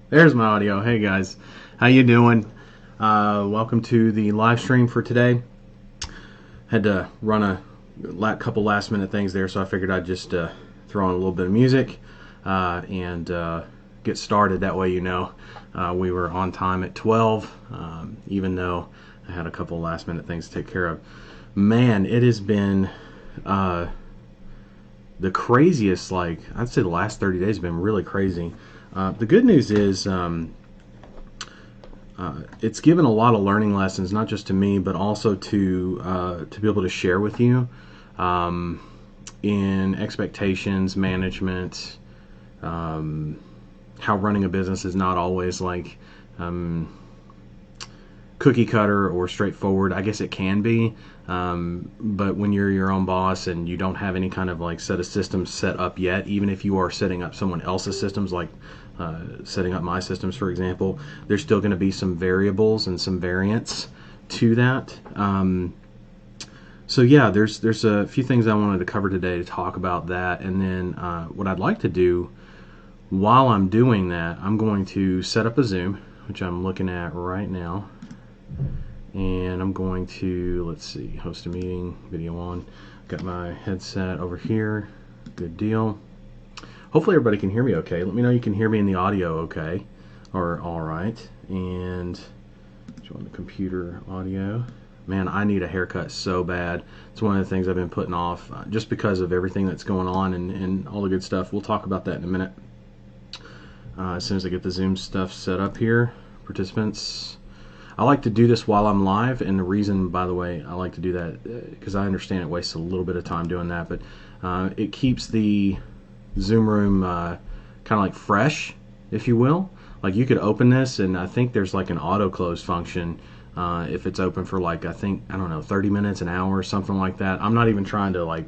There's my audio. Hey guys, how you doing? Welcome to the live stream for today. Had to run a couple last minute things there, so I figured I'd just throw on a little bit of music and get started. That way, we were on time at 12, even though I had a couple last minute things to take care of. Man, it has been the craziest. I'd say the last 30 days have been really crazy. The good news is it's given a lot of learning lessons, not just to me, but also to be able to share with you in expectations management, how running a business is not always like cookie cutter or straightforward. I guess it can be, but when you're your own boss and you don't have any kind of set of systems set up yet, even if you are setting up someone else's systems, setting up my systems, for example, there's still going to be some variables and some variance to that. So yeah, there's a few things I wanted to cover today to talk about that, and then what I'd like to do while I'm doing that, I'm going to set up a Zoom, which I'm looking at right now. And I'm going to, let's see, host a meeting, video on. Got my headset over here. Good deal. Hopefully everybody can hear me okay. Let me know you can hear me in the audio okay, or all right. And join the computer audio. Man, I need a haircut so bad. It's one of the things I've been putting off just because of everything that's going on and all the good stuff. We'll talk about that in a minute. As soon as I get the Zoom stuff set up here, participants. I like to do this while I'm live, and the reason, by the way, I like to do that, because I understand it wastes a little bit of time doing that, but it keeps the Zoom room kind of like fresh, if you will. Like you could open this, and I think there's like an auto close function if it's open for I don't know, 30 minutes, an hour, something like that. I'm not even trying to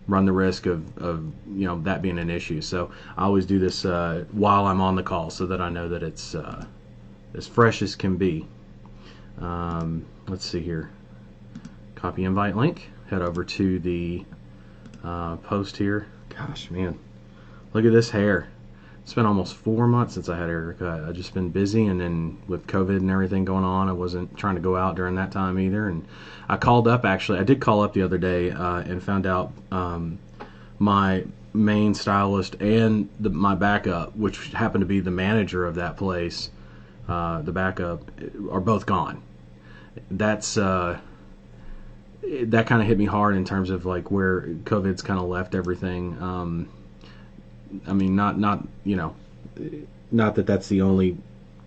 run the risk of that being an issue. So I always do this while I'm on the call so that I know that it's as fresh as can be. Let's see here. Copy invite link. Head over to the post here. Gosh, man, look at this hair. It's been almost 4 months since I had a haircut. I've just been busy, and then with COVID and everything going on, I wasn't trying to go out during that time either. And I called up, actually. I did call up the other day and found out my main stylist and my backup, which happened to be the manager of that place, the backup, are both gone. That's that kind of hit me hard in terms of where COVID's kind of left everything. I mean, not that that's the only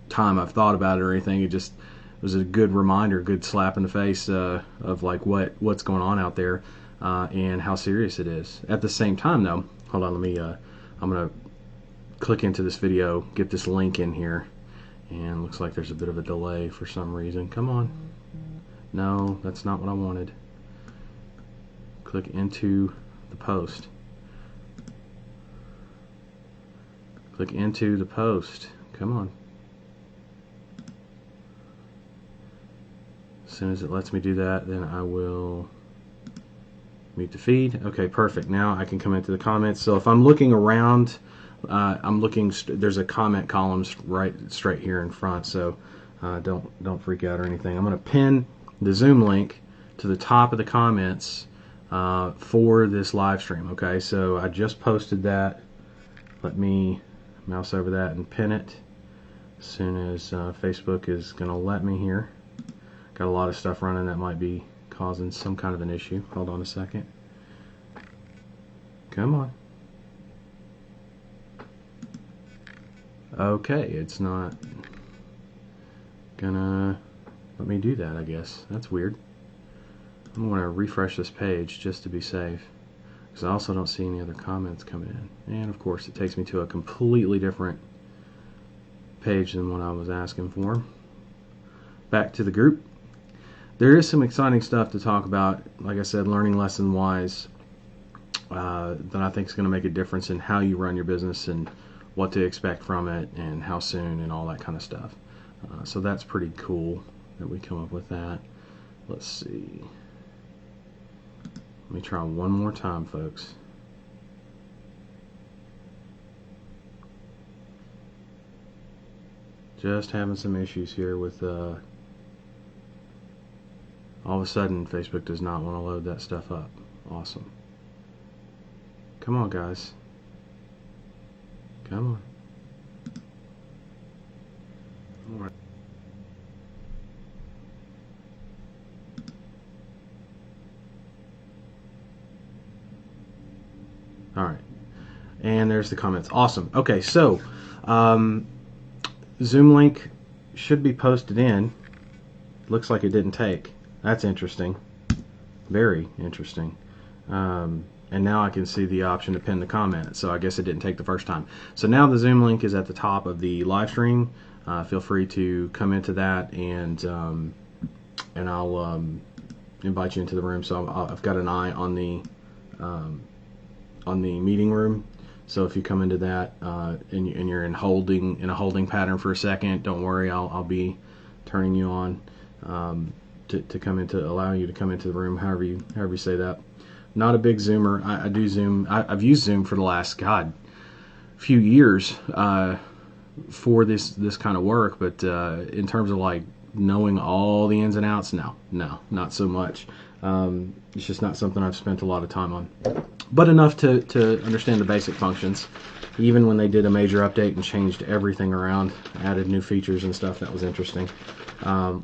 time I've thought about it or anything. It just was a good reminder, good slap in the face of what's going on out there and how serious it is. At the same time, though, hold on, I'm gonna click into this video, get this link in here. And looks like there's a bit of a delay for some reason. Come on. No, that's not what I wanted. Click into the post. Click into the post. Come on. As soon as it lets me do that, then I will mute the feed. Okay, perfect. Now I can come into the comments. So if I'm looking around, I'm looking. There's a comment column straight here in front, so don't freak out or anything. I'm going to pin the Zoom link to the top of the comments for this live stream. Okay, so I just posted that. Let me mouse over that and pin it as soon as Facebook is going to let me here. Got a lot of stuff running that might be causing some kind of an issue. Hold on a second. Come on. Okay, it's not gonna let me do that, I guess. That's weird. I'm going to refresh this page just to be safe, because I also don't see any other comments coming in. And of course it takes me to a completely different page than what I was asking for. Back to the group. There is some exciting stuff to talk about, like I said, learning lesson wise, that I think is going to make a difference in how you run your business and what to expect from it and how soon and all that kind of stuff. So that's pretty cool that we come up with that. Let's see. Let me try one more time, folks. Just having some issues here with all of a sudden Facebook does not want to load that stuff up. Awesome. Come on, guys. Come on. All right. All right. And there's the comments. Awesome. Okay, so Zoom link should be posted in. Looks like it didn't take. That's interesting. Very interesting. And now I can see the option to pin the comment, so I guess it didn't take the first time. So now the Zoom link is at the top of the live stream. Feel free to come into that, and I'll invite you into the room. So I've got an eye on the meeting room. So if you come into that and you're in a holding pattern for a second, don't worry. I'll be turning you on to come into, allow you to come into the room, however you say that. Not a big Zoomer. I do Zoom. I've used Zoom for the last few years for this kind of work, but in terms of like knowing all the ins and outs, no, not so much. It's just not something I've spent a lot of time on, but enough to understand the basic functions. Even when they did a major update and changed everything around, added new features and stuff, that was interesting.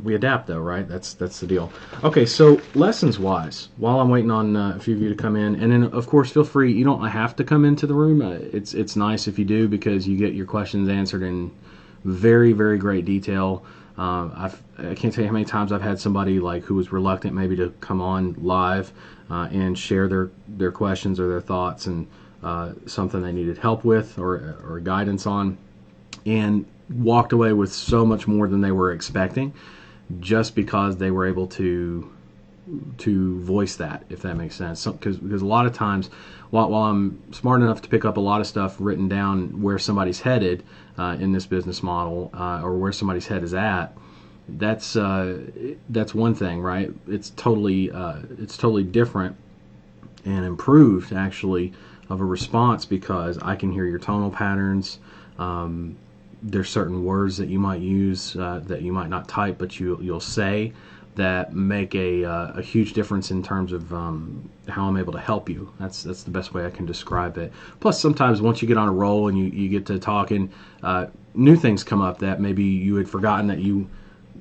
We adapt though, right? That's the deal. Okay, so lessons wise, while I'm waiting on a few of you to come in, and then of course feel free, you don't have to come into the room. It's nice if you do, because you get your questions answered in very, very great detail. I can't tell you how many times I've had somebody like who was reluctant maybe to come on live and share their questions or their thoughts and something they needed help with or guidance on, and walked away with so much more than they were expecting, just because they were able to voice that, if that makes sense. Because a lot of times, while I'm smart enough to pick up a lot of stuff written down where somebody's headed in this business model, or where somebody's head is at, that's one thing, right? It's totally different and improved actually of a response, because I can hear your tonal patterns. There's certain words that you might use that you might not type, but you'll say, that make a huge difference in terms of how I'm able to help you. That's the best way I can describe it. Plus, sometimes once you get on a roll and you get to talking, new things come up that maybe you had forgotten that you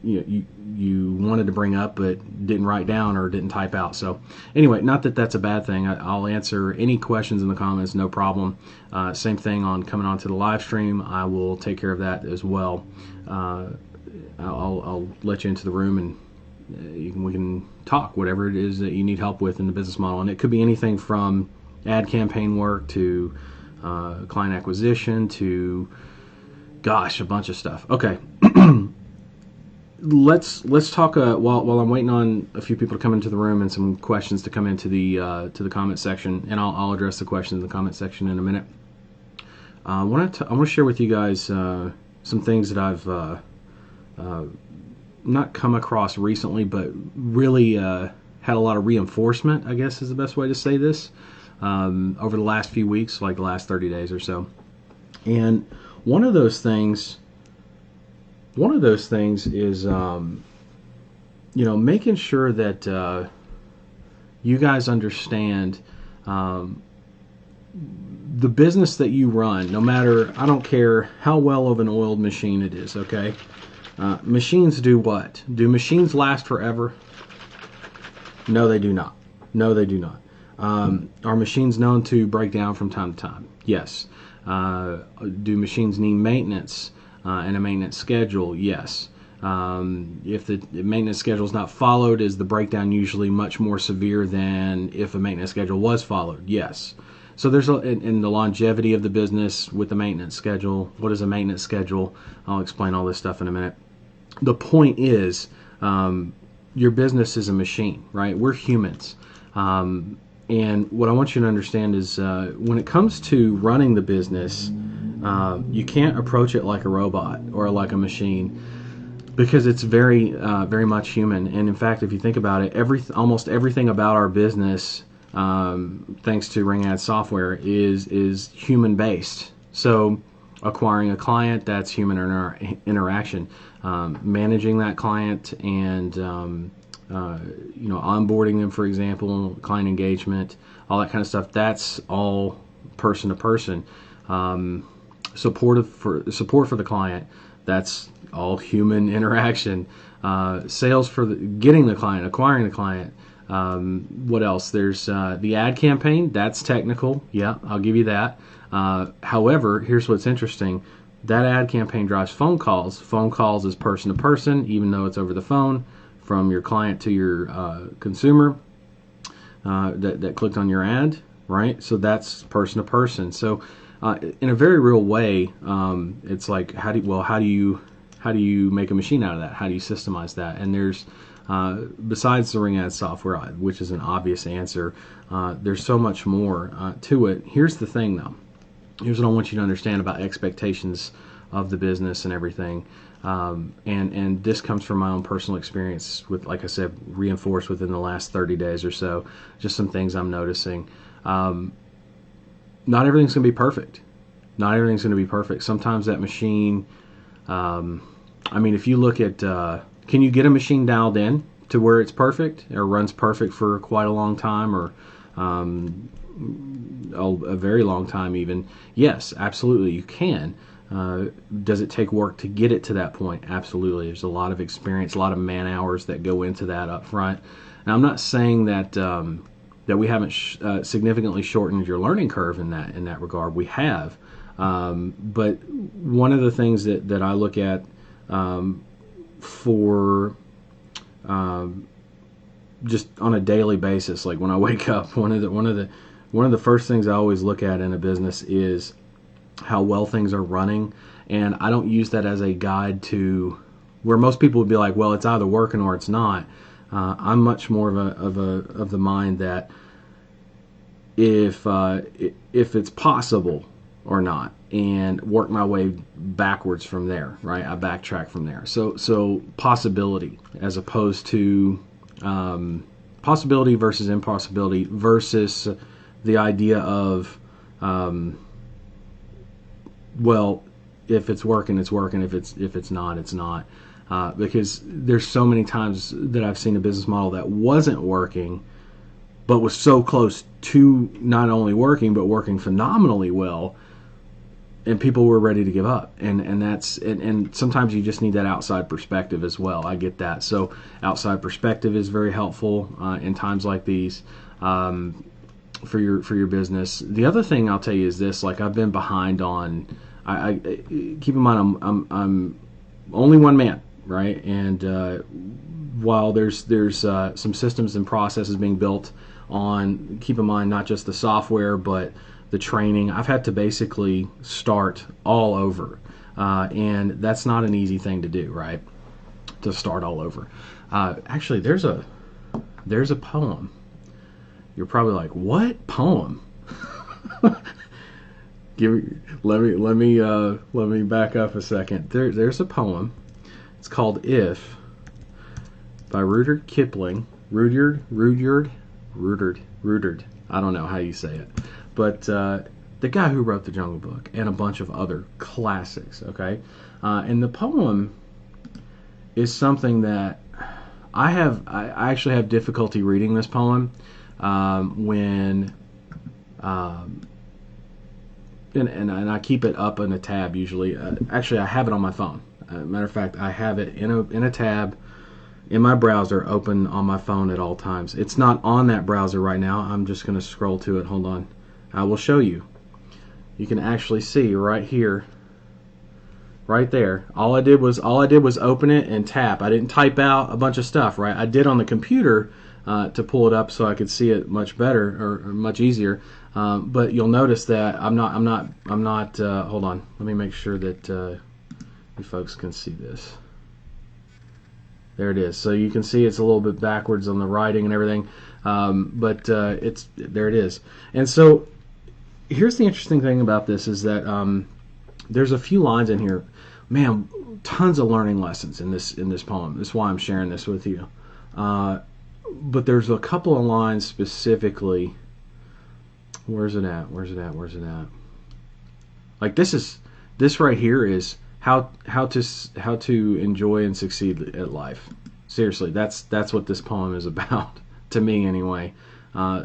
wanted to bring up but didn't write down or didn't type out. So anyway, not that that's a bad thing. I'll answer any questions in the comments, no problem. Same thing on coming onto the live stream. I will take care of that as well. I'll let you into the room, and we can talk whatever it is that you need help with in the business model. And it could be anything from ad campaign work to client acquisition to, gosh, a bunch of stuff. Okay. Let's talk while I'm waiting on a few people to come into the room and some questions to come into the comment section, and I'll address the questions in the comment section in a minute. I want to share with you guys some things that I've not come across recently, but really had a lot of reinforcement, I guess is the best way to say this, over the last few weeks, like the last 30 days or so. And one of those things is, making sure that you guys understand the business that you run, no matter, I don't care how well of an oiled machine it is, okay? Machines do what? Do machines last forever? No, they do not. No, they do not. Are machines known to break down from time to time? Yes. Do machines need maintenance and a maintenance schedule? Yes. If the maintenance schedule is not followed, is the breakdown usually much more severe than if a maintenance schedule was followed? Yes. So there's in the longevity of the business with the maintenance schedule. What is a maintenance schedule? I'll explain all this stuff in a minute. The point is, your business is a machine, right? We're humans. And what I want you to understand is when it comes to running the business, you can't approach it like a robot or like a machine, because it's very much human. And in fact, if you think about it, almost everything about our business, thanks to Ring Ad software, is human based. So Acquiring a client, that's human interaction. Managing that client and onboarding them, for example, client engagement, all that kind of stuff. That's all person to person. Support for the client. That's all human interaction. Sales for getting the client, acquiring the client. What else? There's the ad campaign. That's technical. Yeah, I'll give you that. However, here's what's interesting. That ad campaign drives phone calls. Phone calls is person to person, even though it's over the phone, from your client to your consumer that clicked on your ad, right? So that's person to person. So in a very real way, it's like how do you make a machine out of that? How do you systemize that? And there's besides the Ring Ad software, which is an obvious answer, there's so much more to it. Here's the thing, though. Here's what I want you to understand about expectations of the business and everything. And this comes from my own personal experience with, like I said, reinforced within the last 30 days or so, just some things I'm noticing. Not everything's going to be perfect. Not everything's going to be perfect. Sometimes that machine, if you look at, can you get a machine dialed in to where it's perfect or runs perfect for quite a long time or a very long time even? Yes, absolutely, you can. Does it take work to get it to that point? Absolutely. There's a lot of experience, a lot of man hours that go into that up front. And I'm not saying that that we haven't significantly shortened your learning curve in that regard. We have. But one of the things that I look at for just on a daily basis, like when I wake up, one of the first things I always look at in a business is how well things are running. And I don't use that as a guide to where most people would be like, well, it's either working or it's not. I'm much more of the mind that if it's possible or not, and work my way backwards from there, right? I backtrack from there. So possibility as opposed to possibility versus impossibility versus the idea of well, if it's working, it's working. If it's not, it's not. Because there's so many times that I've seen a business model that wasn't working, but was so close to not only working but working phenomenally well, and people were ready to give up. And sometimes you just need that outside perspective as well. I get that. So outside perspective is very helpful in times like these. For your business. The other thing I'll tell you is this: like I've been behind on. I keep in mind I'm only one man, right? And while there's some systems and processes being built on, keep in mind not just the software but the training. I've had to basically start all over, and that's not an easy thing to do, right? To start all over. Actually, there's a poem. You're probably like, what poem? Let me back up a second. There's a poem. It's called "If" by Rudyard Kipling. Rudyard. I don't know how you say it, but the guy who wrote the Jungle Book and a bunch of other classics. Okay, and the poem is something that I actually have difficulty reading this poem. When and I keep it up in a tab usually. Actually, I have it on my phone. Matter of fact, I have it in a tab in my browser, open on my phone at all times. It's not on that browser right now. I'm just going to scroll to it. Hold on. I will show you. You can actually see right here, right there. All I did was open it and tap. I didn't type out a bunch of stuff, right? I did on the computer. To pull it up so I could see it much better or much easier, but you'll notice that I'm not. Hold on, let me make sure that you folks can see this. There it is. So you can see it's a little bit backwards on the writing and everything, but there it is. And so here's the interesting thing about this is that there's a few lines in here, man, tons of learning lessons in this poem. That's why I'm sharing this with you. But there's a couple of lines specifically. Where's it at? Like this is This right here is how to enjoy and succeed at life. Seriously, that's what this poem is about to me anyway.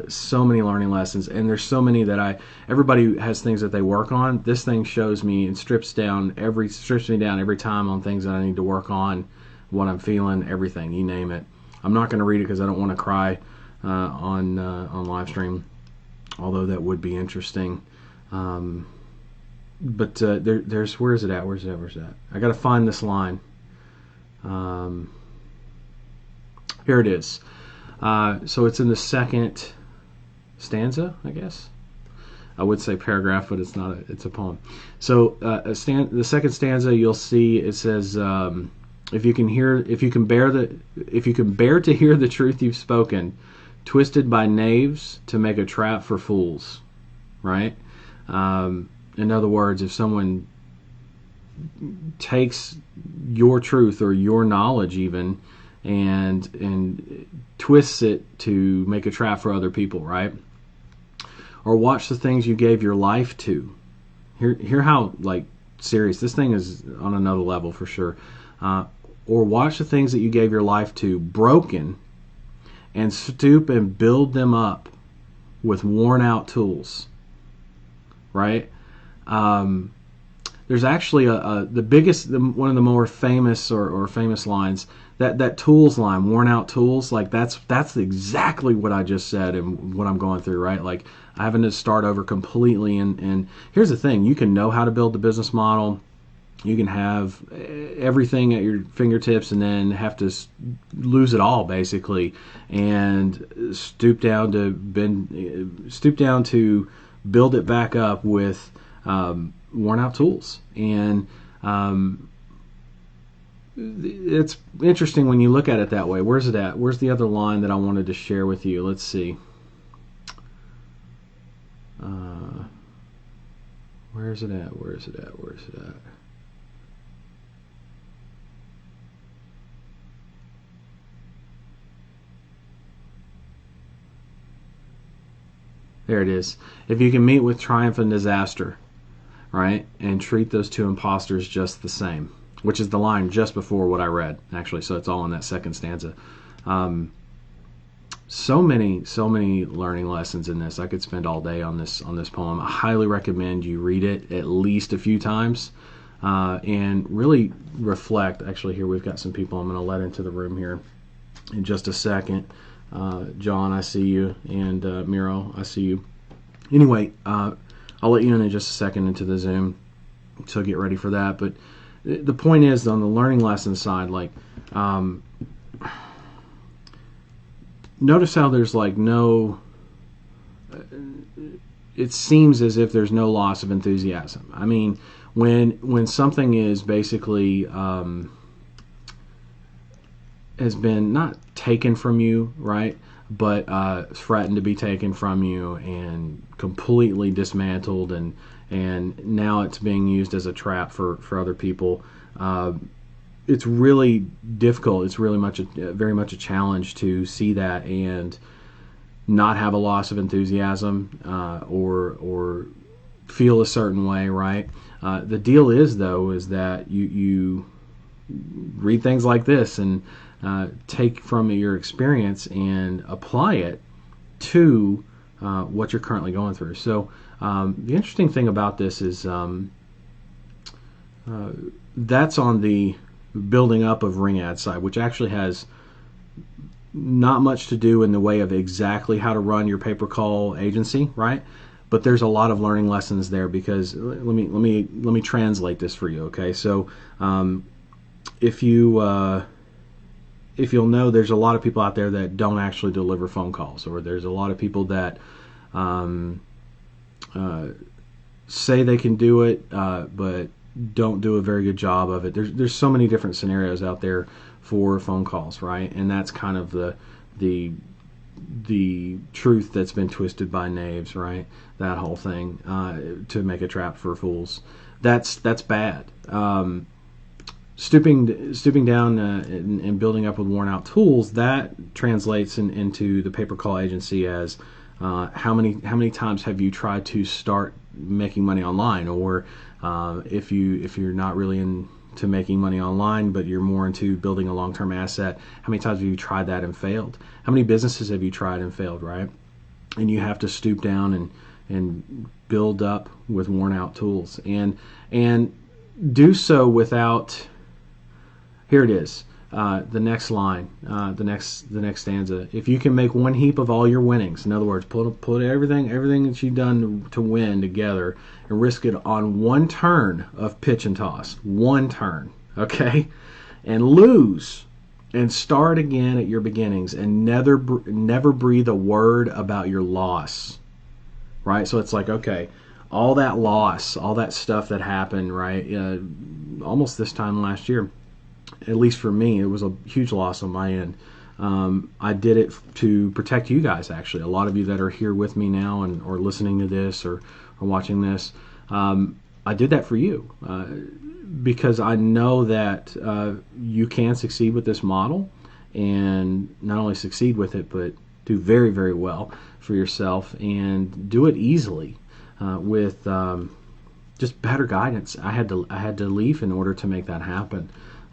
So many learning lessons, and there's so many that everybody has things that they work on. This thing shows me and strips me down every time on things that I need to work on, what I'm feeling, everything, you name it. I'm not going to read it because I don't want to cry on live stream, although that would be interesting. But there's where is it at? Where's it at? I got to find this line. Here it is. So it's in the second stanza, I guess. I would say paragraph, but it's not. It's a poem. So the second stanza, you'll see it says, if you can bear to hear the truth you've spoken, twisted by knaves to make a trap for fools, right? In other words, if someone takes your truth or your knowledge even and twists it to make a trap for other people, right? Or watch the things you gave your life to. Hear how serious this thing is on another level for sure. Or watch the things that you gave your life to broken and stoop and build them up with worn out tools, right? There's actually one of the more famous or famous lines, that tools line, worn out tools, that's exactly what I just said and what I'm going through, right? Like having to start over completely. And here's the thing, you can know how to build the business model, you can have everything at your fingertips, and then have to lose it all basically, and stoop down to build it back up with worn out tools. And it's interesting when you look at it that way. Where's it at? Where's the other line that I wanted to share with you? Let's see. Where's it at? There it is. If you can meet with triumph and disaster, right, and treat those two imposters just the same, which is the line just before what I read, actually. So it's all in that second stanza. So many learning lessons in this. I could spend all day on this poem. I highly recommend you read it at least a few times and really reflect. Actually, here we've got some people I'm going to let into the room here in just a second. John, I see you, and Miro, I see you. Anyway, I'll let you in just a second into the Zoom, so get ready for that. But the point is, on the learning lesson side, notice how there's no, it seems as if there's no loss of enthusiasm. I mean, when something is basically has been not taken from you, right, but threatened to be taken from you and completely dismantled, and now it's being used as a trap for other people. It's really difficult. It's really very much a challenge to see that and not have a loss of enthusiasm or feel a certain way, right? The deal is, though, is that you read things like this and take from your experience and apply it to what you're currently going through. So the interesting thing about this is that's on the building up of ring ad side, which actually has not much to do in the way of exactly how to run your pay-per-call agency, right? But there's a lot of learning lessons there, because let me translate this for you, okay? So if you'll know, there's a lot of people out there that don't actually deliver phone calls, or there's a lot of people that say they can do it, but don't do a very good job of it. There's so many different scenarios out there for phone calls, right? And that's kind of the truth that's been twisted by knaves, right? That whole thing, to make a trap for fools. That's bad. Stooping down and building up with worn out tools, that translates into the pay-per-call agency as How many times have you tried to start making money online, or if you're not really into making money online, but you're more into building a long-term asset, how many times have you tried that and failed? How many businesses have you tried and failed, right? And you have to stoop down and build up with worn out tools, and do so without. Here it is. The next line, the next stanza. If you can make one heap of all your winnings, in other words, put everything that you've done to win together and risk it on one turn of pitch and toss, one turn, okay, and lose, and start again at your beginnings, and never breathe a word about your loss, right? So it's like, okay, all that loss, all that stuff that happened, right? Almost this time last year. At least for me, it was a huge loss on my end. I did it to protect you guys, actually. A lot of you that are here with me now and or listening to this or watching this, I did that for you because I know that you can succeed with this model, and not only succeed with it, but do very, very well for yourself and do it easily with just better guidance. I had to leave in order to make that happen.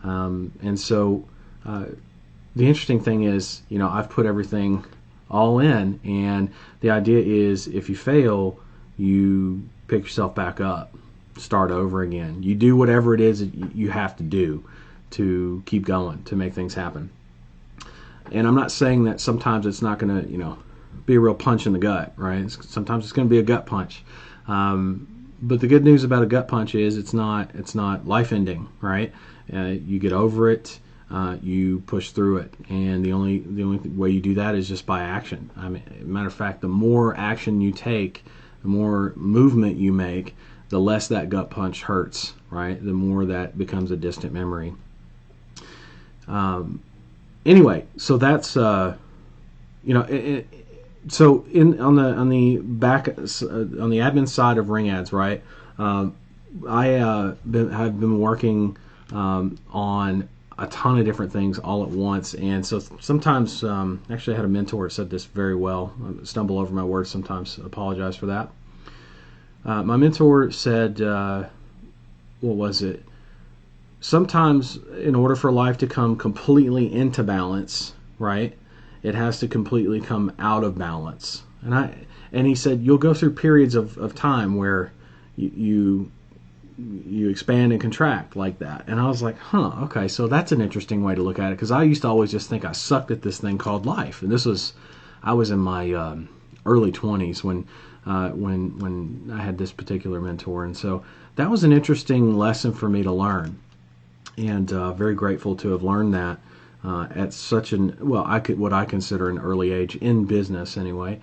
And so the interesting thing is, I've put everything all in, and the idea is if you fail, you pick yourself back up, start over again. You do whatever it is that you have to do to keep going, to make things happen. And I'm not saying that sometimes it's not going to, be a real punch in the gut, right? Sometimes it's going to be a gut punch. But the good news about a gut punch is it's not life-ending, right? You get over it, you push through it, and the only way you do that is just by action. I mean, matter of fact, the more action you take, the more movement you make, the less that gut punch hurts, right? The more that becomes a distant memory. Anyway, so that's so on the back on the admin side of Ring Ads, right? I have been working on a ton of different things all at once, and so sometimes actually I had a mentor that said this very well. I stumble over my words sometimes. Apologize for that. My mentor said, what was it? Sometimes in order for life to come completely into balance, right, it has to completely come out of balance. And he said you'll go through periods of time where you expand and contract like that. And I was like, okay, so that's an interesting way to look at it, because I used to always just think I sucked at this thing called life. And I was in my early 20s when I had this particular mentor, and so that was an interesting lesson for me to learn, and very grateful to have learned that at such what I consider an early age in business anyway.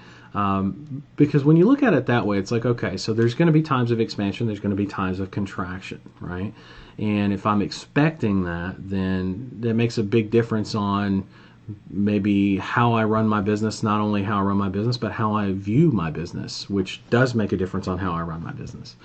Because when you look at it that way, it's like, okay, so there's going to be times of expansion, there's going to be times of contraction, right? And if I'm expecting that, then that makes a big difference on maybe how I run my business, not only how I run my business, but how I view my business, which does make a difference on how I run my business.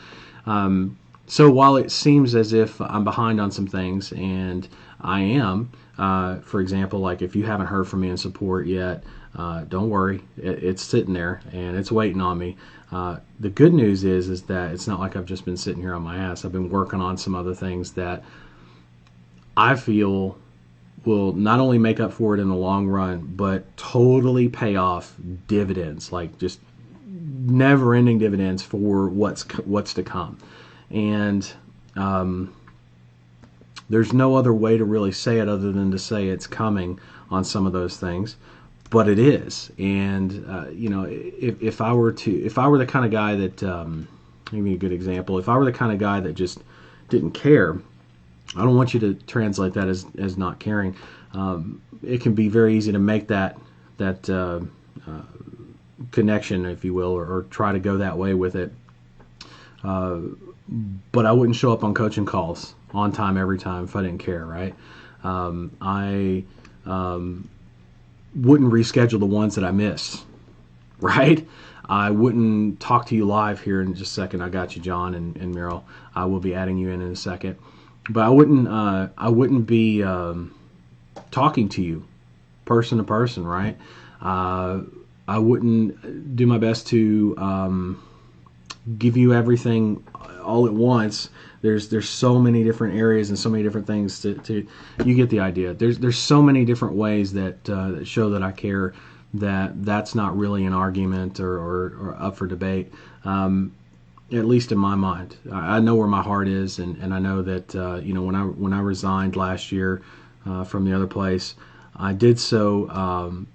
So while it seems as if I'm behind on some things, and I am, for example, like if you haven't heard from me in support yet, don't worry, it's sitting there and it's waiting on me. The good news is that it's not like I've just been sitting here on my ass. I've been working on some other things that I feel will not only make up for it in the long run, but totally pay off dividends, like just never-ending dividends for what's to come. And there's no other way to really say it other than to say it's coming on some of those things, but it is. And if I were the kind of guy that, give me a good example. If I were the kind of guy that just didn't care, I don't want you to translate that as not caring. It can be very easy to make that connection, if you will, or try to go that way with it. But I wouldn't show up on coaching calls on time every time if I didn't care, right? I wouldn't reschedule the ones that I missed, right? I wouldn't talk to you live here in just a second. I got you, John and Meryl. I will be adding you in a second. But I wouldn't be talking to you person to person, right? I wouldn't do my best to give you everything all at once. There's so many different areas and so many different things to you get the idea. There's so many different ways that show that I care. That's not really an argument or up for debate. At least in my mind, I know where my heart is, and I know that when I resigned last year from the other place, I did so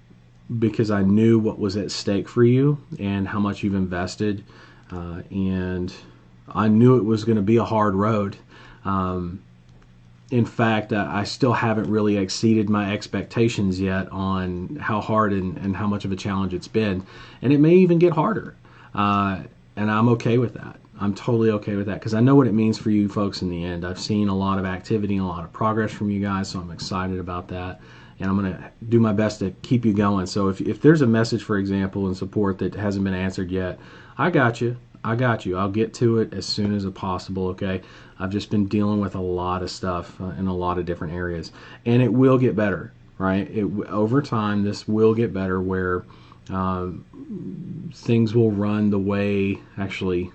because I knew what was at stake for you and how much you've invested, and I knew it was going to be a hard road. In fact, I still haven't really exceeded my expectations yet on how hard and how much of a challenge it's been, and it may even get harder. And I'm okay with that. I'm totally okay with that because I know what it means for you folks in the end. I've seen a lot of activity and a lot of progress from you guys, so I'm excited about that. And I'm going to do my best to keep you going. So if there's a message, for example, in support that hasn't been answered yet, I got you. I'll get to it as soon as possible, okay? I've just been dealing with a lot of stuff in a lot of different areas. And it will get better, right? Over time, this will get better where things will run the way, actually,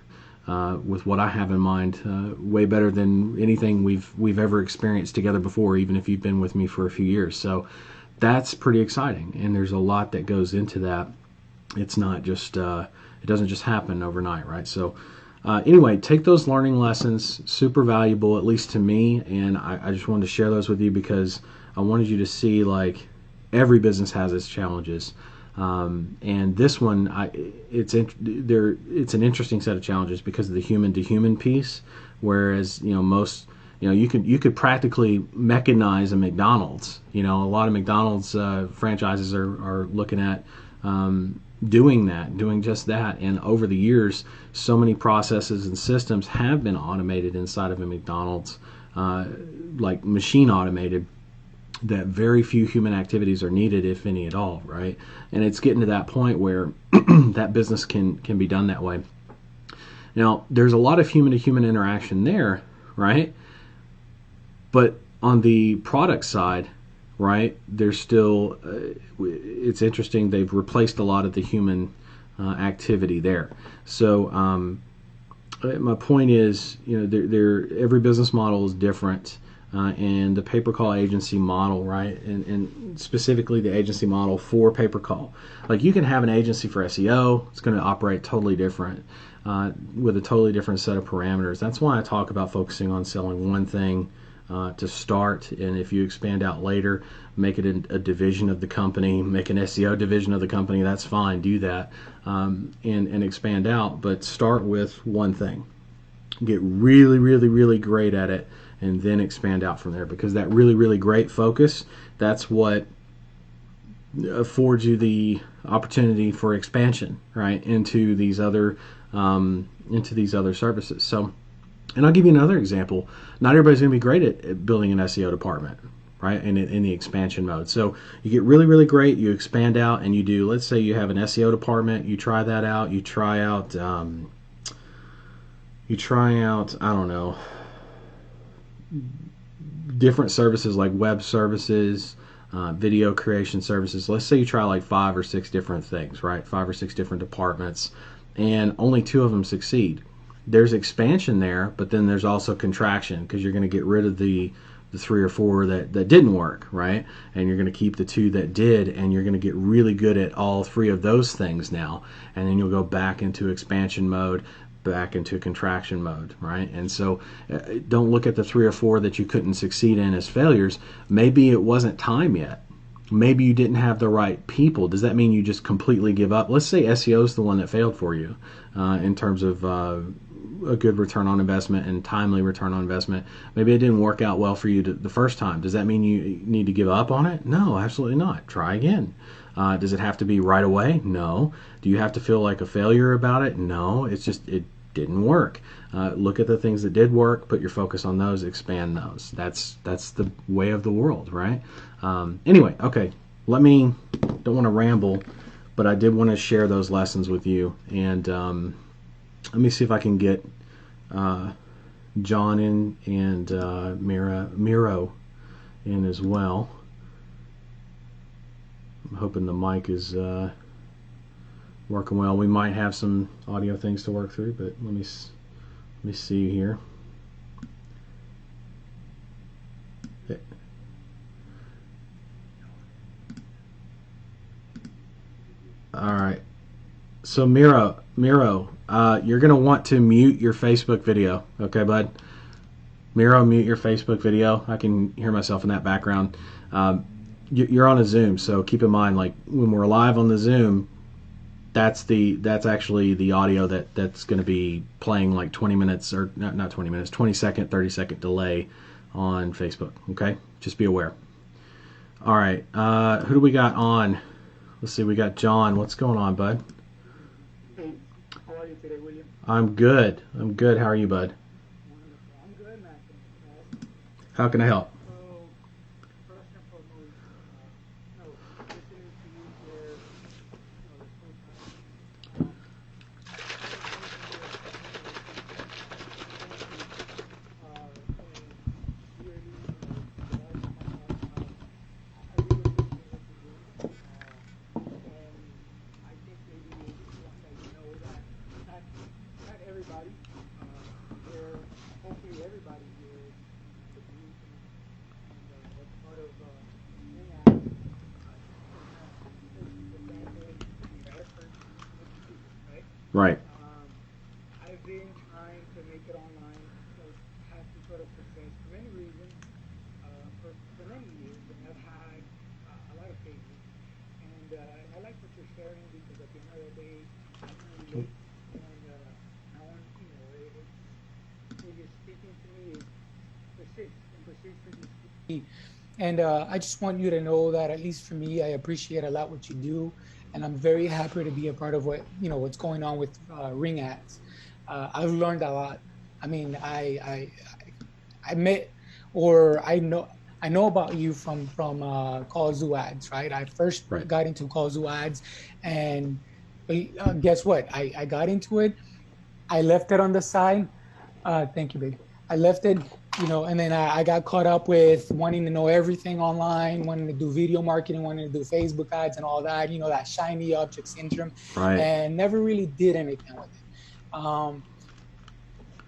with what I have in mind, way better than anything we've ever experienced together before, even if you've been with me for a few years. So that's pretty exciting, and there's a lot that goes into that. It's not just it doesn't just happen overnight, right? So anyway, take those learning lessons, super valuable, at least to me, and I just wanted to share those with you because I wanted you to see, like, every business has its challenges. And this one, it's an interesting set of challenges because of the human-to-human piece. Whereas most, you could practically mechanize a McDonald's. A lot of McDonald's franchises are looking at doing just that. And over the years, so many processes and systems have been automated inside of a McDonald's, like machine automated, that very few human activities are needed, if any at all, right? And it's getting to that point where that business can be done that way. Now, there's a lot of human-to-human interaction there, right? But on the product side, right, there's still, it's interesting, they've replaced a lot of the human activity there. So my point is, every business model is different. And the pay-per-call agency model, right, and specifically the agency model for pay-per-call. Like, you can have an agency for SEO. It's going to operate totally different with a totally different set of parameters. That's why I talk about focusing on selling one thing to start, and if you expand out later, make it a division of the company, make an SEO division of the company, that's fine, do that, and expand out, but start with one thing. Get really, really, really great at it, and then expand out from there, because that really, really great focus, that's what affords you the opportunity for expansion, right, into these other services. So, and I'll give you another example. Not everybody's going to be great at building an SEO department, right, in the expansion mode. So you get really, really great, you expand out, and you do, let's say you have an SEO department, you try that out, you try out, I don't know, different services like web services, video creation services. Let's say you try like 5 or 6 different things, right? 5 or 6 different departments, and only 2 of them succeed. There's expansion there, but then there's also contraction, because you're going to get rid of the 3 or 4 that didn't work, right? And you're going to keep the 2 that did, and you're going to get really good at all 3 of those things now, and then you'll go back into expansion mode, back into contraction mode, right? And so don't look at the 3 or 4 that you couldn't succeed in as failures. Maybe it wasn't time yet. Maybe you didn't have the right people. Does that mean you just completely give up? Let's say SEO is the one that failed for you in terms of a good return on investment and timely return on investment. Maybe it didn't work out well for you the first time. Does that mean you need to give up on it? No, absolutely not. Try again. Does it have to be right away? No. Do you have to feel like a failure about it? No. It's just, it didn't work. Look at the things that did work, put your focus on those, expand those. That's the way of the world, right? Anyway, okay, don't want to ramble, but I did want to share those lessons with you. And let me see if I can get John in and Miro in as well. I'm hoping the mic is Working well. We might have some audio things to work through, but let me see here. All right. So Miro, you're gonna want to mute your Facebook video, okay, bud? Miro, mute your Facebook video. I can hear myself in that background. You're on a Zoom, so keep in mind, like when we're live on the Zoom, that's actually the audio that's going to be playing like 20 minutes or not 20 minutes, 20-second, 30-second delay on Facebook. Okay, just be aware. All right, who do we got on? Let's see, we got John. What's going on, bud? Hey, how are you today, William? I'm good. How are you, bud? Wonderful. I'm good, man. How can I help? So, first and foremost, listening to you here, this whole time, I think maybe one that you know that not everybody here, hopefully everybody here is the group and as part of NAS, the family and the effort with the people, right? Right. I've been trying to make it online, have some sort of success for many reasons, for many years, and I've had a lot of failures. And I like what you're sharing because at the end of the day, I can relate. And I want, what you're speaking to me is persist and persistence. And I just want you to know that at least for me, I appreciate a lot what you do, and I'm very happy to be a part of what's going on with Ring Ads. I've learned a lot. I mean, I met or I know about you from Call Zoo Ads, right? I first Right. got into Call Zoo Ads, and guess what? I got into it. I left it on the side. Thank you, baby. I left it, and then I got caught up with wanting to know everything online, wanting to do video marketing, wanting to do Facebook ads and all that, that shiny object syndrome, Right. and never really did anything with it.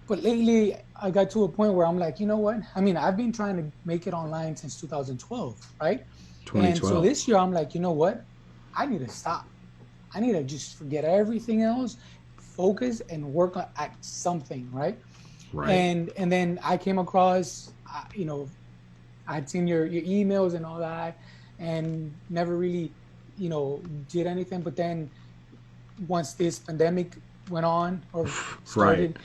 But lately, I got to a point where I'm like, you know what? I mean, I've been trying to make it online since 2012, right? And so 2012. this year, I'm like, you know what? I need to stop. I need to just forget everything else, focus, and work at something, right? Right. And then I came across, I'd seen your emails and all that, and never really, did anything. But then once this pandemic went on or started,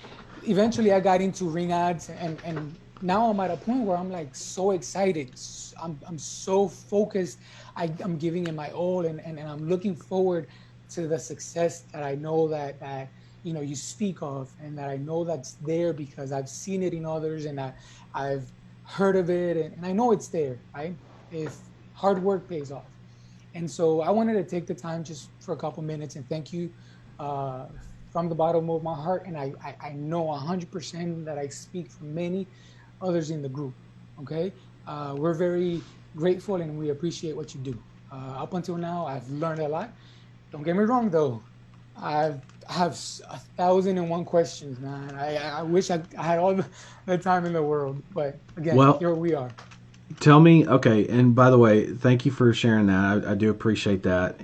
eventually I got into Ring Ads, and now I'm at a point where I'm like so excited. I'm so focused. I'm giving it my all, and I'm looking forward to the success that I know that you speak of, and that I know that's there because I've seen it in others, and I've heard of it, and I know it's there, right? If hard work pays off. And so I wanted to take the time just for a couple minutes and thank you uh, from the bottom of my heart. And I know 100% that I speak for many others in the group. Okay. We're very grateful and we appreciate what you do. Up until now, I've learned a lot. Don't get me wrong, though. I have 1,001 questions, man. I wish I had all the time in the world. But again, Well, here we are. tell me, okay, and by the way, thank you for sharing that. I do appreciate that.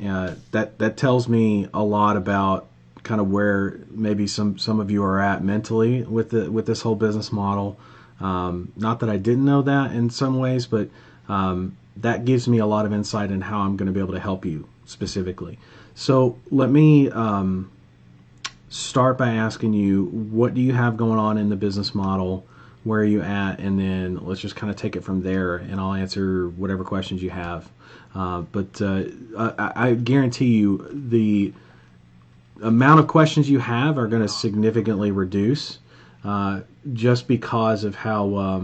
That tells me a lot about kind of where maybe some of you are at mentally with this whole business model. Not that I didn't know that in some ways, but that gives me a lot of insight in how I'm going to be able to help you specifically. So let me start by asking you, what do you have going on in the business model? Where are you at? And then let's just kind of take it from there, and I'll answer whatever questions you have. But I guarantee you the amount of questions you have are going to significantly reduce just because of how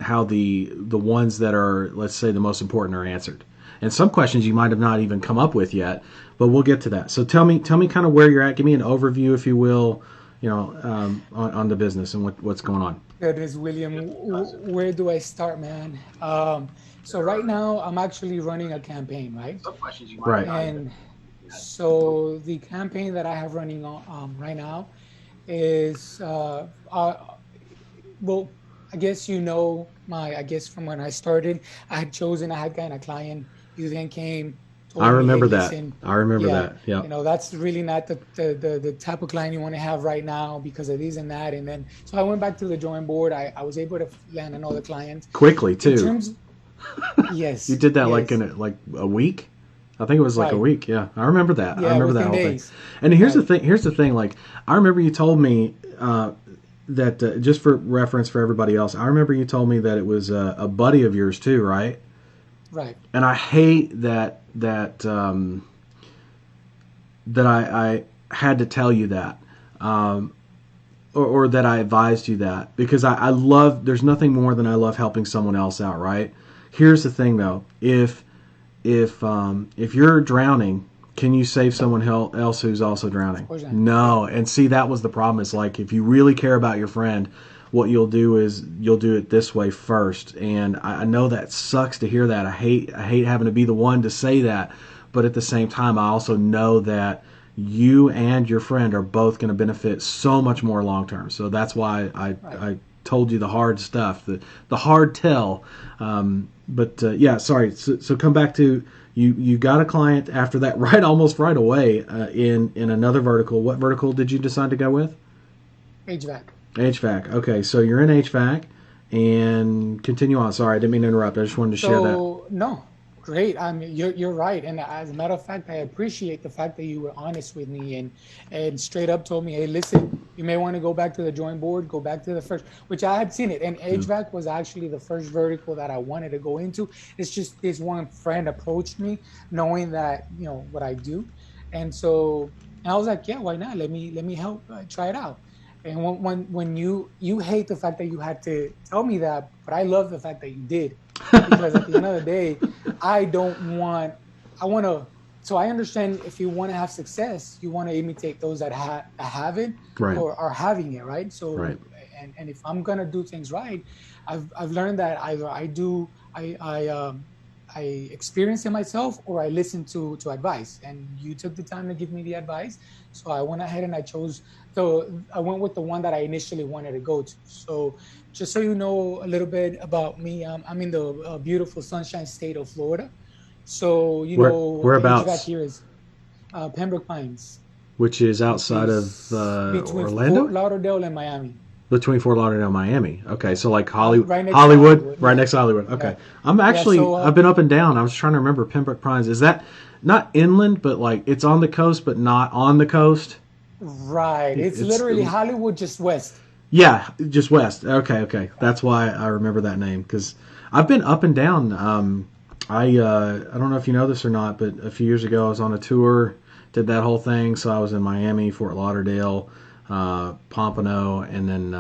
how the ones that are, let's say, the most important are answered. And some questions you might have not even come up with yet, but we'll get to that. So tell me kind of where you're at. Give me an overview, if you will, on the business and what's going on. Goodness, William, where do I start, man? So right now I'm actually running a campaign, right? Right. And so the campaign that I have running on right now is well, I guess I guess from when I started, I had gotten a client. You then came, I told me, hey, remember that. listen, I remember yeah, that. Yep. that's really not the type of client you want to have right now because of this and that. And then so I went back to the drawing board. I was able to land another client. Quickly In too. terms, You yes, did that like yes, in like a week. I think it was like a right, week. Yeah, I remember that. I yeah, remember that within whole thing. days, And here's the right, thing. Here's the thing. Like I remember you told me that just for reference for everybody else. I remember you told me that it was a buddy of yours too, right? right, And I hate that I had to tell you that. Or that I advised you that because I love there's nothing more than I love helping someone else out, right? Here's the thing though, if you're drowning, can you save someone else who's also of drowning? course not, yeah, No. And see, that was the problem. It's like if you really care about your friend, what you'll do is you'll do it this way first. And I know that sucks to hear that. I hate having to be the one to say that, but at the same time, I also know that you and your friend are both going to benefit so much more long term. So that's why right. I told you the hard stuff, the hard tell. But yeah, sorry. So come back to you got a client after that right almost right away in another vertical. What vertical did you decide to go with? HVAC. HVAC. Okay, so you're in HVAC and continue on. Sorry, I didn't mean to interrupt. I just wanted to share that. So no, great. I mean, you're right. And as a matter of fact, I appreciate the fact that you were honest with me and straight up told me, hey, listen, you may want to go back to the drawing board, go back to the first, which I had seen it. And Yeah. HVAC was actually the first vertical that I wanted to go into. It's just this one friend approached me, knowing that what I do, and so and I was like, yeah, why not? Let me help try it out. And when you hate the fact that you had to tell me that, but I love the fact that you did because at the end of the day, I don't want, I want to, so I understand if you want to have success, you want to imitate those that have it Right. or are having it, right? Right. So, and if I'm going to do things right, I've learned that either I experience it myself or I listen to advice. And you took the time to give me the advice. So I went ahead and I went with the one that I initially wanted to go to. So just so you know a little bit about me, I'm in the beautiful Sunshine State of Florida. So HVAC Whereabouts? here is Pembroke Pines, Which is which outside of is between Fort Orlando, Lauderdale and Miami, between Fort Lauderdale and Miami. Okay, so like Hollywood, right next to Hollywood, Hollywood. right Yeah, next to Hollywood. Okay, yeah, yeah. I've been up and down. I was trying to remember Pembroke Pines. Is that not inland, but like it's on the coast, but not on the coast? Right. It's It's literally Hollywood just west. yeah, just west. Okay, okay. That's why I remember that name because I've been up and down. I don't know if you know this or not, but a few years ago I was on a tour, did that whole thing. So I was in Miami, Fort Lauderdale, Pompano, and then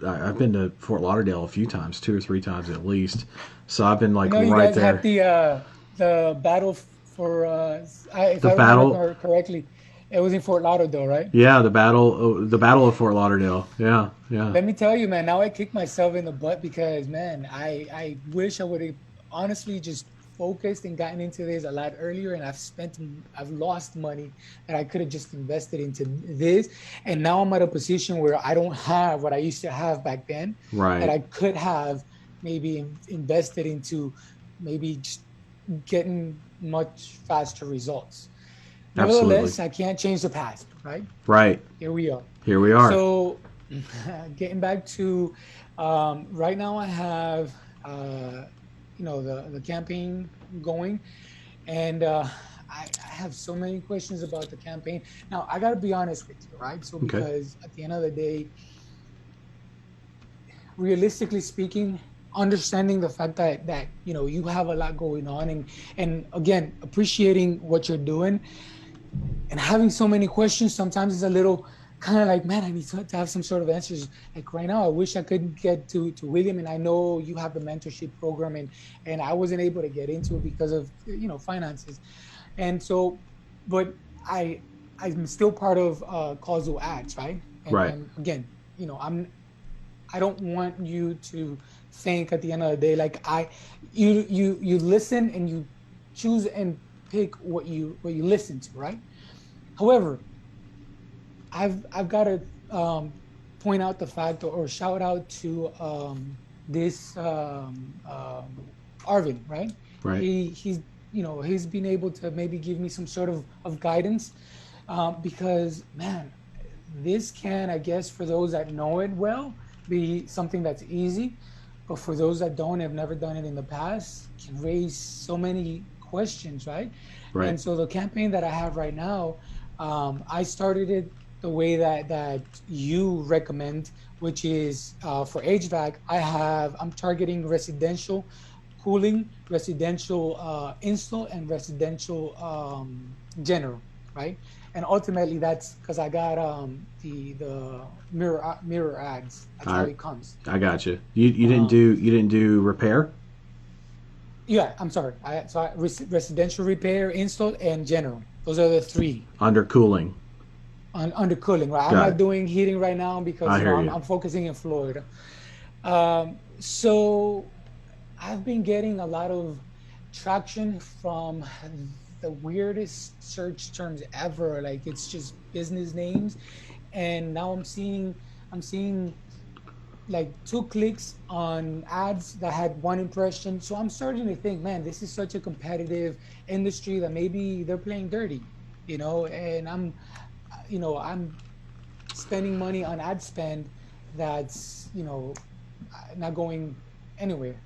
I've been to Fort Lauderdale a few times, 2 or 3 times at least. So I've been like You right guys had there. the battle for if The I remember battle, correctly, it was in Fort Lauderdale, right? yeah, the battle of Fort Lauderdale. Yeah, yeah. Let me tell you, man, now I kick myself in the butt because, man, I wish I would have honestly just focused and gotten into this a lot earlier. And I've lost money that I could have just invested into this. And now I'm at a position where I don't have what I used to have back then that Right. I could have maybe invested into maybe just getting much faster results. Absolutely. Nevertheless, I can't change the past, right? Right. Here we are. Here we are. So, getting back to right now, I have the campaign going, and I have so many questions about the campaign. Now, I got to be honest with you, right? So, Okay. because at the end of the day, realistically speaking, understanding the fact that you have a lot going on, and again, appreciating what you're doing and having so many questions sometimes is a little kind of like, man, I need to have some sort of answers. Like right now, I wish I could get to William, and I know you have the mentorship program, and I wasn't able to get into it because of finances, and so, but I'm still part of Causal Ads, right? And Right. and again, I'm I don't want you to think at the end of the day like you listen and you choose and pick what you listen to, right? However, I've got to point out the fact or shout out to this Arvin, right? Right. He's he's been able to maybe give me some sort of guidance because man, this can, I guess, for those that know it well, be something that's easy, but for those that don't, have never done it in the past, can raise so many questions, right? Right. And so the campaign that I have right now, I started it the way that you recommend, which is for HVAC. I'm targeting residential cooling, residential install, and residential general, right? And ultimately, that's because I got the mirror ads. That's how I it comes. I got you. You didn't Um, do repair yeah, I'm sorry. Residential repair, install, and general. Those are the three under cooling. under cooling. Right. I'm Got not it. doing heating right now because I hear you. I'm focusing in Florida. So I've been getting a lot of traction from the weirdest search terms ever. Like it's just business names, and now I'm seeing like two clicks on ads that had one impression. So I'm starting to think, man, this is such a competitive industry that maybe they're playing dirty, and I'm spending money on ad spend that's, not going anywhere.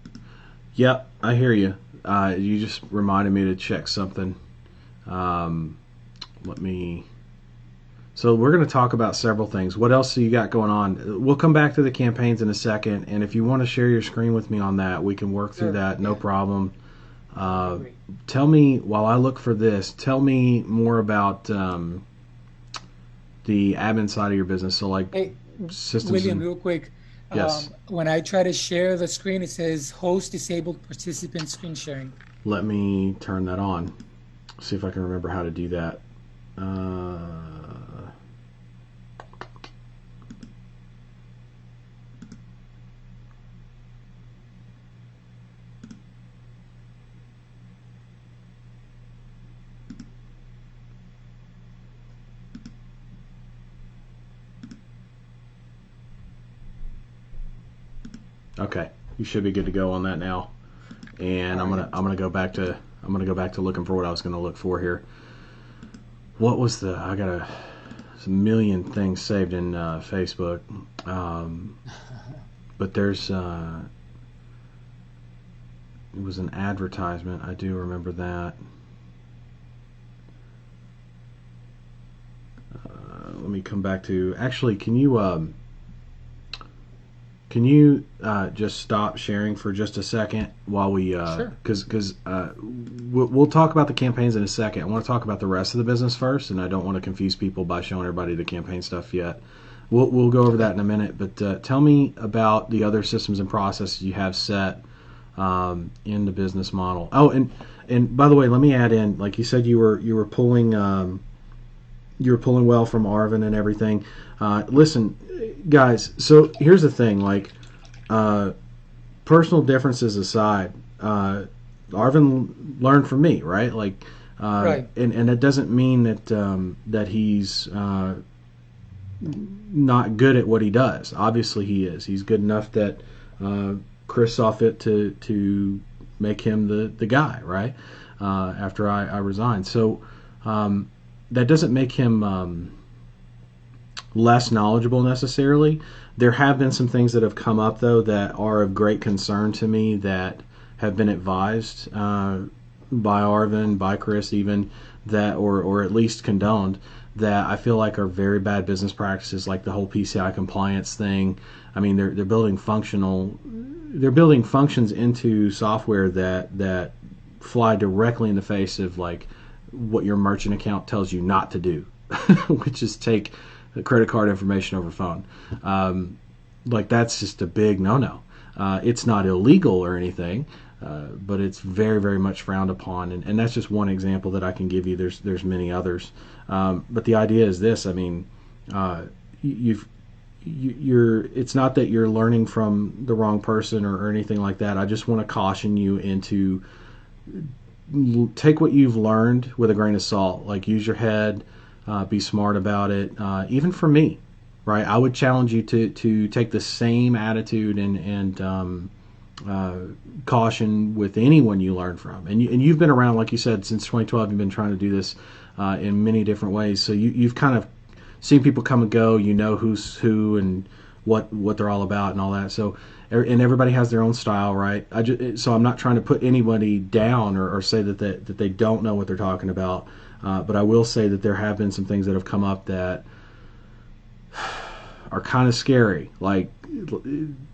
Yep, I hear you. You just reminded me to check something. Um, let me. So we're going to talk about several things. What else do you got going on? We'll come back to the campaigns in a second, and if you want to share your screen with me on that, we can work through Sure. that. No Yeah, problem. that would be Uh, great. Tell me while I look for this. Tell me more about the admin side of your business. So like Hey, systems William, and real quick. yes. When I try to share the screen, it says host disabled participant screen sharing. Let me turn that on. See if I can remember how to do that. Uh, okay, you should be good to go on that now. And All I'm right, gonna I'm gonna go back to looking for what I was gonna look for here. What was the I got a million things saved in Facebook, um, but there's it was an advertisement. I do remember that. Let me come back to actually. Can you just stop sharing for just a second while we sure. because we'll talk about the campaigns in a second. I want to talk about the rest of the business first, and I don't want to confuse people by showing everybody the campaign stuff yet. We'll go over that Okay. in a minute, but tell me about the other systems and processes you have set in the business model. Oh, and by the way, let me add in, like you said, you were pulling well from Arvin and everything. Listen, guys. So here's the thing, like uh, personal differences aside, Arvin learned from me, right? Like, Right. and it doesn't mean that he's not good at what he does. Obviously, he is. He's good enough that Chris saw fit to make him the guy, right? After I resigned, so that doesn't make him less knowledgeable necessarily. There have been some things that have come up though that are of great concern to me that have been advised by Arvin, by Chris, even that, or at least condoned, that I feel like are very bad business practices, like the whole PCI compliance thing. I mean, they're building functions into software that fly directly in the face of like what your merchant account tells you not to do, which is take the credit card information over phone. Like that's just a big no-no. It's not illegal or anything, but it's very, very much frowned upon, and that's just one example that I can give you. There's many others, but the idea is this. I mean, you've it's not that you're learning from the wrong person or anything like that. I just want to caution you into take what you've learned with a grain of salt. Like, use your head, be smart about it. Even for me, right? I would challenge you to take the same attitude and caution with anyone you learn from. And you've been around, like you said, since 2012. You've been trying to do this in many different ways. So you've kind of seen people come and go. You know who's who and what they're all about and all that. So, and everybody has their own style, right? So I'm not trying to put anybody down or say that they don't know what they're talking about. But I will say that there have been some things that have come up that are kind of scary, like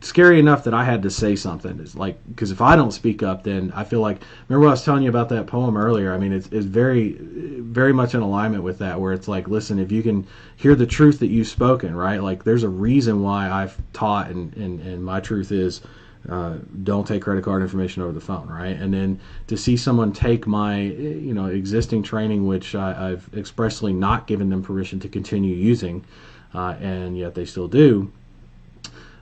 scary enough that I had to say something. It's like, because if I don't speak up, then I feel like, remember what I was telling you about that poem earlier? I mean, it's very, very much in alignment with that, where it's like, listen, if you can hear the truth that you've spoken, right? Like, there's a reason why I've taught, and my truth is, don't take credit card information over the phone, right? And then to see someone take my, existing training, which I've expressly not given them permission to continue using, and yet they still do,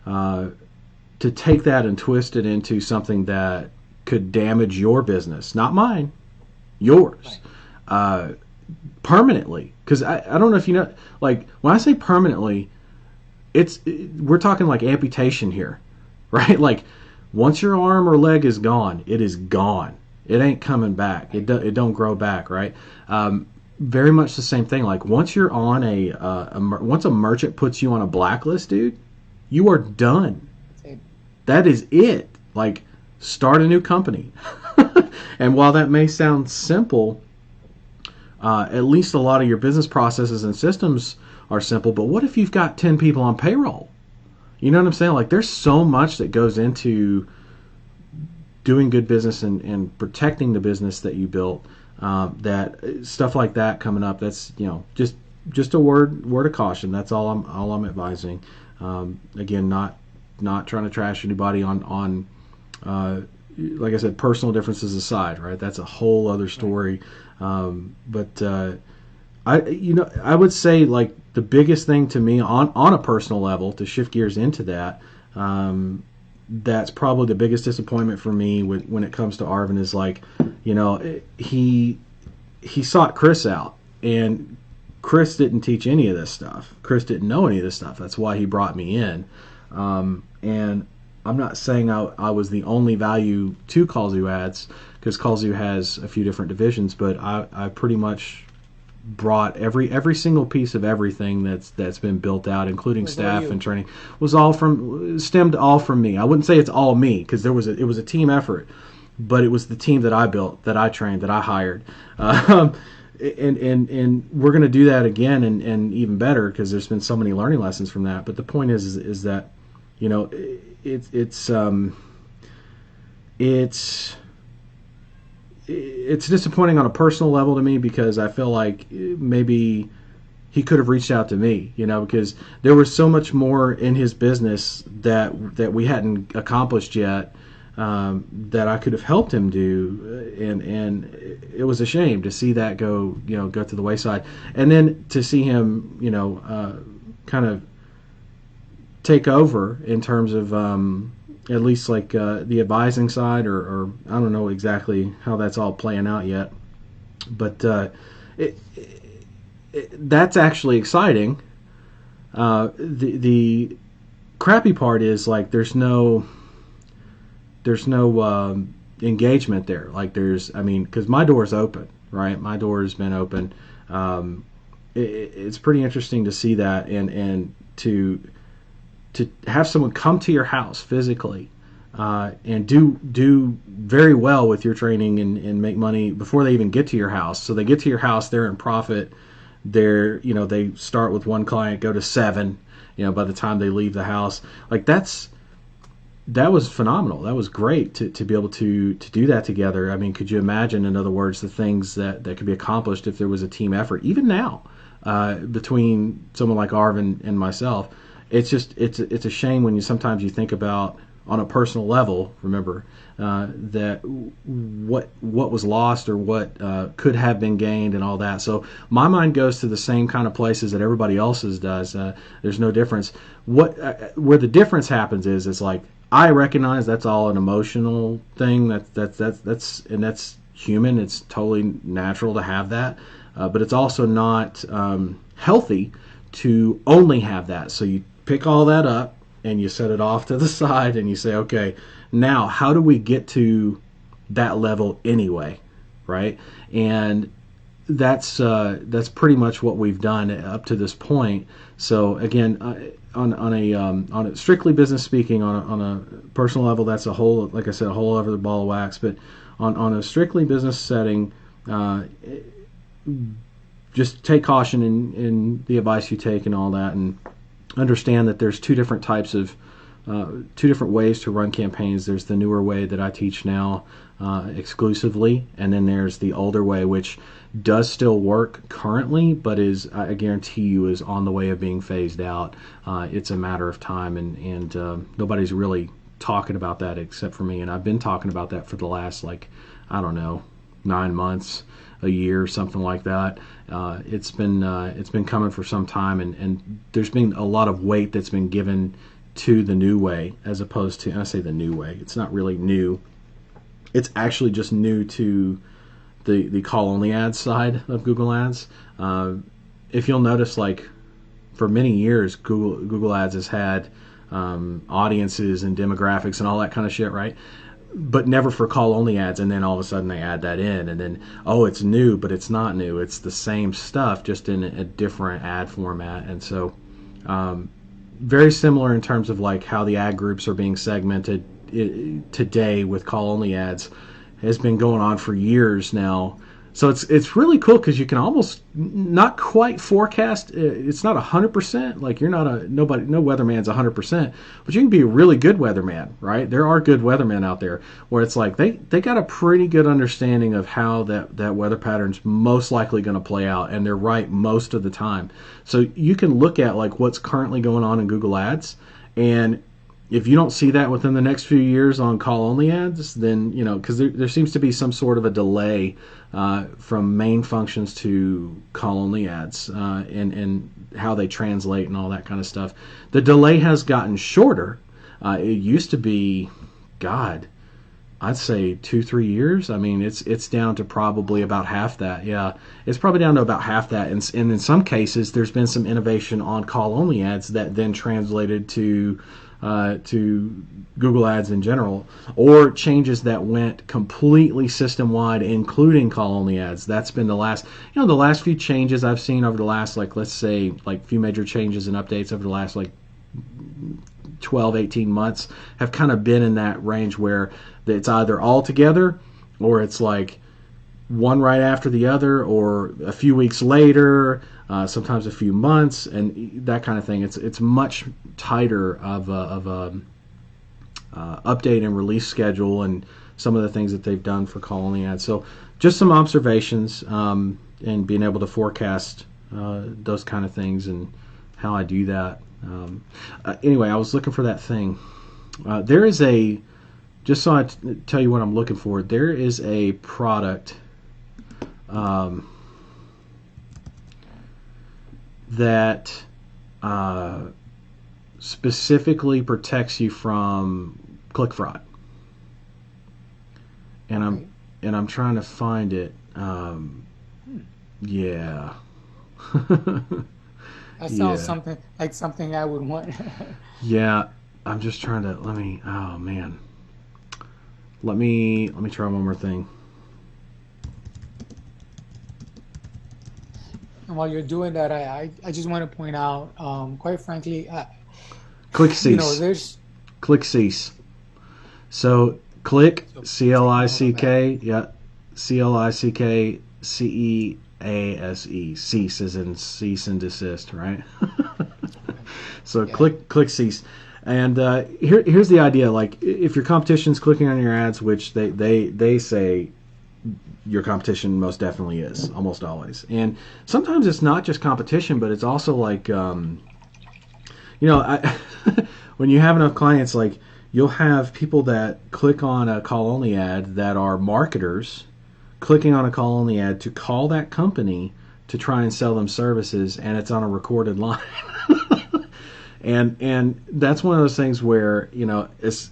to take that and twist it into something that could damage your business, not mine, yours, permanently. Because I don't know if you know, like, when I say permanently, we're talking like amputation here, right? Like, once your arm or leg is gone, it is gone. It ain't coming back. It don't grow back, right? Very much the same thing. Like, once you're on once a merchant puts you on a blacklist, dude, you are done. That is it. Like, start a new company. And while that may sound simple, at least a lot of your business processes and systems are simple. But what if you've got 10 people on payroll? You know what I'm saying? Like, there's so much that goes into doing good business and protecting the business that you built. That stuff like that coming up, that's, just a word of caution. That's all I'm advising. Again, not trying to trash anybody on like I said, personal differences aside, right? That's a whole other story. But I would say, like, the biggest thing to me on a personal level, to shift gears into that, that's probably the biggest disappointment for me when it comes to Arvin is, like, he sought Chris out, and Chris didn't teach any of this stuff. Chris didn't know any of this stuff. That's why he brought me in. And I'm not saying I was the only value to Callzoo Ads, because Callzoo has a few different divisions, but I pretty much brought every single piece of everything that's been built out, including staff and training, stemmed all from me. I wouldn't say it's all me, because it was a team effort, but it was the team that I built, that I trained, that I hired. And we're going to do that again, and even better, because there's been so many learning lessons from that. But the point is that, it's disappointing on a personal level to me, because I feel like maybe he could have reached out to me, because there was so much more in his business that we hadn't accomplished yet, that I could have helped him do, and it was a shame to see that go to the wayside, and then to see him kind of take over in terms of at least like the advising side, or I don't know exactly how that's all playing out yet, but that's actually exciting. The crappy part is, like, there's no engagement there. Like, because my door's open, right? My door has been open. It's pretty interesting to see that, and to have someone come to your house physically, and do very well with your training, and make money before they even get to your house. So they get to your house, they're in profit. They start with one client, go to 7, by the time they leave the house. Like, that was phenomenal. That was great to be able to do that together. I mean, could you imagine, in other words, the things that could be accomplished if there was a team effort, even now, between someone like Arvin and myself? It's a shame when sometimes you think about on a personal level, remember, that what was lost or what could have been gained and all that. So my mind goes to the same kind of places that everybody else's does. There's no difference. Where the difference happens is it's like I recognize that's all an emotional thing. That's human. It's totally natural to have that, but it's also not healthy to only have that. So you pick all that up and you set it off to the side and you say, okay, now how do we get to that level anyway, right? And that's pretty much what we've done up to this point. So again, on a strictly business speaking, on a personal level, that's a whole, like I said, a whole other ball of wax. But on a strictly business setting, just take caution in the advice you take and all that, and understand that there's two different ways to run campaigns. There's the newer way that I teach now exclusively, and then there's the older way, which does still work currently, but is, I guarantee you, is on the way of being phased out. It's a matter of time, and nobody's really talking about that except for me, and I've been talking about that for the last, I don't know, 9 months, a year, something like that. It's been coming for some time, and there's been a lot of weight that's been given to the new way, as opposed to, and I say the new way, it's not really new. It's actually just new to the call-only ads side of Google Ads. If you'll notice, for many years, Google Ads has had audiences and demographics and all that kind of shit, right? But never for call-only ads, and then all of a sudden they add that in, and then, oh, it's new, but it's not new. It's the same stuff, just in a different ad format. And so very similar in terms of how the ad groups are being segmented today with call-only ads has been going on for years now. So it's really cool because you can almost not quite forecast. It's not 100%. You're not no weatherman's 100%, but you can be a really good weatherman, right? There are good weathermen out there where it's they got a pretty good understanding of how that weather pattern's most likely going to play out, and they're right most of the time. So you can look at what's currently going on in Google Ads, and if you don't see that within the next few years on call-only ads, then, because there seems to be some sort of a delay from main functions to call-only ads and how they translate and all that kind of stuff. The delay has gotten shorter. It used to be, God, I'd say 2-3 years. I mean, it's down to probably about half that. Yeah, it's probably down to about half that. And in some cases, there's been some innovation on call-only ads that then translated to Google Ads in general, or changes that went completely system-wide, including call-only ads. That's been the last few changes I've seen over the last, let's say, few major changes and updates over the last 12, 18 months have kind of been in that range where it's either all together, or it's one right after the other, or a few weeks later, sometimes a few months, and that kind of thing. It's much tighter of a update and release schedule, and some of the things that they've done for call-only ads. So just some observations, and being able to forecast those kind of things and how I do that. Anyway, I was looking for that thing. There is just so I tell you what I'm looking for, there is a product that specifically protects you from click fraud, and I'm trying to find it. Yeah. That sounds something I would want. Yeah, I'm just trying to oh man. Let me try one more thing. And while you're doing that, I just want to point out, quite frankly, Click cease. There's Click cease. So click CLICK, yeah, CLICK CEASE. Cease as in cease and desist, right? So yeah. click cease. And here's the idea: if your competition's clicking on your ads, which they say your competition most definitely is, almost always. And sometimes it's not just competition, but it's also when you have enough clients, you'll have people that click on a call only ad that are marketers clicking on a call only ad to call that company to try and sell them services, and it's on a recorded line. And that's one of those things where,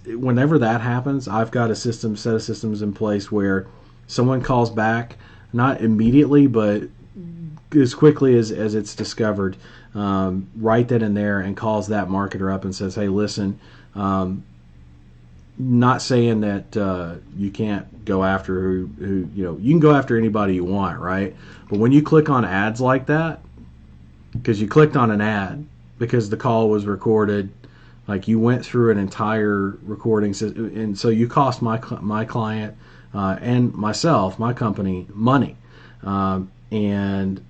whenever that happens, I've got a set of systems in place where someone calls back, not immediately, but as quickly as it's discovered, right then and there, and calls that marketer up and says, hey, listen, not saying that you can't go after who you can go after anybody you want, right? But when you click on ads like that, because you clicked on an ad because the call was recorded, like you went through an entire recording system, and so you cost my client and myself, my company, money. And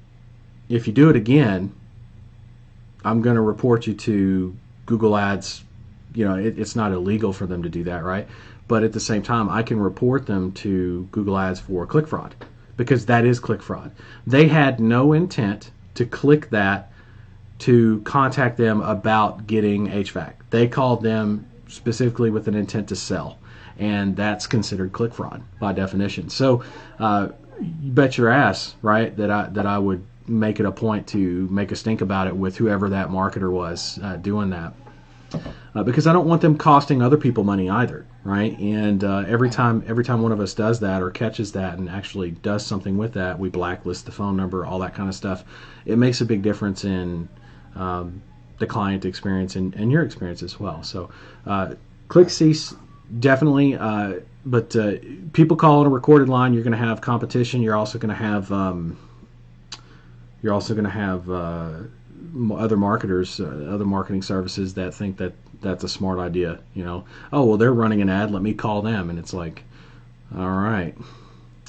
if you do it again, I'm going to report you to Google Ads. It's not illegal for them to do that, right? But at the same time, I can report them to Google Ads for click fraud, because that is click fraud. They had no intent to click that to contact them about getting HVAC. They called them specifically with an intent to sell, and that's considered click fraud by definition. So you bet your ass, right, that I would make it a point to make a stink about it with whoever that marketer was doing that. Because I don't want them costing other people money either, right? And every time one of us does that or catches that and actually does something with that, we blacklist the phone number, all that kind of stuff. It makes a big difference in the client experience and your experience as well. So click cease, definitely. But people call on a recorded line. You're going to have competition. You're also going to have other marketers, other marketing services that think that that's a smart idea. Oh, well, they're running an ad, let me call them. And it's like, all right.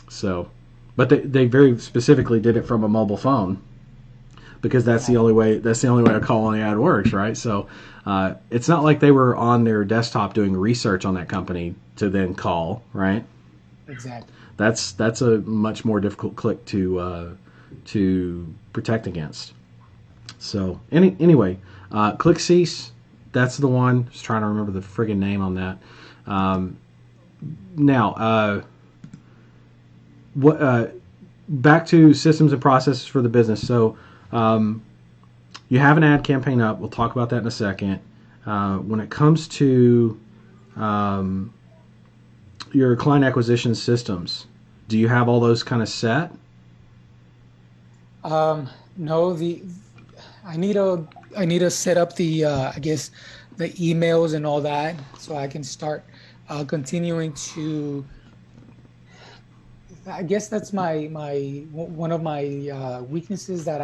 So, but they very specifically did it from a mobile phone, because that's the only way a call on the ad works, right? So it's not like they were on their desktop doing research on that company to then call, right? Exactly. That's a much more difficult click to protect against. So anyway, click cease, that's the one. Just trying to remember the friggin' name on that. Now, back to systems and processes for the business. So you have an ad campaign up. We'll talk about that in a second. When it comes to your client acquisition systems, do you have all those kind of set? No, I need to set up the I guess the emails and all that, so I can start continuing to. I guess that's my one of my weaknesses, that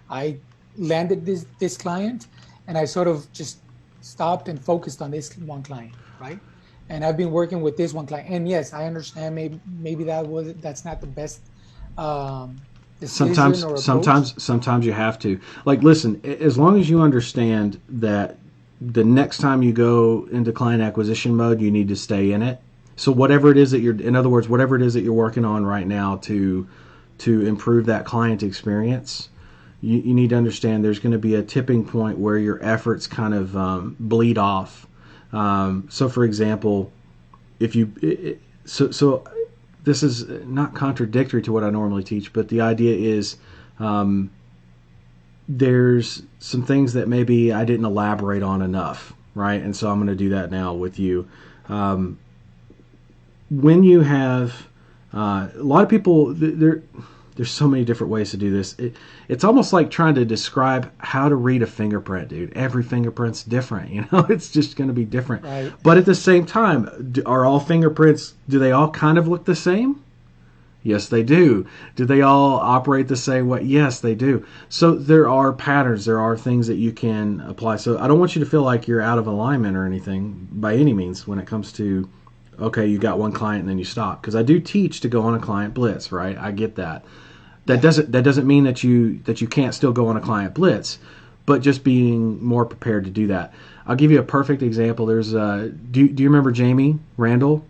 I landed this client, and I sort of just stopped and focused on this one client, right? And I've been working with this one client, and yes, I understand maybe that's not the best decision or approach. Sometimes you have to. Like, listen, as long as you understand that the next time you go into client acquisition mode, you need to stay in it. So whatever it is that whatever it is that you're working on right now to improve that client experience, you need to understand there's going to be a tipping point where your efforts kind of bleed off. So for example, if you so this is not contradictory to what I normally teach, but the idea is there's some things that maybe I didn't elaborate on enough, right? And so I'm going to do that now with you. When you have a lot of people, there's so many different ways to do this. It's almost like trying to describe how to read a fingerprint, dude. Every fingerprint's different, It's just going to be different. Right. But at the same time, are all fingerprints, do they all kind of look the same? Yes, they do. Do they all operate the same way? Yes, they do. So there are patterns. There are things that you can apply. So I don't want you to feel like you're out of alignment or anything by any means when it comes to, okay, you got one client and then you stop. Because I do teach to go on a client blitz, right? I get that. That doesn't mean that you can't still go on a client blitz, but just being more prepared to do that. I'll give you a perfect example. There's do you remember Jamie Randall?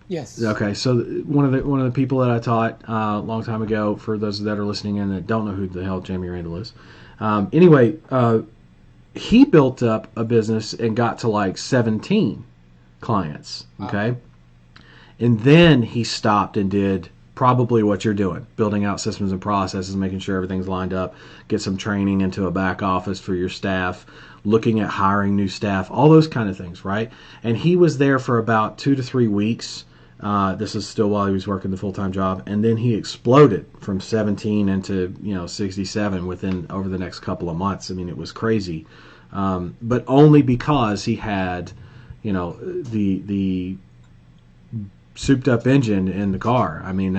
Yes. Okay, so one of the people that I taught a long time ago, for those that are listening in that don't know who the hell Jamie Randall is. Anyway, he built up a business and got to like 17 clients. Wow. Okay. And then he stopped and did probably what you're doing, building out systems and processes, making sure everything's lined up, get some training into a back office for your staff, looking at hiring new staff, all those kind of things, right? And he was there for about 2 to 3 weeks. This is still while he was working the full-time job, and then he exploded from 17 into 67 within over the next couple of months. I mean, it was crazy, but only because he had the souped up engine in the car. I mean,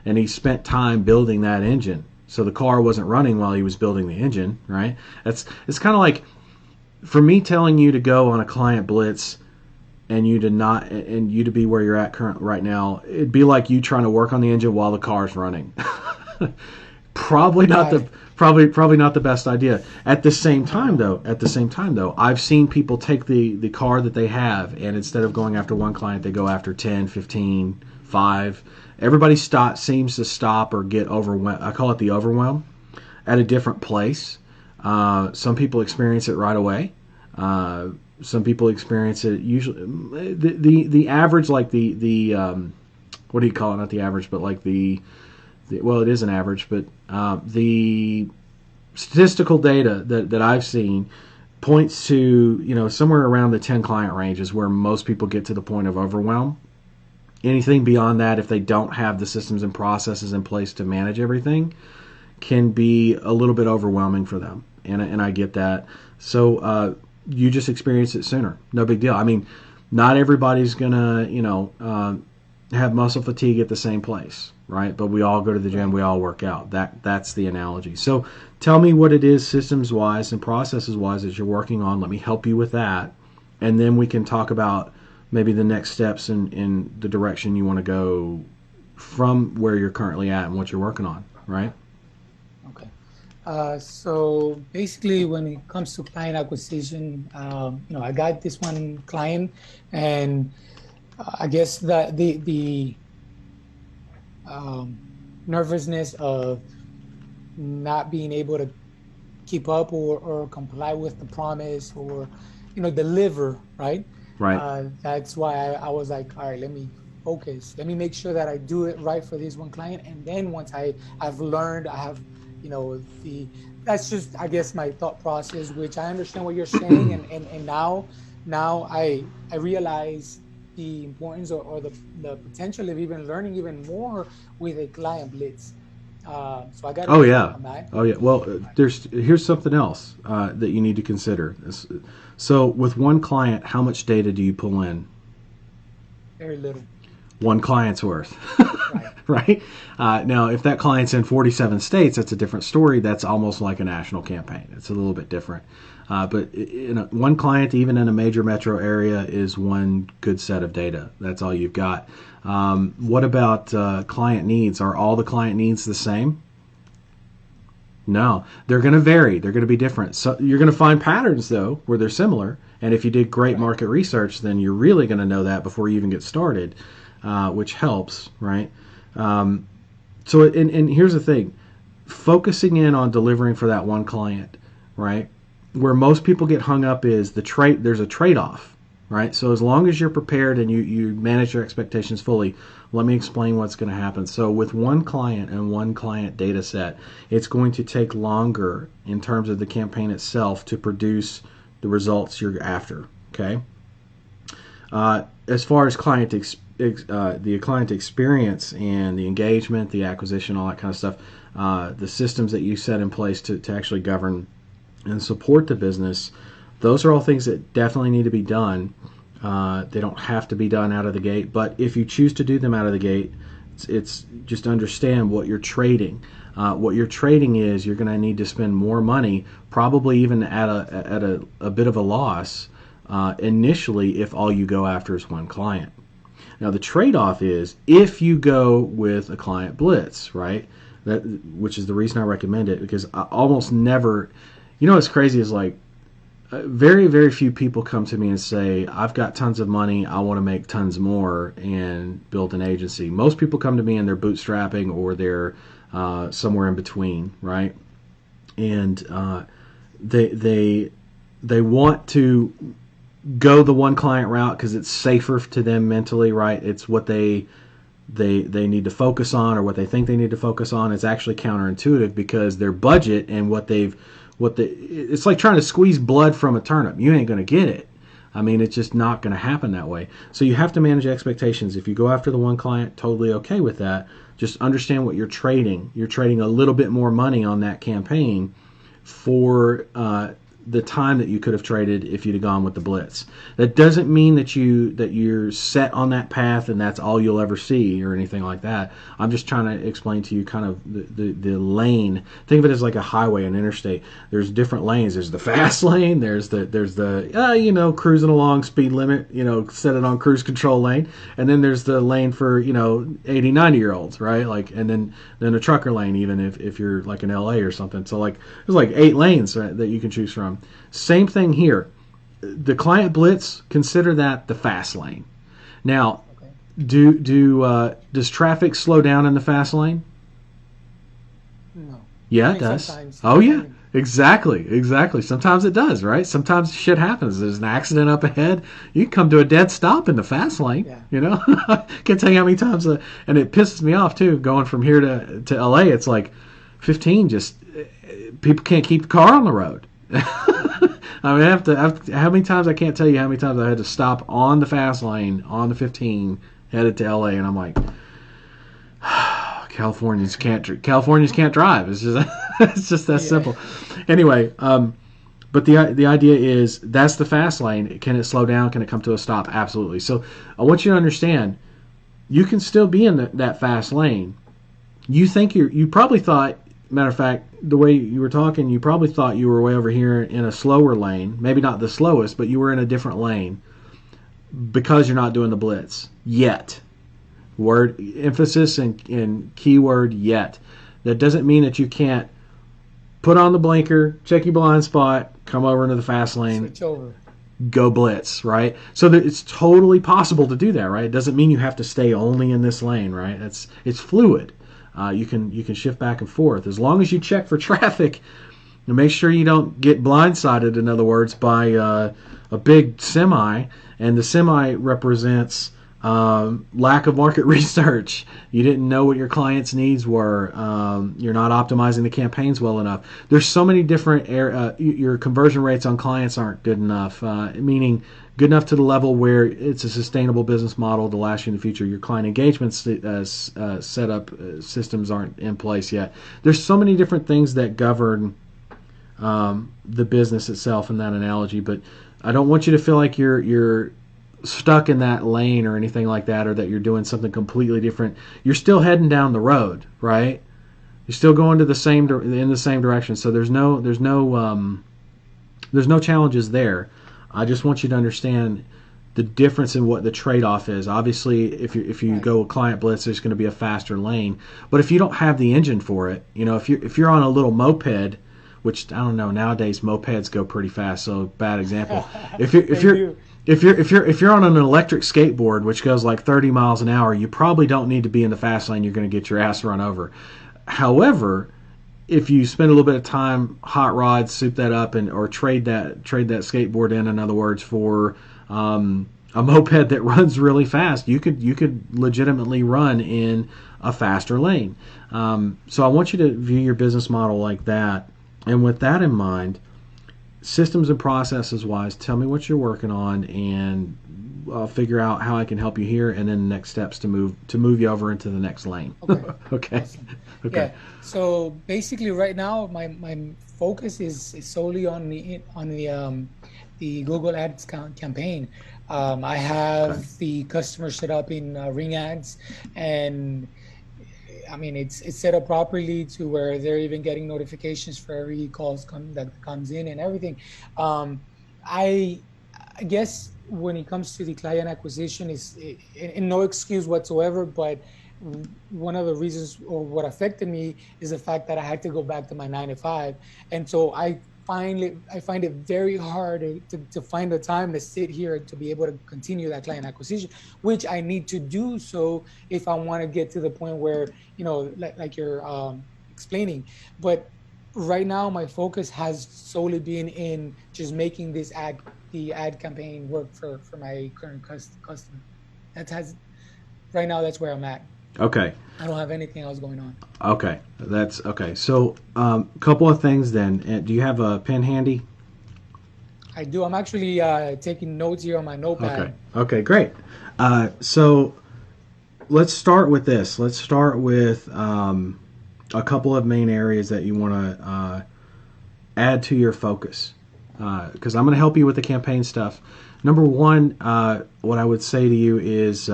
and he spent time building that engine. So the car wasn't running while he was building the engine, right? It's kind of like for me telling you to go on a client blitz and you to be where you're at right now. It'd be like you trying to work on the engine while the car's running. Probably not Right. probably not the best idea. At the same time though, I've seen people take the car that they have, and instead of going after one client, they go after 10, 15, 5. Everybody seems to stop or get overwhelmed. I call it the overwhelm at a different place. Some people experience it right away. Some people experience it usually the average, like the what do you call it? Not the average, but like well, it is an average, but the statistical data that I've seen points to somewhere around the 10 client range is where most people get to the point of overwhelm. Anything beyond that, if they don't have the systems and processes in place to manage everything, can be a little bit overwhelming for them, and I get that. So you just experience it sooner. No big deal. I mean, not everybody's gonna have muscle fatigue at the same place, right? But we all go to the gym, we all work out. That's the analogy. So tell me what it is systems wise and processes wise that you're working on. Let me help you with that, and then we can talk about maybe the next steps in the direction you want to go from where you're currently at and what you're working on, right? Okay. So basically, when it comes to client acquisition, I got this one client, and I guess that the um, nervousness of not being able to keep up or comply with the promise or deliver, right? Right. That's why I was like, all right, let me focus, let me make sure that I do it right for this one client, and then once I've learned, I have the that's just, I guess, my thought process, which I understand what you're saying, and now I realize the importance or the potential of even learning even more with a client blitz. So I got to Oh work yeah. on that. Oh yeah. Well, here's something else that you need to consider. So with one client, how much data do you pull in? Very little. One client's worth, Right. right? Now, if that client's in 47 states, that's a different story. That's almost like a national campaign. It's a little bit different. But one client, even in a major metro area, is one good set of data. That's all you've got. What about client needs? Are all the client needs the same? No, they're going to vary. They're going to be different. So you're going to find patterns though where they're similar. And if you did great Right. market research, then you're really going to know that before you even get started, which helps, right? And here's the thing: focusing in on delivering for that one client, right? Where most people get hung up is there's a trade-off, right? So as long as you're prepared and you manage your expectations fully, let me explain what's going to happen. So with one client and one client data set, it's going to take longer in terms of the campaign itself to produce the results you're after, okay? As far as the client experience and the engagement, the acquisition, all that kind of stuff, the systems that you set in place to actually govern and support the business, those are all things that definitely need to be done. They don't have to be done out of the gate, but if you choose to do them out of the gate, it's just understand what you're trading. What you're trading is you're going to need to spend more money, probably even at a bit of a loss initially if all you go after is one client. Now the trade-off is if you go with a client blitz, right? Which is the reason I recommend it, because I almost never, what's crazy is like very, very few people come to me and say, I've got tons of money, I want to make tons more and build an agency. Most people come to me and they're bootstrapping or they're somewhere in between, right? And they they want to go the one client route because it's safer to them mentally, right? It's what they need to focus on, or what they think they need to focus on. It's actually counterintuitive because their budget and it's like trying to squeeze blood from a turnip. You ain't going to get it. I mean, it's just not going to happen that way. So you have to manage expectations. If you go after the one client, totally okay with that. Just understand what you're trading. You're trading a little bit more money on that campaign for the time that you could have traded if you'd have gone with the blitz. That doesn't mean that you're set on that path and that's all you'll ever see or anything like that. I'm just trying to explain to you kind of the lane. Think of it as like a highway, an interstate. There's different lanes. There's the fast lane. There's the cruising along speed limit. Set it on cruise control lane. And then there's the lane for 80, 90-year-olds, right? Like, and then a trucker lane, even if you're like in LA or something. So like there's like 8 lanes that you can choose from. Same thing here. The client blitz, consider that the fast lane. Now, does traffic slow down in the fast lane? No. Yeah, I it mean, does. sometimes. Oh I yeah, mean, exactly. Sometimes it does, right? Sometimes shit happens. There's an accident up ahead. You can come to a dead stop in the fast lane. yeah. Can't tell you how many times, and it pisses me off too. Going from here to LA, it's like 15. Just people can't keep the car on the road. I mean, how many times, I can't tell you how many times I had to stop on the fast lane on the 15 headed to LA, and I'm like, Californians can't drive. It's just it's just that simple. Anyway, but the idea is that's the fast lane. Can it slow down? Can it come to a stop? Absolutely. So I want you to understand, you can still be in that fast lane. You probably thought, matter of fact, the way you were talking, you probably thought you were way over here in a slower lane. Maybe not the slowest, but you were in a different lane because you're not doing the blitz yet. Word emphasis and keyword yet. That doesn't mean that you can't put on the blinker, check your blind spot, come over into the fast lane, Switch over. go blitz, right? So that it's totally possible to do that, right? It doesn't mean you have to stay only in this lane, right? It's fluid. You can shift back and forth as long as you check for traffic and make sure you don't get blindsided. In other words, by a big semi, and the semi represents lack of market research. You didn't know what your clients' needs were. You're not optimizing the campaigns well enough. There's so many different your conversion rates on clients aren't good enough, meaning good enough to the level where it's a sustainable business model to last you in the future. Your client engagement setup systems aren't in place yet. There's so many different things that govern the business itself in that analogy, but I don't want you to feel like you're stuck in that lane or anything like that, or that you're doing something completely different. You're still heading down the road, right? You're still going to in the same direction. So there's no challenges there. I just want you to understand the difference in what the trade-off is. Obviously, if you go with client blitz, there's going to be a faster lane. But if you don't have the engine for it, if you're on a little moped, which I don't know, nowadays mopeds go pretty fast. So bad example. If you're on an electric skateboard, which goes like 30 miles an hour, you probably don't need to be in the fast lane. You're going to get your ass run over. However, if you spend a little bit of time hot rod, soup that up, or trade that skateboard in other words, for a moped that runs really fast, you could legitimately run in a faster lane. So I want you to view your business model like that, and with that in mind, systems and processes wise, tell me what you're working on, and I'll figure out how I can help you here, and then the next steps to move you over into the next lane. Okay. Okay. Awesome. Okay. Yeah. So basically, right now, my focus is solely on the Google Ads campaign. I have the customer set up in Ring Ads, and I mean it's set up properly to where they're even getting notifications for every that comes in and everything. I guess when it comes to the client acquisition, is and no excuse whatsoever, but one of the reasons, or what affected me, is the fact that I had to go back to my 9 to 5, and so I find it very hard to find the time to sit here to be able to continue that client acquisition, which I need to do so if I want to get to the point where, like you're explaining. But right now my focus has solely been in just making the ad campaign work for my current customer. That has right now that's where I'm at. Okay. I don't have anything else going on. Okay. That's okay. So, couple of things then. Do you have a pen handy? I do. I'm actually taking notes here on my Okay. notepad. Okay. Great. So let's start with this. Let's start with a couple of main areas that you want to add to your focus, because I'm going to help you with the campaign stuff. Number one, what I would say to you is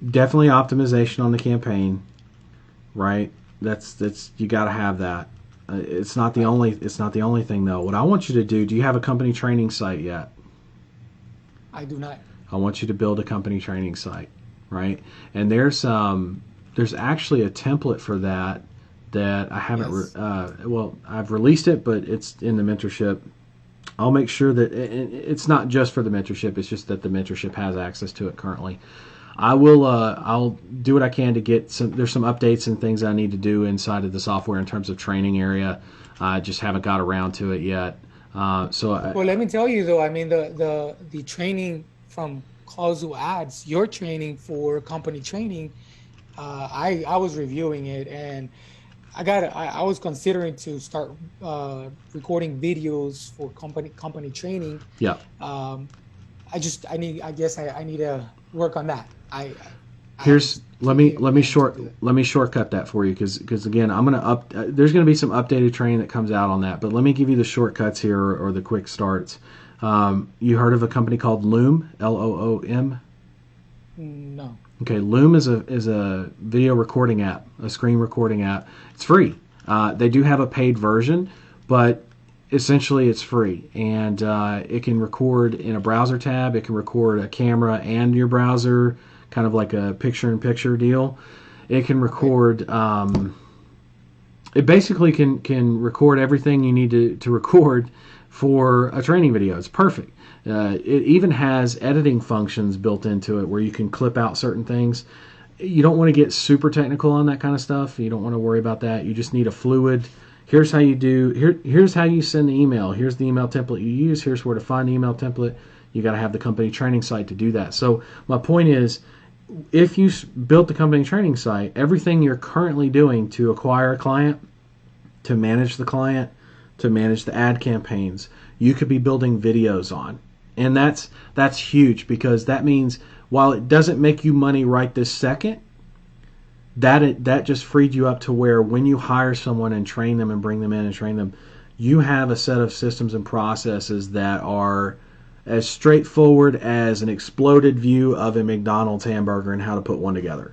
definitely optimization on the campaign. Right? That's you got to have that. Right. It's not the only thing though. What I want you to do. Do you have a company training site yet? I do not. I want you to build a company training site, right? And there's actually a template for that that I haven't Yes. well, I've released it, but it's in the mentorship. I'll make sure that it's not just for the mentorship. It's just that the mentorship has access to it currently. I will. I'll do what I can to get some. There's some updates and things I need to do inside of the software in terms of training area. I just haven't got around to it yet. So Well, let me tell you though. I mean, the training from causal ads, your training for company training. I was reviewing it, and I was considering to start recording videos for company training. yeah. Um, I guess I need to work on that. I haven't Here's taken time to do that. let me shortcut that for you because again I'm gonna up there's gonna be some updated training that comes out on that, but let me give you the shortcuts here or the quick starts. You heard of a company called Loom, Loom? No. Okay, Loom is a video recording app, a screen recording app. It's free. They do have a paid version, but essentially it's free, and it can record in a browser tab. It can record a camera and your browser, kind of like a picture-in-picture deal. It can Okay. record. It basically can record everything you need to record for a training video. It's perfect. It even has editing functions built into it where you can clip out certain things. You don't want to get super technical on that kind of stuff. You don't want to worry about that. You just need a fluid. Here's how you do. Here's how you send the email. Here's the email template you use. Here's where to find the email template. You got to have the company training site to do that. So my point is, if you built the company training site, everything you're currently doing to acquire a client, to manage the client, to manage the ad campaigns, you could be building videos on. And that's huge because that means while it doesn't make you money right this second, that just freed you up to where when you hire someone and train them and bring them in and train them, you have a set of systems and processes that are as straightforward as an exploded view of a McDonald's hamburger and how to put one together.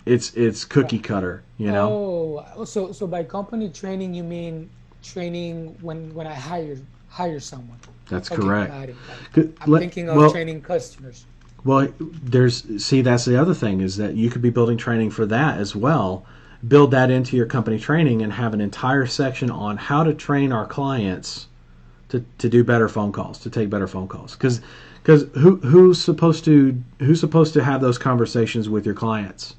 It's Right. cookie cutter, you know. So by company training, you mean training when I hire someone? That's Okay, correct. got it, got it. I'm thinking of Well, training customers. there's see that's the other thing is that you could be building training for that as well. Build that into your company training and have an entire section on how to train our clients to do better phone calls, to take better phone calls. Because who's supposed to have those conversations with your clients?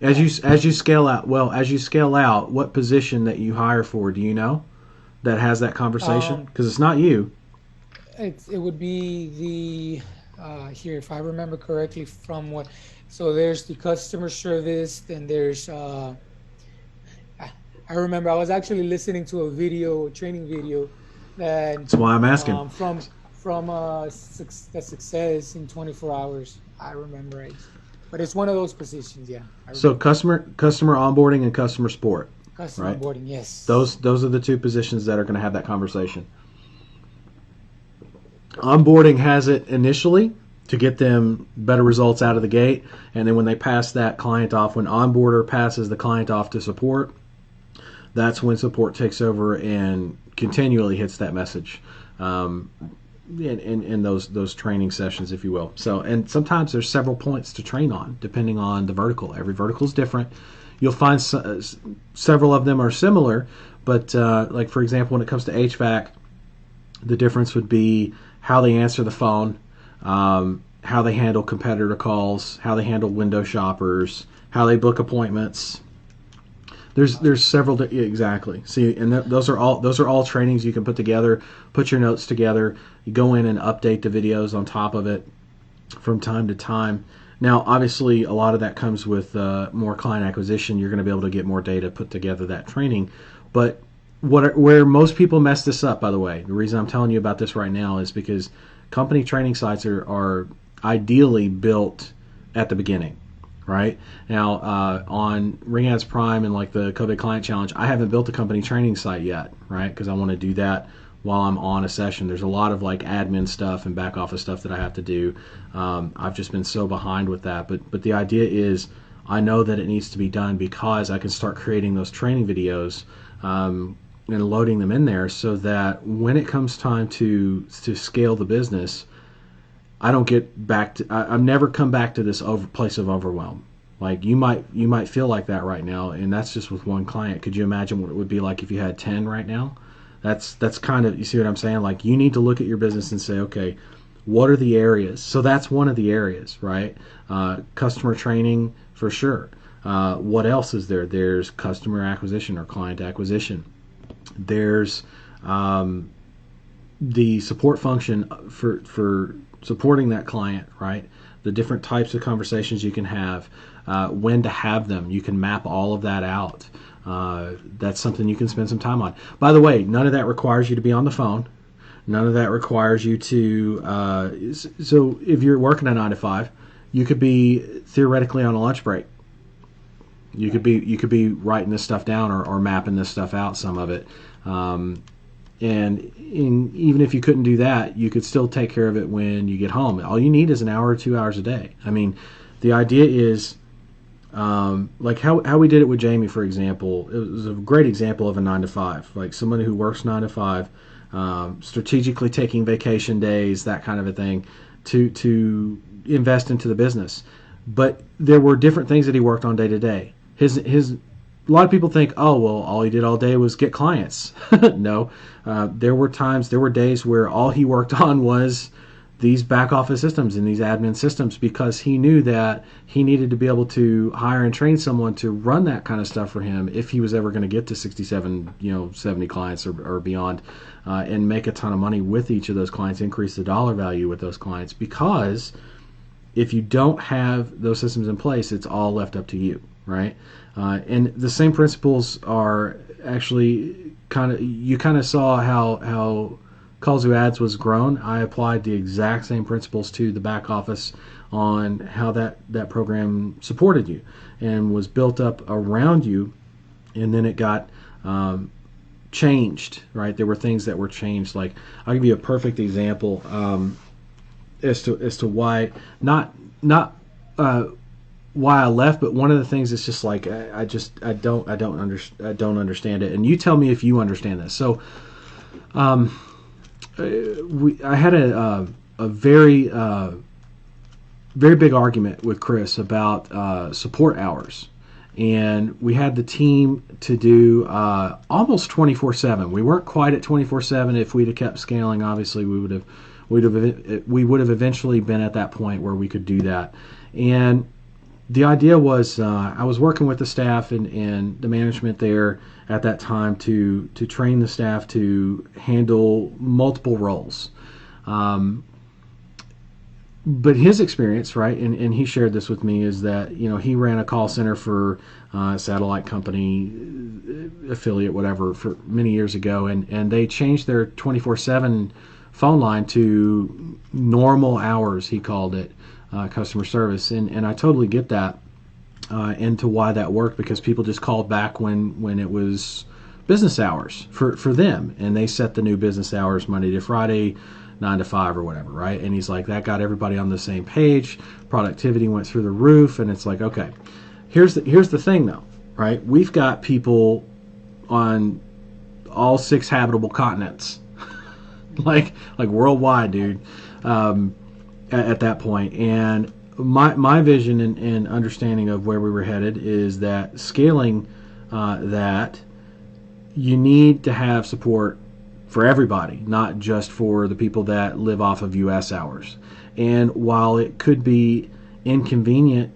Right. As you scale out, what position that you hire for, do you know that has that conversation? Um, Because it's not you. it would be here if I remember correctly from what. So there's the customer service, then there's I I remember I was actually listening to a video, a training video that That's why I'm asking. the success in 24 hours. I remember it, but it's one of those positions. Yeah, I So remember. customer onboarding and customer support, Customer right? onboarding. Yes. Those are the two positions that are going to have that conversation. Onboarding has it initially to get them better results out of the gate, and then when they pass that client off, when onboarder passes the client off to support, that's when support takes over and continually hits that message. Um, in those training sessions, if you will. So, and sometimes there's several points to train on, depending on the vertical. Every vertical is different. You'll find several of them are similar, but like for example, when it comes to HVAC, the difference would be how they answer the phone, how they handle competitor calls, how they handle window shoppers, how they book appointments. There's several exactly. See, and those are all trainings you can put together, put your notes together. You go in and update the videos on top of it from time to time. Now, obviously, a lot of that comes with more client acquisition. You're going to be able to get more data, put together that training. But where most people mess this up, by the way, the reason I'm telling you about this right now is because company training sites are ideally built at the beginning. Right now, on Ring Ads Prime and like the COVID Client Challenge, I haven't built a company training site yet, right? Because I want to do that while I'm on a session. There's a lot of like admin stuff and back office stuff that I have to do. I've just been so behind with that. But the idea is, I know that it needs to be done because I can start creating those training videos and loading them in there, so that when it comes time to scale the business, I don't get back to. I've never come back to this place of overwhelm. Like you might feel like that right now, and that's just with one client. Could you imagine what it would be like if you had 10 right now? That's kind of, you see what I'm saying? Like you need to look at your business and say, okay, what are the areas? So that's one of the areas, right? Customer training for sure. What else is there? There's customer acquisition or client acquisition. There's the support function for supporting that client, right? The different types of conversations you can have, when to have them. You can map all of that out. That's something you can spend some time on. By the way, none of that requires you to be on the phone. None of that requires you to. So if you're working a 9 to 5, you could be theoretically on a lunch break. You could be writing this stuff down or mapping this stuff out. Some of it. And even if you couldn't do that, you could still take care of it when you get home. All you need is an hour or 2 hours a day. I mean, the idea is, like how we did it with Jamie, for example. It was a great example of a 9 to 5. Like someone who works 9 to 5, strategically taking vacation days, that kind of a thing, to invest into the business. But there were different things that he worked on day to day. A lot of people think, oh, well, all he did all day was get clients. No, there were days where all he worked on was these back office systems and these admin systems, because he knew that he needed to be able to hire and train someone to run that kind of stuff for him if he was ever going to get to 67, 70 clients or beyond, and make a ton of money with each of those clients, increase the dollar value with those clients. Because if you don't have those systems in place, it's all left up to you, right? And the same principles are actually you kind of saw how Calls to Ads was grown. I applied the exact same principles to the back office on how that program supported you and was built up around you, and then it got changed, right? There were things that were changed. Like, I'll give you a perfect example as to why not why I left, but one of the things is just like I don't understand it, and you tell me if you understand this. So, I had a very very big argument with Chris about support hours, and we had the team to do almost 24/7. We weren't quite at 24/7. If we'd have kept scaling, obviously we would have eventually been at that point where we could do that. And the idea was, I was working with the staff and the management there at that time to train the staff to handle multiple roles. But his experience, right, and he shared this with me, is that he ran a call center for a satellite company, affiliate, whatever, for many years ago, and they changed their 24/7 phone line to normal hours, he called it. Customer service, and I totally get that, and to why that worked, because people just called back when it was business hours for them, and they set the new business hours Monday to Friday, 9 to 5 or whatever, right? And he's like, that got everybody on the same page. Productivity went through the roof, and it's like, okay, here's the thing though, right? We've got people on all 6 habitable continents, like worldwide, dude. At that point, and my vision and understanding of where we were headed is that scaling that you need to have support for everybody, not just for the people that live off of U.S. hours. And while it could be inconvenient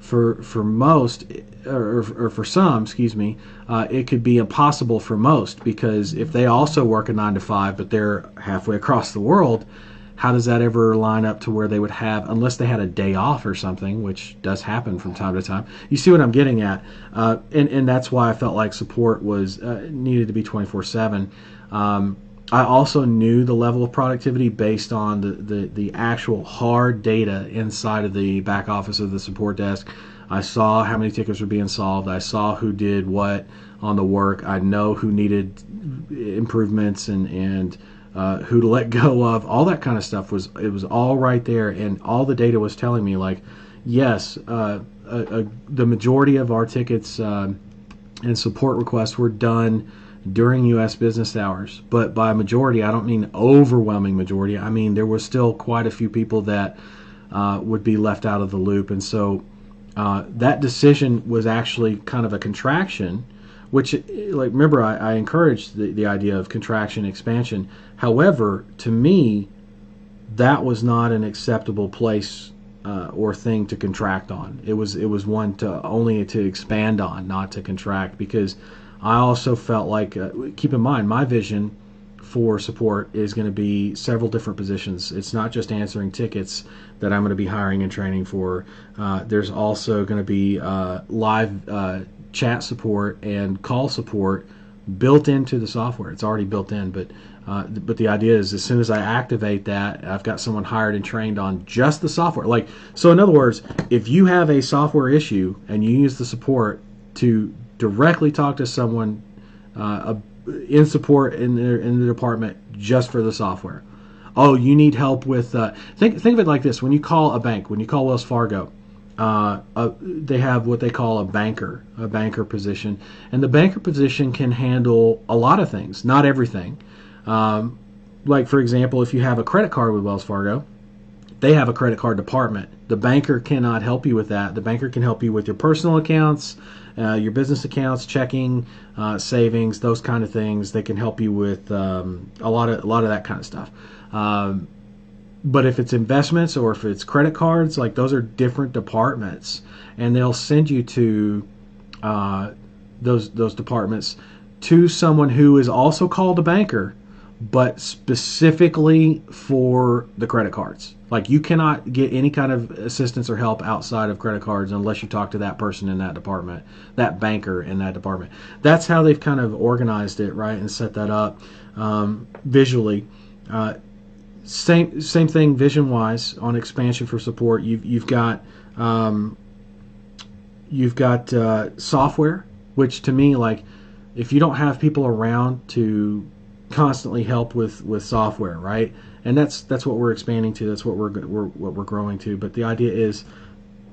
for most, or for some, excuse me, it could be impossible for most, because if they also work a 9 to 5 but they're halfway across the world, how does that ever line up to where they would have, unless they had a day off or something, which does happen from time to time. You see what I'm getting at, and that's why I felt like support was needed to be 24/7. I also knew the level of productivity based on the actual hard data inside of the back office of the support desk. I saw how many tickets were being solved. I saw who did what on the work. I know who needed improvements and who to let go of. All that kind of stuff was all right there, and all the data was telling me, like, yes, the majority of our tickets and support requests were done during U.S. business hours. But by majority, I don't mean overwhelming majority. I mean there was still quite a few people that would be left out of the loop, and so that decision was actually kind of a contraction. Which, like, remember, I encouraged the idea of contraction, expansion. However, to me, that was not an acceptable place or thing to contract on. It was one to only to expand on, not to contract, because I also felt like, keep in mind, my vision for support is going to be several different positions. It's not just answering tickets that I'm going to be hiring and training for. There's also going to be live chat support and call support built into the software. It's already built in, but the idea is, as soon as I activate that, I've got someone hired and trained on just the software. Like, so in other words, if you have a software issue and you use the support to directly talk to someone in support in the department just for the software. Oh, you need help with think of it like this: when you call a bank, when you call Wells Fargo, they have what they call a banker position, and the banker position can handle a lot of things, not everything. Like, for example, if you have a credit card with Wells Fargo, they have a credit card department. The banker cannot help you with that. The banker can help you with your personal accounts, your business accounts, checking, savings, those kind of things. They can help you with a lot of that kind of stuff. But if it's investments or if it's credit cards, like, those are different departments, and they'll send you to those departments to someone who is also called a banker, but specifically for the credit cards. Like, you cannot get any kind of assistance or help outside of credit cards unless you talk to that person in that department, that banker in that department. That's how they've kind of organized it, right, and set that up visually. Same thing vision wise on expansion for support. You've got software, which to me, like, if you don't have people around to constantly help with software, right? And that's what we're expanding to. That's what we're growing to. But the idea is,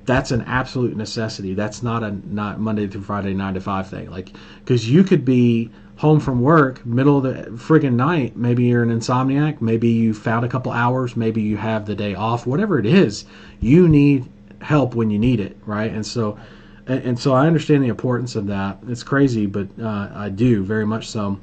that's an absolute necessity. That's not Monday through Friday 9 to 5 thing. Like, because you could be home from work, middle of the friggin' night. Maybe you're an insomniac. Maybe you found a couple hours. Maybe you have the day off. Whatever it is, you need help when you need it, right? And so I understand the importance of that. It's crazy, but I do very much so.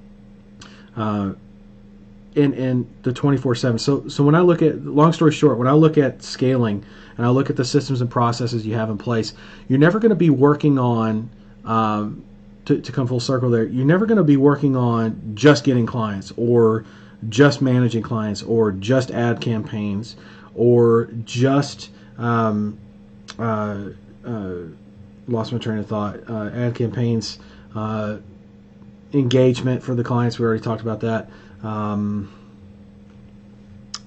In the 24/7. So when I look at, long story short, when I look at scaling and I look at the systems and processes you have in place, you're never going to be working on, to come full circle there, you're never going to be working on just getting clients or just managing clients or just ad campaigns or just, lost my train of thought, ad campaigns, engagement for the clients. We already talked about that.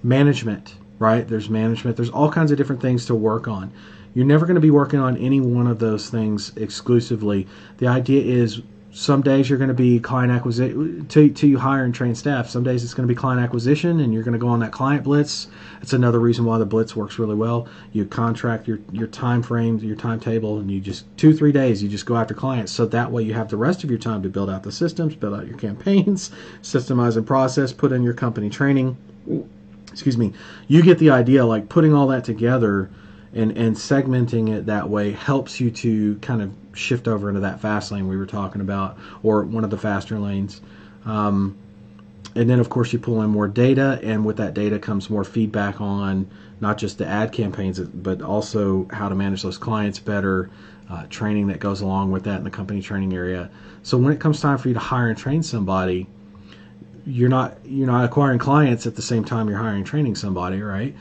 Management, right? There's management. There's all kinds of different things to work on. You're never going to be working on any one of those things exclusively. The idea is, some days you're going to be client acquisition till you hire and train staff. Some days it's going to be client acquisition, and you're going to go on that client blitz. It's another reason why the blitz works really well. You contract your time frame, your timetable, and you just 2-3 days you just go after clients. So that way you have the rest of your time to build out the systems, build out your campaigns, systemize and process, put in your company training. Excuse me. You get the idea. Like, putting all that together and segmenting it that way helps you to kind of shift over into that fast lane we were talking about, or one of the faster lanes. And then, of course, you pull in more data, and with that data comes more feedback on not just the ad campaigns, but also how to manage those clients better, training that goes along with that in the company training area. So when it comes time for you to hire and train somebody, you're not acquiring clients at the same time you're hiring and training somebody, right?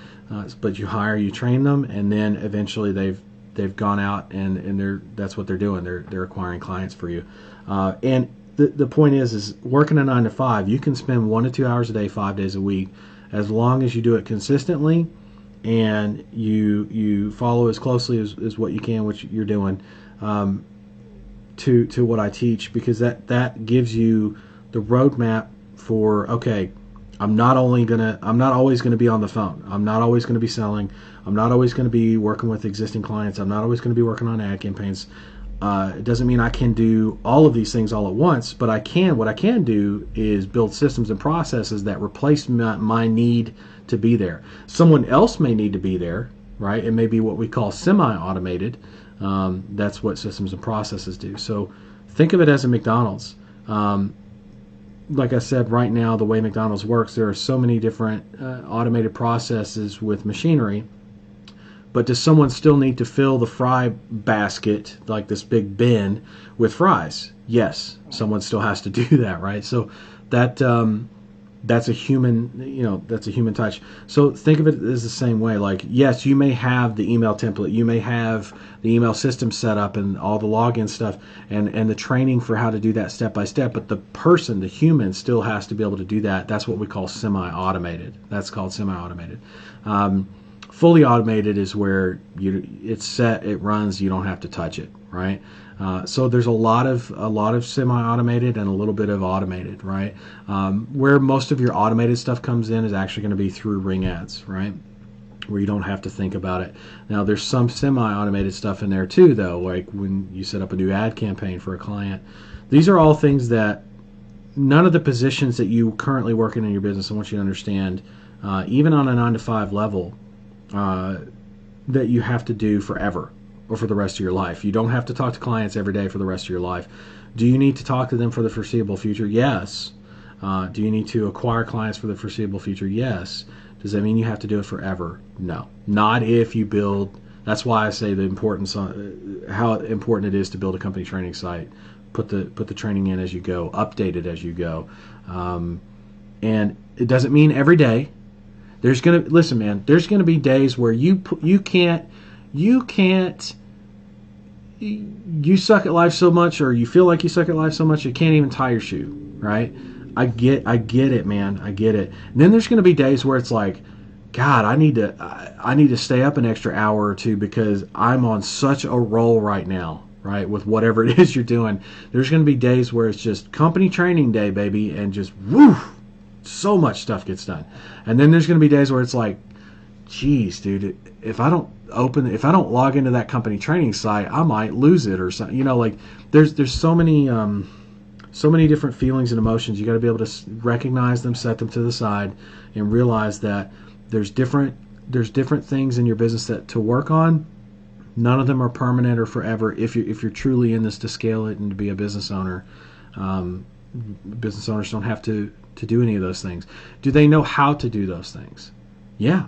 But you hire, you train them, and then eventually they've gone out and that's what they're doing. They're acquiring clients for you. And the point is working a 9 to 5, you can spend 1 to 2 hours a day, 5 days a week, as long as you do it consistently and you follow as closely as what you can, what you're doing, to what I teach, because that gives you the roadmap for, okay, I'm not always going to be on the phone. I'm not always going to be selling. I'm not always going to be working with existing clients. I'm not always going to be working on ad campaigns. It doesn't mean I can do all of these things all at once, but what I can do is build systems and processes that replace my need to be there. Someone else may need to be there, right? It may be what we call semi-automated. That's what systems and processes do. So think of it as a McDonald's. Like I said, right now, the way McDonald's works, there are so many different automated processes with machinery. But does someone still need to fill the fry basket, like this big bin, with fries? Yes, someone still has to do that, right? So that's a human touch. So think of it as the same way. Like, yes, you may have the email template, you may have the email system set up and all the login stuff and the training for how to do that step by step, but the person, the human, still has to be able to do that. That's what we call semi-automated. That's called semi-automated. Fully automated is where it's set, it runs, you don't have to touch it, right? So there's a lot of semi-automated and a little bit of automated, right? Where most of your automated stuff comes in is actually going to be through Ring ads, right? Where you don't have to think about it. Now there's some semi-automated stuff in there too, though, like when you set up a new ad campaign for a client. These are all things that none of the positions that you currently working in your business, I want you to understand, even on a 9 to 5 level, that you have to do forever or for the rest of your life. You don't have to talk to clients every day for the rest of your life. Do you need to talk to them for the foreseeable future? Yes. Do you need to acquire clients for the foreseeable future? Yes. Does that mean you have to do it forever? No. Not if you build. That's why I say the importance on how important it is to build a company training site. Put the training in as you go. Update it as you go. And it doesn't mean every day. There's gonna be days where you can't you suck at life so much, or you feel like you suck at life so much you can't even tie your shoe, right? I get it, man. I get it. And then there's gonna be days where it's like, God, I need to stay up an extra hour or two because I'm on such a roll right now, right? With whatever it is you're doing. There's gonna be days where it's just company training day, baby, and just woof. So much stuff gets done. And then there's going to be days where it's like, geez, dude, if I don't log into that company training site, I might lose it or something. Like there's so many different feelings and emotions. You got to be able to recognize them, set them to the side, and realize that there's different things in your business that to work on. None of them are permanent or forever. If you're truly in this to scale it and to be a business owner, business owners don't have to do any of those things. Do they know how to do those things? Yeah.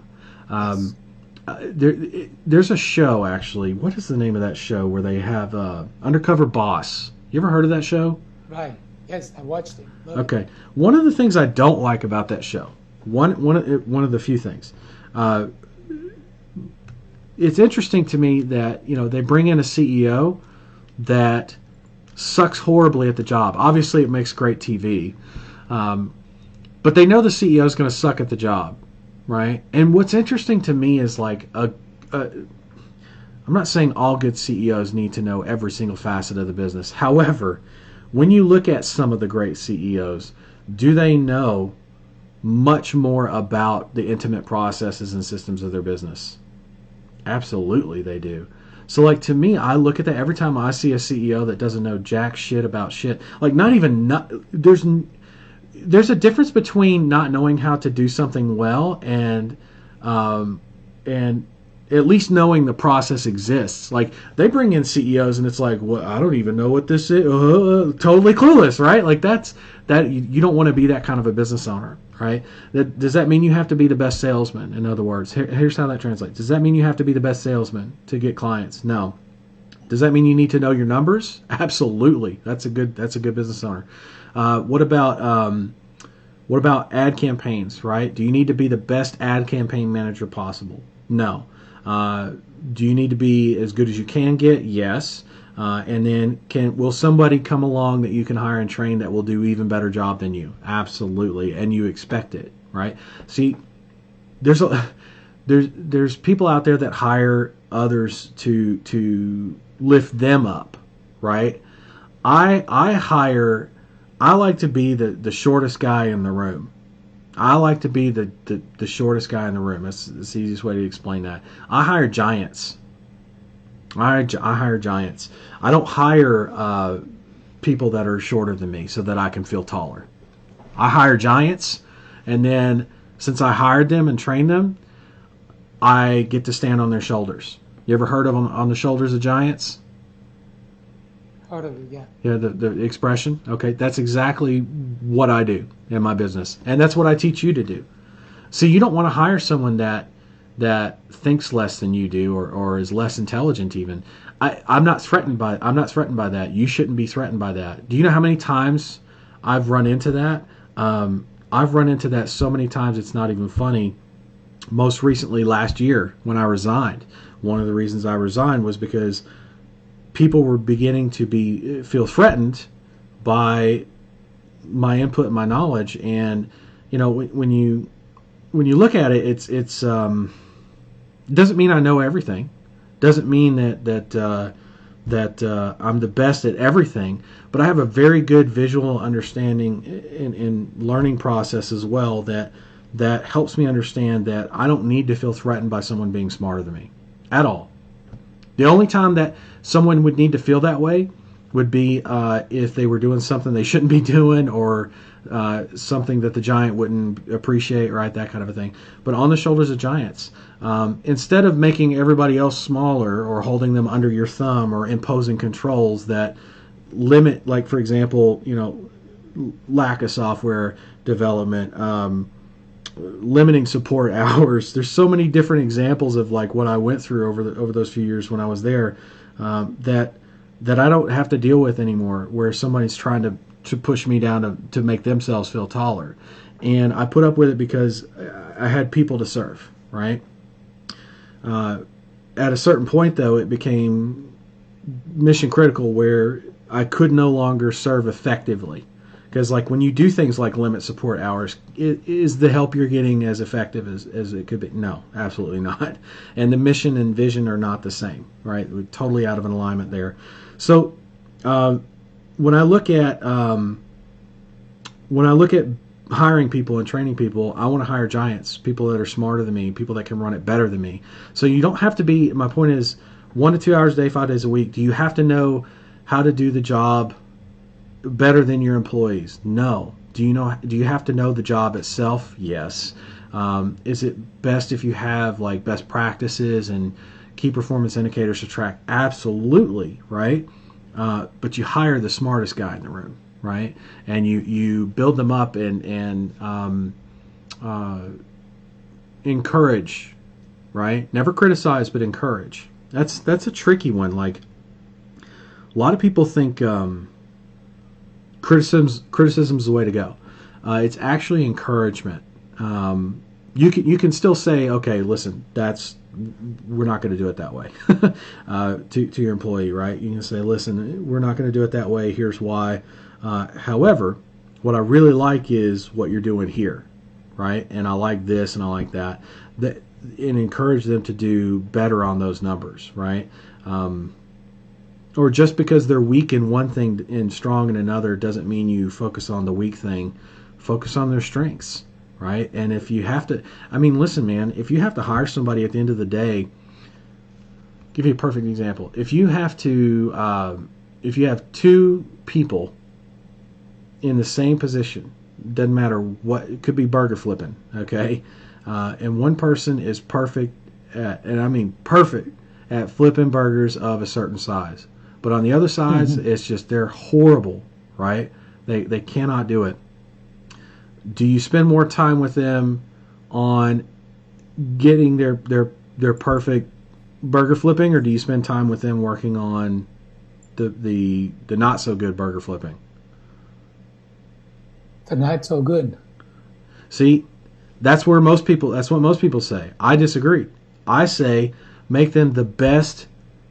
There's a show, actually. What is the name of that show where they have Undercover Boss? You ever heard of that show? Right. Yes, I watched it. Okay. It. One of the things I don't like about that show, one of the few things, it's interesting to me that they bring in a CEO that sucks horribly at the job. Obviously, it makes great TV. But they know the CEO is going to suck at the job, right? And what's interesting to me is like I'm not saying all good CEOs need to know every single facet of the business. However, when you look at some of the great CEOs, do they know much more about the intimate processes and systems of their business? Absolutely, they do. So, like, to me, I look at that every time I see a CEO that doesn't know jack shit about shit. Like, there's a difference between not knowing how to do something well and at least knowing the process exists. Like they bring in CEOs and it's like, well, I don't even know what this is. Totally clueless, right? Like that you don't want to be that kind of a business owner, right? Does that mean you have to be the best salesman? In other words, here's how that translates. Does that mean you have to be the best salesman to get clients? No. Does that mean you need to know your numbers? Absolutely. That's a good business owner. What about ad campaigns, right? Do you need to be the best ad campaign manager possible? No. Do you need to be as good as you can get? Yes. And then will somebody come along that you can hire and train that will do even better job than you? Absolutely. And you expect it, right? See, there's people out there that hire others to lift them up, right? I like to be the shortest guy in the room. I like to be the shortest guy in the room. That's the easiest way to explain that. I hire giants. I hire giants. I don't hire people that are shorter than me so that I can feel taller. I hire giants, and then since I hired them and trained them, I get to stand on their shoulders. You ever heard of them on the shoulders of giants? Part of it, yeah. Yeah, the expression. Okay, that's exactly what I do in my business, and that's what I teach you to do. See, you don't want to hire someone that thinks less than you do, or is less intelligent even. I'm not threatened by that. You shouldn't be threatened by that. Do you know how many times I've run into that? I've run into that so many times it's not even funny. Most recently last year when I resigned, one of the reasons I resigned was because people were beginning to feel threatened by my input and my knowledge. And when you look at it, it doesn't mean I know everything. Doesn't mean that I'm the best at everything. But I have a very good visual understanding and learning process as well that helps me understand that I don't need to feel threatened by someone being smarter than me at all. The only time that someone would need to feel that way would be if they were doing something they shouldn't be doing, or something that the giant wouldn't appreciate, right? That kind of a thing. But on the shoulders of giants, instead of making everybody else smaller or holding them under your thumb or imposing controls that limit, like for example, lack of software development, limiting support hours. There's so many different examples of like what I went through over those few years when I was there, that I don't have to deal with anymore, where somebody's trying to push me down to make themselves feel taller. And I put up with it because I had people to serve, right? At a certain point, though, it became mission critical where I could no longer serve effectively. Because like when you do things like limit support hours, is the help you're getting as effective as it could be? No, absolutely not. And the mission and vision are not the same, right? We're totally out of an alignment there. So when I look at hiring people and training people, I want to hire giants, people that are smarter than me, people that can run it better than me. So you don't have to be. My point is 1 to 2 hours a day, 5 days a week. Do you have to know how to do the job better than your employees? No. Do you have to know the job itself? Yes. Is it best if you have like best practices and key performance indicators to track? Absolutely, right? But you hire the smartest guy in the room, right? And you build them up and encourage, right? Never criticize, but encourage. That's a tricky one. Like a lot of people think criticism's the way to go. It's actually encouragement. You can still say, okay, listen, we're not going to do it that way to your employee, right? You can say, listen, we're not going to do it that way. Here's why. However, what I really like is what you're doing here, right? And I like this and I like that. And encourage them to do better on those numbers, right? Or just because they're weak in one thing and strong in another doesn't mean you focus on the weak thing. Focus on their strengths, right? And if you have to, listen, man, if you have to hire somebody at the end of the day, give you a perfect example. If you have 2 people in the same position, doesn't matter what, it could be burger flipping, okay? And one person is perfect and I mean perfect, at flipping burgers of a certain size. But on the other sides, it's just they're horrible, right? They cannot do it. Do you spend more time with them on getting their perfect burger flipping, or do you spend time with them working on the not so good burger flipping? The not so good. See, that's what most people say. I disagree. I say make them the best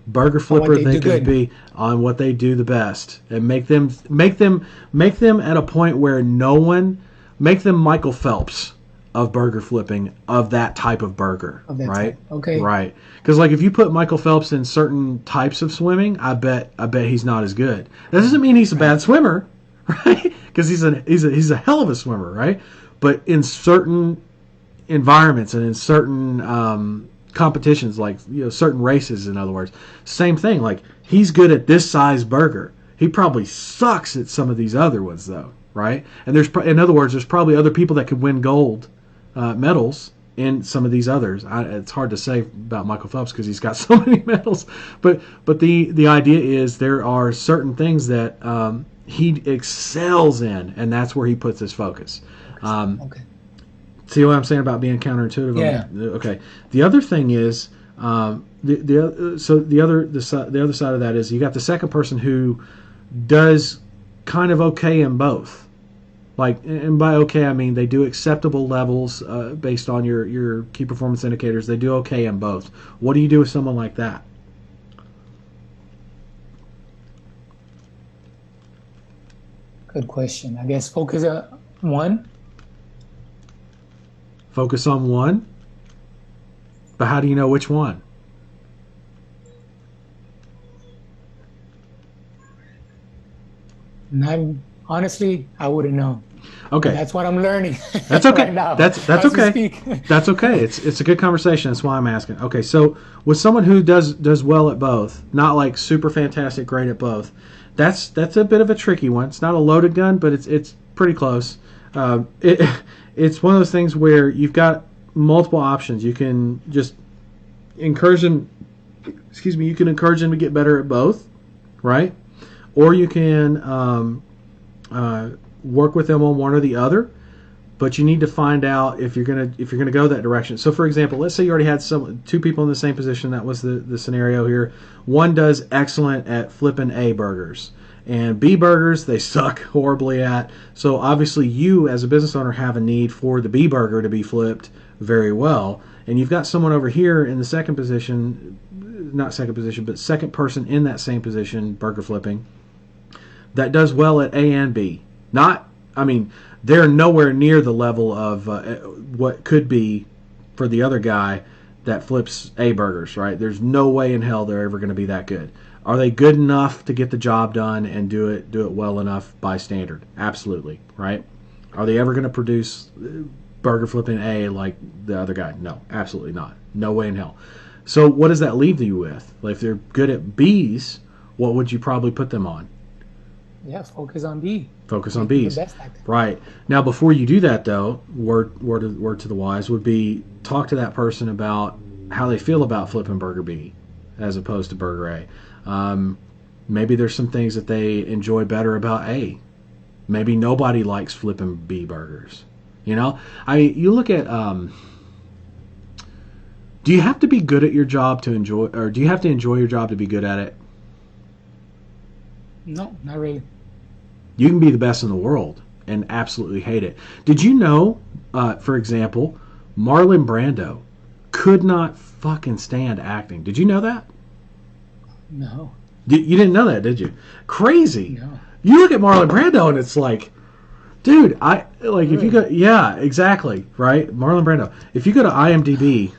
burger flipper they could be on what they do the best, and make them at a point where no one, make them Michael Phelps of burger flipping of that type of burger, right? Type. Okay. Right. Because like if you put Michael Phelps in certain types of swimming, I bet he's not as good. That doesn't mean he's a bad swimmer, right? Because he's a hell of a swimmer, right? But in certain environments and in certain competitions, like certain races, in other words, same thing. Like he's good at this size burger. He probably sucks at some of these other ones, though, right? And in other words, there's probably other people that could win gold medals in some of these others. It's hard to say about Michael Phelps because he's got so many medals. But the idea is there are certain things that he excels in, and that's where he puts his focus. Okay. See what I'm saying about being counterintuitive? Yeah. Okay. The other thing is the other side of that is you got the second person who does kind of okay in both. Like, and by okay I mean they do acceptable levels based on your key performance indicators. They do okay in both. What do you do with someone like that? Good question. I guess focus on one. Focus on one? But how do you know which one? Honestly, I wouldn't know. Okay. And that's what I'm learning. That's okay. Right now, that's okay. That's okay. It's a good conversation. That's why I'm asking. Okay, so with someone who does well at both, not like super fantastic great at both, that's a bit of a tricky one. It's not a loaded gun, but it's pretty close. It's one of those things where you've got multiple options. You can just encourage them. Excuse me. You can encourage them to get better at both, right? Or you can work with them on one or the other, but you need to find out if you're gonna go that direction. So, for example, let's say you already had two people in the same position. That was the scenario here. One does excellent at flipping A burgers, and B burgers they suck horribly at. So obviously, you as a business owner have a need for the B burger to be flipped very well, and you've got someone over here in the second position, not second position, but second person in that same position, burger flipping, that does well at A and B. They're nowhere near the level of what could be for the other guy that flips A burgers, right? There's no way in hell they're ever going to be that good. Are they good enough to get the job done and do it well enough by standard? Absolutely, right? Are they ever going to produce burger flipping A like the other guy? No, absolutely not. No way in hell. So what does that leave you with? Like if they're good at B's, what would you probably put them on? Yeah, focus on B. Focus on B's. The best at that. Right. Now, before you do that, though, word to the wise would be talk to that person about how they feel about flipping burger B as opposed to burger A. Maybe there's some things that they enjoy better about A. Maybe nobody likes flipping B burgers. You you look at. Do you have to be good at your job to enjoy, or do you have to enjoy your job to be good at it? No, not really. You can be the best in the world and absolutely hate it. Did you know, for example, Marlon Brando could not fucking stand acting? Did you know that? No. You didn't know that, did you? Crazy. No. You look at Marlon Brando and it's like, dude, if you go, yeah, exactly, right? Marlon Brando. If you go to IMDb,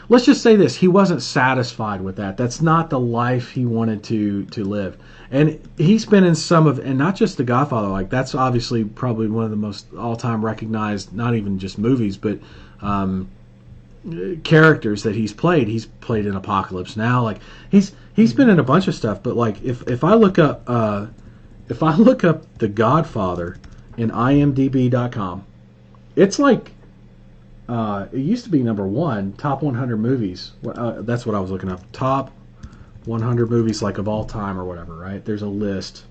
let's just say this: he wasn't satisfied with that. That's not the life he wanted to live. And he's been in some of, and not just The Godfather. Like that's obviously probably one of the most all-time recognized, not even just movies, but characters that he's played. He's played in Apocalypse Now. Like he's been in a bunch of stuff. But like if I look up The Godfather in IMDb.com, it's like It used to be number one, top 100 movies. That's what I was looking up. Top 100 movies like of all time or whatever, right? There's a list.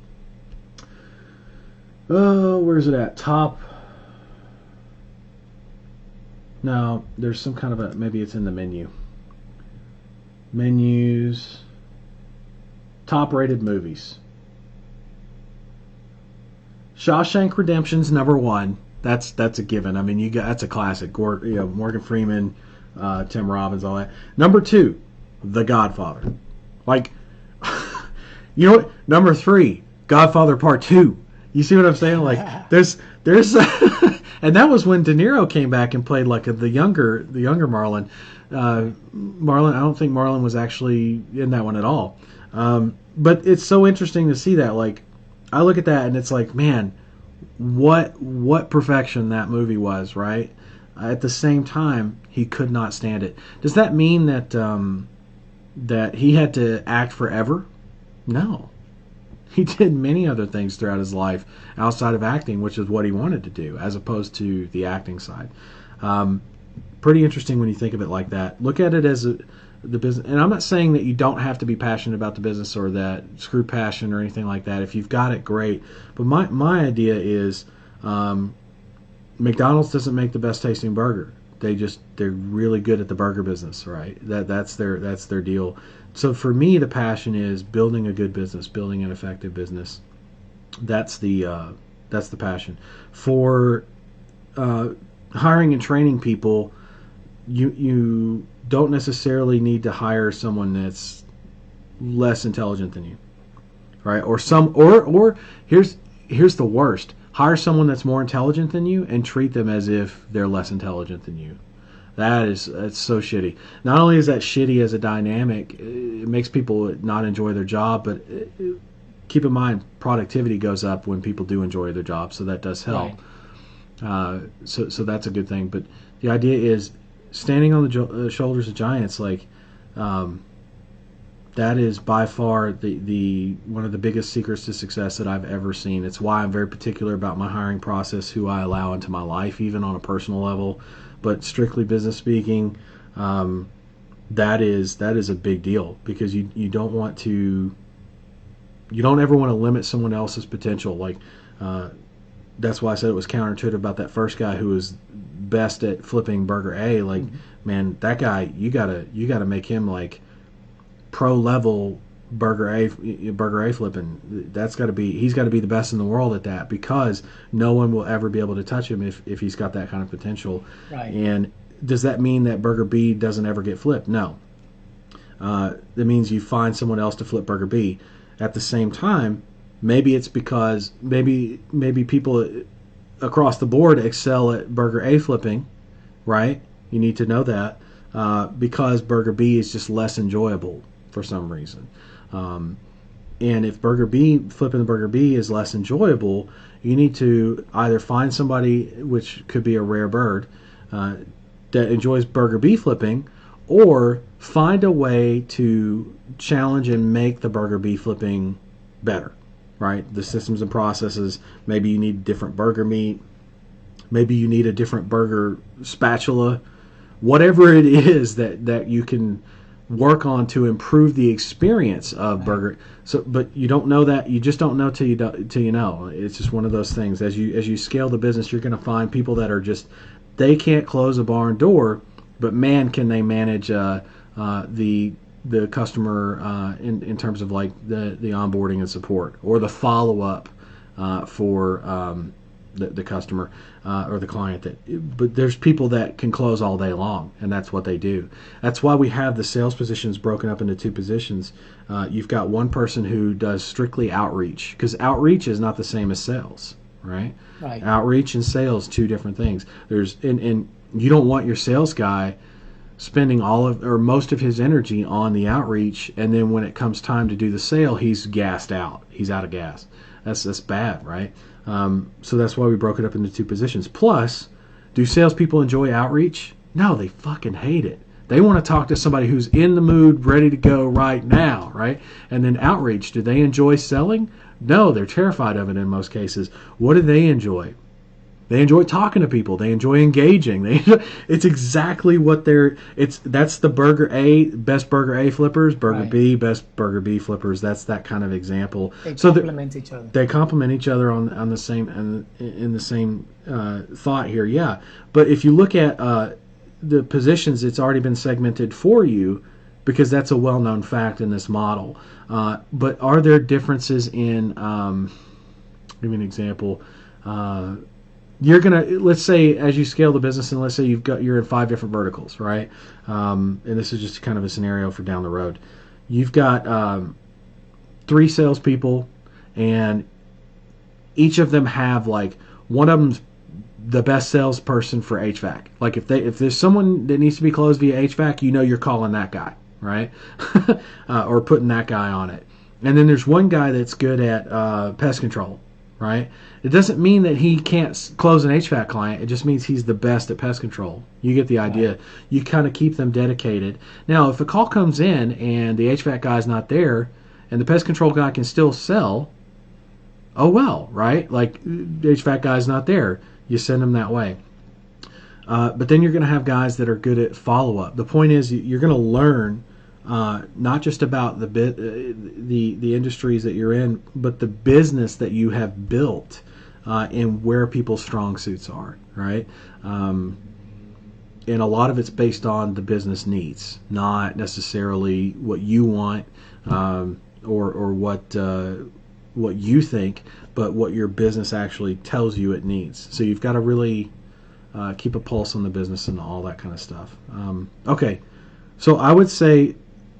Oh, where's it at? Top. No, there's some kind of a. Maybe it's in the menu. Menus. Top rated movies. Shawshank Redemption's number one. That's a given. I mean, that's a classic. Morgan Freeman, Tim Robbins, all that. Number two, The Godfather. Like, you know what? Number three, Godfather Part Two. You see what I'm saying? Like, there's, and that was when De Niro came back and played like the younger Marlon. Marlon, I don't think Marlon was actually in that one at all. But it's so interesting to see that. Like, I look at that and it's like, man, what perfection that movie was, right? At the same time, he could not stand it. Does that mean that that he had to act forever? No. He did many other things throughout his life outside of acting, which is what he wanted to do, as opposed to the acting side. Pretty interesting when you think of it like that. Look at it as the business, and I'm not saying that you don't have to be passionate about the business or that screw passion or anything like that. If you've got it, great. But my idea is McDonald's doesn't make the best tasting burger. They're really good at the burger business, right? That's their deal. So for me, the passion is building a good business, building an effective business. That's the passion. For hiring and training people, you don't necessarily need to hire someone that's less intelligent than you, right? Or here's the worst: hire someone that's more intelligent than you and treat them as if they're less intelligent than you. That's so shitty. Not only is that shitty as a dynamic, it makes people not enjoy their job, but keep in mind productivity goes up when people do enjoy their job, so that does help. Right. So that's a good thing. But the idea is standing on the shoulders of giants. Like that is by far the one of the biggest secrets to success that I've ever seen. It's why I'm very particular about my hiring process, who I allow into my life, even on a personal level. But strictly business speaking, that is a big deal, because you don't ever want to limit someone else's potential. Like that's why I said it was counterintuitive about that first guy who was best at flipping burger A. Like, man, that guy, you gotta make him like pro level burger A flipping. He's got to be the best in the world at that, because no one will ever be able to touch him if he's got that kind of potential. Right. And does that mean that burger B doesn't ever get flipped? No. That means you find someone else to flip burger B. At the same time, maybe it's because maybe people across the board excel at burger A flipping, right? You need to know that because burger B is just less enjoyable for some reason. And if flipping the burger B is less enjoyable, you need to either find somebody, which could be a rare bird, that enjoys burger B flipping, or find a way to challenge and make the burger B flipping better, right? The systems and processes. Maybe you need different burger meat. Maybe you need a different burger spatula. Whatever it is that you can work on to improve the experience of burger. So, but you don't know that. You just don't know till you know. It's just one of those things. As you scale the business, you're going to find people that are just, they can't close a barn door, but man, can they manage the customer in terms of like the onboarding and support, or the follow up for the customer or the client. But there's people that can close all day long, and that's what they do. That's why we have the sales positions broken up into two positions. You've got one person who does strictly outreach, because outreach is not the same as sales, right? Right. Outreach and sales, two different things. And you don't want your sales guy spending all of or most of his energy on the outreach, and then when it comes time to do the sale, he's gassed out. He's out of gas. That's bad, right? So that's why we broke it up into two positions. Plus, do salespeople enjoy outreach? No, they fucking hate it. They want to talk to somebody who's in the mood, ready to go right now, right? And then outreach, do they enjoy selling? No, they're terrified of it in most cases. What do they enjoy? They enjoy talking to people. They enjoy engaging. It's exactly what that's the burger A, best burger A flippers, burger Right. B, best burger B flippers. That's that kind of example. They So complement each other. they complement each other on the same in the same thought here. Yeah, but if you look at the positions, it's already been segmented for you because that's a well-known fact in this model. But are there differences in? Give me an example. You're gonna, let's say as you scale the business, and let's say you're in 5 different verticals, right? And this is just kind of a scenario for down the road. You've got 3 salespeople, and each of them have like one of them's the best salesperson for HVAC. Like if there's someone that needs to be closed via HVAC, you're calling that guy, right? Or putting that guy on it. And then there's one guy that's good at pest control, right? It doesn't mean that he can't close an HVAC client. It just means he's the best at pest control. You get the idea. Right. You kind of keep them dedicated. Now, if a call comes in and the HVAC guy's not there, and the pest control guy can still sell, oh well, right? Like the HVAC guy's not there, you send them that way. But then you're going to have guys that are good at follow up. The point is, you're going to learn not just about the industries that you're in, but the business that you have built and where people's strong suits are, right? And a lot of it's based on the business needs, not necessarily what you want or what you think, but what your business actually tells you it needs. So you've got to really keep a pulse on the business and all that kind of stuff. Okay, so I would say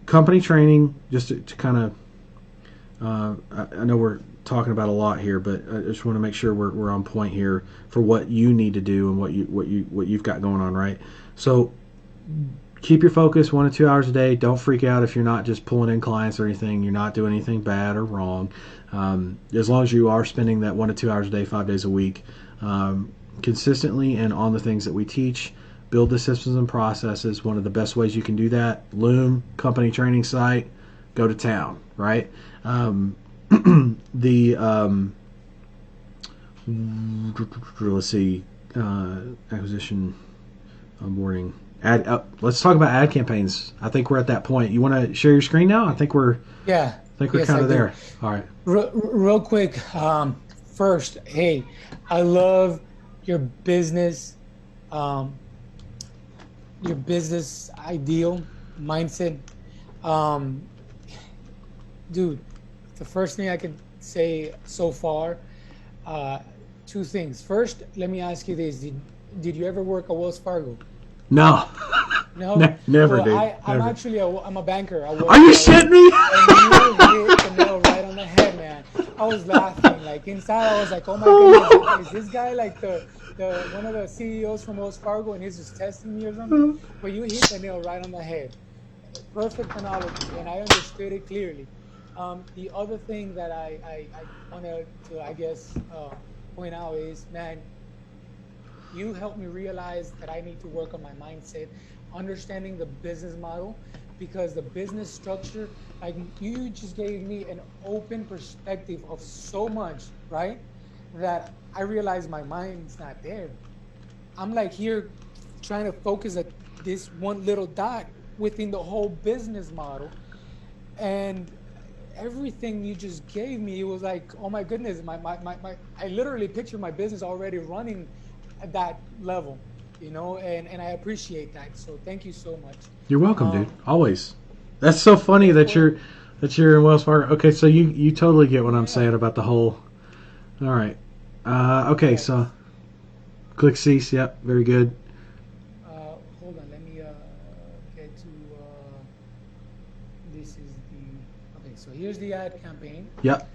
company training, just to kind of, I know we're talking about a lot here, but I just want to make sure we're on point here for what you need to do and what you've got going on, right? So keep your focus 1 to 2 hours a day. Don't freak out if you're not just pulling in clients or anything. You're not doing anything bad or wrong. As long as you are spending that 1 to 2 hours a day, 5 days a week, consistently and on the things that we teach. Build the systems and processes. One of the best ways you can do that, Loom, company training site, go to town, right? Let's see, acquisition, onboarding. Let's talk about ad campaigns. I think we're at that point. You want to share your screen now? I think we're yes, kind of there. All right. Real quick, first, hey, I love your business ideal mindset. Dude, the first thing I could say so far, 2 things. First, let me ask you this. Did you ever work at Wells Fargo? No. No? Never, well, dude. I'm Never. actually I'm a banker. Are you shitting me? And you hit the nail right on the head, man. I was laughing. Like inside, I was like, "Oh my goodness, is this guy like the one of the CEOs from Wells Fargo, and he's just testing me or something?" But you hit the nail right on the head. Perfect analogy, and I understood it clearly. The other thing that I wanted to, I guess, point out is, man, you helped me realize that I need to work on my mindset, understanding the business model, because the business structure, like you just gave me an open perspective of so much, right? That I realized my mind's not there. I'm like here trying to focus at this one little dot within the whole business model. And everything you just gave me, it was like, oh my goodness, I literally picture my business already running at that level, and I appreciate that. So thank you so much. You're welcome, dude. Always. That's so funny that you're in Wells Fargo. Okay, so you totally get what I'm saying about the whole. All right. Okay, yes. So click cease. Yep, very good. Hold on, let me get to. This is the okay. So here's the ad campaign. Yep.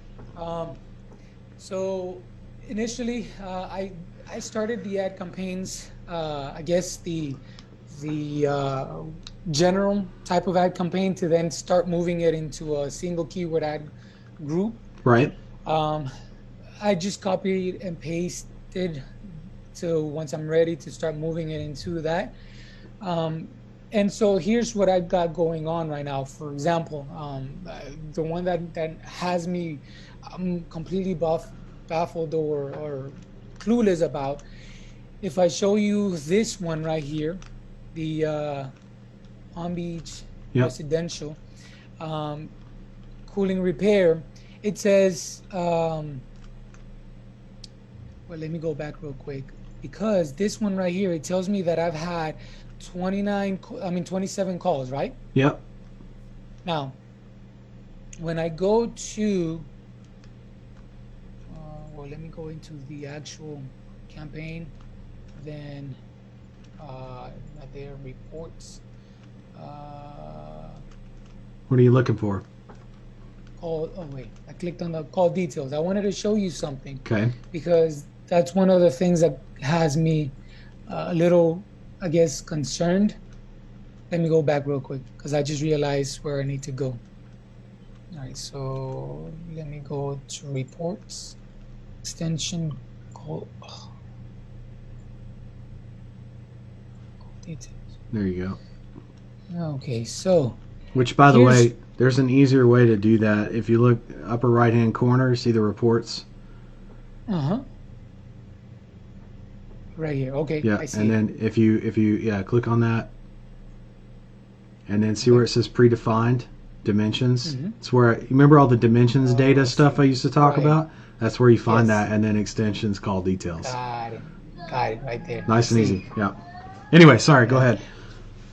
So initially, I started the ad campaigns. I guess the general type of ad campaign to then start moving it into a single keyword ad group. Right. I just copied and pasted to once I'm ready to start moving it into that. And so here's what I've got going on right now. For example, the one that has me completely baffled or clueless about. If I show you this one right here, the Palm Beach Yep. residential um, cooling repair, it says, well, let me go back real quick because this one right here, it tells me that I've had 27 calls, right? Yep. Now, when I go to, well, let me go into the actual campaign, then their reports. What are you looking for? Call, oh wait, I clicked on the call details. I wanted to show you something Okay. because that's one of the things that has me a little, I guess, concerned. Let me go back real quick because I just realized where I need to go. All right, so let me go to reports, extension, call, call details. There you go. Okay, so Which, by the here's, way, there's an easier way to do that. If you look upper right hand corner, see the reports. uh-huh, right here. Okay, Yeah, I see and it. then if you click on that, and then see where Okay. it says predefined dimensions. Mm-hmm. It's where you remember all the dimensions data Oh, I stuff see. I used to talk Right. about. That's where you find Yes. that, and then extensions call details. Got it. Got it right there. I Nice and see. easy. Yeah. Anyway, sorry. Go Yeah. ahead.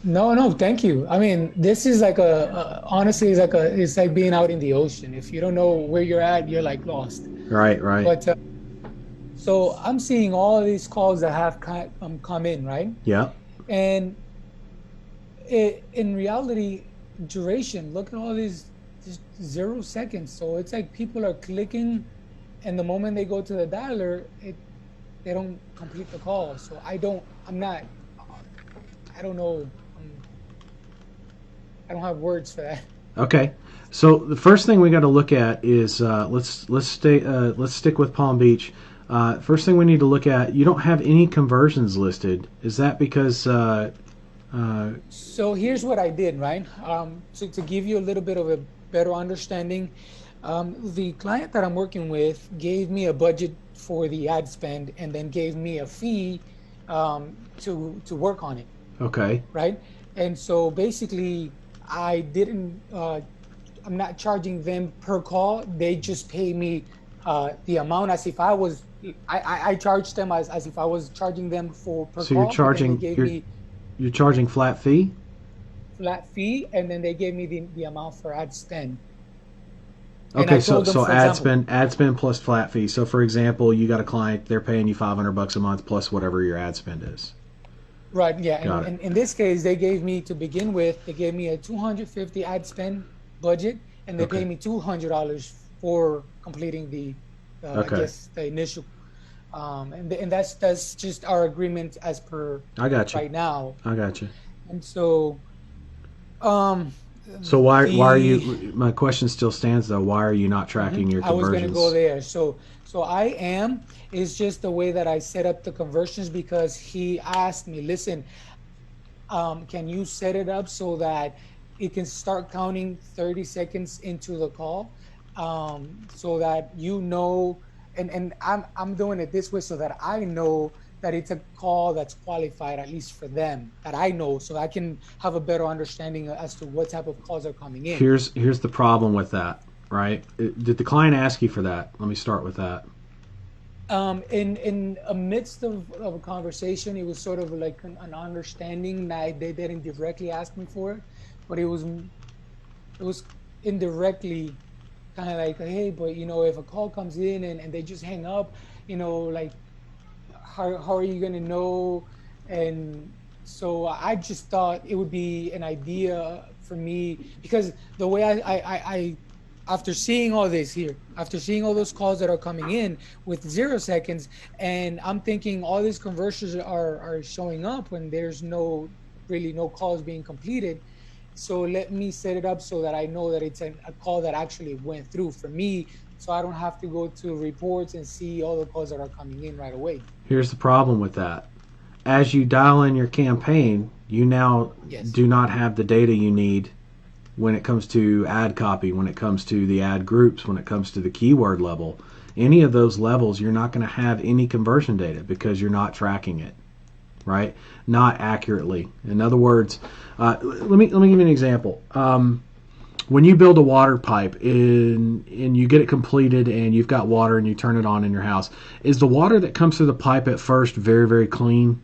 No, no, thank you. I mean, this is like honestly, it's like being out in the ocean. If you don't know where you're at, you're like lost. Right. Right. But so I'm seeing all these calls that have come in, right? Yeah. And in reality, duration, look at all these just 0 seconds. So it's like people are clicking, and the moment they go to the dialer, they don't complete the call. So I'm not, I don't know. I don't have words for that. Okay. So the first thing we got to look at is let's stick with Palm Beach. First thing we need to look at, you don't have any conversions listed. Is that because So here's what I did, right? To give you a little bit of a better understanding, the client that I'm working with gave me a budget for the ad spend and then gave me a fee to work on it, okay? right? And so basically, I didn't. I'm not charging them per call. They just pay me the amount as if I was. I charged them as if I was charging them for per So you're call, but then they charging gave me you're charging flat fee. flat fee, and then they gave me the amount for ad spend. And I Okay, so told them, so for example, ad spend plus flat fee. So for example, you got a client, they're paying you $500 a month plus whatever your ad spend is. right, yeah, Got it. and in this case, they gave me to begin with, they gave me a 250 ad spend budget, and they Okay. paid me $200 for completing I Okay. guess the initial, and that's just our agreement as per I got you. right now. I got you. And so, um, So why are the you? My question still stands though. Why are you not tracking your I was going to go conversions? there. So I am. It's just the way that I set up the conversions because he asked me, listen, can you set it up so that it can start counting 30 seconds into the call, so that you know, and I'm doing it this way so that I know that it's a call that's qualified, at least for them, that I know, so I can have a better understanding as to what type of calls are coming in. Here's the problem with that. Right? Did the client ask you for that? Let me start with that. In a midst of a conversation, it was sort of like an understanding that they didn't directly ask me for it, but it was indirectly kind of like, hey, but if a call comes in and they just hang up, like how are you gonna know? And so I just thought it would be an idea for me because the way I after seeing all this here, after seeing all those calls that are coming in with 0 seconds, and I'm thinking all these conversions are showing up when there's really no calls being completed. So let me set it up so that I know that it's a call that actually went through for me, so I don't have to go to reports and see all the calls that are coming in right away. Here's the problem with that. As you dial in your campaign, you now Yes. do not have the data you need when it comes to ad copy, when it comes to the ad groups, when it comes to the keyword level, any of those levels, you're not going to have any conversion data because you're not tracking it, right? Not accurately. In other words, let me give you an example. When you build a water pipe and you get it completed and you've got water and you turn it on in your house, is the water that comes through the pipe at first very, very clean?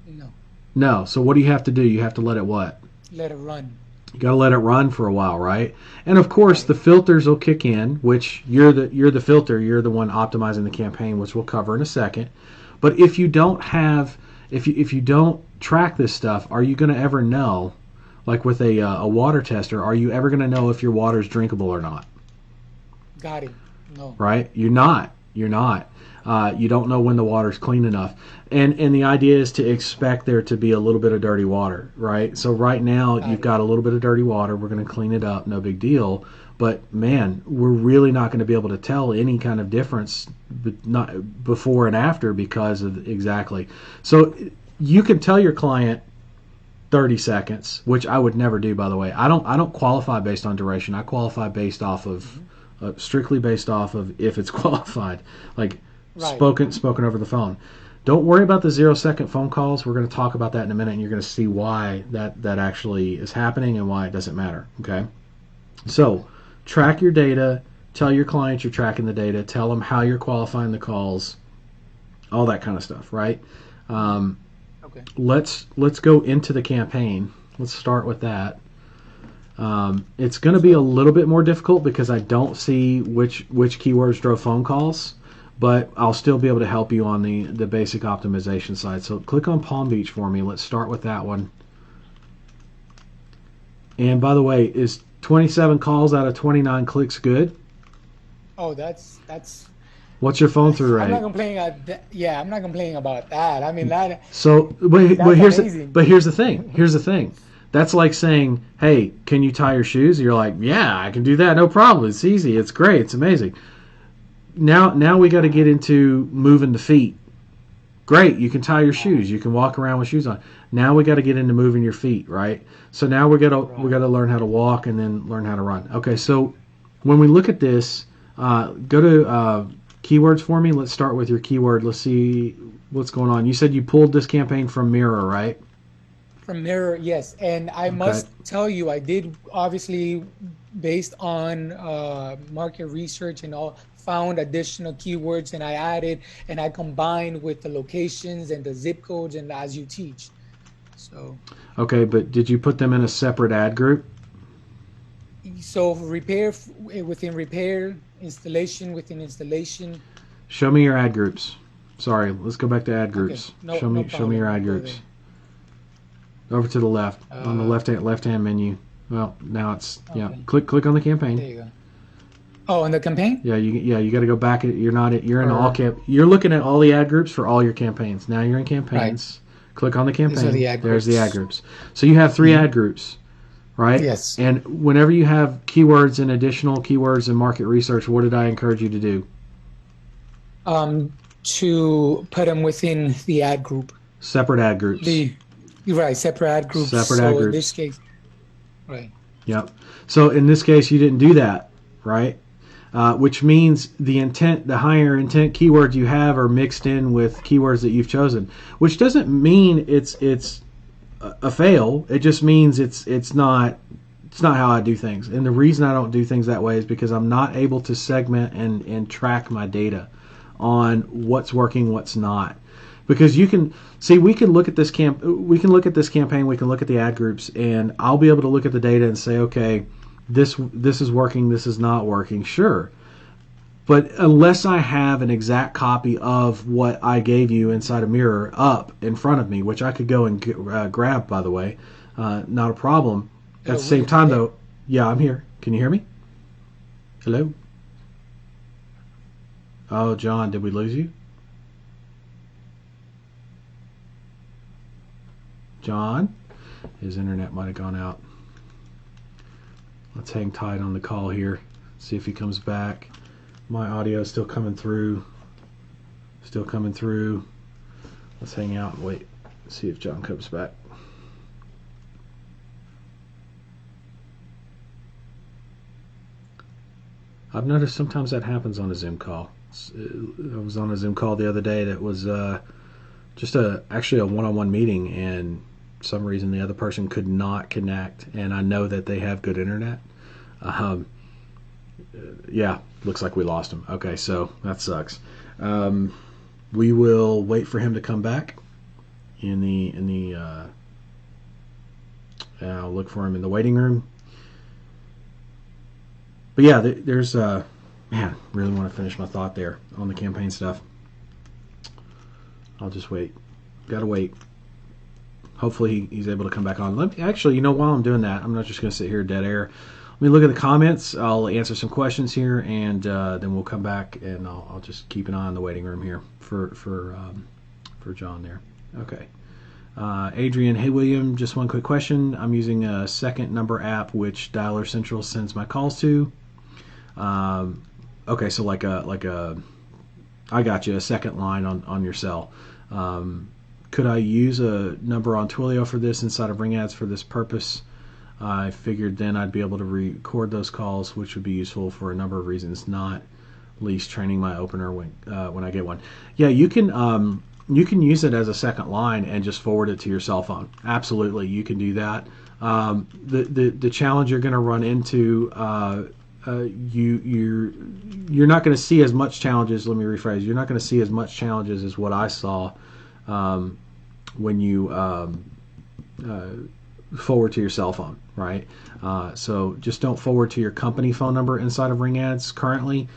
No. No. So what do you have to do? You have to let it what? Let it run. You got to let it run for a while, right? And of course, the filters will kick in, which you're the filter, you're the one optimizing the campaign, which we'll cover in a second. But if you don't have, if you don't track this stuff, are you going to ever know? Like with a water tester, are you ever going to know if your water is drinkable or not? Got it. No. Right? You're not. You're not. You don't know when the water's clean enough. And the idea is to expect there to be a little bit of dirty water, right? So right now you've got a little bit of dirty water. We're going to clean it up. No big deal. But man, we're really not going to be able to tell any kind of difference not before and after because of exactly. So you can tell your client 30 seconds, which I would never do, by the way. I don't qualify based on duration. I qualify based off of strictly based off of if it's qualified, like spoken over the phone. Don't worry about the 0-second phone calls. We're going to talk about that in a minute, and you're going to see why that actually is happening and why it doesn't matter. Okay, so track your data. Tell your clients you're tracking the data. Tell them how you're qualifying the calls, all that kind of stuff, right? Okay. Let's go into the campaign. Let's start with that. It's going to be a little bit more difficult because I don't see which keywords drove phone calls, but I'll still be able to help you on the basic optimization side. So click on Palm Beach for me. Let's start with that one. And by the way, is 27 calls out of 29 clicks good? Oh, that's. What's your phone through rate? I'm not complaining. I'm not complaining about that. I mean that. So, but here's amazing. Here's the thing. Here's the thing. That's like saying, "Hey, can you tie your shoes?" You're like, "Yeah, I can do that. No problem. It's easy. It's great. It's amazing." Now we got to get into moving the feet. Great, you can tie your shoes. You can walk around with shoes on. Now we got to get into moving your feet, right? So now we got to learn how to walk and then learn how to run. Okay, so when we look at this, go to keywords for me. Let's start with your keyword. Let's see what's going on. You said you pulled this campaign from Mirror, right? From Mirror, yes. And I must tell you, I did obviously, based on market research and all, found additional keywords and I added and I combined with the locations and the zip codes and as you teach. So. Okay, but did you put them in a separate ad group? So repair within repair, installation within installation. Show me your ad groups. Sorry, let's go back to ad groups. Okay. Show me your ad groups. Over to the left on the left hand menu. Well, now it's Click on the campaign. There you go. Oh, on the campaign? Yeah, you got to go back. You're in all You're looking at all the ad groups for all your campaigns. Now you're in campaigns. Right. Click on the campaign. There's the ad groups. So you have 3 ad groups, right? Yes. And whenever you have keywords and additional keywords and market research, what did I encourage you to do? To put them within the ad group. Separate ad groups. Separate ad groups. Separate ad groups. In this case, right. Yep. So in this case, you didn't do that, right? Which means the higher intent keywords you have are mixed in with keywords that you've chosen, which doesn't mean it's a fail. It just means it's not how I do things. And the reason I don't do things that way is because I'm not able to segment and track my data on what's working, what's not. Because we can look at this campaign, we can look at the ad groups, and I'll be able to look at the data and say, okay, this is working, this is not working, sure. But unless I have an exact copy of what I gave you inside a Mirror up in front of me, which I could go and grab, by the way, not a problem. At the same time, though, yeah, I'm here. Can you hear me? Hello? Oh, John, did we lose you? John? His internet might have gone out. Let's hang tight on the call here. See if he comes back. My audio is still coming through. Let's hang out and wait. See if John comes back. I've noticed sometimes that happens on a Zoom call. I was on a Zoom call the other day that was just actually a one-on-one meeting, and for some reason the other person could not connect, and I know that they have good internet. Um, yeah, looks like we lost him. Okay, so that sucks. We will wait for him to come back I'll look for him in the waiting room. But yeah, there's man, really want to finish my thought there on the campaign stuff. I'll just wait. Gotta wait. Hopefully he's able to come back on. Actually, while I'm doing that, I'm not just going to sit here dead air. Let me look at the comments. I'll answer some questions here, and then we'll come back, and I'll just keep an eye on the waiting room here for John there. Okay. Adrian, hey William, just one quick question. I'm using a second number app which Dialer Central sends my calls to. Okay, so like a I got you, a second line on your cell. Could I use a number on Twilio for this inside of Ring Ads for this purpose? I figured then I'd be able to record those calls, which would be useful for a number of reasons, not least training my opener when I get one. Yeah, you can use it as a second line and just forward it to your cell phone. Absolutely, you can do that. The challenge you're going to run into, you're not going to see as much challenges. Let me rephrase. You're not going to see as much challenges as what I saw when you forward to your cell phone, right? So just don't forward to your company phone number inside of Ring Ads currently.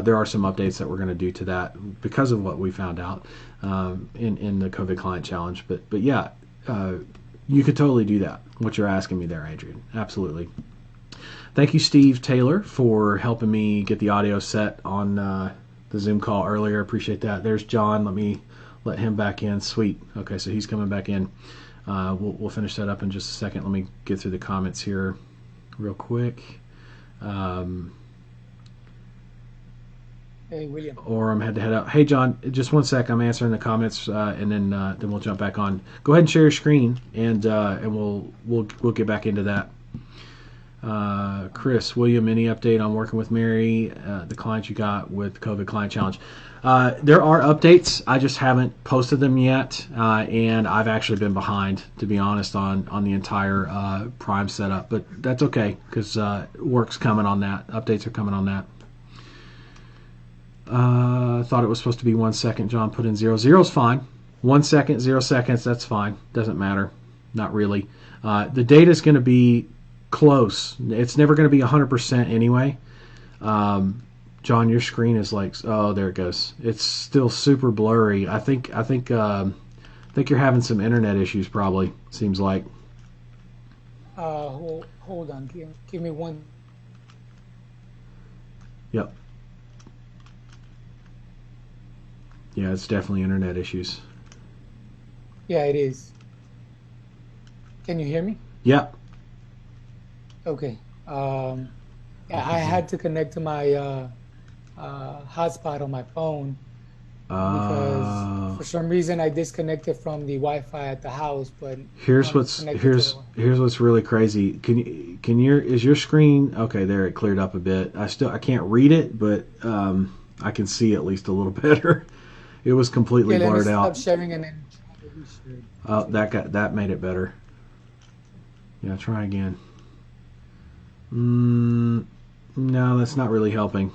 There are some updates that we're going to do to that because of what we found out in the COVID Client Challenge. But yeah, you could totally do that, what you're asking me there, Adrian. Absolutely. Thank you, Steve Taylor, for helping me get the audio set on the Zoom call earlier. Appreciate that. There's John. Let me let him back in. Sweet. Okay, so he's coming back in. We'll finish that up in just a second. Let me get through the comments here real quick. Hey, William. Or I'm had to head out. Hey, John, just one sec. I'm answering the comments, and then we'll jump back on. Go ahead and share your screen, and we'll get back into that. Chris, William, any update on working with Mary, the client you got with COVID Client Challenge? There are updates. I just haven't posted them yet, and I've actually been behind, to be honest, on the entire Prime setup. But that's okay, because work's coming on that. Updates are coming on that. I thought it was supposed to be 1 second. John put in 0. 0's fine. 1 second, 0 seconds, that's fine. Doesn't matter. Not really. The data's going to be close. It's never going to be 100% anyway. John, your screen is like, oh, there it goes. It's still super blurry. I think you're having some internet issues. Probably seems like. Hold on. Give me one. Yep. Yeah, it's definitely internet issues. Yeah, it is. Can you hear me? Yep. Okay. Yeah, I had to connect to my hotspot on my phone because for some reason I disconnected from the Wi-Fi at the house. But here's what's really crazy. Is your screen okay? There, it cleared up a bit. I can't read it, but I can see at least a little better. It was completely blurred out. Stop sharing and then Oh, that made it better. Yeah, try again. No, that's not really helping.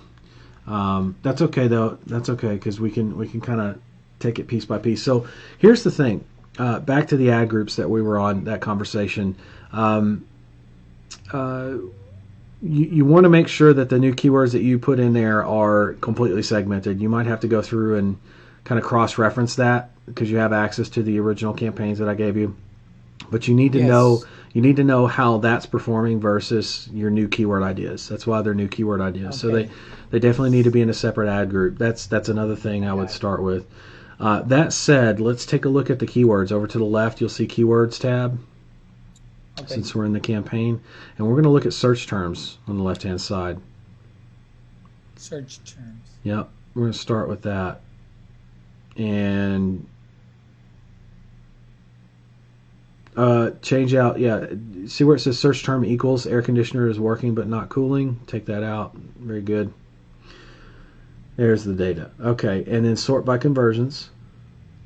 That's okay though. That's okay because we can kind of take it piece by piece. So here's the thing. Back to the ad groups that we were on, that conversation. You want to make sure that the new keywords that you put in there are completely segmented. You might have to go through and kind of cross-reference that because you have access to the original campaigns that I gave you. But you need to know how that's performing versus your new keyword ideas. That's why they're new keyword ideas. Okay. So they definitely need to be in a separate ad group. That's another thing I would start with. That said, let's take a look at the keywords. Over to the left, you'll see Keywords tab. Okay. Since we're in the campaign. And we're going to look at search terms on the left-hand side. Search terms. Yep. We're going to start with that. And change out, see where it says search term equals air conditioner is working but not cooling? Take that out. Very good. There's the data. Okay, and then sort by conversions.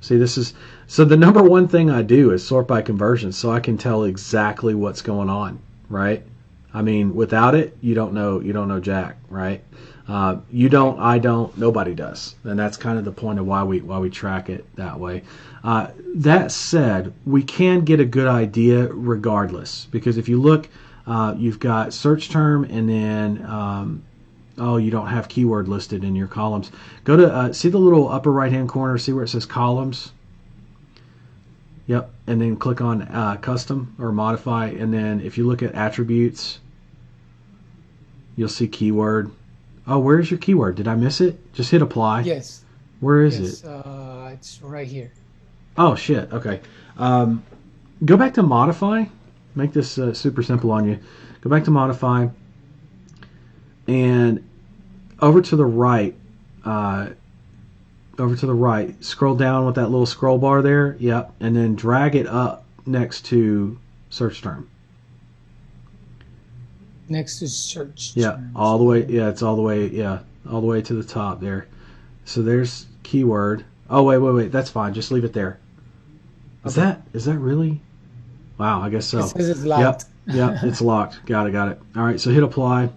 See, this is so the number one thing I do is sort by conversions, so I can tell exactly what's going on, right? I mean, without it, you don't know jack, right? You don't, I don't, nobody does, and that's kind of the point of why we track it that way. That said, we can get a good idea regardless, because if you look, you've got search term, and then oh, you don't have keyword listed in your columns. Go to see the little upper right hand corner, see where it says columns. Yep, and then click on custom or modify, and then if you look at attributes, you'll see keyword. Oh, where's your keyword? Did I miss it? Just hit apply. Yes. Where is Yes. it? It's right here. Oh shit. Okay. Go back to modify. Make this super simple on you. Go back to modify, and over to the right. Over to the right. Scroll down with that little scroll bar there. Yep, and then drag it up next to search term. Next to search Yeah, terms. all the way. Yeah, it's all the way. Yeah, all the way to the top there. So there's keyword. Oh wait. That's fine. Just leave it there. Okay. Is that really? Wow, I guess It so. says it's Yep. locked. Yep. It's locked. Got it. All right. So hit apply.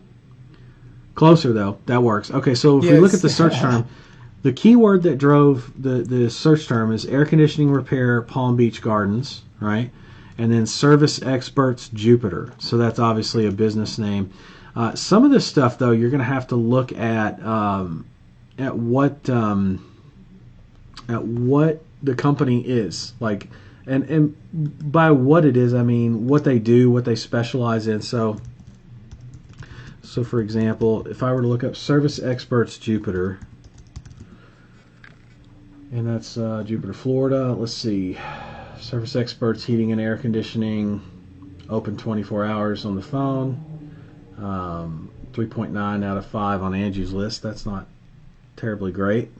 Closer though. That works. Okay. So if we look at Yes. the search term, the keyword that drove the search term is air conditioning repair, Palm Beach Gardens, right? And then Service Experts Jupiter. So that's obviously a business name. Some of this stuff, though, you're going to have to look at what the company is like, and by what it is, I mean what they do, what they specialize in. So for example, if I were to look up Service Experts Jupiter. And that's Jupiter, Florida. Let's see. Service Experts Heating and Air Conditioning, open 24 hours on the phone. 3.9 out of 5 on Angie's List. That's not terribly great.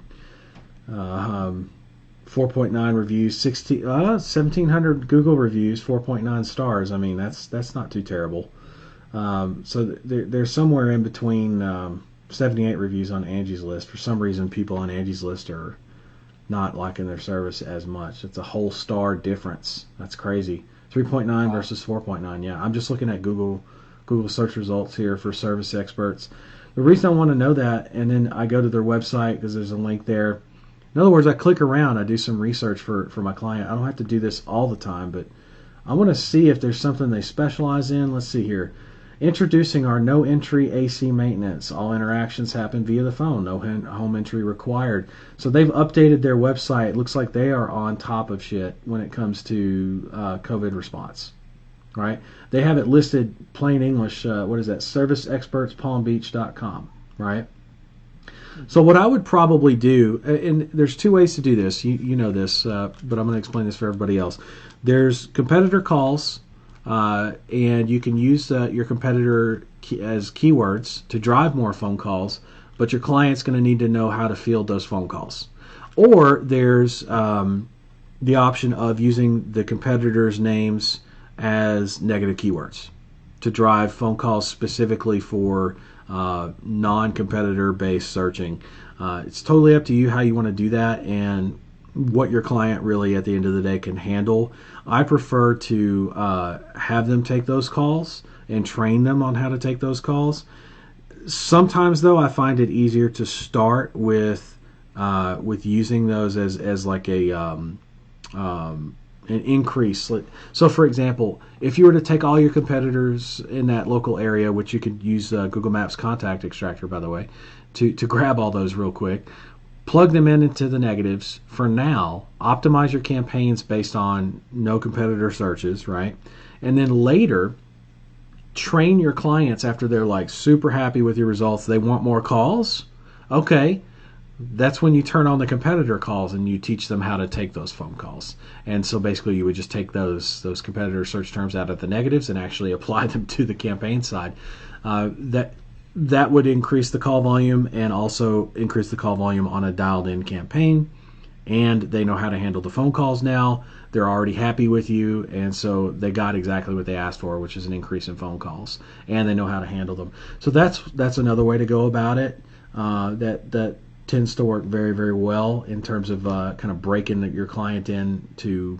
4.9 reviews, 1,700 Google reviews, 4.9 stars. I mean, that's not too terrible. So they're somewhere in between 78 reviews on Angie's List. For some reason, people on Angie's List are not liking their service as much. It's a whole star difference. That's crazy. 3.9 versus 4.9. Yeah, I'm just looking at Google search results here for Service Experts. The reason I want to know that, and then I go to their website because there's a link there. In other words, I click around, I do some research for my client. I don't have to do this all the time, but I want to see if there's something they specialize in. Let's see here. Introducing our no entry AC maintenance. All interactions happen via the phone. No home entry required. So they've updated their website. It looks like they are on top of shit when it comes to COVID response. Right? They have it listed plain English. What is that? ServiceExpertsPalmBeach.com. Right? So what I would probably do, and there's two ways to do this. You know this, but I'm going to explain this for everybody else. There's competitor calls. And you can use your competitor as keywords to drive more phone calls, but your client's going to need to know how to field those phone calls. Or there's the option of using the competitors' names as negative keywords to drive phone calls specifically for non-competitor based searching. It's totally up to you how you want to do that and what your client really at the end of the day can handle. I prefer to have them take those calls and train them on how to take those calls. Sometimes though, I find it easier to start with using those as like an increase. So for example, if you were to take all your competitors in that local area, which you could use Google Maps contact extractor, by the way, to grab all those real quick, plug them into the negatives. For now, optimize your campaigns based on no competitor searches, right? And then later, train your clients after they're like super happy with your results. They want more calls. Okay, that's when you turn on the competitor calls and you teach them how to take those phone calls. And so basically you would just take those competitor search terms out of the negatives and actually apply them to the campaign side. That would increase the call volume and also increase the call volume on a dialed in campaign. And they know how to handle the phone calls now. They're already happy with you, and so they got exactly what they asked for, which is an increase in phone calls, and they know how to handle them. So that's another way to go about it. That tends to work very, very well in terms of kind of breaking your client in to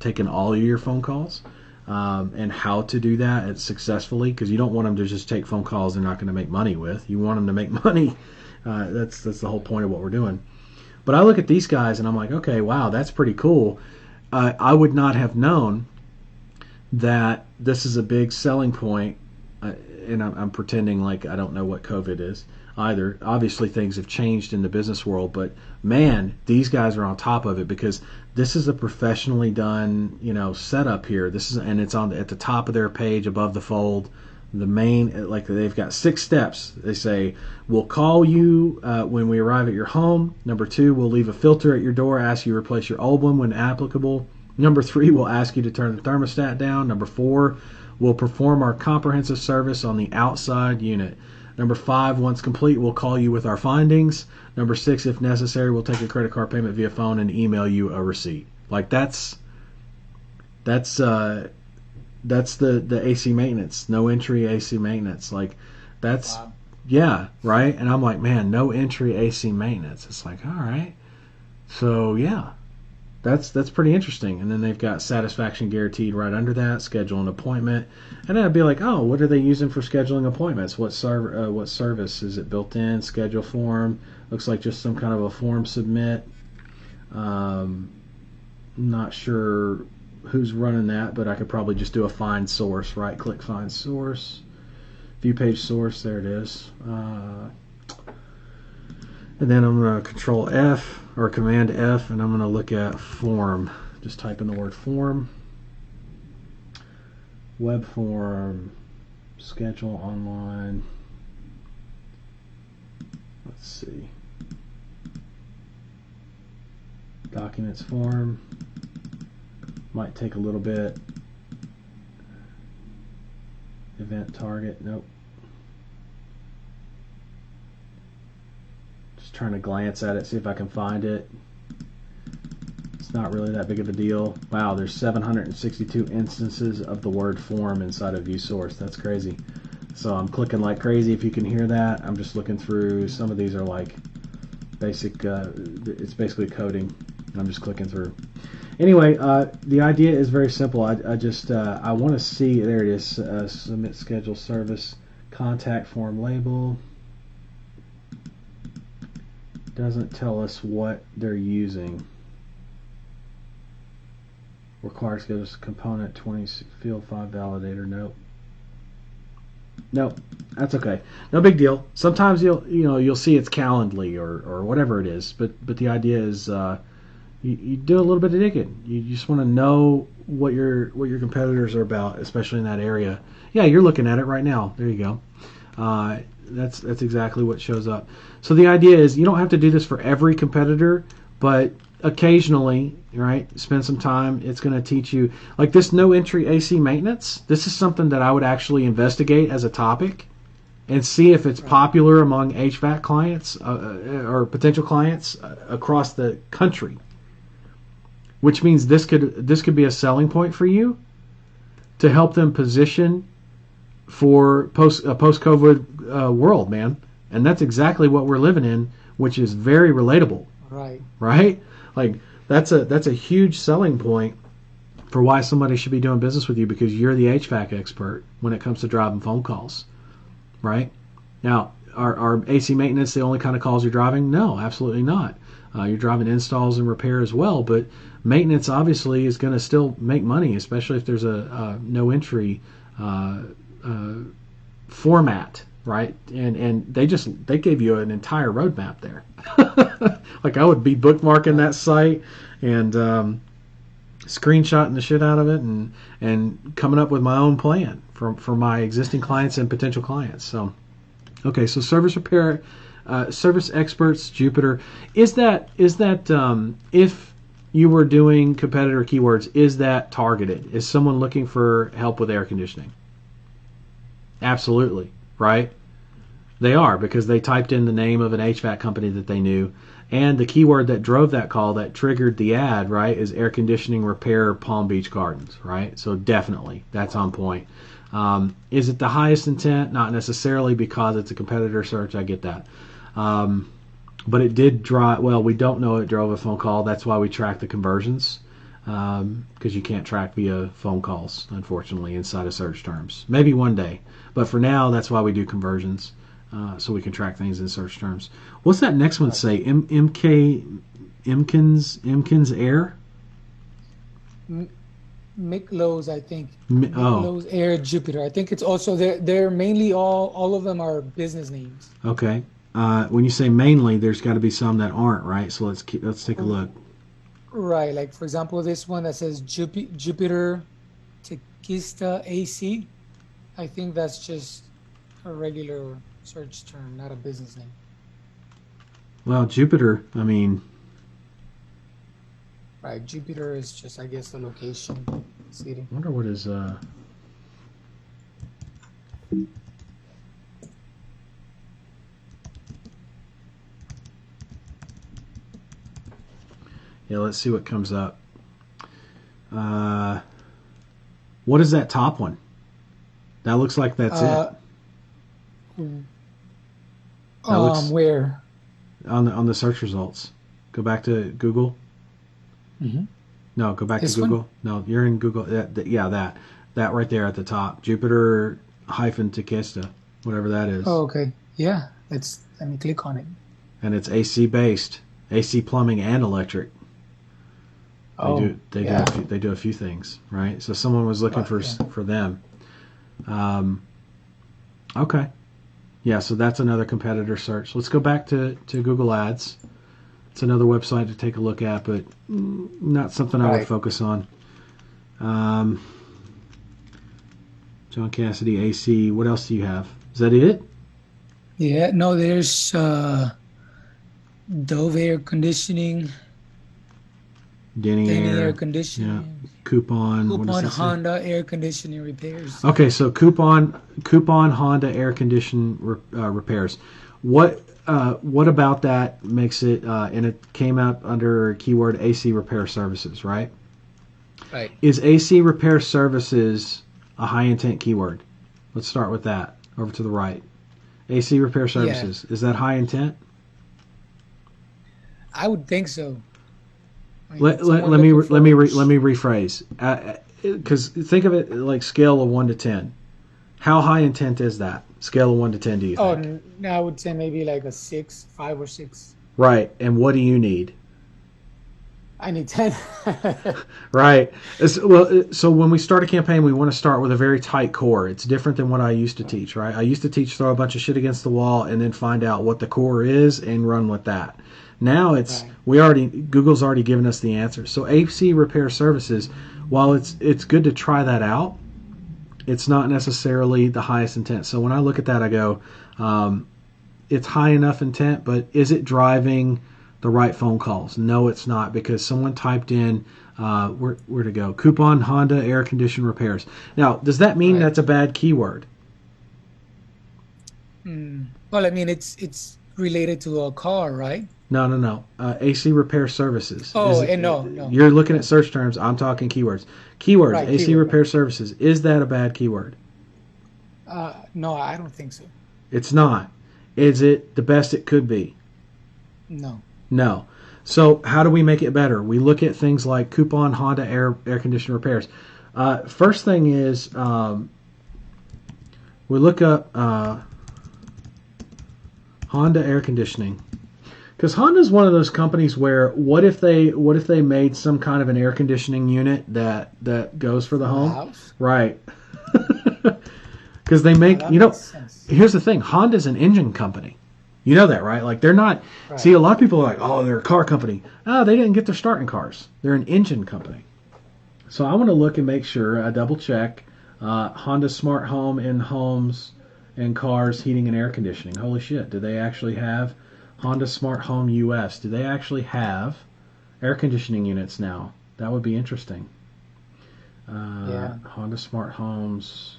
taking all of your phone calls, and how to do that successfully, because you don't want them to just take phone calls they're not going to make money with. You want them to make money. That's the whole point of what we're doing. But I look at these guys and I'm like, okay, wow, that's pretty cool. I would not have known that this is a big selling point, and I'm pretending like I don't know what COVID is either. Obviously, things have changed in the business world, but man, these guys are on top of it, because this is a professionally done, setup here. And it's at the top of their page above the fold. The main, like, they've got 6 steps. They say, we'll call you when we arrive at your home. Number 2, we'll leave a filter at your door, ask you to replace your old one when applicable. Number 3, we'll ask you to turn the thermostat down. Number 4, we'll perform our comprehensive service on the outside unit. Number 5, once complete, we'll call you with our findings. Number 6, if necessary, we'll take a credit card payment via phone and email you a receipt. Like, that's the AC maintenance, no entry AC maintenance. Like, that's wow. Yeah, right. And I'm like, man, no entry AC maintenance. It's like, all right, so yeah, that's pretty interesting. And then they've got satisfaction guaranteed right under that. Schedule an appointment, and then I'd be like, oh, what are they using for scheduling appointments? What service is it? Built in schedule form. Looks like just some kind of a form submit. Not sure who's running that, but I could probably just do a find source. Right click find source, view page source. There it is. And then I'm going to control F or command F, and I'm going to look at form. Just type in the word form. Web form, schedule online. Let's see. Documents form. Might take a little bit. Event target, nope. Just trying to glance at it, see if I can find it. It's not really that big of a deal. Wow, there's 762 instances of the word form inside of view source. That's crazy. So I'm clicking like crazy, if you can hear that. I'm just looking through. Some of these are like basic, it's basically coding. I'm just clicking through. Anyway, the idea is very simple. I want to see, there it is, submit schedule service, contact form label. Doesn't tell us what they're using. Require schedule component 20 field 5 validator. Nope. Nope. That's okay. No big deal. Sometimes you'll see it's Calendly or whatever it is, but the idea is you do a little bit of digging. You just want to know what your competitors are about, especially in that area. Yeah, you're looking at it right now. There you go. That's exactly what shows up. So the idea is you don't have to do this for every competitor, but occasionally, right, spend some time. It's going to teach you, like this no entry AC maintenance. This is something that I would actually investigate as a topic and see if it's popular among HVAC clients or potential clients across the country. Which means this could be a selling point for you to help them position for a post-COVID world, man. And that's exactly what we're living in, which is very relatable. Right? Like that's a huge selling point for why somebody should be doing business with you, because you're the HVAC expert when it comes to driving phone calls. Right? Now, are AC maintenance the only kind of calls you're driving? No, absolutely not. You're driving installs and repair as well, but maintenance obviously is going to still make money, especially if there's a no entry format, right? And they gave you an entire roadmap there. Like I would be bookmarking that site and screenshotting the shit out of it and coming up with my own plan for my existing clients and potential clients. So, okay, so service repair. Service experts, Jupiter. Is that if you were doing competitor keywords, is that targeted? Is someone looking for help with air conditioning? Absolutely, right? They are, because they typed in the name of an HVAC company that they knew, and the keyword that drove that call, that triggered the ad, right, is air conditioning repair, Palm Beach Gardens, right? So definitely, that's on point. Is it the highest intent? Not necessarily, because it's a competitor search. I get that. But it did drive. Well, we don't know it drove a phone call. That's why we track the conversions, because you can't track via phone calls, unfortunately, inside of search terms. Maybe one day, but for now, that's why we do conversions, so we can track things in search terms. What's that next one say? Imkins Air. Miklos, I think. Oh, Miklos Air Jupiter. I think it's also they're mainly all of them are business names. okay. When you say mainly, there's got to be some that aren't, right? So let's take a look. Right. Like for example, this one that says Jupiter Tequista AC. I think that's just a regular search term, not a business name. Well, Jupiter. I mean, Right. Jupiter is just, I guess, the location, city. I wonder what is. Yeah, let's see what comes up. Uh, what is that top one? That looks like that's it. Mm, That looks where? on the search results. Go back to Google. Hmm. No, go back to This one? Google. No, you're in Google. Yeah, that right there at the top. Jupiter hyphen Tequesta, whatever that is, Oh, okay. Yeah. Let me click on it. and it's AC based, AC plumbing and electric. Oh, yeah. They do a few things, right? So someone was looking Right, yeah. for them. Um, okay, yeah. So that's another competitor search. Let's go back to Google Ads. It's another website to take a look at, but not something I would Right. focus on. Um, John Cassidy AC. What else do you have? Is that it? Yeah. No, there's Dove air conditioning, Denny air Denier. Yeah. conditioning, Coupon. What does Coupon it say? Honda air conditioning repairs. Okay, so coupon Honda air condition repairs. What about that makes it? And it came out under keyword AC repair services, right? Right. Is AC repair services a high intent keyword? Let's start with that. Over to the right. AC repair Yeah. services. Is that high intent? I would think so. I mean, Let someone me looking let me for let me rephrase. Because think of it like scale of 1 to 10. How high intent is that? Scale of 1 to 10. Do you oh, think? I would say maybe like a six, 5 or 6. Right. And what do you need? I need 10. Right. So when we start a campaign, we want to start with a very tight core. It's different than what I used to teach, right? I used to teach throw a bunch of shit against the wall and then find out what the core is and run with that. Now Right. Google's already given us the answer. So AC repair services, while it's good to try that out, it's not necessarily the highest intent. So when I look at that, I go, it's high enough intent, but is it driving the right phone calls? No, it's not, because someone typed in where to go? Coupon Honda air condition repairs. Now, does that mean Right. that's a bad keyword? Well, I mean, it's related to a car, right? No, no, no. AC repair services. Oh, and no, no, You're looking at no. search terms. I'm talking keywords. Keywords. Right, AC keyword, right. repair services. Is that a bad keyword? No, I don't think so. It's not. Is it the best it could be? No. No. So how do we make it better? We look at things like coupon Honda air conditioner repairs. First thing is we look up Honda air conditioning, because Honda's one of those companies where what if they made some kind of an air conditioning unit that goes for the For the home, house? right? Because they Oh, make, that makes sense. here's the thing, Honda's an engine company. You know that, right? Like they're not. See, Right. a lot of people are like, oh, they're a car company. Oh, they didn't get their start in cars. They're an engine company. So I want to look and make sure I double check Honda Smart Home in homes and cars, heating and air conditioning. Holy shit! Do they actually have Honda Smart Home US? Do they actually have air conditioning units now? That would be interesting. Yeah. Honda Smart Homes.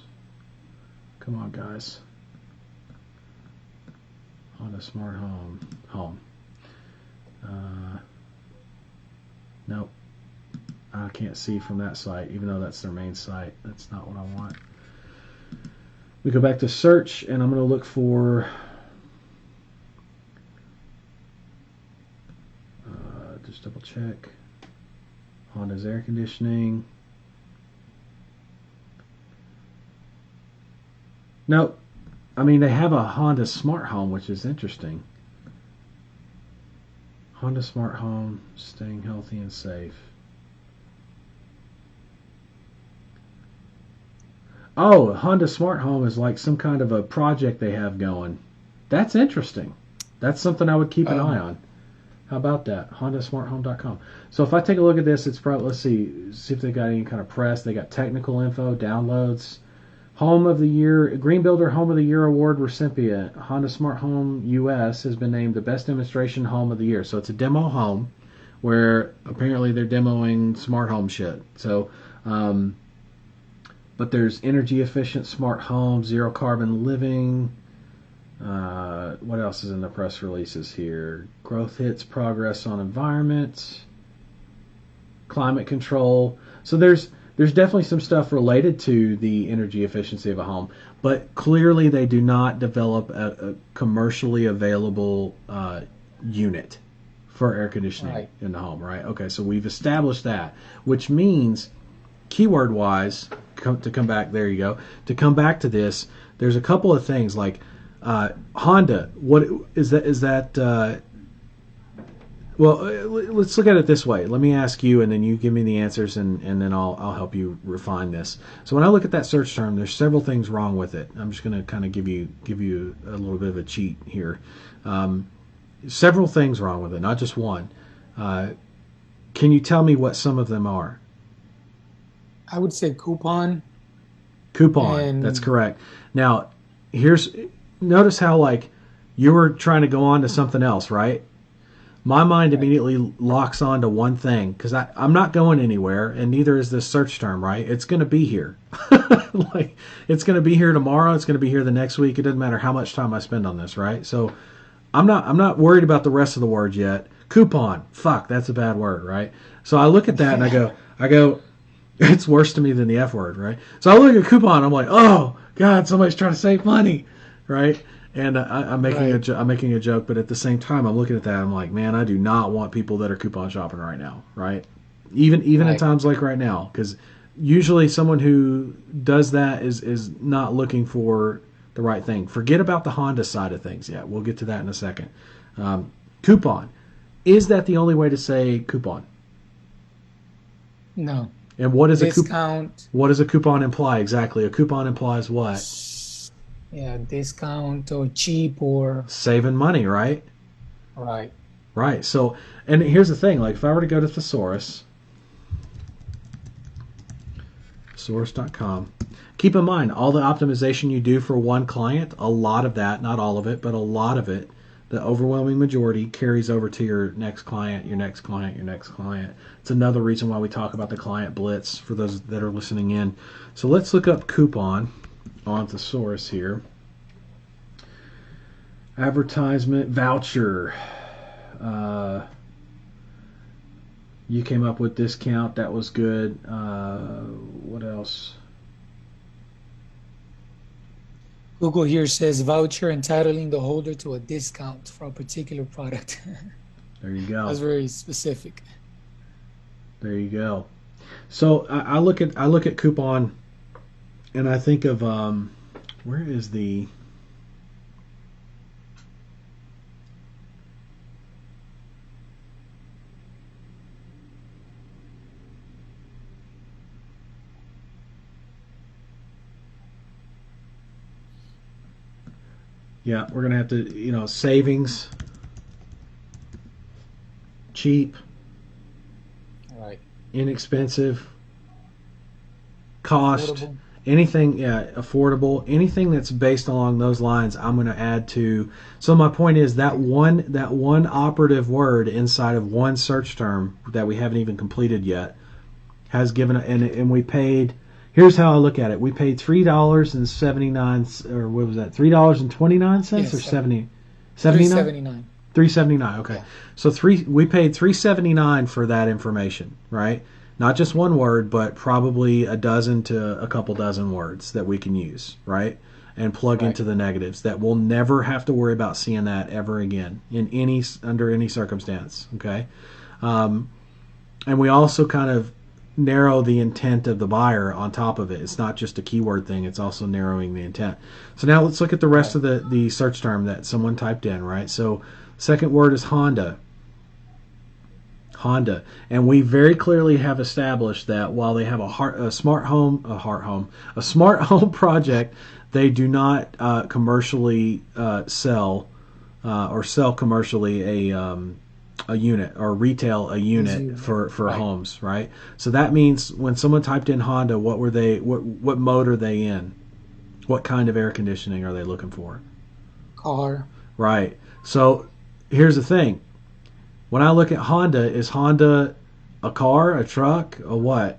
Come on, guys. Honda Smart Home. Nope. I can't see from that site, even though that's their main site. That's not what I want. We go back to search, and I'm going to look for Just double check. Honda's air conditioning. No, I mean, they have a Honda Smart Home, which is interesting. Honda Smart Home, staying healthy and safe. Oh, Honda Smart Home is like some kind of a project they have going. That's interesting. That's something I would keep an eye on. How about that? HondaSmartHome.com. So if I take a look at this, it's probably, let's see if they got any kind of press. They got technical info, downloads. Home of the Year, Green Builder Home of the Year Award recipient, Honda Smart Home US has been named the best demonstration home of the year. So it's a demo home where apparently they're demoing smart home shit. So, but there's energy efficient smart home, zero carbon living. What else is in the press releases here? Growth hits progress on environment, climate control. So there's definitely some stuff related to the energy efficiency of a home, but clearly they do not develop a commercially available unit for air conditioning in the home, right? Okay, so we've established that, which means, keyword-wise, to come back, there you go, to come back to this, there's a couple of things like Honda. What is that? Well, let's look at it this way. Let me ask you, and then you give me the answers, and then I'll help you refine this. So when I look at that search term, there's several things wrong with it. I'm just going to kind of give you a little bit of a cheat here. Several things wrong with it, not just one. Can you tell me what some of them are? I would say coupon. Coupon. That's correct. Now, notice how like you were trying to go on to something else, right? My mind immediately locks on to one thing because I'm not going anywhere, and neither is this search term, right? It's going to be here. Like, it's going to be here tomorrow. It's going to be here the next week. It doesn't matter how much time I spend on this, right? So I'm not worried about the rest of the words yet. Coupon. Fuck, that's a bad word, right? So I look at that and I go, it's worse to me than the F word, right? So I look at coupon. I'm like, oh God, somebody's trying to save money, right? And I'm making I'm making a joke, but at the same time, I'm looking at that. I'm like, man, I do not want people that are coupon shopping right now, right? Even in times like right now, because usually someone who does that is not looking for the right thing. Forget about the Honda side of things. Yeah, we'll get to that in a second. Coupon. Is that the only way to say coupon? No. And what is discount? What does a coupon imply exactly? A coupon implies what? Yeah, discount or cheap or saving money, right? Right. Right. So, and here's the thing: like, if I were to go to thesaurus.com, keep in mind all the optimization you do for one client. A lot of that, not all of it, but a lot of it, the overwhelming majority carries over to your next client, your next client, your next client. It's another reason why we talk about the client blitz for those that are listening in. So let's look up coupon on thesaurus here. Advertisement, voucher. You came up with discount. That was good. What else? Google here says voucher entitling the holder to a discount for a particular product. There you go. That's very specific. There you go. So I look at coupon, and I think of where is the yeah, we're gonna have to, savings, cheap, Right. inexpensive, cost, Affordable. anything, affordable, anything that's based along those lines. I'm going to add to. So my point is that one operative word inside of one search term that we haven't even completed yet has given, and we paid. Here's how I look at it: we paid $3.79, or what was that? $3.29 or 79? $3.79. $3.79. Okay, Yeah. So we paid $3.79 for that information, right? Not just one word, but probably a dozen to a couple dozen words that we can use, right? And plug into the negatives that we'll never have to worry about seeing that ever again under any circumstance. Okay. And we also kind of narrow the intent of the buyer on top of it. It's not just a keyword thing, it's also narrowing the intent. So now let's look at the rest of the search term that someone typed in, right? So second word is Honda. Honda. And we very clearly have established that while they have a smart home project, they do not commercially sell or sell commercially a unit or retail a unit for homes, right? So that means when someone typed in Honda, what mode are they in? What kind of air conditioning are they looking for? Car. Right. So here's the thing. When I look at Honda, is Honda a car, a truck, a what?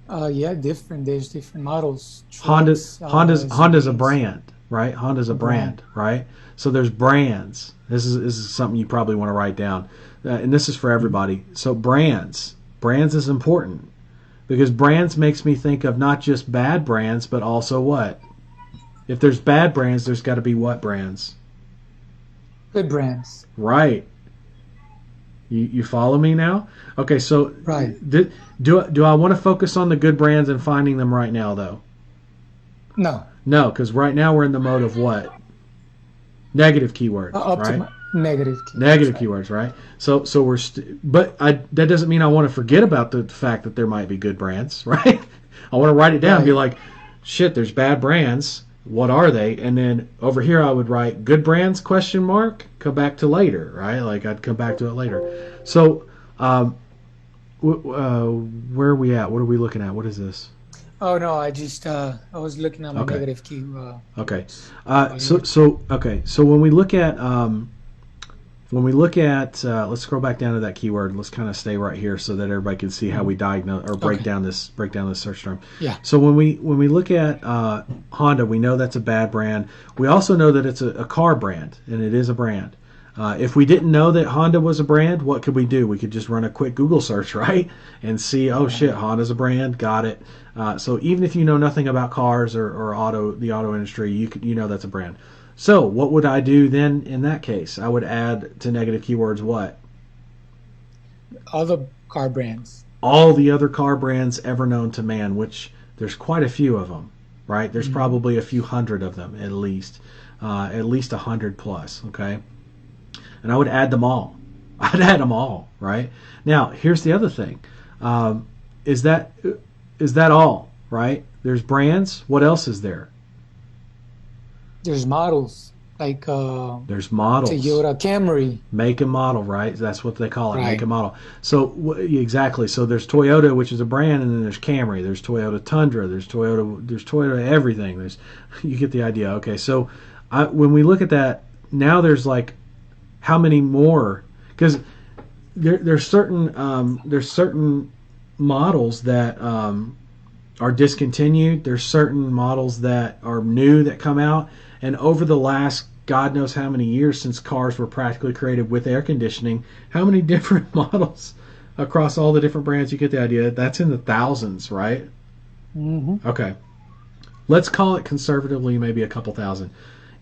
Yeah, different. There's different models. Honda's Trucks, Honda's a SUVs. brand, right? Honda's a brand, right? So there's brands. This is something you probably want to write down, and this is for everybody. So brands is important because brands makes me think of not just bad brands, but also what? If there's bad brands, there's got to be what brands? Good brands. Right. You follow me now? Okay, so Right. do I want to focus on the good brands and finding them right now, though? No. No, because right now we're in the mode of what? Negative keywords, right? Negative keywords. Negative keywords, right? So we're, but that doesn't mean I want to forget about the fact that there might be good brands, right? I want to write it down and be like, shit, there's bad brands. What are they? And then over here I would write good brands ? Come back to later, right? Like I'd come back to it later. So where are we at? What are we looking at? What is this? Oh no, I was looking at my Okay. negative key. Okay. So when we look at let's scroll back down to that keyword. Let's kind of stay right here so that everybody can see how we diagnose or break down this search term. Yeah. So when we look at Honda, we know that's a bad brand. We also know that it's a car brand, and it is a brand. If we didn't know that Honda was a brand, what could we do? We could just run a quick Google search, right? And see, oh shit, Honda's a brand. Got it. So even if you know nothing about cars or the auto industry, you know that's a brand. So what would I do then in that case? I would add to negative keywords what? Other car brands. All the other car brands ever known to man, which there's quite a few of them, right? There's probably a few hundred of them at least 100 plus, okay? And I would add them all. I'd add them all, right? Now, here's the other thing. Is that all, right? There's brands. What else is there? There's models like There's models. Toyota Camry. Make and model, right? That's what they call it, Right. make and model. So exactly. So there's Toyota, which is a brand, and then there's Camry. There's Toyota Tundra. There's Toyota everything. You get the idea. Okay, so when we look at that, now there's like how many more? Because there's certain models that are discontinued. There's certain models that are new that come out, and over the last God knows how many years since cars were practically created with air conditioning, how many different models across all the different brands? You get the idea. That's in the thousands, right? Mm-hmm. Okay. Let's call it conservatively maybe a couple thousand.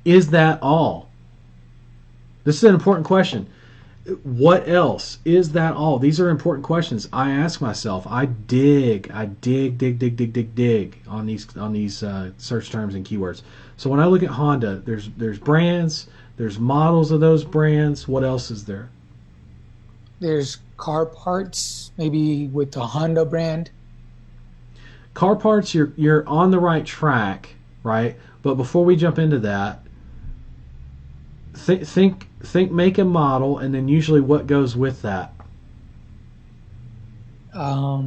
Is that all? This is an important question. What else? Is that all? These are important questions. I ask myself. I dig on these search terms and keywords. So when I look at Honda, there's brands, there's models of those brands. What else is there? There's car parts, maybe with the Honda brand. Car parts. You're on the right track, right? But before we jump into that, think make and model, and then usually what goes with that. I'll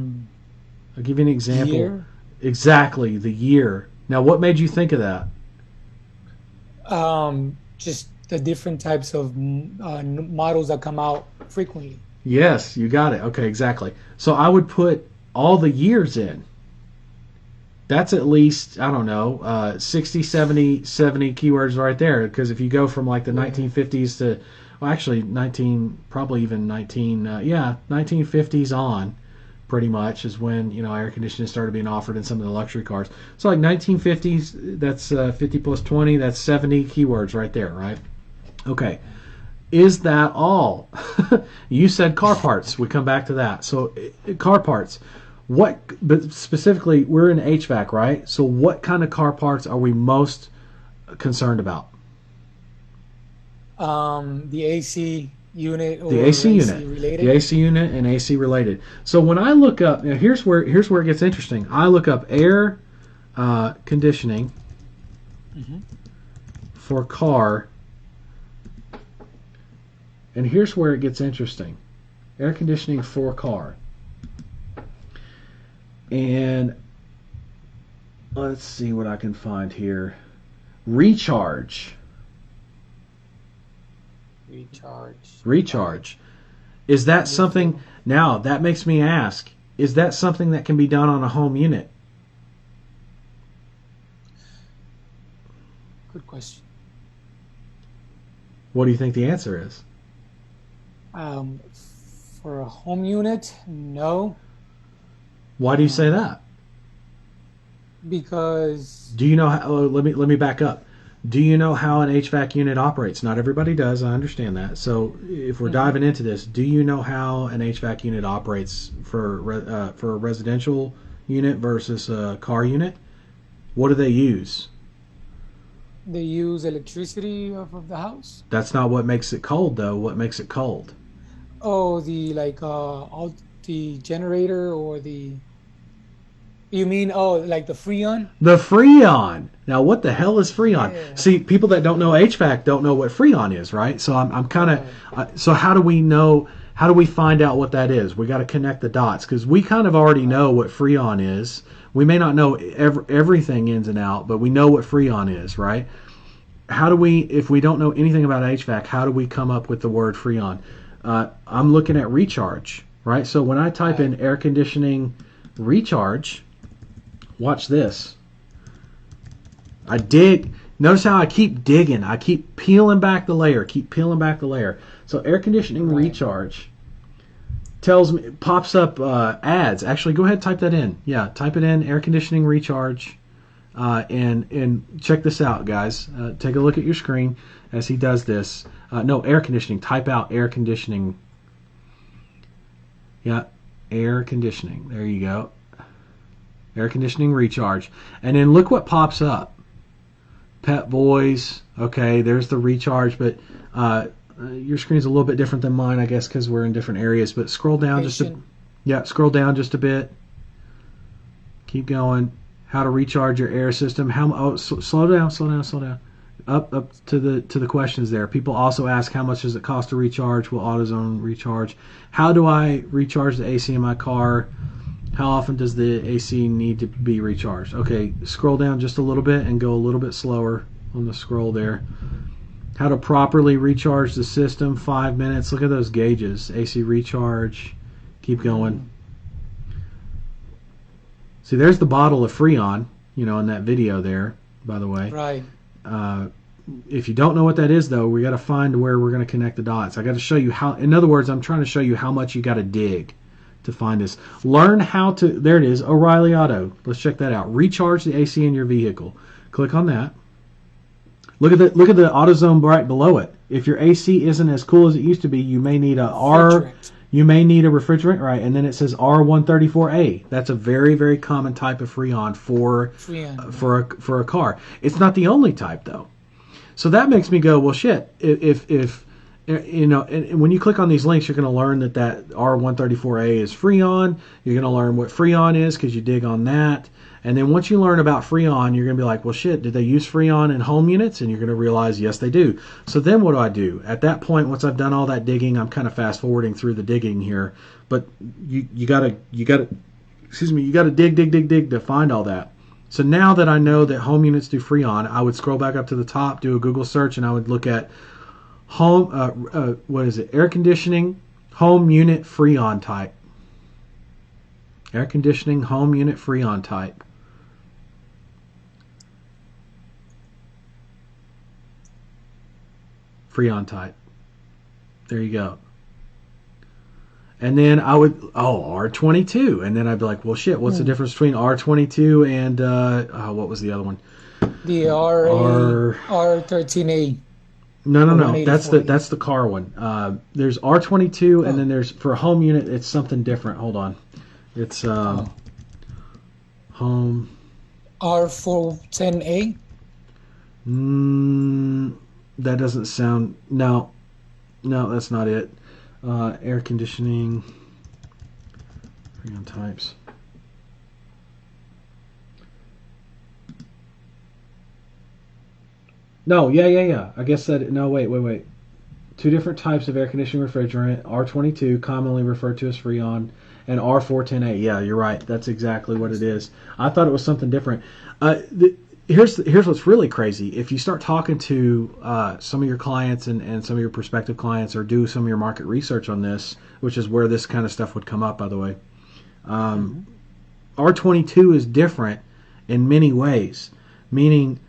give you an example. Year. Exactly, the year. Now, what made you think of that? Just the different types of models that come out frequently. Yes, you got it. Okay, exactly. So I would put all the years in. That's at least, I don't know, 60, 70 keywords right there. Because if you go from like the 1950s to, well, actually 1950s on, pretty much is when air conditioning started being offered in some of the luxury cars. So like 1950s, that's 50 plus 20, that's 70 keywords right there, right? Okay. Is that all? You said car parts. We come back to that. So car parts. What, but specifically, we're in HVAC, right? So what kind of car parts are we most concerned about? The AC unit The or AC unit, AC the related. AC unit, and AC related. So when I look up, now here's where it gets interesting. I look up air conditioning Hmm. for car, and here's where it gets interesting. Air conditioning for car, and let's see what I can find here. Recharge, Recharge. Right. recharge. Is that something? Lithium. Now that makes me ask: is that something that can be done on a home unit? Good question. What do you think the answer is? Um, for a home unit, no, Why do you say um, that? because Do you know how? Oh, let me back up. Do you know how an HVAC unit operates? Not everybody does. I understand that. So if we're mhm, diving into this, do you know how an HVAC unit operates for a residential unit versus a car unit? What do they use? they use electricity of the house. That's not what makes it cold, though. What makes it cold? Oh, the like all the generator or the you mean like the Freon? The Freon. Now, what the hell is Freon? Yeah, See, people that don't know HVAC don't know what Freon is, right? So I'm kind of. right. So how do we know? How do we find out what that is? We got to connect the dots because we kind of already know Right. what Freon is. We may not know everything ins and out, but we know what Freon is, right? How do we, if we don't know anything about HVAC, how do we come up with the word Freon? I'm looking at recharge, right? So when I type Right. in air conditioning recharge, watch this. I dig. Notice how I keep digging. I keep peeling back the layer. Keep peeling back the layer. So air conditioning Right. recharge tells me, pops up ads. Actually, go ahead, type that in. Yeah, type it in. Air conditioning recharge, and check this out, guys. Take a look at your screen as he does this. No, air conditioning. Type out air conditioning. Yeah, air conditioning. There you go. Air conditioning recharge, and then look what pops up. Pet Boys. Okay, there's the recharge, but your screen's a little bit different than mine, I guess, because we're in different areas. But scroll down just a, Location. yeah, scroll down just a bit. Keep going. How to recharge your air system? How? Oh, slow down, slow down, slow down. Up to the questions there. People also ask how much does it cost to recharge? Will AutoZone recharge? How do I recharge the AC in my car? How often does the AC need to be recharged? Okay, scroll down just a little bit and go a little bit slower on the scroll there. How to properly recharge the system, 5 minutes. Look at those gauges. AC recharge. Keep going. Mm, See, there's the bottle of Freon, in that video there, by the way. right. Uh, if you don't know what that is, though, we got to find where we're going to connect the dots. I got to show you how, in other words, I'm trying to show you how much you got to dig to find this. Learn how to, there it is, O'Reilly Auto. Let's check that out. Recharge the AC in your vehicle. Click on that. Look at the AutoZone right below it. If your AC isn't as cool as it used to be, you may need Refrigerant. refrigerant, right? And then it says R134A. That's a very, very common type of Freon for Freon. Right. for a car. It's not the only type though. So that makes me go, well, shit. If and when you click on these links, you're going to learn that R134A is Freon. You're going to learn what Freon is because you dig on that. And then once you learn about Freon, you're going to be like, well, shit, did they use Freon in home units? And you're going to realize, yes, they do. So then what do I do? At that point, once I've done all that digging, I'm kind of fast forwarding through the digging here. But you gotta dig to find all that. So now that I know that home units do Freon, I would scroll back up to the top, do a Google search, and I would look at home, what is it? Air conditioning, home unit Freon type. Air conditioning, home unit Freon type. Freon type. There you go. And then I would, R22. And then I'd be like, well, shit, what's the Hmm. difference between R22 and, what was the other one? The RA R, R13A. No, no, or no. That's the 184E? that's the car one. There's R22, and Oh, then there's for a home unit. It's something different. Hold on. It's oh, home. R410A. Mm, that doesn't sound. No, no, that's not it. Air conditioning. Freon types. No, yeah, yeah, yeah. I guess that. No, wait. Two different types of air conditioning refrigerant: R22, commonly referred to as Freon, and R410A. Yeah, you're right. That's exactly what it is. I thought it was something different. Here's what's really crazy. If you start talking to some of your clients and some of your prospective clients, or do some of your market research on this, which is where this kind of stuff would come up, by the way. Mm-hmm. R22 is different in many ways, meaning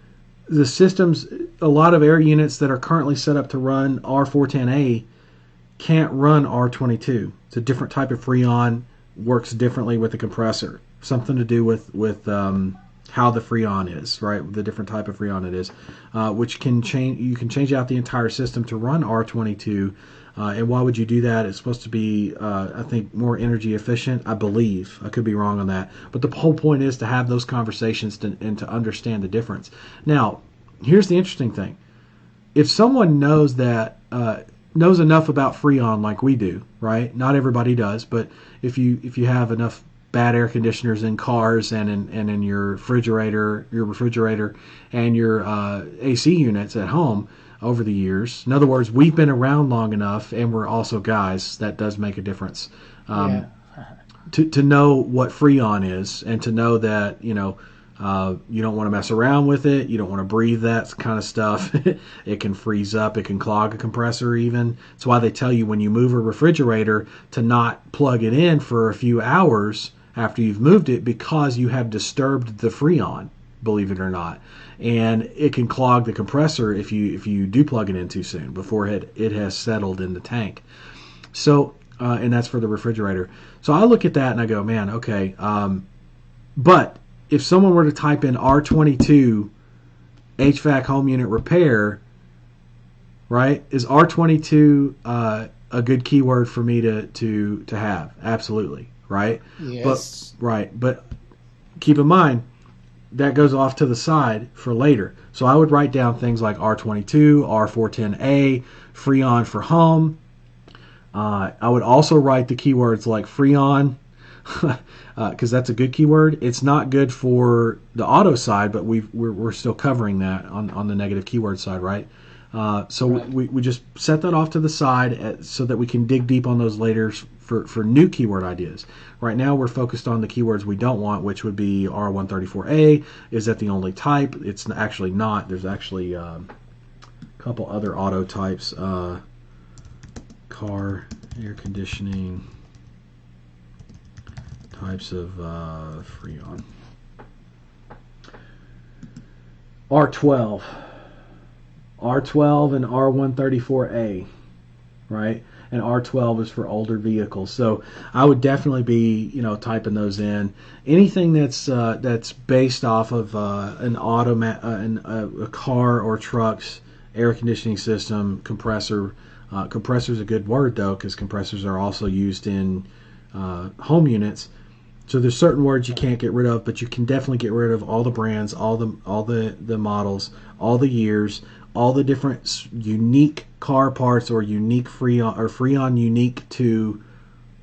the systems, a lot of air units that are currently set up to run R410A can't run R22. It's a different type of Freon, works differently with the compressor. Something to do with how the Freon is, right? The different type of Freon it is, which can change. You can change out the entire system to run R22. And why would you do that? It's supposed to be, I think, more energy efficient. I believe. I could be wrong on that. But the whole point is to have those conversations and to understand the difference. Now, here's the interesting thing. If someone knows enough about Freon like we do, right? Not everybody does, but if you have enough bad air conditioners in cars and in your refrigerator and your AC units at home over the years. In other words, we've been around long enough, and we're also guys. That does make a difference. Yeah. To know what Freon is, and to know that you don't want to mess around with it. You don't want to breathe that kind of stuff. It can freeze up. It can clog a compressor even. That's why they tell you when you move a refrigerator to not plug it in for a few hours after you've moved it, because you have disturbed the Freon, believe it or not. And it can clog the compressor if you do plug it in too soon before it has settled in the tank. So, and that's for the refrigerator. So I look at that and I go, man, okay. But if someone were to type in R22 HVAC home unit repair, right, is R22 a good keyword for me to have? Absolutely, right? Yes. But keep in mind that goes off to the side for later. So I would write down things like R22, R410A, Freon for home. I would also write the keywords like Freon, because that's a good keyword. It's not good for the auto side, but we're still covering that on the negative keyword side, right? So Right. we just set that off to the side so that we can dig deep on those later for new keyword ideas. Right now we're focused on the keywords we don't want, which would be R134A. Is that the only type? It's actually not. There's actually a couple other auto types. Car air conditioning types of Freon. R12. R12 and R134A, right? And R12 is for older vehicles. So I would definitely be, typing those in. Anything that's based off of a car or truck's air conditioning system, compressor. Compressor is a good word though, because compressors are also used in home units. So there's certain words you can't get rid of, but you can definitely get rid of all the brands, all the models, all the years, all the different unique car parts or unique Freon unique to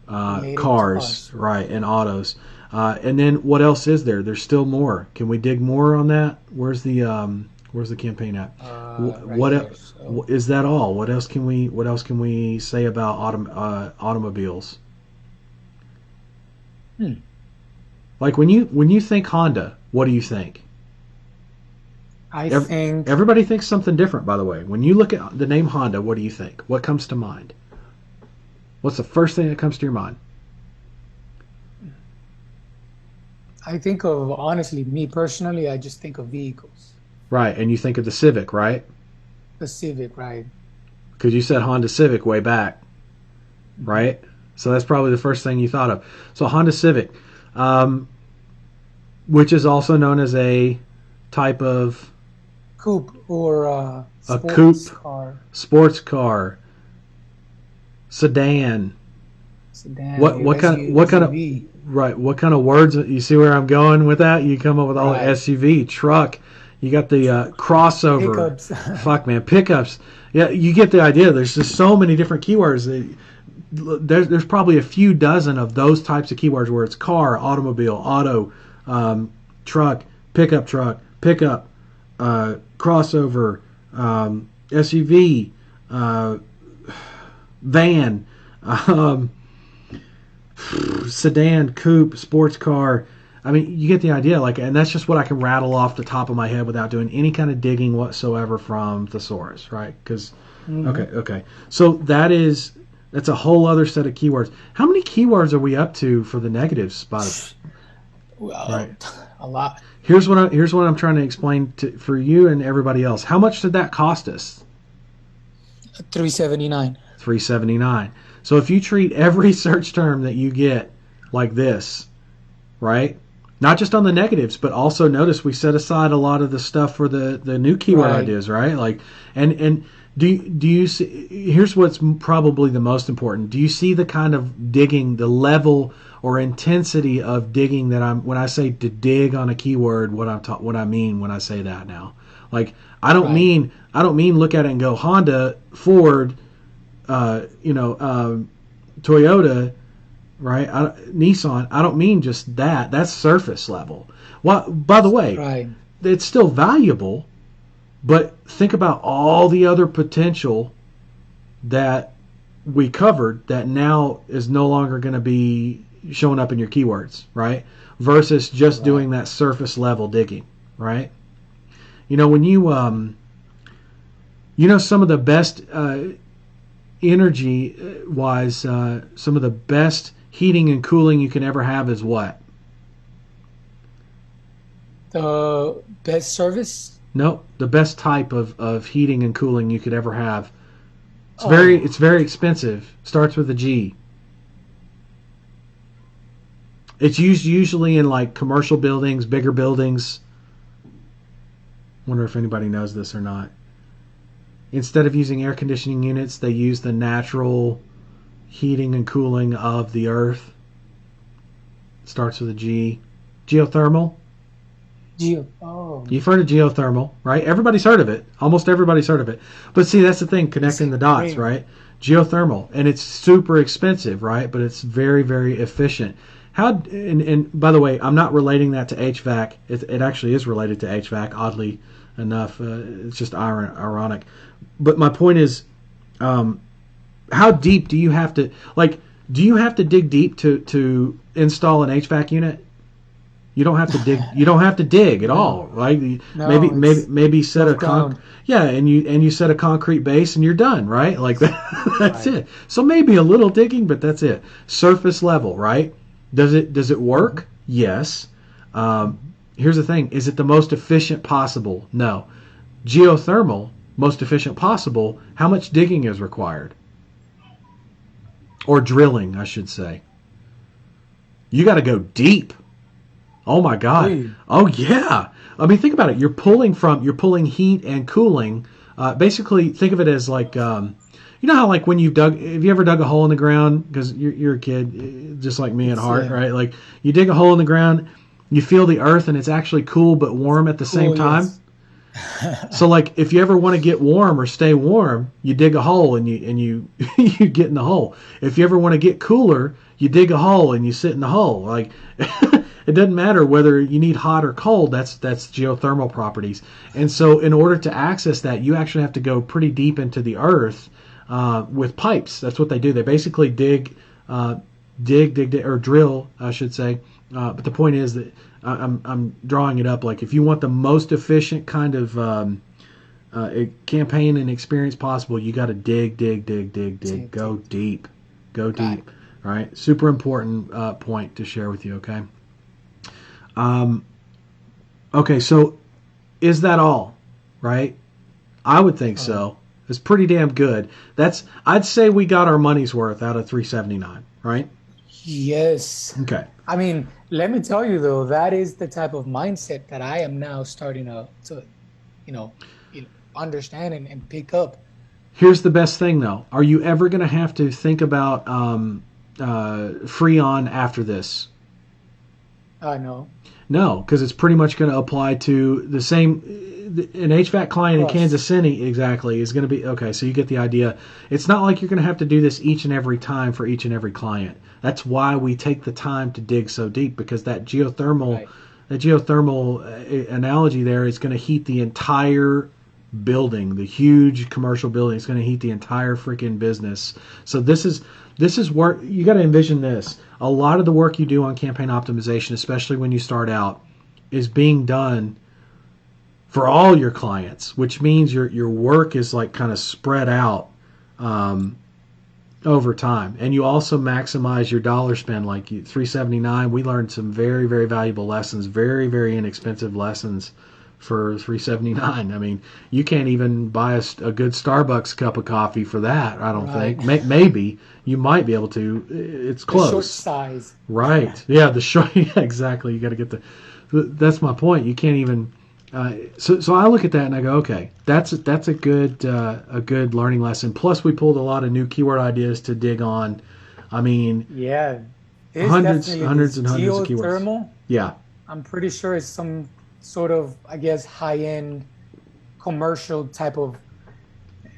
Related to cars, us. right, and autos. And then what else is there? There's still more. Can we dig more on that? Where's the campaign at? Right What here. So, is that all? What else can we say about automobiles? hmm, Like when you think Honda, what do you think? I think Everybody thinks something different, by the way. When you look at the name Honda, what do you think? What comes to mind? What's the first thing that comes to your mind? I think of honestly, me personally, I just think of vehicles. Right, and you think of the Civic, right? The Civic, right? Because you said Honda Civic way back, Hmm. right? So that's probably the first thing you thought of. So Honda Civic, um, which is also known as a type of coupe or A sports coupe, car, sports car, sedan. sedan, What your kind of what kind of SUV, right? What kind of words? You see where I'm going with that? You come up with all right? SUV, truck. You got the crossover. Pickups. Fuck man, pickups. Yeah, you get the idea. There's just so many different keywords. There's probably a few dozen of those types of keywords where it's car, automobile, auto, truck, pickup, crossover, SUV, van, um, sedan, coupe, sports car. I mean, you get the idea. Like, and that's just what I can rattle off the top of my head without doing any kind of digging whatsoever from thesaurus, right? Because, Hmm. okay. So that's a whole other set of keywords. How many keywords are we up to for the negatives? Right. Well, a lot. Here's what I'm trying to explain for you and everybody else. How much did that cost us? 379. $3.79. So if you treat every search term that you get like this, right? Not just on the negatives, but also notice we set aside a lot of the stuff for the new keyword Right. ideas, right? Like, and do you see? Here's what's probably the most important. Do you see the kind of digging, the level or intensity of digging that I'm when I say to dig on a keyword? What I mean when I say that now, like Right. I don't mean look at it and go Honda, Ford, Toyota, right? Nissan. I don't mean just that. That's surface level. Well, by the way, Right. it's still valuable, but think about all the other potential that we covered that now is no longer going to be showing up in your keywords, right? Versus just Right. doing that surface level digging, right? You know, when you know some of the best energy wise, some of the best heating and cooling you can ever have is what? The best service. Nope, the best type of heating and cooling you could ever have. Oh, It's very expensive. Starts with a G. It's used usually in like commercial buildings, bigger buildings. Wonder if anybody knows this or not. Instead of using air conditioning units, they use the natural heating and cooling of the earth. Starts with a G. Geothermal. geo. Oh, You've heard of geothermal, right? Everybody's heard of it. Almost everybody's heard of it. But see, that's the thing, connecting the dots, same. right? Geothermal. And it's super expensive, right? But it's very, very efficient. And by the way, I'm not relating that to HVAC. It actually is related to HVAC, oddly enough. It's just ironic. But my point is, um, how deep do you have to, like, do you have to dig deep to install an HVAC unit? You don't have to dig. You don't have to dig at all, No, right? no, it's Maybe set a above ground. yeah, and you set a concrete base and you're done, right? Like that. That's Right. it. So maybe a little digging, but that's it. Surface level, right? Does it Hmm. work? Yes. Here's the thing: is it the most efficient possible? No. Geothermal, most efficient possible. How much digging is required, or drilling, I should say? You got to go deep. Oh my God. Really? Oh yeah. I mean, think about it. You're pulling heat and cooling. Basically, think of it as like, you know how like when have you ever dug a hole in the ground? Because you're a kid, just like me at It's heart, right? Like you dig a hole in the ground, you feel the earth, and it's actually cool but warm at the same cool. time. Yes. So like if you ever want to get warm or stay warm, you dig a hole and you you get in the hole. If you ever want to get cooler, you dig a hole and you sit in the hole. Like it doesn't matter whether you need hot or cold. That's geothermal properties. And so in order to access that, you actually have to go pretty deep into the earth with pipes. That's what they do. They basically dig, or drill, I should say. But the point is that I'm drawing it up. Like if you want the most efficient kind of campaign and experience possible, you got to dig. Tick, tick, Go got it. deep. Right. Super important point to share with you. Okay. Um, okay. So is that all? Right. I would think Oh, so. It's pretty damn good. I'd say we got our money's worth out of 379. Right. yes. Okay. I mean, let me tell you though, that is the type of mindset that I am now starting to you know, understand and pick up. Here's the best thing, though. Are you ever going to have to think about Freon after this? I know. No, because it's pretty much going to apply to the same. An HVAC client in Plus, Kansas City, exactly, is going to be okay. So you get the idea. It's not like you're going to have to do this each and every time for each and every client. That's why we take the time to dig so deep, because right. that geothermal analogy there is going to heat the entire building, the huge commercial building. It's going to heat the entire freaking business. So this is work. You got to envision this. A lot of the work you do on campaign optimization, especially when you start out, is being done for all your clients, which means your work is like kind of spread out um, over time, and you also maximize your dollar spend. Like 379, we learned some very very valuable lessons, very very inexpensive lessons for 379. I mean, you can't even buy a good Starbucks cup of coffee for that. I don't Right. think. Maybe you might be able to. It's The short close. size. Right. Yeah, the short. Yeah, exactly. You got to get the. That's my point. You can't even. So I look at that and I go, okay, that's a good learning lesson. Plus, we pulled a lot of new keyword ideas to dig on. I mean, Yeah. There's hundreds, definitely this hundreds and hundreds of keywords. geothermal. Yeah, I'm pretty sure it's some sort of, I guess, high-end commercial type of.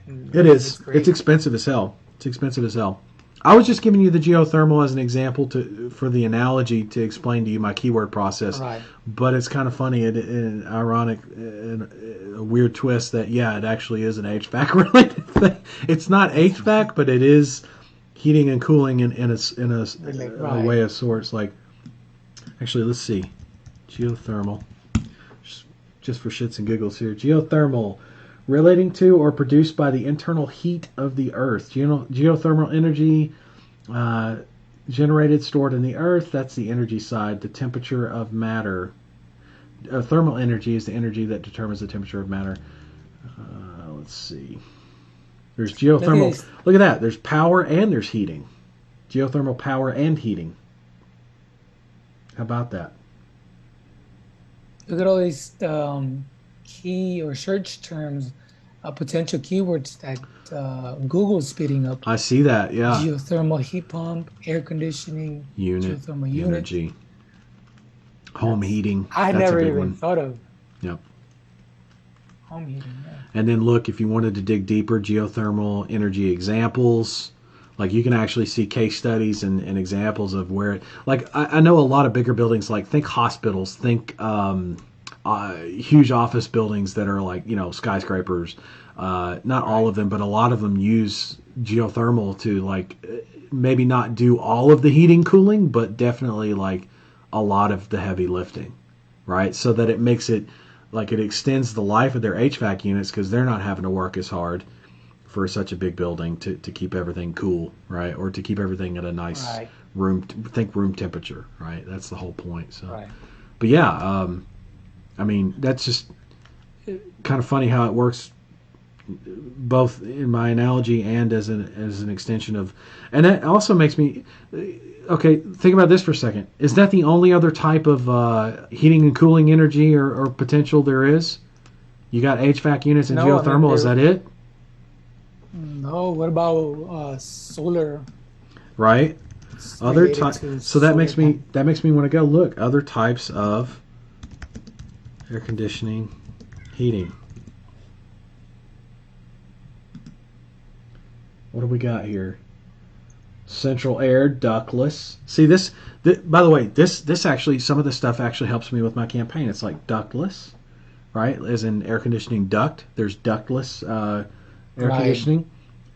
it It's is. It's great. expensive as hell. It's expensive as hell. I was just giving you the geothermal as an example for the analogy to explain to you my keyword process, Right. but it's kind of funny and ironic and a weird twist that yeah, it actually is an HVAC related thing. It's not HVAC, but it is heating and cooling in a Right. way of sorts. Like actually, let's see, geothermal, just for shits and giggles here. Geothermal, relating to or produced by the internal heat of the earth. Geothermal energy uh, generated, stored in the earth. That's the energy side. The temperature of matter. Thermal energy is the energy that determines the temperature of matter. Let's see. There's Look at geothermal. this. Look at that. There's power and there's heating. Geothermal power and heating. How about that? Look at all these key or search terms, potential keywords that Google's spitting up. I see that. Yeah. Geothermal heat pump, air conditioning, Unit, geothermal unit. energy, home That's heating. I That's a never big even one. thought of Yep. home heating. Yeah. And then look, if you wanted to dig deeper, geothermal energy examples. Like you can actually see case studies and examples of where, like I know a lot of bigger buildings, like think hospitals, think huge office buildings that are like, skyscrapers. Not all Right. of them, but a lot of them use geothermal to like maybe not do all of the heating cooling, but definitely like a lot of the heavy lifting, right? So that it makes it like it extends the life of their HVAC units because they're not having to work as hard for such a big building to keep everything cool, right? Or to keep everything at a nice Right. room temperature, right? That's the whole point. So, Right. but yeah, I mean, that's just kind of funny how it works both in my analogy and as an extension of, and that also makes me okay. Think about this for a second. Is that the only other type of heating and cooling energy or potential there is? You got HVAC units and No, I mean geothermal. Is that it? no. What about solar Right. Other related type. to So that solar makes me panel? want to go look other types of air conditioning, heating. What do we got here? Central air, ductless. See this. By the way, this actually some of this stuff actually helps me with my campaign. It's like ductless, right? As in air conditioning duct. There's ductless air Right. conditioning.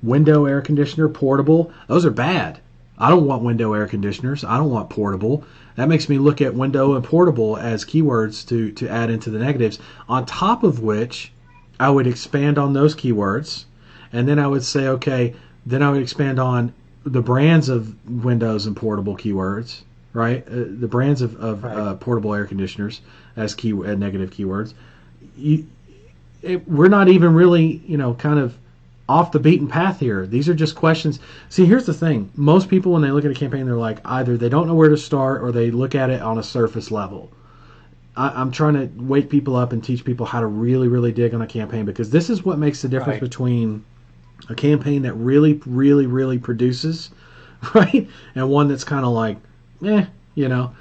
Window air conditioner, portable. Those are bad. I don't want window air conditioners. I don't want portable. That makes me look at window and portable as keywords to add into the negatives. On top of which, I would expand on those keywords, and then I would say, okay, then I would expand on the brands of windows and portable keywords, right? The brands of Right. portable air conditioners as negative keywords. You, we're not even really, kind of off the beaten path here. These are just questions. See, here's the thing. Most people, when they look at a campaign, they're like, either they don't know where to start or they look at it on a surface level. I'm trying to wake people up and teach people how to really, really dig on a campaign, because this is what makes the difference Right. between a campaign that really, really, really produces, right, and one that's kind of like, eh, you know,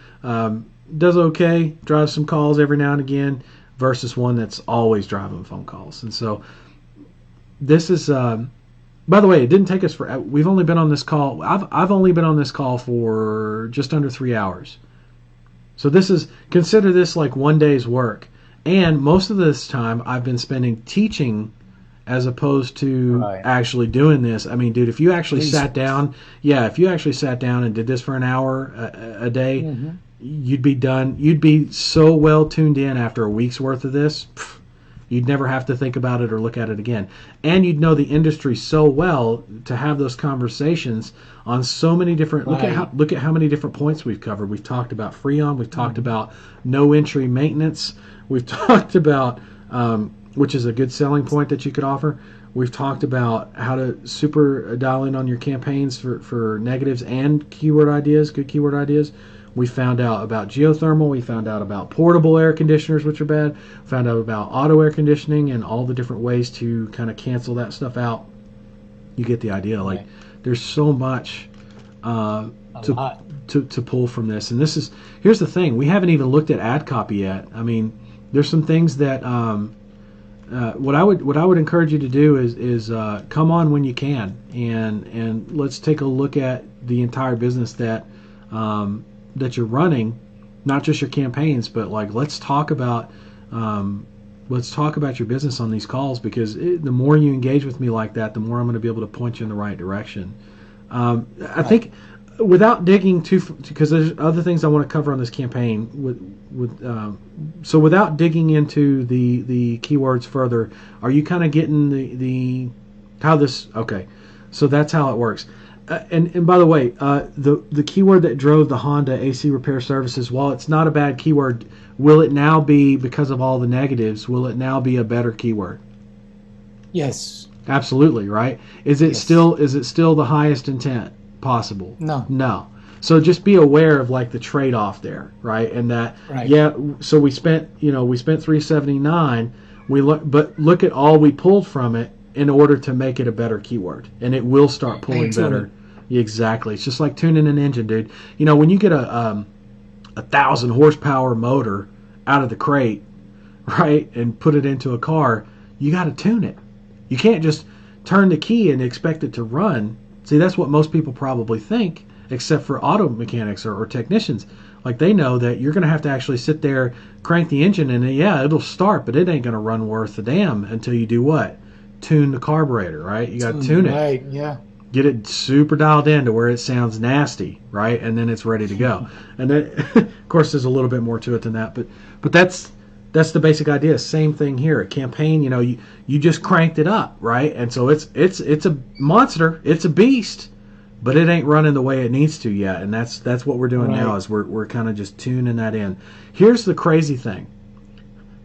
does okay, drives some calls every now and again, versus one that's always driving phone calls. And so this is, by the way, it didn't take us for. We've only been on this call. I've only been on this call for just under 3 hours. So this is, consider this like one day's work. And most of this time I've been spending teaching as opposed to Right. actually doing this. I mean, dude, if you actually sat Research. down, yeah, if you actually sat down and did this for an hour a day, Mm-hmm. you'd be done. You'd be so well tuned in after a week's worth of this. You'd never have to think about it or look at it again. And you'd know the industry so well to have those conversations on so many different. Right. Look at how many different points we've covered. We've talked about Freon. We've talked Mm-hmm. about no entry maintenance. We've talked about, which is a good selling point that you could offer. We've talked about how to super dial in on your campaigns for negatives and keyword ideas, good keyword ideas. We found out about geothermal. We found out about portable air conditioners, which are bad. We found out about auto air conditioning and all the different ways to kind of cancel that stuff out. You get the idea. Like, Right. there's so much uh, A to, lot. to pull from this. And here's the thing. We haven't even looked at ad copy yet. I mean, there's some things that what I would encourage you to do is come on when you can, and let's take a look at the entire business that you're running, not just your campaigns, but like let's talk about your business on these calls, because the more you engage with me like that, the more I'm going to be able to point you in the right direction. I Right. think, without digging too, because there's other things I want to cover on this campaign. So without digging into the keywords further, are you kind of getting the how this? Okay, so that's how it works. And by the way, the keyword that drove the Honda AC repair services, while it's not a bad keyword, will it now be, because of all the negatives? Will it now be a better keyword? Yes. Absolutely, right? Yes. Is it still the highest intent possible? No. No. So just be aware of like the trade off there, right? And that, Right. yeah, so we spent 379. But look at all we pulled from it in order to make it a better keyword, and it will start And pulling better. tuning. Exactly. It's just like tuning an engine, dude. When you get a 1,000 horsepower motor out of the crate, right, and put it into a car, you got to tune it. You can't just turn the key and expect it to run. See, that's what most people probably think, except for auto mechanics or technicians. Like, they know that you're going to have to actually sit there, crank the engine, and yeah, it'll start, but it ain't going to run worth a damn until you do what? Tune the carburetor, right? You got to Tune. tune it. Right. Yeah. Get it super dialed in to where it sounds nasty, right? And then it's ready to go. And then, of course, there's a little bit more to it than that, but that's the basic idea. Same thing here. A campaign, you just cranked it up, right? And so it's a monster, it's a beast, but it ain't running the way it needs to yet. And that's what we're doing now, Right. is we're kind of just tuning that in. Here's the crazy thing.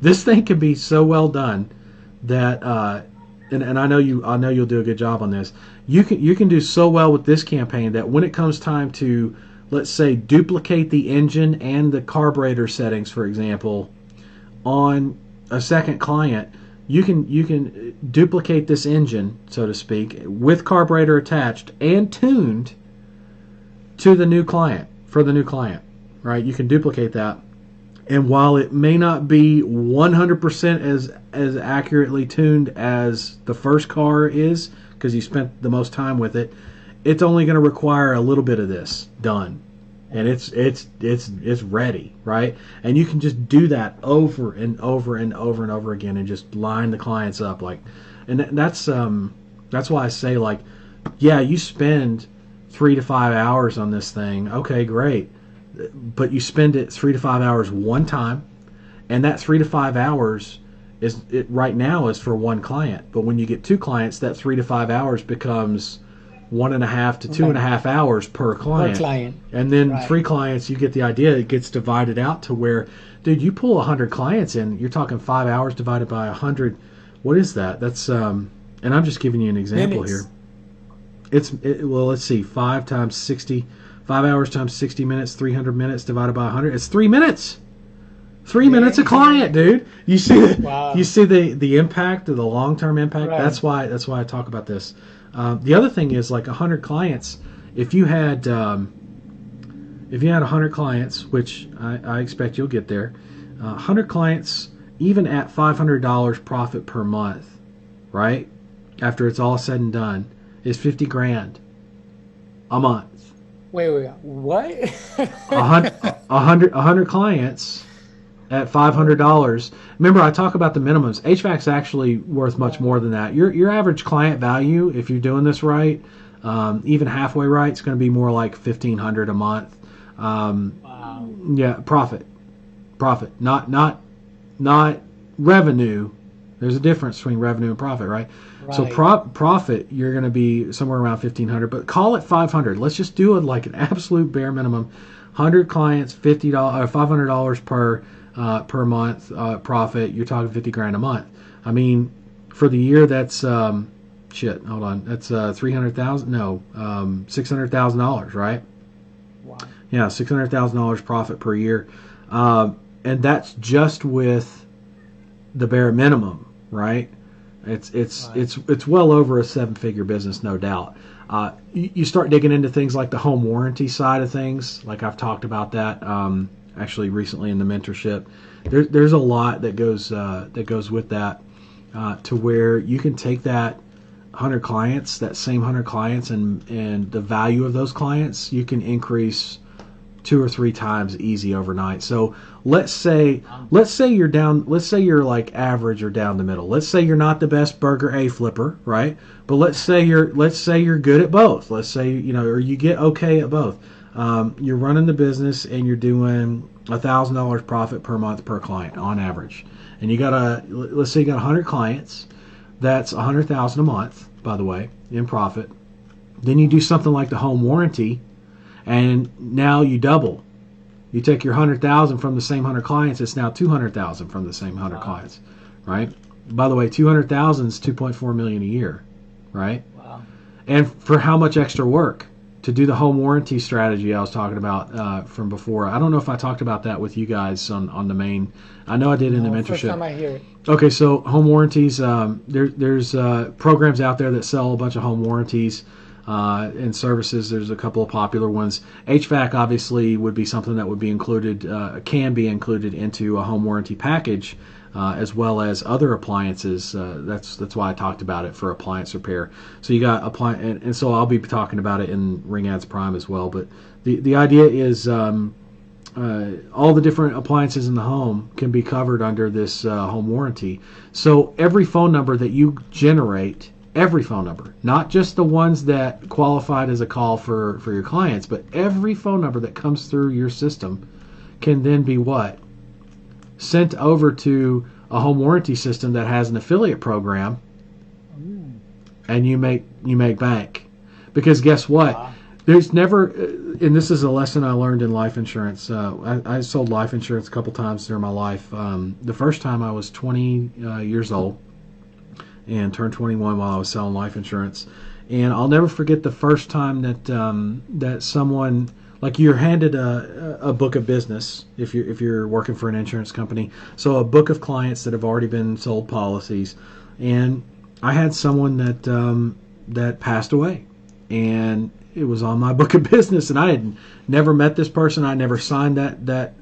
This thing can be so well done that and I know you'll do a good job on this. You can do so well with this campaign that when it comes time to, let's say, duplicate the engine and the carburetor settings, for example, on a second client, you can duplicate this engine, so to speak, with carburetor attached and tuned to the new client, for the new client, right? You can duplicate that, and while it may not be 100% as accurately tuned as the first car is, because you spent the most time with it, it's only going to require a little bit of this done, and it's ready, right? And you can just do that over and over and over and over again, and just line the clients up, like, and that's why I say, like, yeah, you spend 3 to 5 hours on this thing, okay, great, but you spend it 3 to 5 hours one time, and that 3 to 5 hours right now is for one client. But when you get two clients, that 3 to 5 hours becomes 1.5 to two and Right. a half hours per Per client. client. And then Right. 3 clients, you get the idea. It gets divided out to where, dude, you pull 100 clients in, you're talking 5 hours divided by 100. What is that? That's and I'm just giving you an example here. Minutes. Well, let's see, 5 hours times 60 minutes, 300 minutes divided by 100. It's 3 minutes. 3 minutes a client, dude. You see Wow. the impact, of the long term impact. Right. That's why I talk about this. The other thing is like 100 clients. If you had 100 clients, which I expect you'll get there, 100 clients, even at $500 profit per month, right? After it's all said and done, is 50 grand a month. Wait. What? A hundred clients at $500. Remember, I talk about the minimums. HVAC's actually worth much more than that. Your average client value, if you're doing this right, even halfway right, it's going to be more like 1,500 a month. Wow. Yeah, profit, not revenue. There's a difference between revenue and profit, right? So Right. profit, you're going to be somewhere around 1,500, but call it 500. Let's just do it like an absolute bare minimum. 100 clients, $50, $500 per month profit. You're talking 50 grand a month. I mean, for the year, that's shit. Hold on, that's 300,000. No, $600,000, right? Wow. Yeah, $600,000 profit per year, and that's just with the bare minimum, right? Right. It's well over a seven-figure business, no doubt. You start digging into things like the home warranty side of things, like I've talked about that actually recently in the mentorship. There's a lot that goes with that, to where you can take that 100 clients, that same 100 clients, and the value of those clients you can increase 2 or 3 times easy overnight. So let's say you're down, let's say you're like average or down the middle. Let's say you're not the best burger A flipper, right? But let's say you're good at both. Let's say or you get okay at both. You're running the business and you're doing $1,000 profit per month per client on average, and let's say you got 100 clients. That's 100,000 a month, by the way, in profit. Then you do something like the home warranty, and now you double. You take your 100,000 from the same 100 clients. It's now 200,000 from the same 100 Wow. clients, right? By the way, 200,000 is 2.4 million a year, right? Wow. And for how much extra work to do the home warranty strategy I was talking about from before? I don't know if I talked about that with you guys on the main. I know I did in the No, first mentorship. time I hear it. Okay, so home warranties. There's programs out there that sell a bunch of home warranties and services. There's a couple of popular ones. HVAC obviously would be something that would be included, can be included into a home warranty package, as well as other appliances. That's why I talked about it for appliance repair. So you got and so I'll be talking about it in Ring Ads Prime as well. But the idea is. All the different appliances in the home can be covered under this home warranty. So every phone number that you generate, every phone number, not just the ones that qualified as a call for your clients, but every phone number that comes through your system can then be what? Sent over to a home warranty system that has an affiliate program, Mm. and you make bank. Because guess what? Wow. There's never, and this is a lesson I learned in life insurance. I sold life insurance a couple times during my life. The first time I was 20 years old and turned 21 while I was selling life insurance. And I'll never forget the first time that someone, like, you're handed a book of business if you're working for an insurance company. So a book of clients that have already been sold policies, and I had someone that passed away, and it was on my book of business, and I had never met this person. I never signed that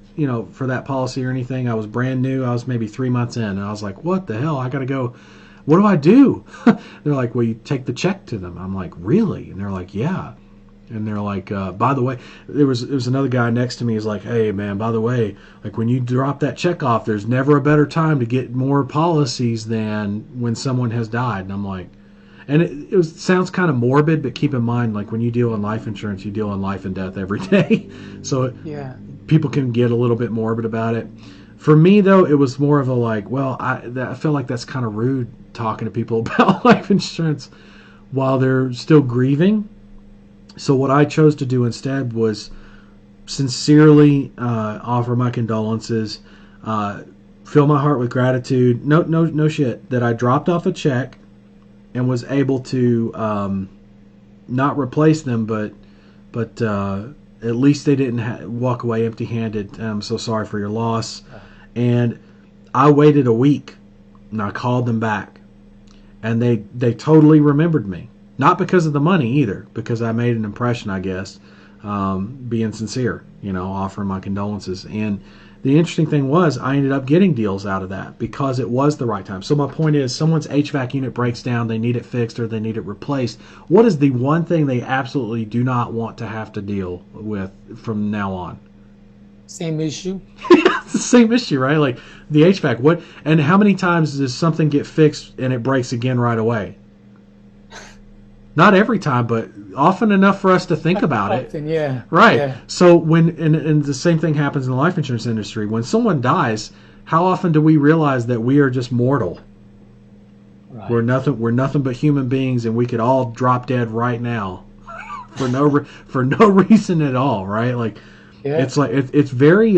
for that policy or anything. I was brand new. I was maybe 3 months in, and I was like, what the hell? I got to go. What do I do? They're like, well, you take the check to them. I'm like, really? And they're like, yeah. And they're like, by the way, there was another guy next to me. He's like, hey, man, by the way, like, when you drop that check off, there's never a better time to get more policies than when someone has died. And I'm like, and it sounds kind of morbid, but keep in mind, like, when you deal in life insurance, you deal in life and death every day. So Yeah. people can get a little bit morbid about it. For me, though, it was more of a like, well, I feel like that's kind of rude talking to people about life insurance while they're still grieving. So what I chose to do instead was sincerely offer my condolences, fill my heart with gratitude. No shit. That I dropped off a check and was able to not replace them, but at least they didn't walk away empty-handed. I'm so sorry for your loss. And I waited a week, and I called them back, and they totally remembered me. Not because of the money either, because I made an impression, I guess, being sincere, offering my condolences. And the interesting thing was I ended up getting deals out of that because it was the right time. So my point is, someone's HVAC unit breaks down, they need it fixed or they need it replaced. What is the one thing they absolutely do not want to have to deal with from now on? Same issue. It's the same issue, right? Like the HVAC. What and how many times does something get fixed and it breaks again right away? Not every time, but often enough for us to think about it. Often, yeah. Right. Yeah. So and the same thing happens in the life insurance industry. When someone dies, how often do we realize that we are just mortal? Right. We're nothing but human beings, and we could all drop dead right now for no reason at all, right? Like it's like it's very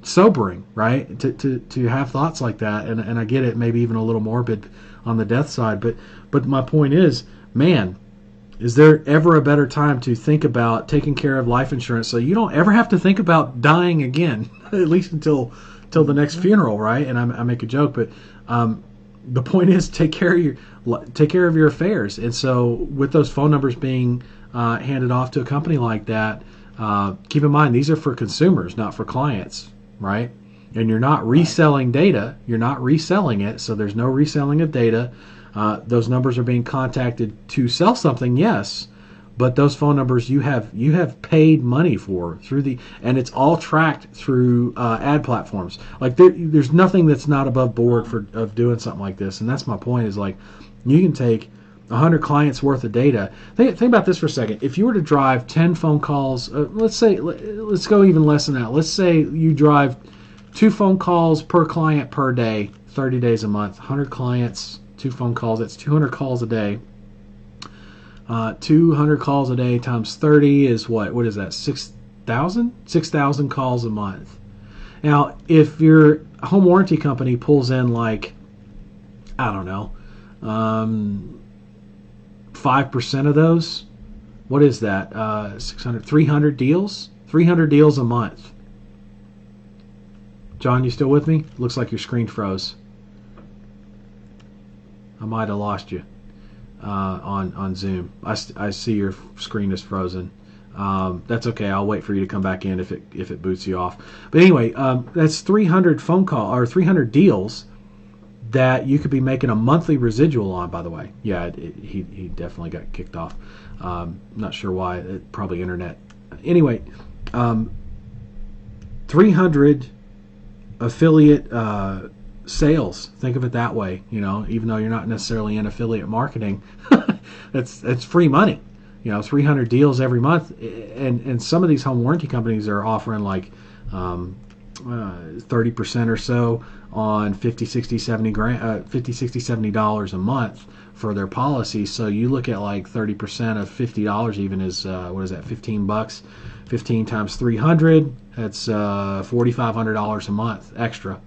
sobering, right? To have thoughts like that, and I get it, maybe even a little morbid on the death side, but my point is, man, is there ever a better time to think about taking care of life insurance so you don't ever have to think about dying again, at least until the next funeral, right? And I make a joke, but the point is take care of your affairs. And so with those phone numbers being handed off to a company like that, keep in mind these are for consumers, not for clients, right? And you're not reselling data. You're not reselling it, so there's no reselling of data. Those numbers are being contacted to sell something, yes, but those phone numbers you have paid money for and it's all tracked through ad platforms. Like there's nothing that's not above board of doing something like this, and that's my point. Is like you can take 100 clients worth of data. Think about this for a second. If you were to drive 10 phone calls, let's go even less than that. Let's say you drive 2 phone calls per client per day, 30 days a month, 100 clients. 2 phone calls, that's 200 calls a day. 200 calls a day times 30 is what is that, 6,000? 6,000 calls a month. Now, if your home warranty company pulls in like, I don't know, 5% of those, what is that, 300 deals? 300 deals a month. John, you still with me? Looks like your screen froze. I might have lost you on Zoom. I see your screen is frozen. That's okay. I'll wait for you to come back in if it boots you off. But anyway, that's 300 phone call or 300 deals that you could be making a monthly residual on. By the way, yeah, he definitely got kicked off. Not sure why. Probably internet. Anyway, 300 affiliate sales. Think of it that way. Even though you're not necessarily in affiliate marketing, that's free money. 300 deals every month, and some of these home warranty companies are offering like 30% or so on 50, 60, 70 $70 a month for their policy. So you look at like 30% of $50 even is what is that, $15? 15 times 300, that's $4,500 a month extra.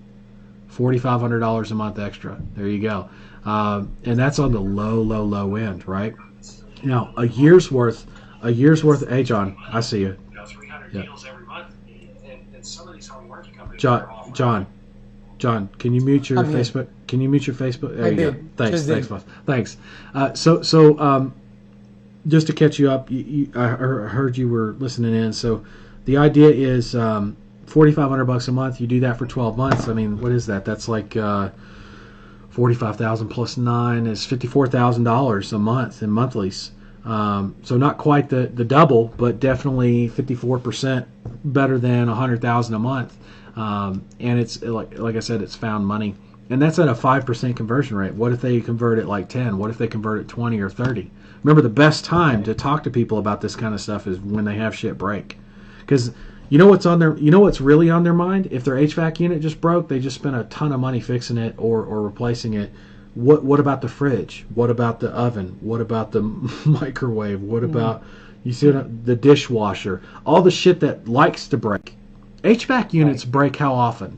$4,500 a month extra. There you go. And that's on the low end, right? Now, a year's worth. Hey, John, I see you. 300 deals every month, and some of these home warranty companies. John, can you mute your Facebook? Can you mute your Facebook? There you go. Thanks, boss. Thanks. So, just to catch you up, I heard you were listening in. So, the idea is. $4,500 a month. You do that for 12 months. I mean, what is that? That's like $45,000 plus 9 is $54,000 a month in monthlies. So not quite the double, but definitely 54% better than $100,000 a month. And it's like I said, it's found money, and that's at a 5% conversion rate. What if they convert it like 10? What if they convert it 20 or 30? Remember, the best time to talk to people about this kind of stuff is when they have shit break, because what's really on their mind? If their HVAC unit just broke, they just spent a ton of money fixing it or replacing it. What about the fridge? What about the oven? What about the microwave? What about the dishwasher? All the shit that likes to break. HVAC units break how often?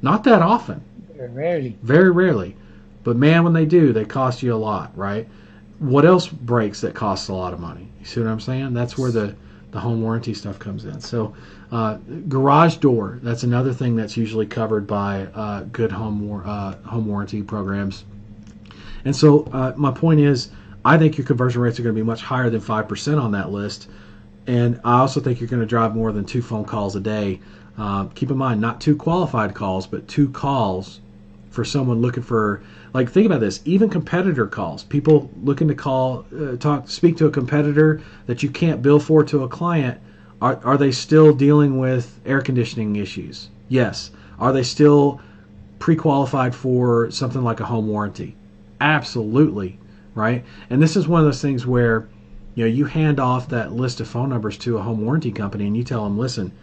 Not that often. Very rarely. Very rarely. But man, when they do, they cost you a lot, right? What else breaks that costs a lot of money? You see what I'm saying? That's where the the home warranty stuff comes in. So garage door, that's another thing that's usually covered by good home warranty programs. And so my point is, I think your conversion rates are going to be much higher than 5% on that list. And I also think you're going to drive more than 2 phone calls a day. Keep in mind, not 2 qualified calls, but 2 calls for someone looking for, like, think about this, even competitor calls. People looking to call, speak to a competitor that you can't bill for to a client. Are they still dealing with air conditioning issues? Yes. Are they still pre-qualified for something like a home warranty? Absolutely, right? And this is one of those things where, you hand off that list of phone numbers to a home warranty company and you tell them, listen,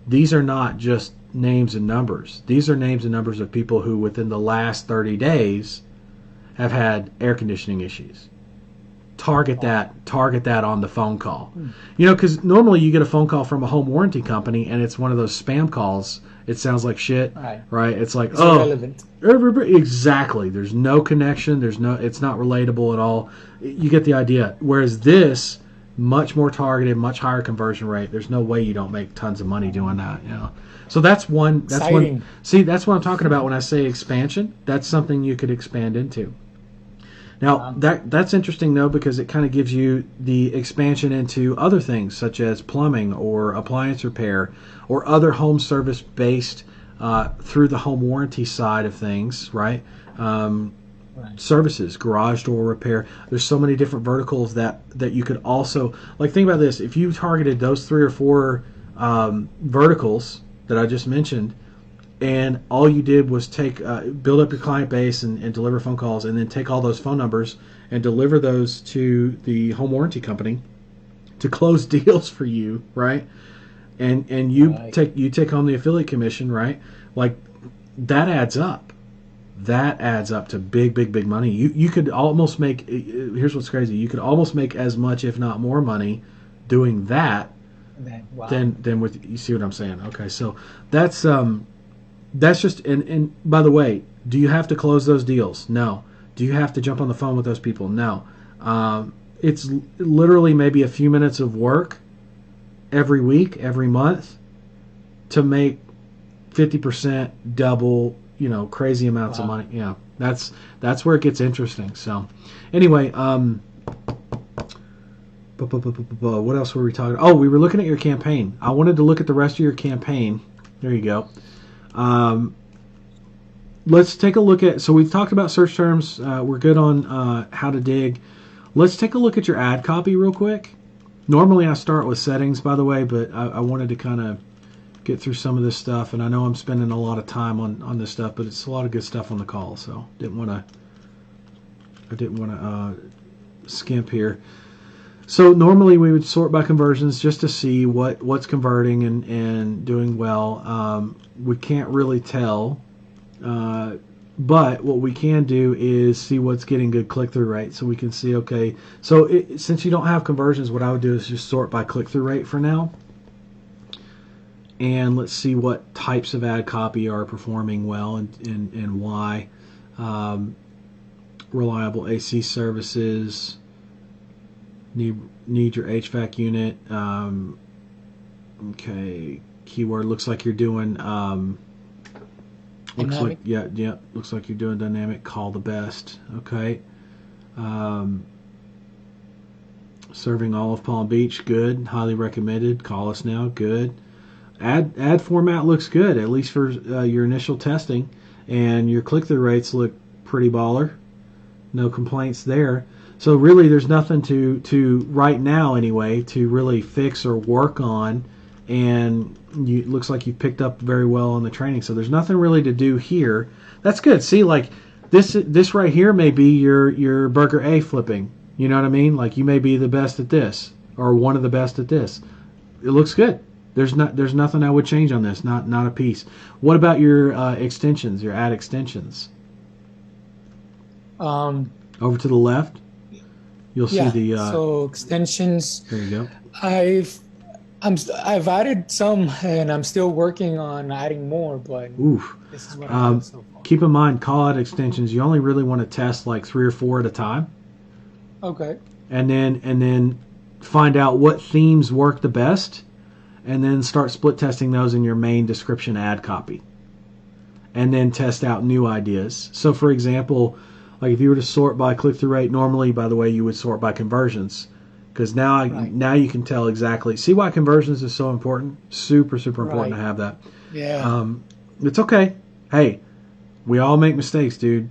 these are not just names and numbers. These are names and numbers of people who within the last 30 days have had air conditioning issues. Target that on the phone call. Because normally you get a phone call from a home warranty company and it's one of those spam calls. It sounds like shit, right? It's like, irrelevant. Exactly. There's no connection. It's not relatable at all. You get the idea. Whereas this, much more targeted, much higher conversion rate. There's no way you don't make tons of money doing that. So that's one. See, that's what I'm talking about when I say expansion. That's something you could expand into. Now, that's interesting, though, because it kind of gives you the expansion into other things, such as plumbing or appliance repair or other home service based through the home warranty side of things, right? Services, garage door repair. There's so many different verticals that you could also, like, think about this. If you targeted those 3 or 4 verticals that I just mentioned, and all you did was build up your client base and deliver phone calls, and then take all those phone numbers and deliver those to the home warranty company to close deals for you, right? And you take home the affiliate commission, right? Like, that adds up. That adds up to big money. You could almost make, here's what's crazy, you could almost make as much, if not more money doing that than with, you see what I'm saying? Okay, so that's just, and by the way, do you have to close those deals? No. Do you have to jump on the phone with those people? No. It's literally maybe a few minutes of work every week, every month to make 50% double, crazy amounts of money. Yeah, that's where it gets interesting. So anyway, what else were we talking about? Oh, we were looking at your campaign. I wanted to look at the rest of your campaign. There you go. Let's take a look at, so we've talked about search terms. We're good on how to dig. Let's take a look at your ad copy real quick. Normally I start with settings, by the way, but I wanted to kind of get through some of this stuff, and I know I'm spending a lot of time on this stuff, but it's a lot of good stuff on the call, so I didn't want to skimp here. So normally we would sort by conversions just to see what's converting and doing well. We can't really tell, but what we can do is see what's getting good click-through rate. So we can see, okay, so since you don't have conversions, what I would do is just sort by click-through rate for now. And let's see what types of ad copy are performing well and why. Reliable AC services. Need your HVAC unit. Okay, keyword looks like you're doing. Looks like looks like you're doing dynamic. Call the best. Okay. Serving Olive Palm Beach, good. Highly recommended. Call us now, good. Ad format looks good, at least for your initial testing, and your click-through rates look pretty baller. No complaints there. So really, there's nothing to right now anyway to really fix or work on, and it looks like you picked up very well on the training. So there's nothing really to do here. That's good. See, like this right here may be your burger A flipping. You know what I mean? Like, you may be the best at this or one of the best at this. It looks good. There's nothing I would change on this. Not a piece. What about your extensions? Your ad extensions? Over to the left. You'll see the so extensions. There you go. I've added some, and I'm still working on adding more. But this is what I've done so far. Keep in mind, call out extensions. You only really want to test like 3 or 4 at a time. Okay. And then find out what themes work the best, and then start split testing those in your main description ad copy. And then test out new ideas. So for example, like if you were to sort by click-through rate, normally, by the way, you would sort by conversions. Because now you can tell exactly. See why conversions is so important? Super, super important to have that. Yeah. It's okay. Hey, we all make mistakes, dude.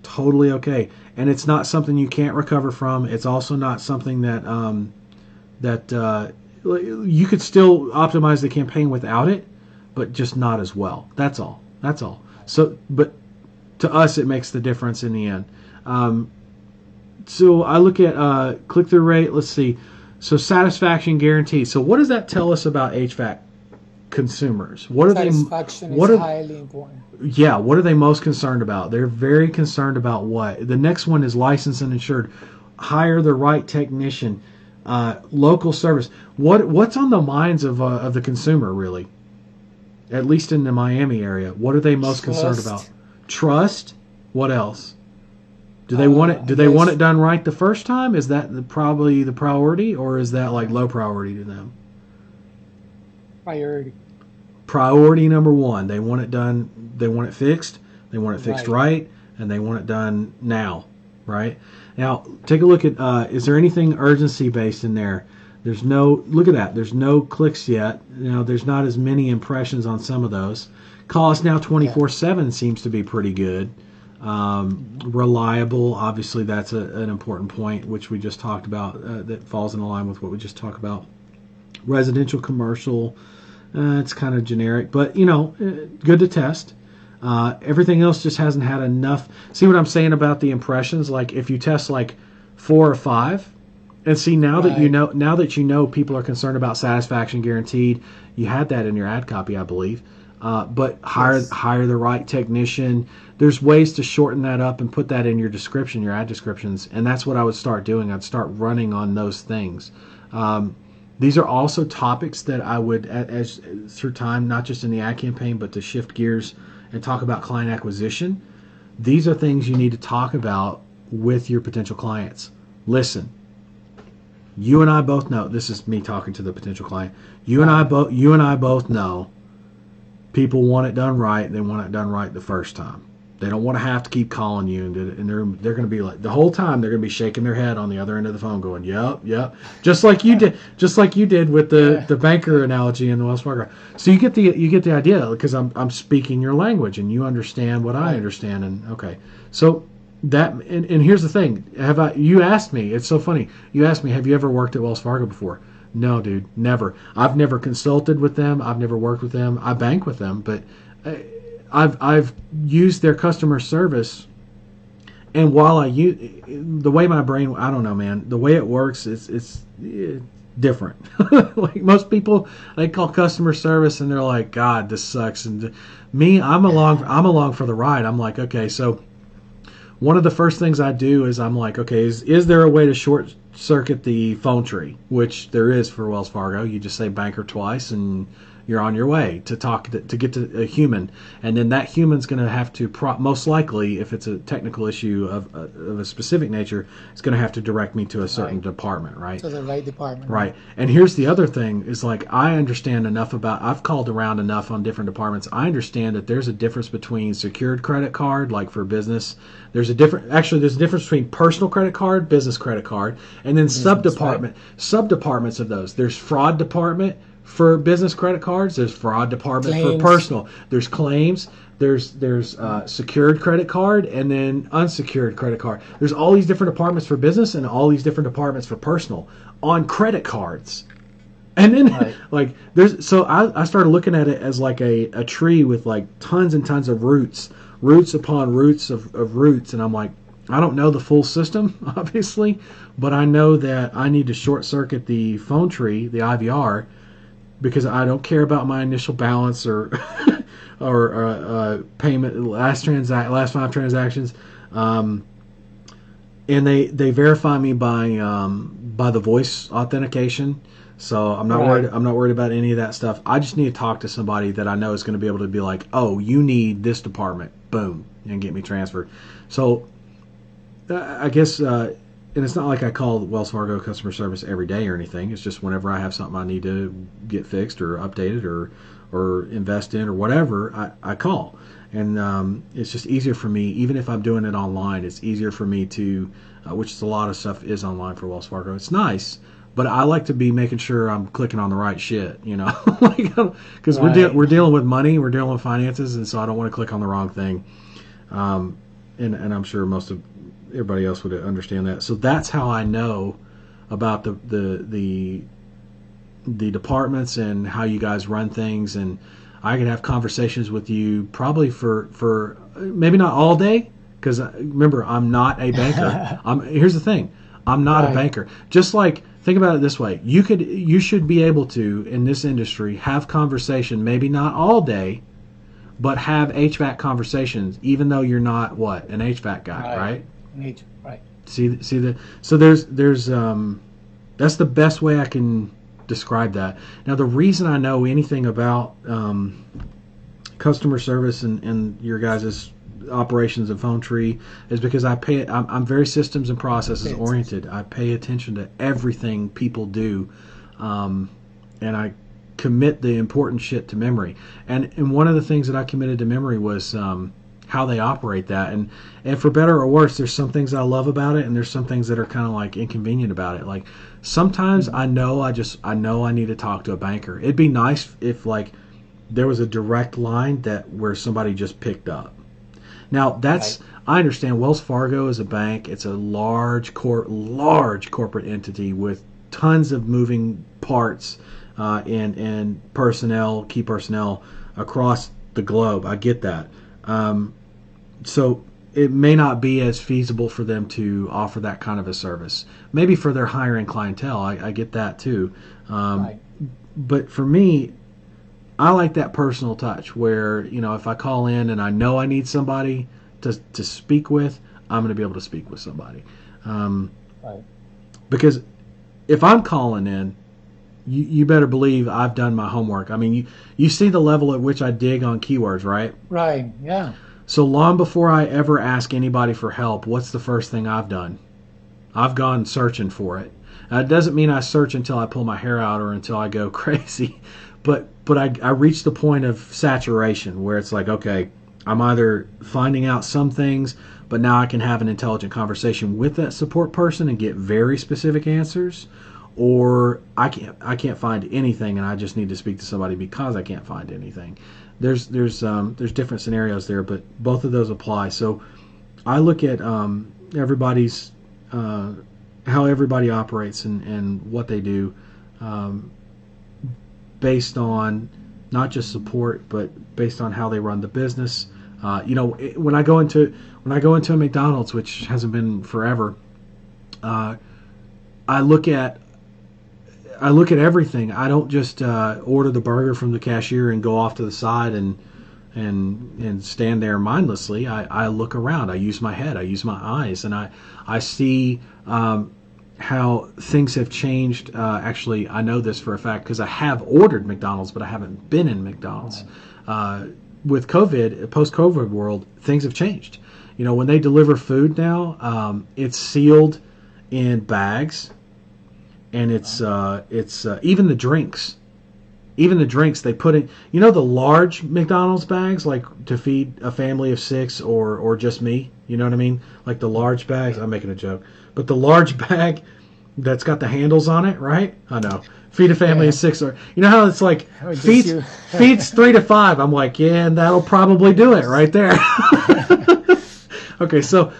Totally okay. And it's not something you can't recover from. It's also not something that you could still optimize the campaign without it, but just not as well. That's all. So, but to us, it makes the difference in the end. So I look at click-through rate. Let's see. So satisfaction guaranteed. So what does that tell us about HVAC consumers? What are Satisfaction they? What is are highly important. yeah? What are they most concerned about? They're very concerned about what? The next one is licensed and insured. Hire the right technician. Local service. What's on the minds of the consumer really? At least in the Miami area, what are they most concerned about? Trust. What else? Do they want it? Do they want it done right the first time? Is that probably the priority, or is that like low priority to them? Priority. Priority number one. They want it done. They want it fixed. They want it fixed right, and they want it done now. Right now, take a look at. Is there anything urgency based in there? There's no. Look at that. There's no clicks yet. There's not as many impressions on some of those. Cost now 24/7 seems to be pretty good. Reliable, obviously that's an important point, which we just talked about, that falls in line with what we just talked about. Residential, commercial, it's kind of generic, but good to test. Everything else just hasn't had enough. See what I'm saying about the impressions? Like if you test like 4 or 5, and see now that you know people are concerned about satisfaction guaranteed. You had that in your ad copy, I believe. But hire the right technician. There's ways to shorten that up and put that in your description, your ad descriptions, and that's what I would start doing. I'd start running on those things. These are also topics that I would, as through time, not just in the ad campaign, but to shift gears and talk about client acquisition. These are things you need to talk about with your potential clients. Listen, you and I both know. This is me talking to the potential client. You and I both know. People want it done right. They want it done right the first time. They don't want to have to keep calling you, and they're going to be like the whole time they're going to be shaking their head on the other end of the phone, going, "Yep," just like you did with the banker analogy in the Wells Fargo. So you get the idea, because I'm speaking your language and you understand what I understand, and okay. So that and here's the thing: you asked me? It's so funny. You asked me, have you ever worked at Wells Fargo before? No, dude, never. I've never consulted with them. I've never worked with them. I bank with them, but I've used their customer service. And while I use the way my brain, I don't know, man, the way it works, it's different. Like most people, they call customer service and they're like, God, this sucks. And me, I'm along for the ride. I'm like, okay, so one of the first things I do is I'm like, okay, is there a way to short circuit the phone tree? Which there is for Wells Fargo. You just say banker twice and you're on your way to get to a human, and then that human's going to have to most likely, if it's a technical issue of a specific nature, it's going to have to direct me to a certain department, right? To the right department, right? And here's the other thing: is like I understand enough about. I've called around enough on different departments. I understand that there's a difference between secured credit card, like for business. There's a difference between personal credit card, business credit card, and then subdepartments of those. There's fraud department for business credit cards. There's fraud department for personal. There's claims. There's secured credit card, and then unsecured credit card. There's all these different departments for business and all these different departments for personal on credit cards. And then I started looking at it as like a tree with like tons and tons of roots upon roots of roots, and I'm like, I don't know the full system, obviously, but I know that I need to short circuit the phone tree, the IVR, because I don't care about my initial balance or payment last 5 transactions, and they verify me by the voice authentication. So I'm not worried. I'm not worried about any of that stuff. I just need to talk to somebody that I know is going to be able to be like, oh, you need this department, boom, and get me transferred. So I guess and it's not like I call Wells Fargo customer service every day or anything. It's just whenever I have something I need to get fixed or updated or invest in or whatever, I call. And it's just easier for me, even if I'm doing it online. It's easier for me to, which is a lot of stuff is online for Wells Fargo. It's nice, but I like to be making sure I'm clicking on the right shit, because we're dealing with money, we're dealing with finances, and so I don't want to click on the wrong thing. And I'm sure most of everybody else would understand that. So that's how I know about the departments and how you guys run things, and I can have conversations with you probably for maybe not all day, because remember, I'm not a banker. Here's the thing, I'm not a banker. Just like, think about it this way: you should be able to, in this industry, have conversation, maybe not all day, but have HVAC conversations, even though you're not an HVAC guy, right? Right. So there's that's the best way I can describe that. Now, the reason I know anything about customer service and your guys' operations and phone tree is because I'm very systems and processes oriented. I pay attention to everything people do, and I commit the important shit to memory. And one of the things that I committed to memory was how they operate that. And for better or worse, there's some things I love about it, and there's some things that are kind of like inconvenient about it. Like, sometimes I know I need to talk to a banker. It'd be nice if like there was a direct line where somebody just picked up. Now that's I understand Wells Fargo is a bank. It's a large corporate entity with tons of moving parts and key personnel across the globe. I get that. So it may not be as feasible for them to offer that kind of a service. Maybe for their higher end clientele, I get that too. But for me, I like that personal touch where, if I call in and I know I need somebody to speak with, I'm going to be able to speak with somebody. Because if I'm calling in, you better believe I've done my homework. I mean, you see the level at which I dig on keywords, right? Right, yeah. So long before I ever ask anybody for help, what's the first thing I've done? I've gone searching for it. Now, it doesn't mean I search until I pull my hair out or until I go crazy, but I reach the point of saturation where it's like, okay, I'm either finding out some things, but now I can have an intelligent conversation with that support person and get very specific answers, or I can't find anything and I just need to speak to somebody because I can't find anything. There's different scenarios there, but both of those apply. So I look at everybody's how everybody operates and what they do based on not just support, but based on how they run the business. When I go into a McDonald's, which hasn't been forever, I look at everything. I don't just order the burger from the cashier and go off to the side and stand there mindlessly. I look around. I use my head. I use my eyes, and I see how things have changed. Actually, I know this for a fact because I have ordered McDonald's, but I haven't been in McDonald's. With COVID, post-COVID world, things have changed. When they deliver food now, it's sealed in bags. And it's even the drinks. Even the drinks they put in, the large McDonald's bags, like to feed a family of 6 or just me. You know what I mean? Like the large bags. I'm making a joke, but the large bag that's got the handles on it, right? I know. Feed a family of 6, or how it's like feeds 3 to 5. I'm like, yeah, and that'll probably do it right there. Okay, so.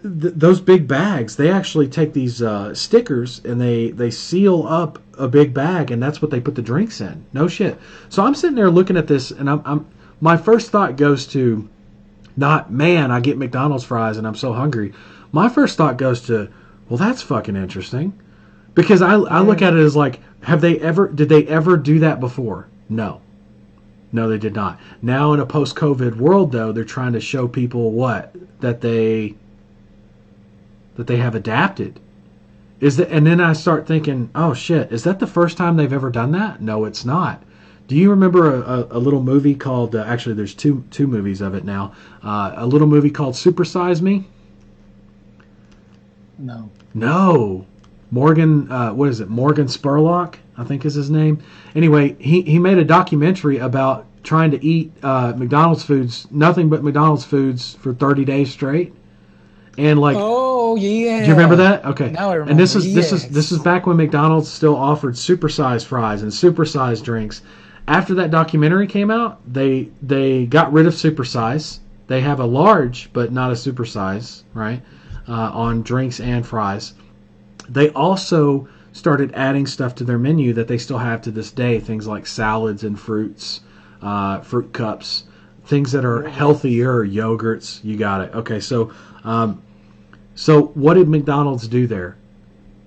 Those big bags, they actually take these stickers and they seal up a big bag, and that's what they put the drinks in. No shit. So I'm sitting there looking at this, and my first thought goes to not, man, I get McDonald's fries and I'm so hungry. My first thought goes to, well, that's fucking interesting, because I look at it as like, did they ever do that before? No, they did not. Now in a post-COVID world, though, they're trying to show people that they have adapted. And then I start thinking, oh shit, is that the first time they've ever done that? No, it's not. Do you remember a little movie called? Actually, there's two movies of it now. A little movie called Super Size Me. No. No, Morgan. What is it? Morgan Spurlock, I think is his name. Anyway, he made a documentary about trying to eat McDonald's foods, nothing but McDonald's foods for 30 days straight, and like, Oh do you remember yeah. that? Okay. Now I And this remember. is this is this is Yes. back when McDonald's still offered supersized fries and supersized drinks. After that documentary came out, they got rid of supersize. They have a large but not a supersize, right? On drinks and fries. They also started adding stuff to their menu that they still have to this day. Things like salads and fruits, fruit cups, things that are Yogurt. healthier, yogurts. You got it. Okay, so what did McDonald's do there?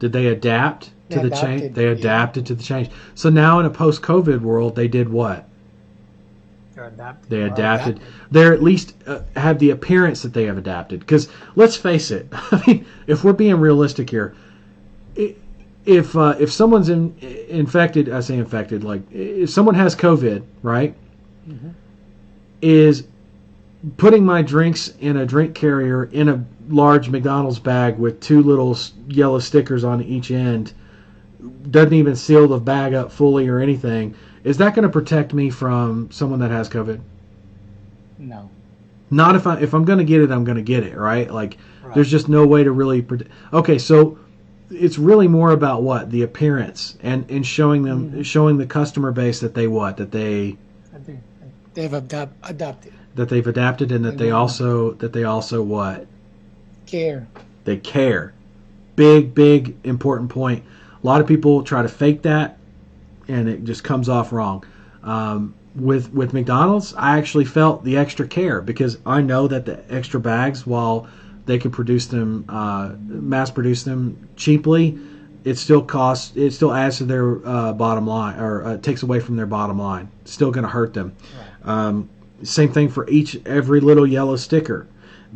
Did they adapt They to the change? adapted. They Yeah. adapted to the change. So now in a post-COVID world, they did what? They're adapted. They Or adapted. adapted. They're at least have the appearance that they have adapted. Because let's face it, I mean, if we're being realistic here, if someone's infected, I say infected, like if someone has COVID, right, Hmm. is putting my drinks in a drink carrier in a large McDonald's bag with two little yellow stickers on each end, doesn't even seal the bag up fully or anything. Is that going to protect me from someone that has COVID? No. Not if I'm going to get it, I'm going to get it, right? Like there's Right. just no way to really predict. Okay, so it's really more about what the appearance and showing them Hmm. showing the customer base that they what I think they've adapted. that they've adapted and They know. that they also what Care. they care. Big important point. A lot of people try to fake that and it just comes off wrong. With McDonald's, I actually felt the extra care because I know that the extra bags, while they can produce them, mass produce them cheaply, it still costs. It still adds to their bottom line, or takes away from their bottom line. It's still going to hurt them. Right. Same thing for every little yellow sticker.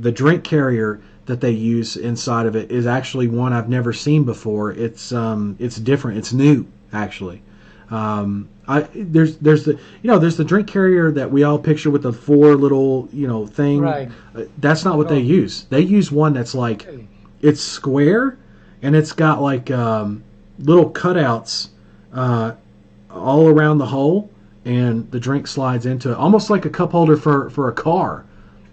The drink carrier that they use inside of it is actually one I've never seen before. It's different. It's new actually. There's the there's the drink carrier that we all picture with the four little thing. Right. That's not what they Oh. use. They use one that's like Hey. it's square and it's got like little cutouts all around the hole, and the drink slides into it, almost like a cup holder for a car.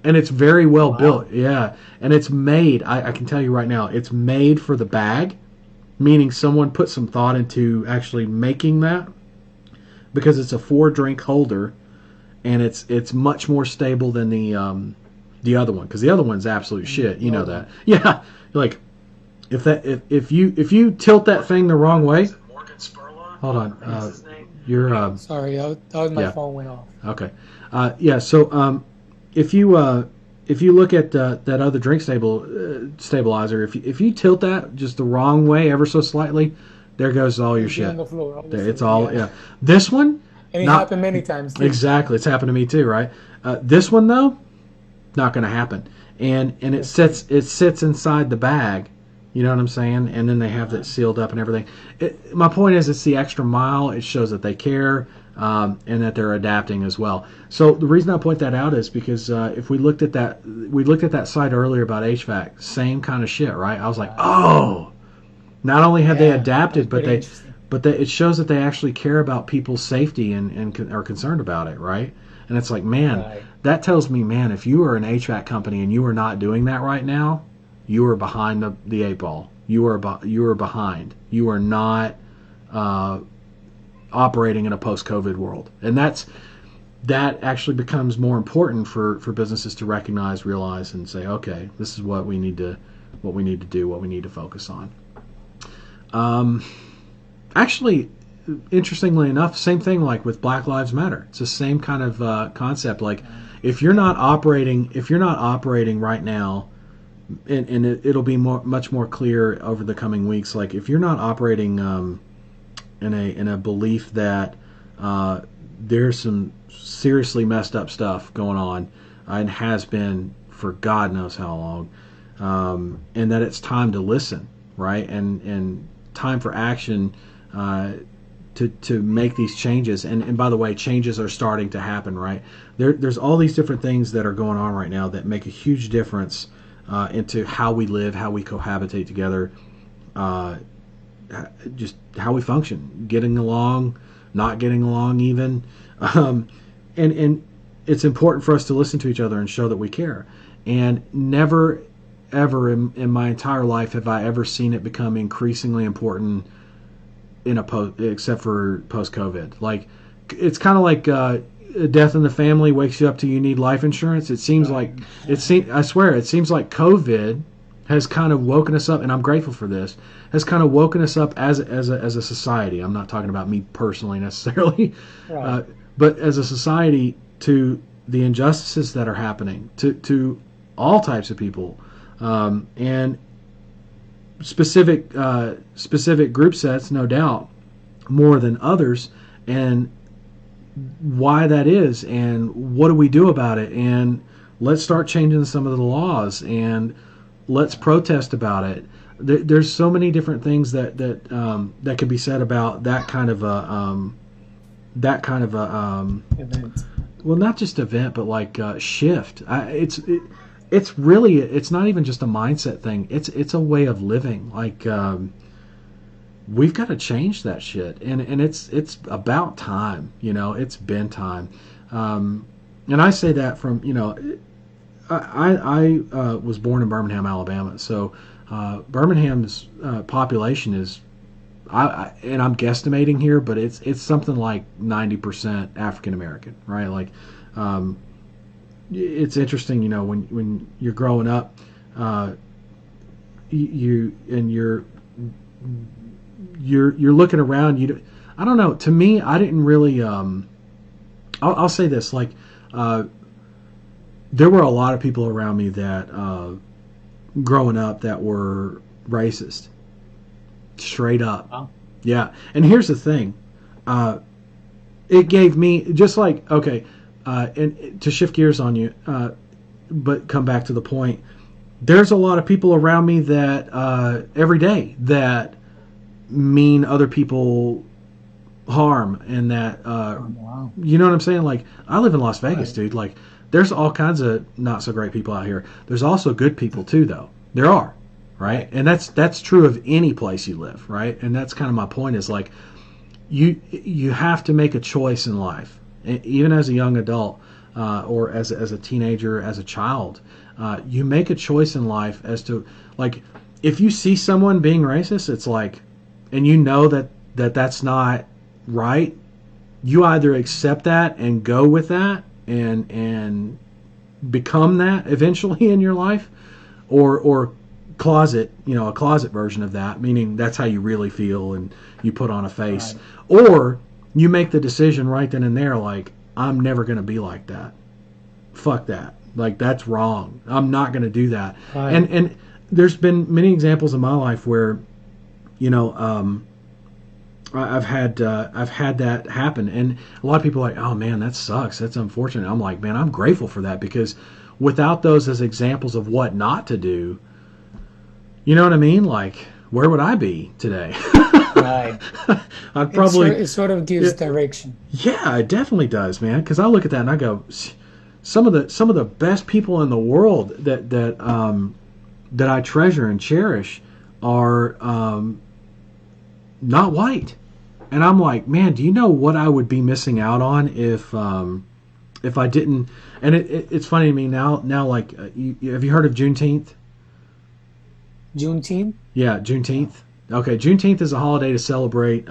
And it's very well Wow. built, yeah. And it's made. I can tell you right now, it's made for the bag, meaning someone put some thought into actually making that, because it's a 4 drink holder, and it's much more stable than the other one, because the other one's absolute shit. You know that, yeah. Like if you tilt that thing the wrong way. Hold on, you're Sorry, that was my yeah. phone went off. Okay. Yeah. So if you look at that other drink stabilizer, if you tilt that just the wrong way ever so slightly, there goes all your It'd be shit. on the floor. It's all yeah. This one, And it not happened many times. Too. exactly. It's happened to me too, right? This one though, not going to happen. And it sits inside the bag. You know what I'm saying? And then they have that sealed up and everything. My point is, it's the extra mile. It shows that they care, and that they're adapting as well. So the reason I point that out is because if we looked at that site earlier about HVAC, same kind of shit, right? I was like, oh, not only have they Yeah, adapted, that's but pretty interesting. it shows that they actually care about people's safety and are concerned about it, right? And it's like, man, Right. that tells me, man, if you are an HVAC company and you are not doing that right now, you are behind the 8 ball. You are behind. You are not operating in a post-COVID world, and that actually becomes more important for businesses to recognize, realize, and say, okay, this is what we need to do, what we need to focus on. Actually, interestingly enough, same thing like with Black Lives Matter. It's the same kind of concept. Like, if you're not operating right now, and it'll be much more clear over the coming weeks. Like, if you're not operating in a belief that there's some seriously messed up stuff going on, and has been for God knows how long, and that it's time to listen, right, and time for action to make these changes. And by the way, changes are starting to happen, right? There's all these different things that are going on right now that make a huge difference into how we live, how we cohabitate together, uh, just how we function, getting along, not getting along, even, um, and it's important for us to listen to each other and show that we care. And never, ever in my entire life have I ever seen it become increasingly important except for post COVID. Like it's kind of like a death in the family wakes you up to you need life insurance. It seems like I swear it seems like COVID has kind of woken us up, and I'm grateful for this. Has kind of woken us up as a society. I'm not talking about me personally necessarily, Right. but as a society to the injustices that are happening to all types of people, and specific group sets, no doubt, more than others, and why that is, and what do we do about it, and let's start changing some of the laws, and let's protest about it. There's so many different things that could be said about that kind of a Event. well, not just event, but like shift. It's really, it's not even just a mindset thing. It's a way of living. Like we've got to change that shit, and it's about time. It's been time. And I say that from I was born in Birmingham, Alabama, so Birmingham's population is. And I'm guesstimating here, but it's something like 90% African American, right? Like, it's interesting, when you're growing up, you're looking around. I don't know. To me, I didn't really. I'll say this: like, there were a lot of people around me that, growing up, that were racist. Straight up. Wow. Yeah. And here's the thing. It gave me, just like, okay, and to shift gears on you, but come back to the point, there's a lot of people around me that every day that mean other people harm, and that, Wow. you know what I'm saying? Like, I live in Las Vegas, Right. dude. Like, there's all kinds of not so great people out here. There's also good people too, though. There are. Right, and that's true of any place you live, right? And that's kind of my point, is like you have to make a choice in life, even as a young adult, or as a teenager, as a child. You make a choice in life as to, like, if you see someone being racist, it's like, and you know that's not right. You either accept that and go with that and become that eventually in your life, or a closet version of that, meaning that's how you really feel and you put on a face. Right. Or you make the decision right then and there, like, I'm never going to be like that. Fuck that. Like, that's wrong. I'm not going to do that. Right. And there's been many examples in my life where, I've had that happen, and a lot of people are like, oh man, that sucks. That's unfortunate. I'm like, man, I'm grateful for that, because without those as examples of what not to do, you know what I mean? Like, where would I be today? Right. I'd probably. It sort of gives direction. Yeah, it definitely does, man. Because I look at that and I go, some of the best people in the world that I treasure and cherish are not white, and I'm like, man, do you know what I would be missing out on if I didn't? And it's funny to me now. Like, have you heard of Juneteenth? Juneteenth. Yeah, Juneteenth. Okay, Juneteenth is a holiday to celebrate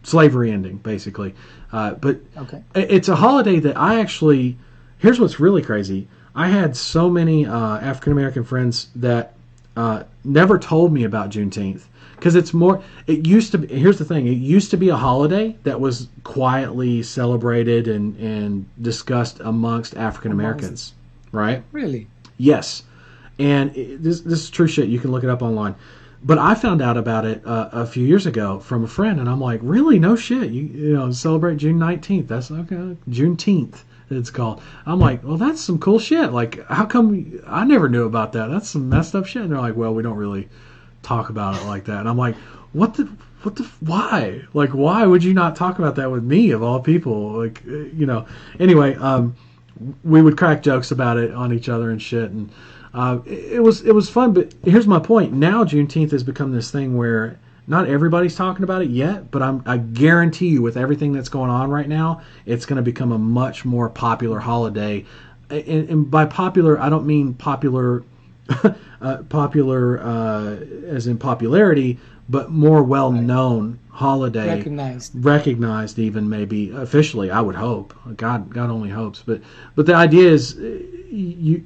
slavery ending, basically. But Okay. it's a holiday that I actually. Here's what's really crazy. I had so many African American friends that never told me about Juneteenth, because it's more. It used to be. Here's the thing. It used to be a holiday that was quietly celebrated and discussed amongst African Americans, right? Really? Yes. And this is true shit. You can look it up online. But I found out about it a few years ago from a friend, and I'm like, really? No shit. You celebrate June 19th. That's okay. Juneteenth, it's called. I'm like, well, that's some cool shit. Like, how come I never knew about that? That's some messed up shit. And they're like, well, we don't really talk about it like that. And I'm like, why? Like, why would you not talk about that with me, of all people? Like, anyway, we would crack jokes about it on each other and shit, and it was fun. But here's my point: now Juneteenth has become this thing where not everybody's talking about it yet, but I guarantee you, with everything that's going on right now, it's going to become a much more popular holiday. And by popular, I don't mean popular, popular as in popularity, but more well-known holiday, recognized even maybe officially. I would hope. God only hopes. But the idea is, do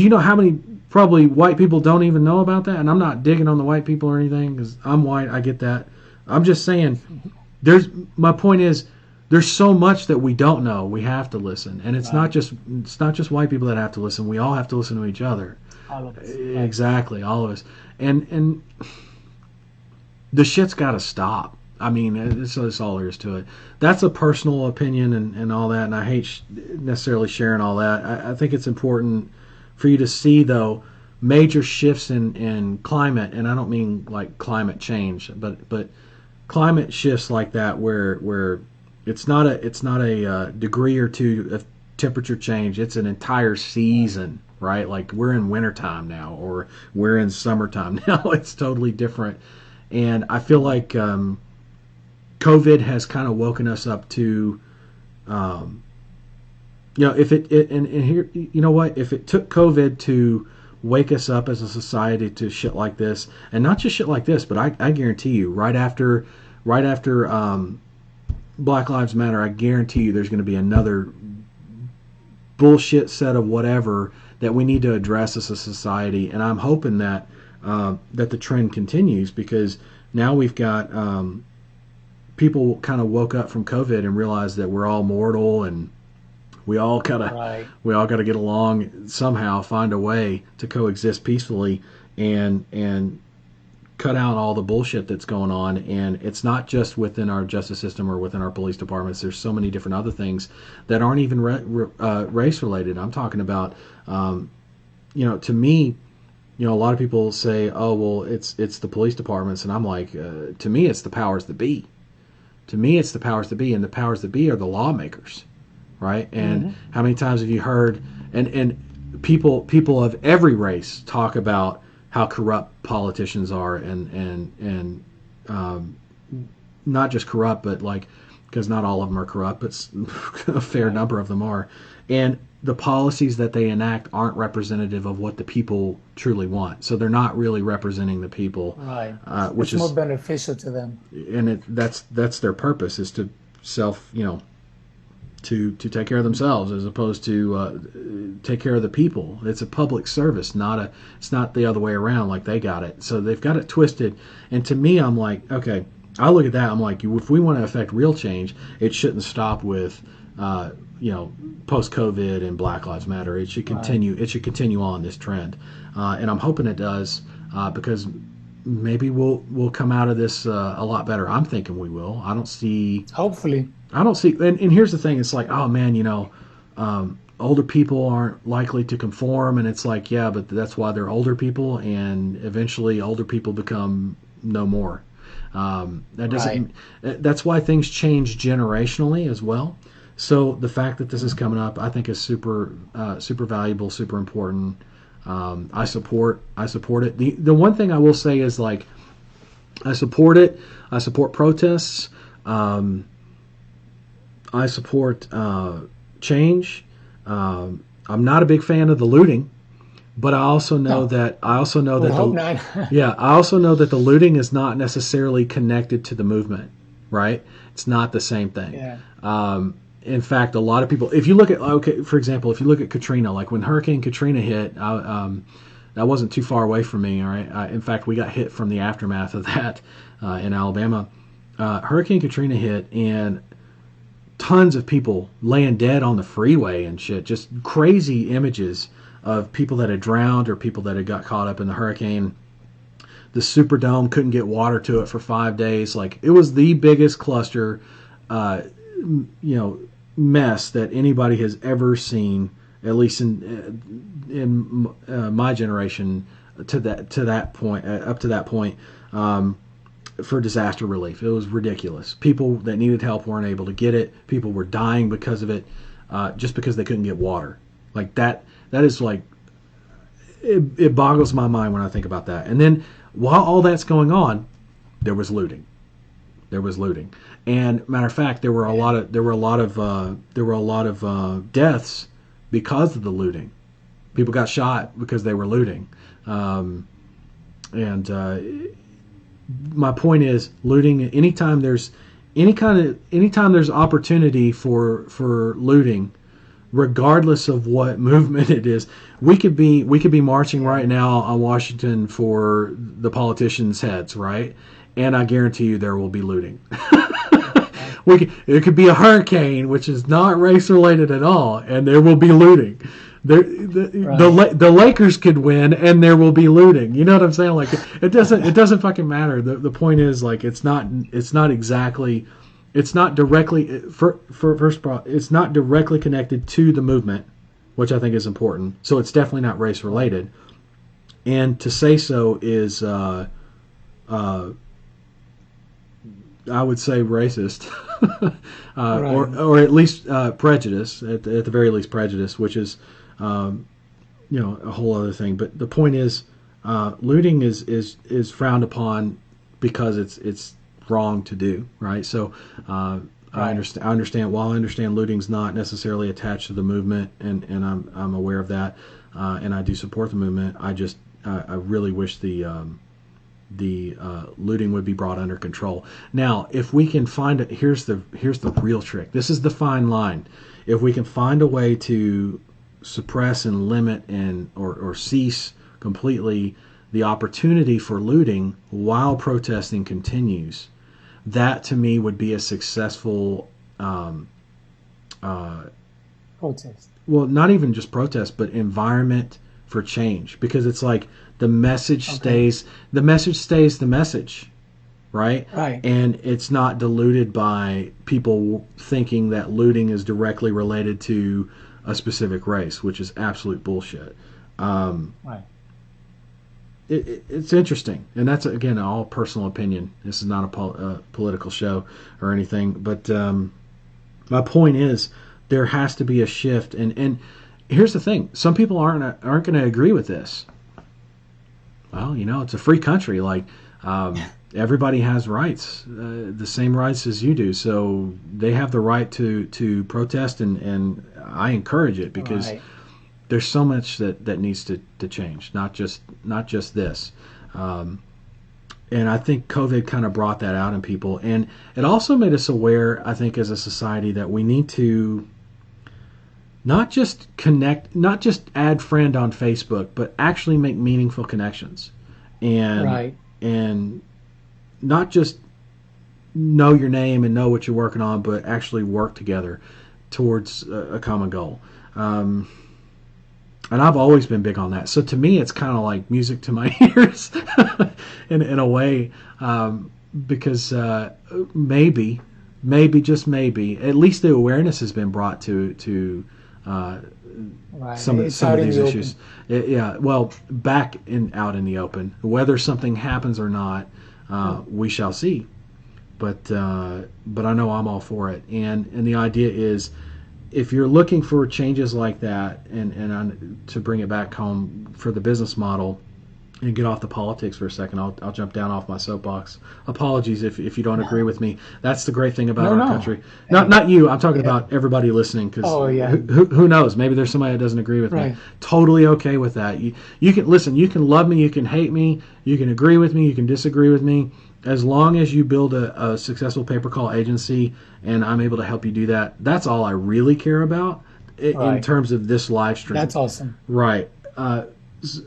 you know how many probably white people don't even know about that? And I'm not digging on the white people or anything because I'm white. I get that. I'm just saying. My point is, there's so much that we don't know. We have to listen, and it's not just white people that have to listen. We all have to listen to each other. All of us. Exactly, all of us. And the shit's got to stop. I mean, that's all there is to it. That's a personal opinion and all that, and I hate necessarily sharing all that. I think it's important for you to see, though, major shifts in climate, and I don't mean like climate change, but climate shifts like that where it's not a degree or two of temperature change. It's an entire season, right? Like we're in wintertime now, or we're in summertime now. It's totally different, and I feel like COVID has kind of woken us up to, if and here, you know what? If it took COVID to wake us up as a society to shit like this, and not just shit like this, but I guarantee you, right after Black Lives Matter, I guarantee you there's going to be another bullshit set of whatever that we need to address as a society, and I'm hoping that that the trend continues, because now we've got people kind of woke up from COVID and realized that we're all mortal, and we all got to get along somehow, find a way to coexist peacefully, and cut out all the bullshit that's going on. And it's not just within our justice system or within our police departments. There's so many different other things that aren't even race related. I'm talking about, to me, a lot of people say, oh, well, it's the police departments. And I'm like, to me, it's the powers that be. To me, it's the powers that be, and the powers that be are the lawmakers, right? And how many times have you heard, and people of every race talk about how corrupt politicians are, and not just corrupt, but like, because not all of them are corrupt, but a fair number of them are, and the policies that they enact aren't representative of what the people truly want. So they're not really representing the people, right? Which it's is more beneficial to them, and that's their purpose, is to to take care of themselves, as opposed to take care of the people. It's a public service, it's not the other way around, like they got it. So they've got it twisted. And to me, I'm like, okay, I look at that, I'm like, if we want to affect real change, it shouldn't stop with post-COVID and Black Lives Matter. It should continue. Right. It should continue on this trend, and I'm hoping it does, because maybe we'll come out of this a lot better. I'm thinking we will. Hopefully. I don't see, and here's the thing, it's like, oh man, older people aren't likely to conform, and it's like, yeah, but that's why they're older people, and eventually older people become no more. That doesn't. Right. That's why things change generationally as well. So the fact that this is coming up, I think, is super valuable, super important. I support it. The one thing I will say is, like, I support it. I support protests. I support change. I'm not a big fan of the looting, but I also know that I also know that the looting is not necessarily connected to the movement, right? It's not the same thing. Yeah. In fact, a lot of people, if you look at, for example, if you look at Katrina, like when Hurricane Katrina hit, that wasn't too far away from me. All right. In fact, we got hit from the aftermath of that in Alabama. Hurricane Katrina hit, and tons of people laying dead on the freeway and shit. Just crazy images of people that had drowned or people that had got caught up in the hurricane. The Superdome couldn't get water to it for 5 days. Like, it was the biggest cluster, mess that anybody has ever seen, at least in my generation, up to that point. For disaster relief. It was ridiculous. People that needed help weren't able to get it. People were dying because of it. just because they couldn't get water. Like that is like it boggles my mind when I think about that. And then while all that's going on, there was looting. There was looting, and matter of fact, there were a lot of deaths because of the looting. People got shot because they were looting, and my point is, looting. Anytime there's anytime there's opportunity for looting, regardless of what movement it is, we could be marching right now on Washington for the politicians' heads, right? And I guarantee you there will be looting. It could be a hurricane, which is not race related at all, and there will be looting. The Lakers could win, and there will be looting. You know what I'm saying? Like it doesn't fucking matter. The point is, like, it's not directly it's not directly connected to the movement, which I think is important. So it's definitely not race related. And to say so is I would say racist, or at least prejudice, at the very least prejudice, which is a whole other thing. But the point is, looting is frowned upon because it's wrong to do, right? So I understand. While I understand looting's not necessarily attached to the movement, and I'm aware of that, and I do support the movement. I really wish the looting would be brought under control. Now, if we can find it, here's the real trick. This is the fine line. If we can find a way to suppress and limit or cease completely the opportunity for looting while protesting continues, that to me would be a successful protest. Well, not even just protest, but environment for change, because it's like the message stays the message, right? Right. And it's not diluted by people thinking that looting is directly related to a specific race, which is absolute bullshit. Right. It's interesting, and that's again all personal opinion. This is not a political show or anything, but my point is there has to be a shift. And here's the thing: some people aren't going to agree with this. Well, it's a free country. Like everybody has rights, the same rights as you do. So they have the right to protest, and I encourage it because. Right. There's so much that needs to change, not just this, and I think COVID kind of brought that out in people, and it also made us aware, I think, as a society, that we need to not just add friend on Facebook, but actually make meaningful connections, and not just know your name and know what you're working on, but actually work together towards a common goal. And I've always been big on that. So to me, it's kind of like music to my ears in a way, because maybe, just maybe, at least the awareness has been brought to some of these issues. Well, out in the open. Whether something happens or not, we shall see. But I know I'm all for it. And the idea is, if you're looking for changes like that, and to bring it back home for the business model, and get off the politics for a second, I'll jump down off my soapbox. Apologies if you don't agree with me. That's the great thing about our country. Not you. I'm talking about everybody listening. Because who knows? Maybe there's somebody that doesn't agree with me. Totally okay with that. You can listen. You can love me. You can hate me. You can agree with me. You can disagree with me. As long as you build a successful pay-per-call agency and I'm able to help you do that, that's all I really care about in terms of this live stream. That's awesome. Right.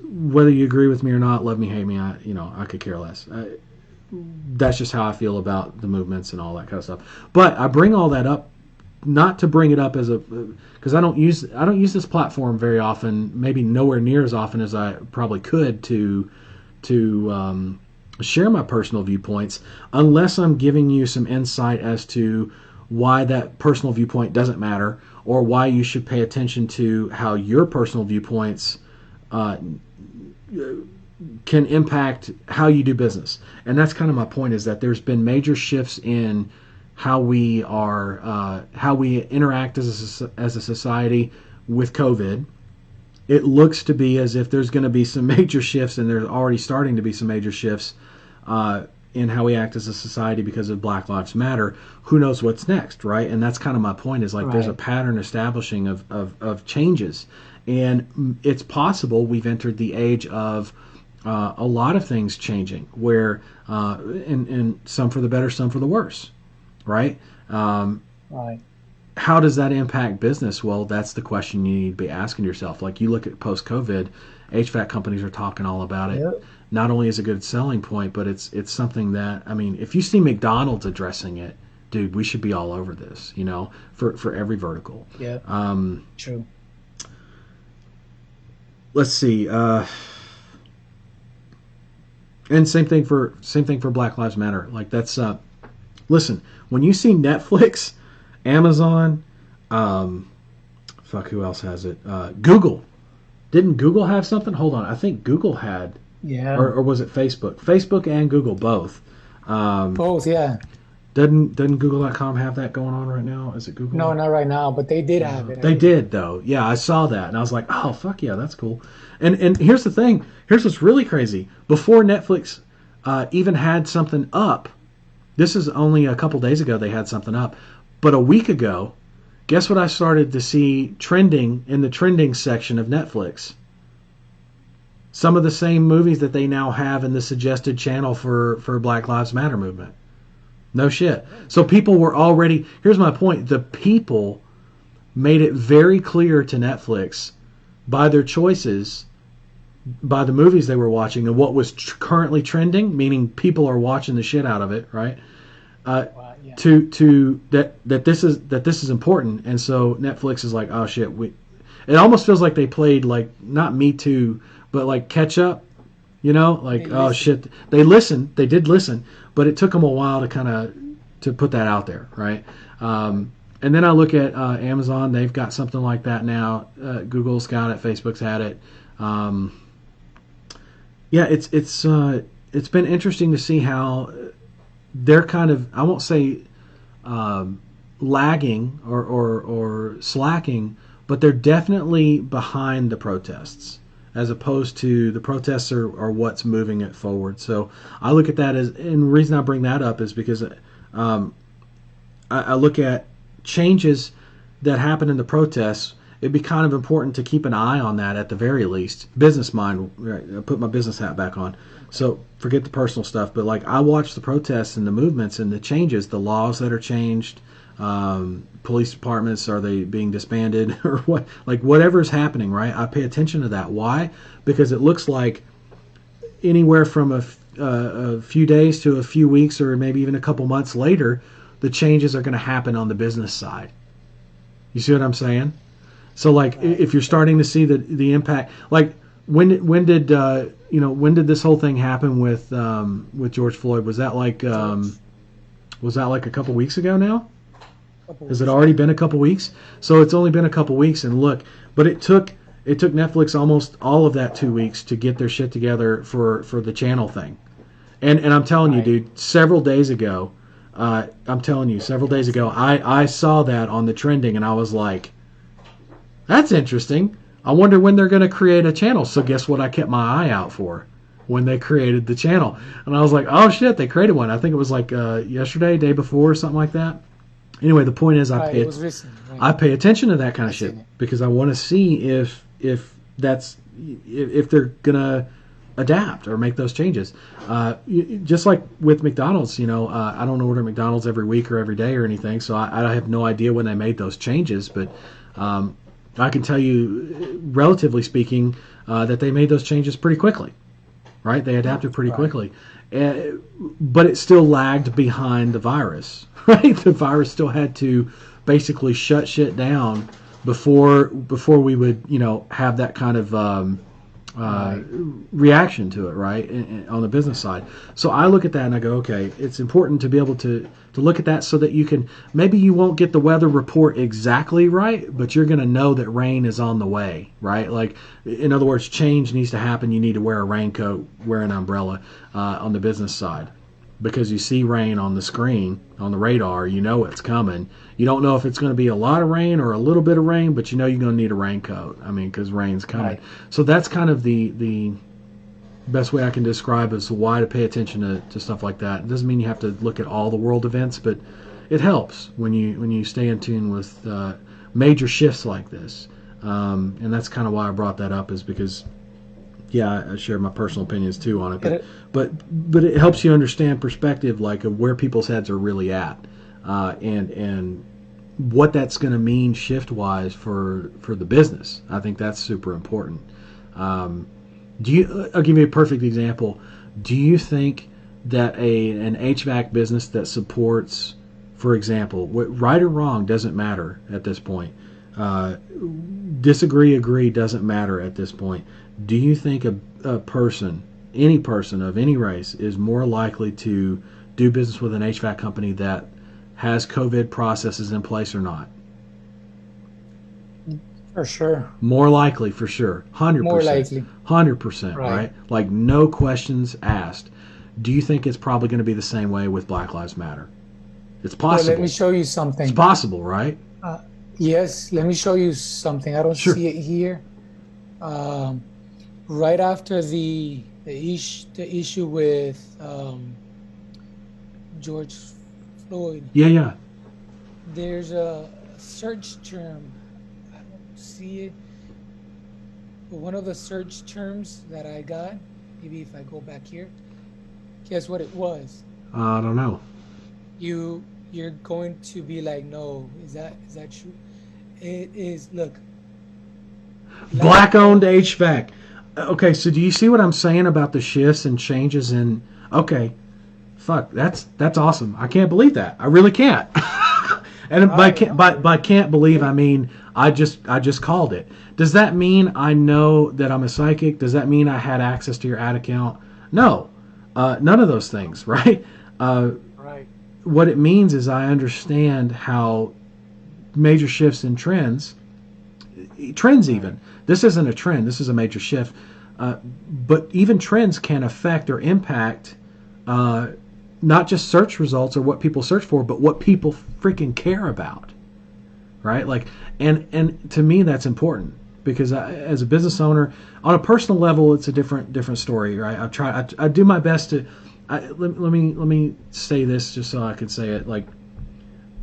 Whether you agree with me or not, love me, hate me, I could care less. That's just how I feel about the movements and all that kind of stuff. But I bring all that up, not to bring it up as because I don't use this platform very often, maybe nowhere near as often as I probably could to share my personal viewpoints, unless I'm giving you some insight as to why that personal viewpoint doesn't matter, or why you should pay attention to how your personal viewpoints can impact how you do business. And that's kind of my point, is that there's been major shifts in how we interact as a society with COVID. It looks to be as if there's going to be some major shifts, and there's already starting to be some major shifts in how we act as a society because of Black Lives Matter. Who knows what's next, right? And that's kind of my point, is like there's a pattern establishing of changes. And it's possible we've entered the age of a lot of things changing, where and some for the better, some for the worse, right? Right. How does that impact business? Well, that's the question you need to be asking yourself. Like, you look at post-COVID, HVAC companies are talking all about it. Yep. Not only is it a good selling point, but it's something that, I mean, if you see McDonald's addressing it, dude, we should be all over this, for every vertical. Yeah. True. Let's see. And same thing for Black Lives Matter. Like, that's listen, when you see Netflix, Amazon, who else has it? Google. Didn't Google have something? Hold on, I think Google had. Yeah. Or was it Facebook? Facebook and Google both. Both, yeah. Doesn't Google.com have that going on right now? Is it Google? No, not right now, but they did have it. They did, though. Yeah, I saw that, and I was like, oh, fuck yeah, that's cool. And here's the thing. Here's what's really crazy. Before Netflix even had something up, this is only a couple days ago they had something up, but a week ago, guess what I started to see trending in the trending section of Netflix? Some of the same movies that they now have in the suggested channel for Black Lives Matter movement. No shit. So people were already, here's my point, the people made it very clear to Netflix by their choices, by the movies they were watching, and what was currently trending, meaning people are watching the shit out of it, right? Yeah. To that this is important, and so Netflix is like, oh shit, it almost feels like they played, like, not Me Too, but like catch up, like, oh shit, they did listen, but it took them a while to put that out there, right? And then I look at Amazon, they've got something like that now. Google's got it, Facebook's had it. Yeah, it's been interesting to see how they're kind of, I won't say lagging or slacking, but they're definitely behind the protests, as opposed to the protests are what's moving it forward. So I look at that as, and the reason I bring that up is because I look at changes that happen in the protests. It'd be kind of important to keep an eye on that at the very least. Business mind, right? I put my business hat back on. So forget the personal stuff, but like, I watch the protests and the movements and the changes, the laws that are changed. Police departments, are they being disbanded or what? Like, whatever's happening, right? I pay attention to that. Why? Because it looks like anywhere from a few days to a few weeks, or maybe even a couple months later, the changes are going to happen on the business side. You see what I'm saying? So, like, if you're starting to see the impact, like, when did this whole thing happen with George Floyd? Was that like a couple weeks ago now? Has it already been a couple weeks? So it's only been a couple weeks, and look, but it took Netflix almost all of that 2 weeks to get their shit together for the channel thing. And I'm telling you, dude, several days ago, I saw that on the trending, and I was like, that's interesting. I wonder when they're going to create a channel. So guess what I kept my eye out for when they created the channel. And I was like, oh shit, they created one. I think it was like yesterday, day before, or something like that. Anyway, the point is, I pay attention to that kind of shit because I want to see if they're gonna adapt or make those changes. Just like with McDonald's, I don't order McDonald's every week or every day or anything, so I have no idea when they made those changes. But I can tell you, relatively speaking, that they made those changes pretty quickly. Right? They adapted pretty quickly. But it still lagged behind the virus, right? The virus still had to basically shut shit down before we would, have that kind of reaction to it, right? On the business side. So I look at that and I go, okay, it's important to be able to look at that so that maybe you won't get the weather report exactly right, but you're going to know that rain is on the way, right? Like, in other words, change needs to happen. You need to wear a raincoat, wear an umbrella on the business side. because you see rain on the screen, on the radar. You know it's coming. You don't know if it's going to be a lot of rain or a little bit of rain, but you know you're going to need a raincoat. I mean, because rain's coming. Right. So that's kind of the best way I can describe as to why to pay attention to stuff like that. It doesn't mean you have to look at all the world events, but it helps when you stay in tune with major shifts like this. And that's kind of why I brought that up, is because, yeah, I share my personal opinions too on it, but it helps you understand perspective, like of where people's heads are really at, and what that's going to mean shift wise for the business. I think that's super important. I'll give you a perfect example. Do you think that an HVAC business that supports, for example, right or wrong doesn't matter at this point. Disagree, agree doesn't matter at this point. Do you think a person, any person of any race, is more likely to do business with an HVAC company that has COVID processes in place or not? For sure. More likely, for sure. 100%. More likely. 100%, Right. right? Like, no questions asked. Do you think it's probably going to be the same way with Black Lives Matter? It's Well, possible. let me show you It's something. possible, right? Yes, let me show you something. I don't Sure. see it here. Right after the issue with George Floyd, Yeah, yeah. there's a search term. I don't see it. But one of the search terms that I got, maybe if I go back here, guess what it was? I don't know. You're going to be like, no, is that true? It is. Look, Black-owned HVAC. Okay, so do you see what I'm saying about the shifts and changes in? Okay, fuck, that's awesome. I can't believe that. I really can't. And by can't believe, I mean I just called it. Does that mean I know that I'm a psychic? Does that mean I had access to your ad account? No, none of those things, right? Right. What it means is I understand how major shifts in trends even. This isn't a trend. This is a major shift. But even trends can affect or impact not just search results or what people search for, but what people freaking care about, right? Like, and to me that's important, because as a business owner, on a personal level, it's a different story, right? I do my best to. Let me say this just so I can say it. Like,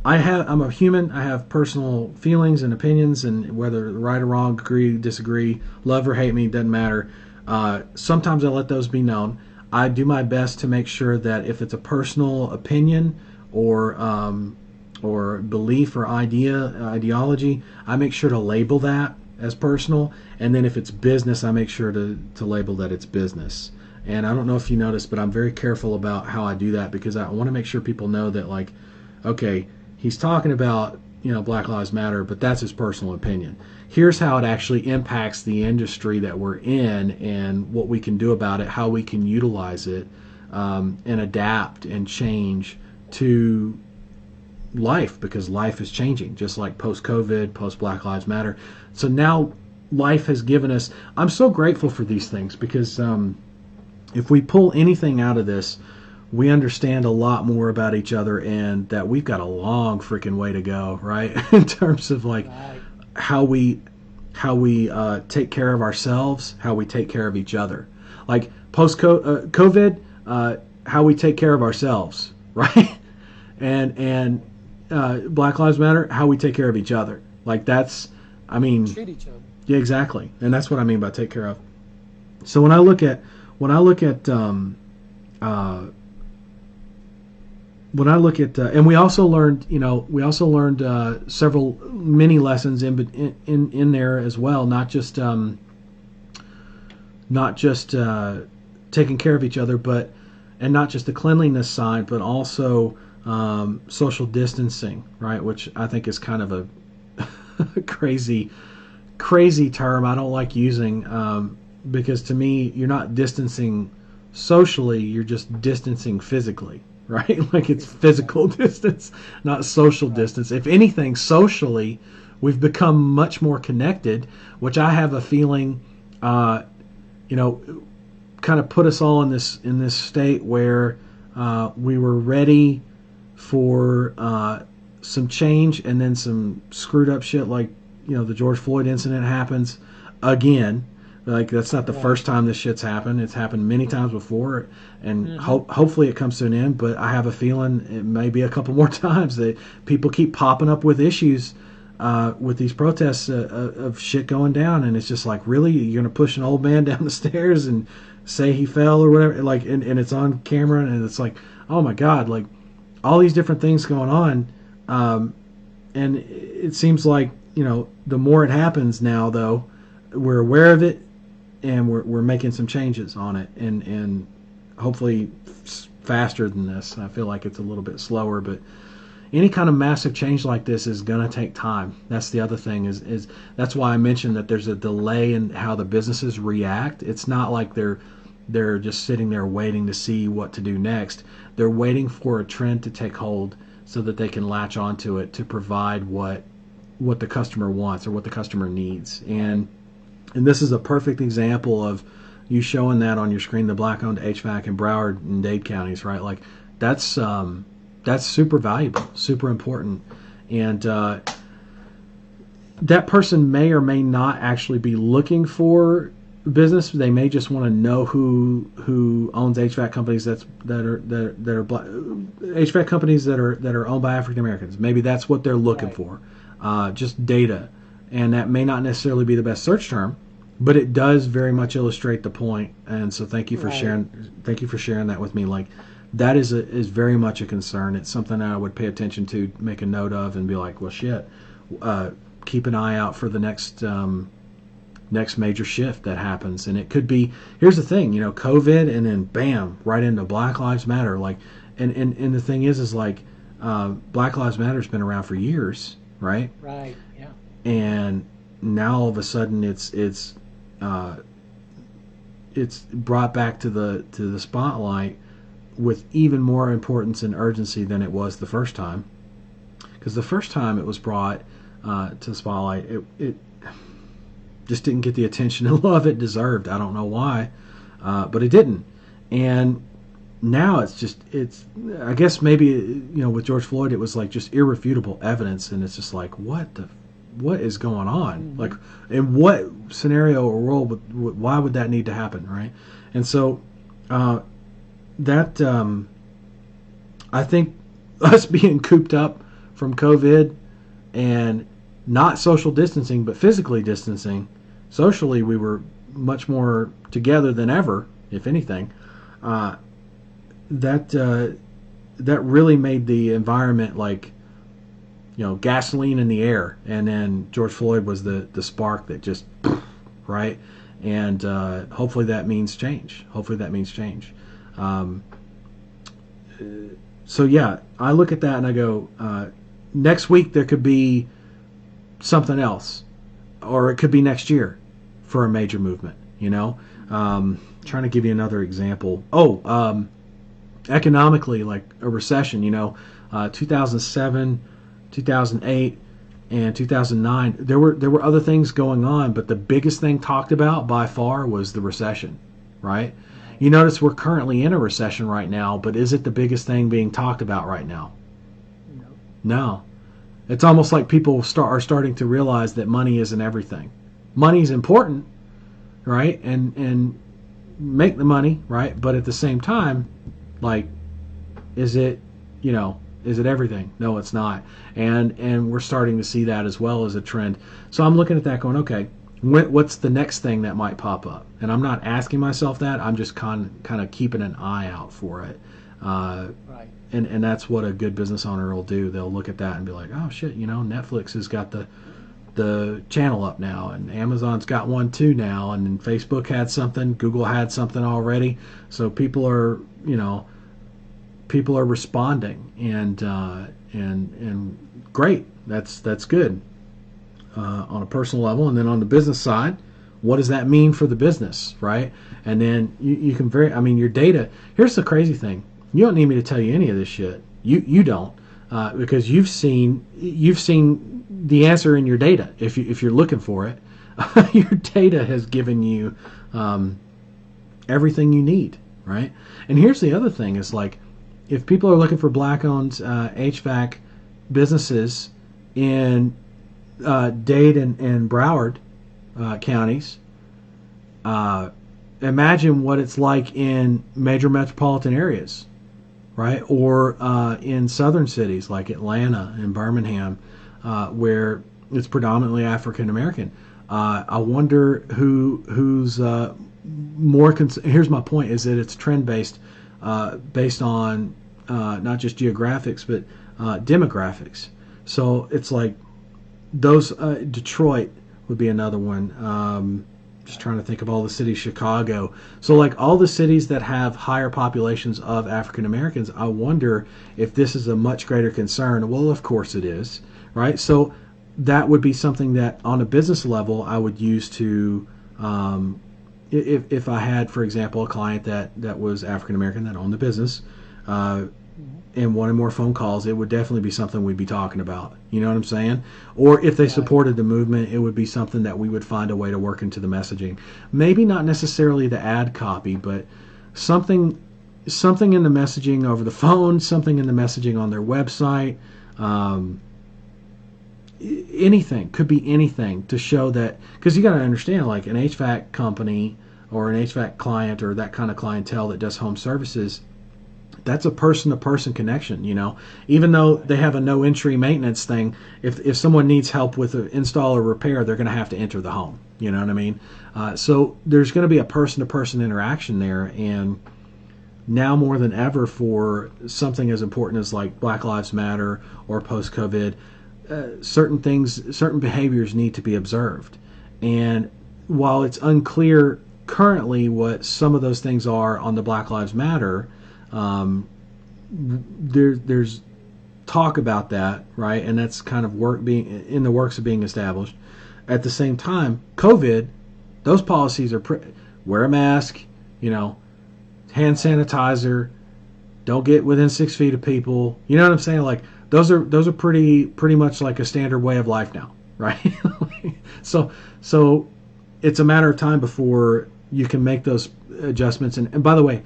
I'm a human. I have personal feelings and opinions, and whether right or wrong, agree, disagree, love or hate me, doesn't matter. Sometimes I let those be known. I do my best to make sure that if it's a personal opinion or belief or ideology, I make sure to label that as personal. And then if it's business, I make sure to label that it's business. And I don't know if you noticed, but I'm very careful about how I do that, because I want to make sure people know that, like, okay, he's talking about, Black Lives Matter, but that's his personal opinion. Here's how it actually impacts the industry that we're in and what we can do about it, how we can utilize it, and adapt and change to life, because life is changing, just like post-COVID, post-Black Lives Matter. So now life has given us, I'm so grateful for these things, because if we pull anything out of this, we understand a lot more about each other, and that we've got a long freaking way to go, right? In terms of like how we take care of ourselves, how we take care of each other. Like post COVID, how we take care of ourselves, right? And Black Lives Matter, how we take care of each other. Like that's, I mean, Treat each other. yeah, exactly, and that's what I mean by take care of. So when I look at and we also learned several mini lessons in there as well, not just taking care of each other, but and not just the cleanliness side, but also social distancing, right? Which I think is kind of a crazy term I don't like using, because to me you're not distancing socially, you're just distancing physically. Right? Like it's physical distance, not social distance. If anything, socially, we've become much more connected, which I have a feeling, kind of put us all in this state where We were ready for some change, and then some screwed up shit like the George Floyd incident happens again. Like, that's not the Right. first time this shit's happened. It's happened many times before, and Mm-hmm. hopefully it comes to an end. But I have a feeling it may be a couple more times that people keep popping up with issues with these protests of shit going down, and it's just like, really, you're gonna push an old man down the stairs and say he fell or whatever, like, and it's on camera, and it's like, oh my god, like, all these different things going on, and it seems like, the more it happens now, though, we're aware of it, and we're making some changes on it, and hopefully faster than this. I feel like it's a little bit slower, but any kind of massive change like this is going to take time. That's the other thing, is that's why I mentioned that there's a delay in how the businesses react. It's not like they're just sitting there waiting to see what to do next. They're waiting for a trend to take hold so that they can latch onto it to provide what the customer wants or what the customer needs. And this is a perfect example of you showing that on your screen, the black-owned HVAC in Broward and Dade counties, right? Like, that's super valuable, super important, and that person may or may not actually be looking for business. They may just want to know who owns HVAC companies that are black, HVAC companies that are owned by African Americans. Maybe that's what they're looking Right. for, just data, and that may not necessarily be the best search term, but it does very much illustrate the point. And so thank you for Right. sharing. Thank you for sharing that with me. Like, that is very much a concern. It's something that I would pay attention to, make a note of, and be like, well, shit. Keep an eye out for the next major shift that happens, and it could be. Here's the thing, COVID, and then bam, right into Black Lives Matter. Like, and the thing is like, Black Lives Matter's been around for years, right? Right. Yeah. And now all of a sudden uh, it's brought back to the spotlight with even more importance and urgency than it was the first time. Because the first time it was brought to the spotlight, it just didn't get the attention and love it deserved. I don't know why, but it didn't. And now it's I guess maybe, with George Floyd, it was like just irrefutable evidence, and it's just like, what is going on? Mm-hmm. Like, in what scenario or world why would that need to happen, right? And so that I think us being cooped up from COVID and not social distancing but physically distancing, socially we were much more together than ever, if anything. Uh, that really made the environment like, gasoline in the air, and then George Floyd was the spark that just right, and hopefully that means change. Um, so yeah, I look at that and I go, next week there could be something else, or it could be next year for a major movement. Trying to give you another example. Economically, like a recession. 2007, 2008, and 2009. There were other things going on, but the biggest thing talked about by far was the recession, right? Right. You notice we're currently in a recession right now, but is it the biggest thing being talked about right now? No. No. It's almost like people are starting to realize that money isn't everything. Money's important, right? And make the money, right? But at the same time, like, is it, is it everything? No, it's not. And we're starting to see that as well as a trend. So I'm looking at that going, okay, what's the next thing that might pop up? And I'm not asking myself that. I'm just kind of keeping an eye out for it. Right. And that's what a good business owner will do. They'll look at that and be like, oh shit, Netflix has got the channel up now, and Amazon's got one too now, and then Facebook had something, Google had something already. So people are responding, and great. That's good on a personal level. And then on the business side, what does that mean for the business, right? And then you can your data. Here's the crazy thing: you don't need me to tell you any of this shit. You don't, because you've seen the answer in your data. If you're looking for it, your data has given you everything you need, right? And here's the other thing: is like, if people are looking for black-owned HVAC businesses in Dade and Broward counties, imagine what it's like in major metropolitan areas, right? Or in southern cities like Atlanta and Birmingham, where it's predominantly African American. I wonder who's more. Here's my point: is that it's trend based, based on not just geographics but demographics. So it's like those. Detroit would be another one. Just trying to think of all the cities. Chicago. So like all the cities that have higher populations of African Americans, I wonder if this is a much greater concern. Well, of course it is, right? So that would be something that on a business level I would use to, if I had, for example, a client that was African American that owned the business, and wanted more phone calls, it would definitely be something we'd be talking about. You know what I'm saying? Or if they supported the movement, it would be something that we would find a way to work into the messaging. Maybe not necessarily the ad copy, but something in the messaging over the phone, something in the messaging on their website. Anything, could be anything to show that, because you got to understand, like an HVAC company or an HVAC client or that kind of clientele that does home services, that's a person-to-person connection. Even though they have a no entry maintenance thing, if someone needs help with an install or repair, they're going to have to enter the home. You know what I mean? So there's going to be a person-to-person interaction there, and now more than ever, for something as important as like Black Lives Matter or post-COVID, certain behaviors need to be observed. And while it's unclear currently what some of those things are on the Black Lives Matter, there's talk about that, right? And that's kind of work being in the works of being established. At the same time, COVID, those policies are wear a mask, hand sanitizer, don't get within 6 feet of people. You know what I'm saying? Like those are pretty much like a standard way of life now, right? So it's a matter of time before you can make those adjustments. And by the way,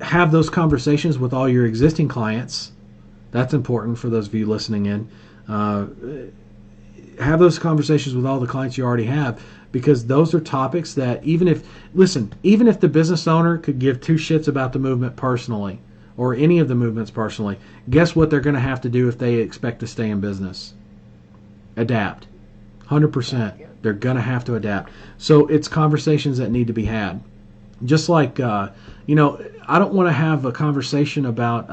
have those conversations with all your existing clients. That's important for those of you listening in. Have those conversations with all the clients you already have, because those are topics that even if the business owner could give two shits about the movement personally, or any of the movements personally, guess what they're going to have to do if they expect to stay in business? Adapt. 100%. They're going to have to adapt. So it's conversations that need to be had. Just like, I don't want to have a conversation about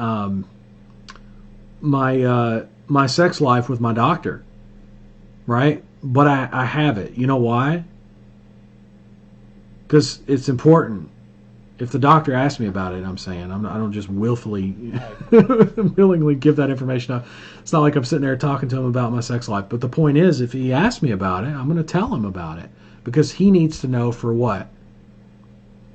my sex life with my doctor, right? But I have it. You know why? Because it's important. If the doctor asks me about it, I don't just willingly give that information up. It's not like I'm sitting there talking to him about my sex life. But the point is, if he asks me about it, I'm going to tell him about it, because he needs to know for what?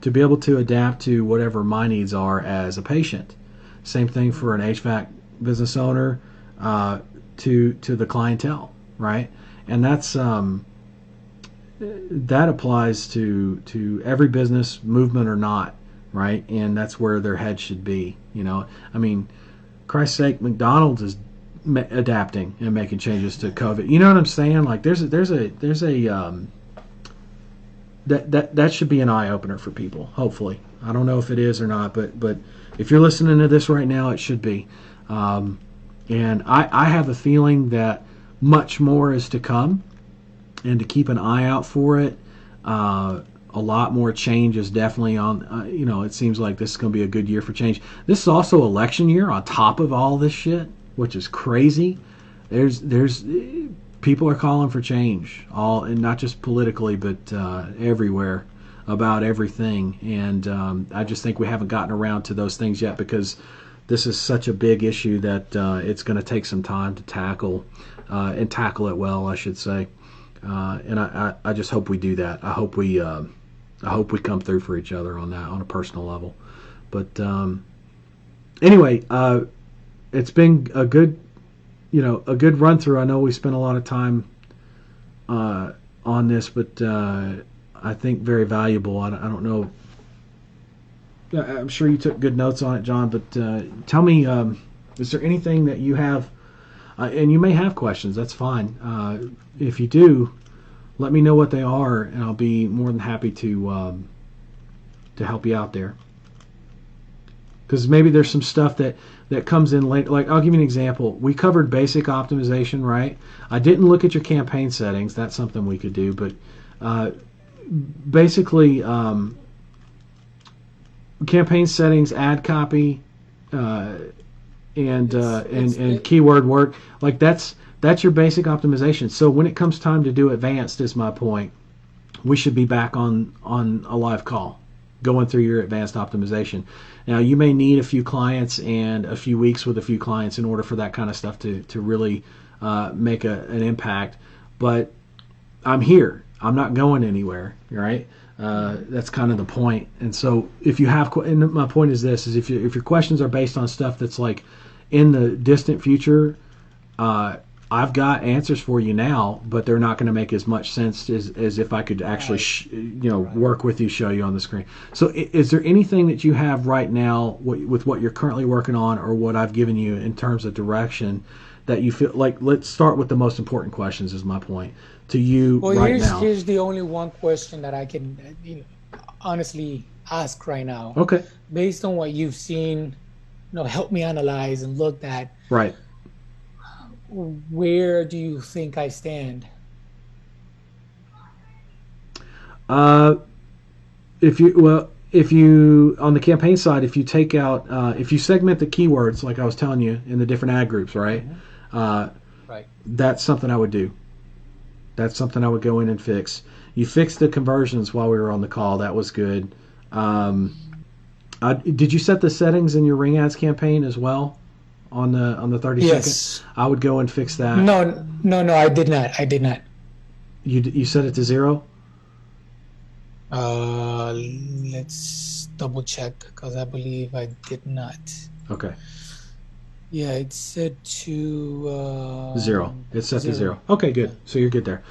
To be able to adapt to whatever my needs are as a patient. Same thing for an HVAC business owner, to the clientele, right? And that's that applies to every business, movement or not, right? And that's where their head should be. Christ's sake, McDonald's is adapting and making changes to COVID. You know what I'm saying? Like there's a that should be an eye opener for people. Hopefully, I don't know if it is or not, but if you're listening to this right now, it should be. And I have a feeling that much more is to come, and to keep an eye out for it. A lot more change is definitely on. It seems like this is going to be a good year for change. This is also election year on top of all this shit, which is crazy. There's people are calling for change, and not just politically, but everywhere, about everything. And I just think we haven't gotten around to those things yet, because this is such a big issue that it's going to take some time to tackle, and tackle it well, I should say. And I just hope we do that. I hope we come through for each other on that, on a personal level. But anyway, it's been a good run through. I know we spent a lot of time on this, but I think very valuable. I don't know. I'm sure you took good notes on it, John. But tell me, is there anything that you have? And you may have questions. That's fine. If you do, let me know what they are, and I'll be more than happy to help you out there. Because maybe there's some stuff that comes in late. Like, I'll give you an example. We covered basic optimization, right? I didn't look at your campaign settings. That's something we could do. But basically, campaign settings, ad copy, and keyword work, like that's your basic optimization. So when it comes time to do advanced, is my point, we should be back on a live call going through your advanced optimization. Now, you may need a few clients and a few weeks with a few clients in order for that kind of stuff to really make an impact. But I'm here. I'm not going anywhere, right? That's kind of the point. And so if you have, and my point is this, is if your questions are based on stuff that's like in the distant future, I've got answers for you now, but they're not going to make as much sense as if I could actually, work with you, show you on the screen. So is there anything that you have right now with what you're currently working on, or what I've given you in terms of direction, that you feel like, let's start with the most important questions, is my point to you right now? Here's the only one question that I can honestly ask right now. Okay. Based on what you've seen, help me analyze and looked at. Right. Where do you think I stand? If you on the campaign side, if you take out, if you segment the keywords like I was telling you in the different ad groups, right? Right. That's something I would do. That's something I would go in and fix. You fixed the conversions while we were on the call. That was good. Did you set the settings in your Ring Ads campaign as well on the 30 Yes. second? I would go and fix that. No, I did not. You set it to 0? Let's double check, because I believe I did not. Okay. Yeah, it's set to 0. It's set to 0. Okay, good. So you're good there.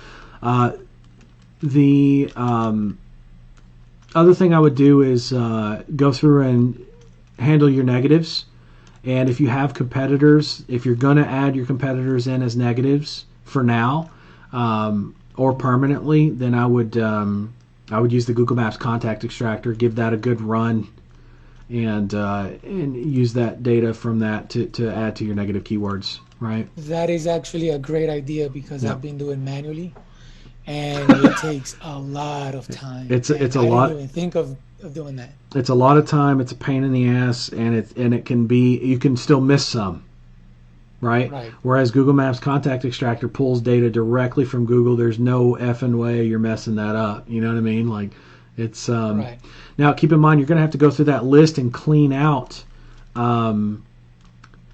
The other thing I would do is go through and handle your negatives. And if you have competitors, if you're going to add your competitors in as negatives for now, or permanently, then I would use the Google Maps contact extractor, give that a good run, and use that data from that to add to your negative keywords, right? That is actually a great idea, because I've been doing manually, and it takes a lot of time. It's a I lot. didn't even think of doing that. It's a lot of time. It's a pain in the ass, and it can be, you can still miss some, right? Whereas Google Maps contact extractor pulls data directly from Google. There's no effing way you're messing that up. You know what I mean? Like, it's Right. Now keep in mind, you're going to have to go through that list and clean out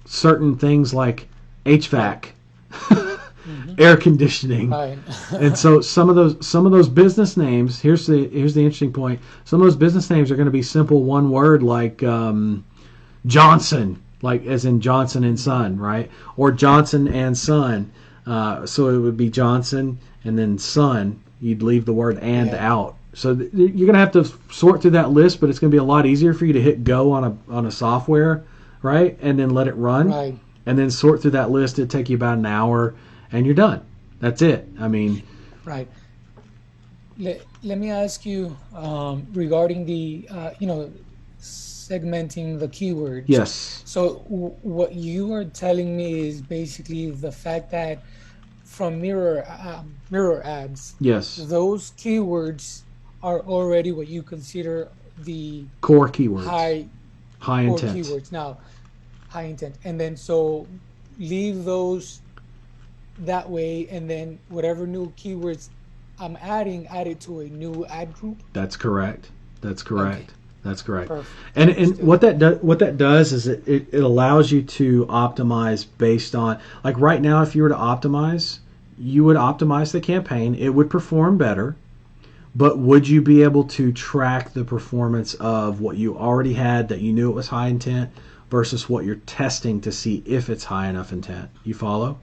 certain things like HVAC, air conditioning. Right. And so some of those business names, here's the interesting point. Some of those business names are going to be simple one word, like Johnson, like as in Johnson and Son, right? Or Johnson and Son. So it would be Johnson and then Son. You'd leave the word "and" out. So you're going to have to sort through that list, but it's going to be a lot easier for you to hit go on a software, right? And then let it run. Right. And then sort through that list. It'd take you about an hour, and you're done. That's it. I mean, right. Let me ask you regarding the segmenting the keywords. yes, So what you are telling me is basically the fact that from mirror ads, yes, those keywords are already what you consider the core keywords, high high intent. keywords. Now, high intent, and then so leave those that way, and then whatever new keywords I'm adding, add it to a new ad group. That's correct. Okay. That's correct. Perfect. And what that does is it allows you to optimize based on, like right now, if you were to optimize, you would optimize the campaign. It would perform better, but would you be able to track the performance of what you already had that you knew it was high intent versus what you're testing to see if it's high enough intent? You follow?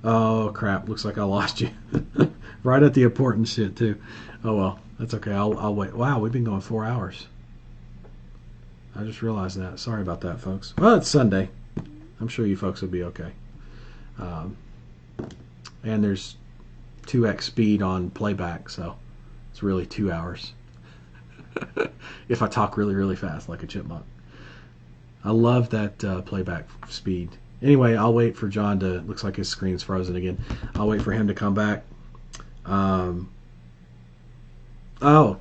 Oh crap, looks like I lost you. Right at the important shit too. Oh well. That's okay. I'll wait. Wow, we've been going 4 hours. I just realized that. Sorry about that, folks. Well, it's Sunday. I'm sure you folks will be okay. Um, and there's 2x speed on playback, so it's really 2 hours. If I talk really, really fast like a chipmunk. I love that playback speed. Anyway, I'll wait for John to... Looks like his screen's frozen again. I'll wait for him to come back. Oh,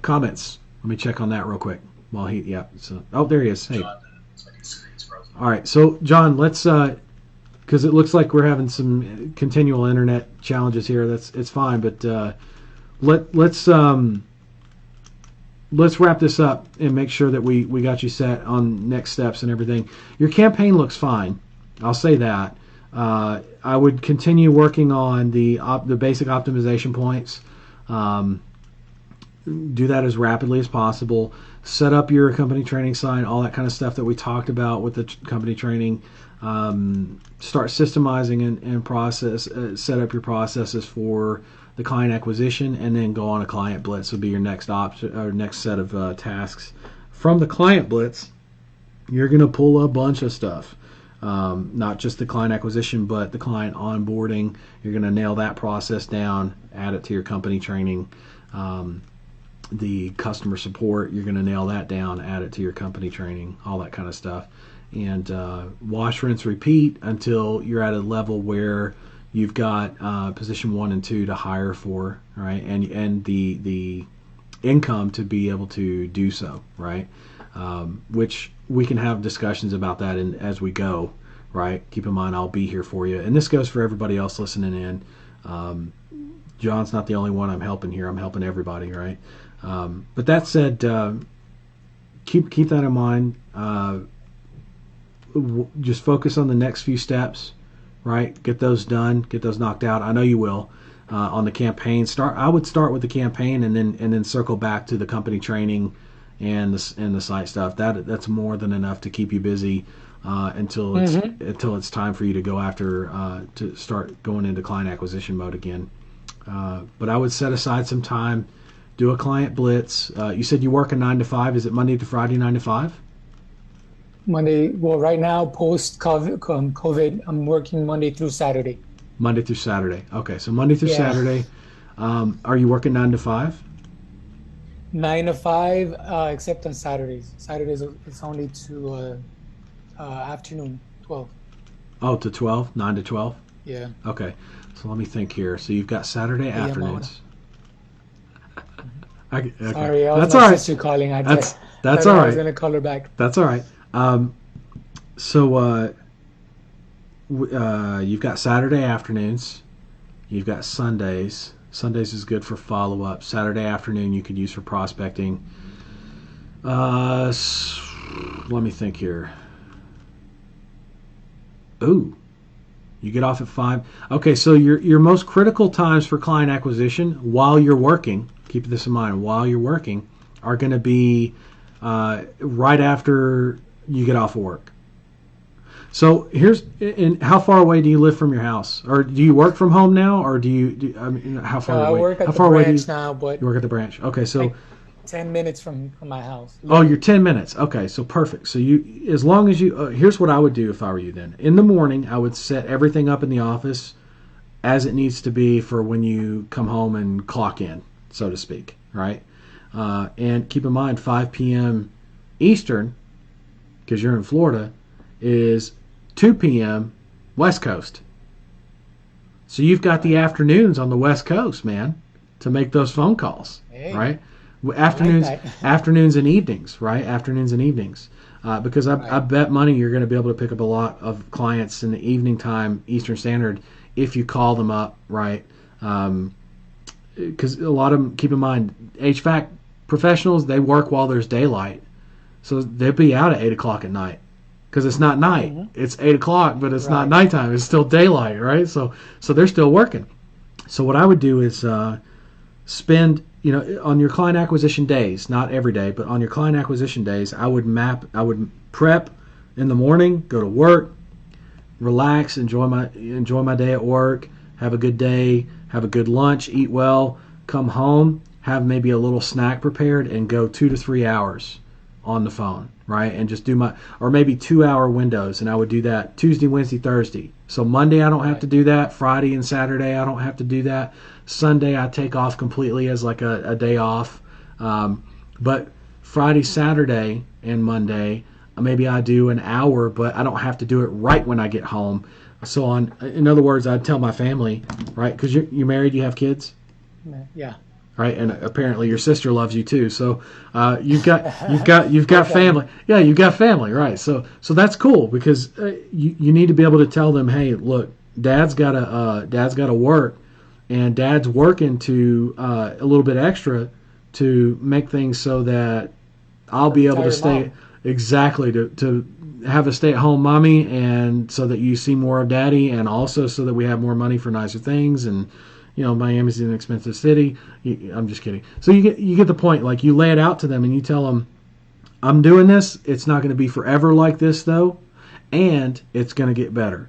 comments. Let me check on that real quick. While he... Yeah. So, oh, there he is. Hey. All right. So, John, let's... because it looks like we're having some continual internet challenges here. It's fine, but let's wrap this up and make sure that we got you set on next steps and everything. Your campaign looks fine. I'll say that. I would continue working on the basic optimization points. Do that as rapidly as possible. Set up your company training site, all that kind of stuff that we talked about with the company training. Start systemizing and process. Set up your processes for the client acquisition, and then go on a client blitz would be your next next set of tasks. From the client blitz, you're going to pull a bunch of stuff. Not just the client acquisition, but the client onboarding. You're going to nail that process down, add it to your company training. The customer support, you're going to nail that down, add it to your company training, all that kind of stuff. And wash, rinse, repeat until you're at a level where you've got position 1 and 2 to hire for, right? And the income to be able to do so, right? Which we can have discussions about that as we go, right? Keep in mind, I'll be here for you. And this goes for everybody else listening in. John's not the only one I'm helping here. I'm helping everybody, right? But that said, keep that in mind. Just focus on the next few steps, right? Get those done, get those knocked out. I know you will. On the campaign, I would start with the campaign and then circle back to the company training and the site stuff. That's more than enough to keep you busy until it's time for you to go after to start going into client acquisition mode again. But I would set aside some time, do a client blitz. You said you work a 9 to 5. Is it Monday to Friday, 9 to 5? Monday. Well, right now, post COVID, I'm working Monday through Saturday. Monday through Saturday. Okay, so Monday through Saturday. Are you working 9 to 5? 9 to 5, except on Saturdays. Saturdays it's only to afternoon, 12. Oh, to 12, 9 to 12. Yeah. Okay, so let me think here. So you've got Saturday afternoons. Okay. Sorry, that's my all right. sister calling. That's all right. I was gonna call her back. That's all right. So you've got Saturday afternoons. You've got Sundays. Sundays is good for follow-up. Saturday afternoon you could use for prospecting. Let me think here. Ooh, you get off at 5. Okay, so your most critical times for client acquisition while you're working, keep this in mind, while you're working, are going to be right after you get off of work. So how far away do you live from your house, or do you work from home now, or how far away? I work at how the far away branch now, but you work at the branch? Okay, so like 10 minutes from my house. Oh, you're 10 minutes. Okay, so perfect. So as long as you, here's what I would do if I were you then. In the morning, I would set everything up in the office as it needs to be for when you come home and clock in, so to speak, right? And keep in mind, 5 p.m. Eastern, because you're in Florida, is 2 p.m. West Coast. So you've got the afternoons on the West Coast, man, to make those phone calls, right? Afternoons and evenings, right? Afternoons and evenings. Because I bet money you're going to be able to pick up a lot of clients in the evening time, Eastern Standard, if you call them up, right? Because a lot of them, keep in mind, HVAC professionals, they work while there's daylight. So they'll be out at 8 o'clock at night. Because it's not night. Mm-hmm. It's 8 o'clock, but it's not nighttime. It's still daylight, right? So they're still working. So what I would do is spend, on your client acquisition days, not every day, but on your client acquisition days, I would prep in the morning, go to work, relax, enjoy my day at work, have a good day, have a good lunch, eat well, come home, have maybe a little snack prepared, and go 2 to 3 hours on the phone, right? And just do or maybe 2 hour windows. And I would do that Tuesday, Wednesday, Thursday. So Monday, I don't have to do that. Friday and Saturday, I don't have to do that. Sunday, I take off completely as like a day off. But Friday, Saturday, and Monday, maybe I do an hour, but I don't have to do it right when I get home. So in other words, I'd tell my family, right? Because you're married, you have kids, Yeah. right? And apparently your sister loves you too. So you've got family. Yeah, you've got family, right? So that's cool because you need to be able to tell them, hey, look, Dad's gotta work, and Dad's working to a little bit extra to make things so that I'll be able to stay. Mom. Exactly, to have a stay-at-home mommy, and so that you see more of Daddy, and also so that we have more money for nicer things. And Miami's an expensive city. I'm just kidding. So you get the point. Like, you lay it out to them and you tell them, I'm doing this. It's not going to be forever like this though, and it's going to get better,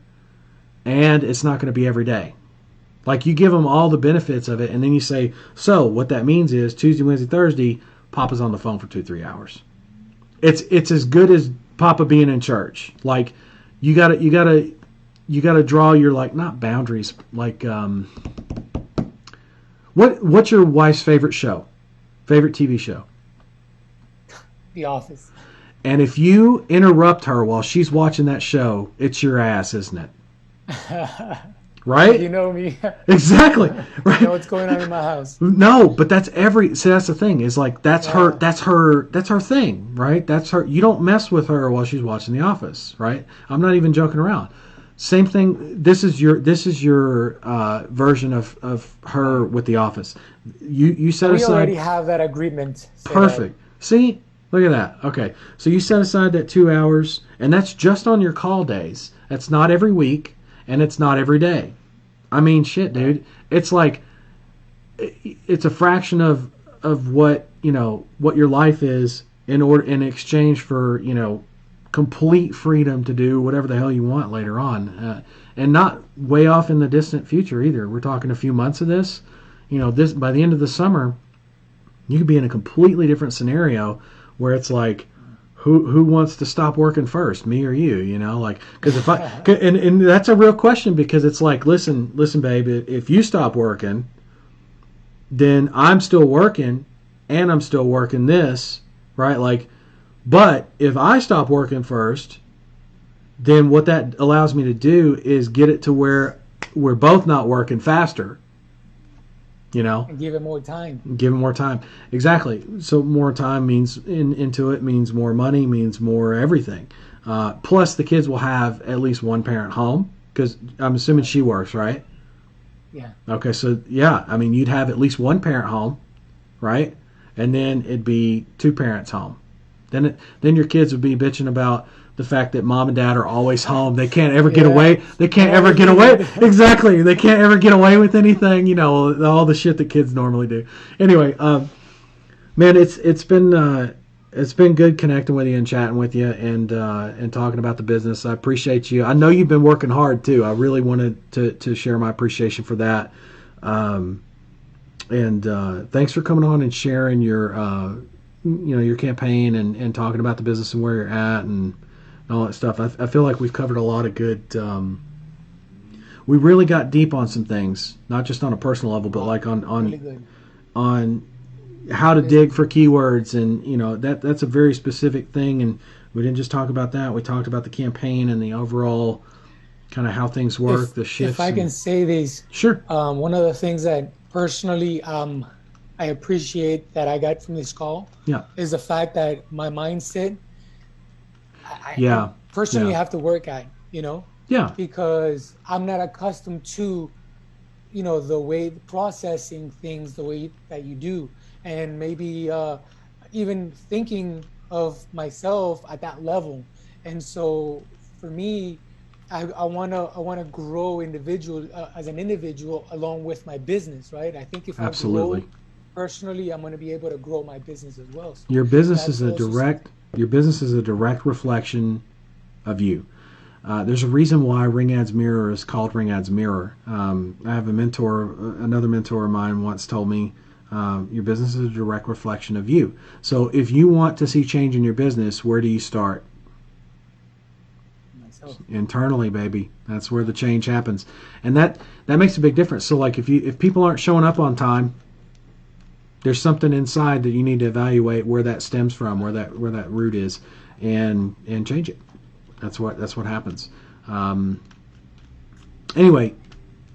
and it's not going to be every day. Like, you give them all the benefits of it, and then you say, so what that means is Tuesday, Wednesday, Thursday, Papa's on the phone for 2-3 hours. It's as good as Papa being in church. Like, you gotta draw your, like, not boundaries, like, what's your wife's favorite TV show? The Office. And if you interrupt her while she's watching that show, it's your ass, isn't it? Right? You know me. Exactly. Right. You know what's going on in my house. No, but that's the thing. Is like that's her thing, right? That's her. You don't mess with her while she's watching The Office, right? I'm not even joking around. Same thing. This is your version of her with The Office. You set aside. We already have that agreement. Perfect. See, look at that. Okay, so you set aside that 2 hours, and that's just on your call days. That's not every week, and it's not every day. I mean, shit, dude. It's like it's a fraction of what what your life is in exchange for complete freedom to do whatever the hell you want later on, and not way off in the distant future either. We're talking a few months of this. This by the end of the summer, you could be in a completely different scenario where it's like, who wants to stop working first, me or you? Like, because if I and that's a real question, because it's like, listen, babe, if you stop working, then I'm still working, and I'm still working this, right? Like, but if I stop working first, then what that allows me to do is get it to where we're both not working faster. And give it more time. Give it more time. Exactly. So more time means into it means more money, means more everything. Plus the kids will have at least one parent home, because I'm assuming she works, right? Yeah. Okay. So yeah, I mean, you'd have at least one parent home, right? And then it'd be two parents home. Then your kids would be bitching about the fact that mom and dad are always home. They can't ever get away. They can't ever get away. Exactly. They can't ever get away with anything. All the shit that kids normally do. Anyway, man, it's been good connecting with you and chatting with you and talking about the business. I appreciate you. I know you've been working hard too. I really wanted to share my appreciation for that. And thanks for coming on and sharing your your campaign and talking about the business and where you're at and all that stuff. I feel like we've covered a lot of good. We really got deep on some things, not just on a personal level, but like on Really on how to dig for keywords, and that's a very specific thing. And we didn't just talk about that. We talked about the campaign and the overall kind of how things work, the shifts. If I can say this, sure. One of the things that personally I appreciate that I got from this call is the fact that my mindset. I personally have to work at, because I'm not accustomed to, the way processing things the way that you do, and maybe even thinking of myself at that level. And so for me, I wanna grow as an individual along with my business, right? I think if Absolutely. I grow personally, I'm gonna be able to grow my business as well. So your business is a direct reflection of you. There's a reason why Ring Ads Mirror is called Ring Ads Mirror. I have another mentor of mine once told me, Your business is a direct reflection of you. So if you want to see change in your business, where do you start? Myself. Internally, baby. That's where the change happens, and that makes a big difference. So like if people aren't showing up on time, there's something inside that you need to evaluate where that stems from, where that root is, and change it. That's what happens. Anyway,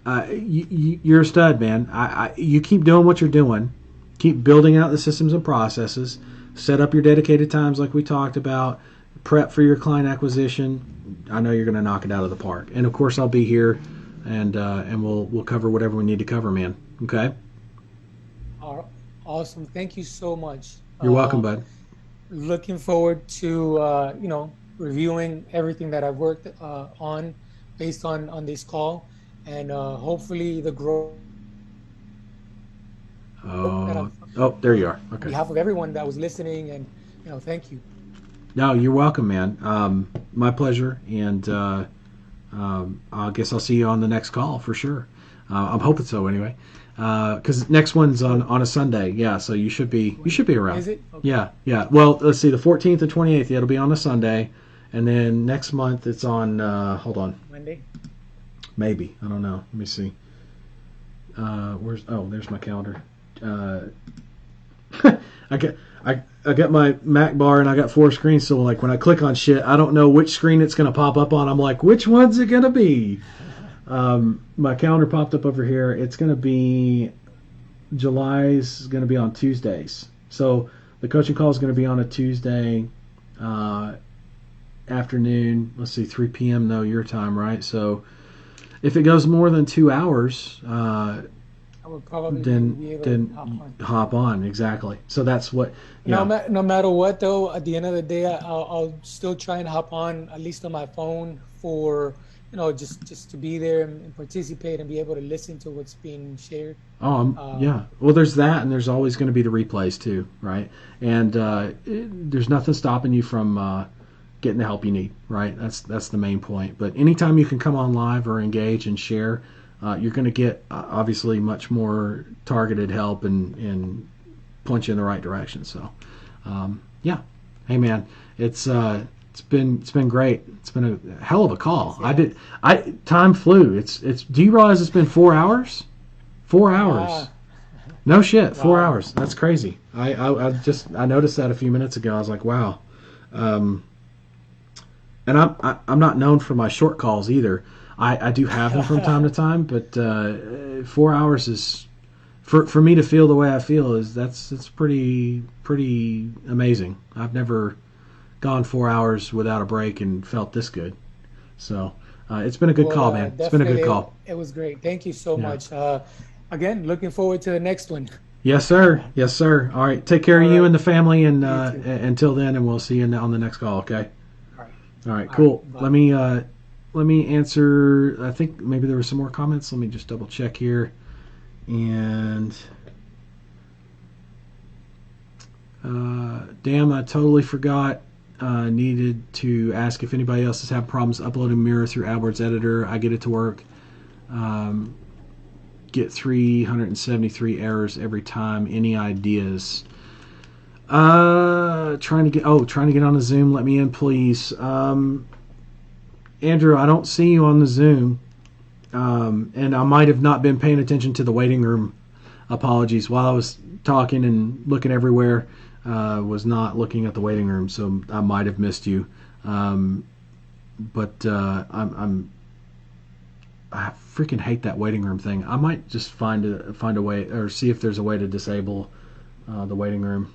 you're a stud, man. You keep doing what you're doing. Keep building out the systems and processes. Set up your dedicated times like we talked about. Prep for your client acquisition. I know you're going to knock it out of the park. And of course, I'll be here, and we'll cover whatever we need to cover, man. Okay. Awesome. Thank you so much. You're welcome, bud. Looking forward to reviewing everything that I've worked on based on this call, and hopefully the growth that I've, There you are. on Okay. behalf of everyone that was listening, and thank you. No, you're welcome, man. My pleasure, and I guess I'll see you on the next call for sure. I'm hoping so, anyway. Because next one's on a Sunday, yeah. So you should be around. Is it? Okay. Yeah. Well, let's see, the 14th and 28th. Yeah, it'll be on a Sunday, and then next month it's on. Hold on. Monday. Maybe, I don't know. Let me see. There's my calendar. I got my Mac bar and I got 4 screens, so like when I click on shit, I don't know which screen it's gonna pop up on. I'm like, which one's it gonna be? My calendar popped up over here. It's gonna be July's gonna be on Tuesdays. So the coaching call is gonna be on a Tuesday afternoon. Let's see, 3 p.m. though your time, right? So if it goes more than 2 hours, I would probably be able then to hop on. hop on, exactly. So that's what. No, no matter what, though, at the end of the day, I'll still try and hop on, at least on my phone, for just to be there and participate and be able to listen to what's being shared. Yeah. Well, there's that, and there's always going to be the replays too, right? And there's nothing stopping you from getting the help you need, right? That's the main point. But anytime you can come on live or engage and share, you're going to get obviously much more targeted help and point you in the right direction. So, yeah. Hey, man, it's been great. It's been a hell of a call. Yeah. Time flew. Do you realize it's been 4 hours? 4 hours. Wow. No shit. 4 Wow. hours. That's crazy. I noticed that a few minutes ago. I was like, wow. And I'm not known for my short calls either. I do have them from time to time, but 4 hours is for me to feel the way I feel that's pretty amazing. I've never gone 4 hours without a break and felt this good. So it's been a good call, man. It's been a good call. It was great. Thank you so Yeah. much. Again, looking forward to the next one. Yes, sir. Yes, sir. All right. Take care of All you right. and the family, and You too. until then, and we'll see you on the next call. Okay. All right. All right. All Cool. right, bye. Let me answer. I think maybe there were some more comments. Let me just double check here. And damn, I totally forgot. Needed to ask if anybody else has had problems uploading Mirror through AdWords Editor. I get it to work. Get 373 errors every time. Any ideas? Trying to get on the Zoom. Let me in, please. Andrew, I don't see you on the Zoom, and I might have not been paying attention to the waiting room. Apologies. While I was talking and looking everywhere, was not looking at the waiting room, so I might have missed you. But I freaking hate that waiting room thing. I might just find a way, or see if there's a way to disable the waiting room,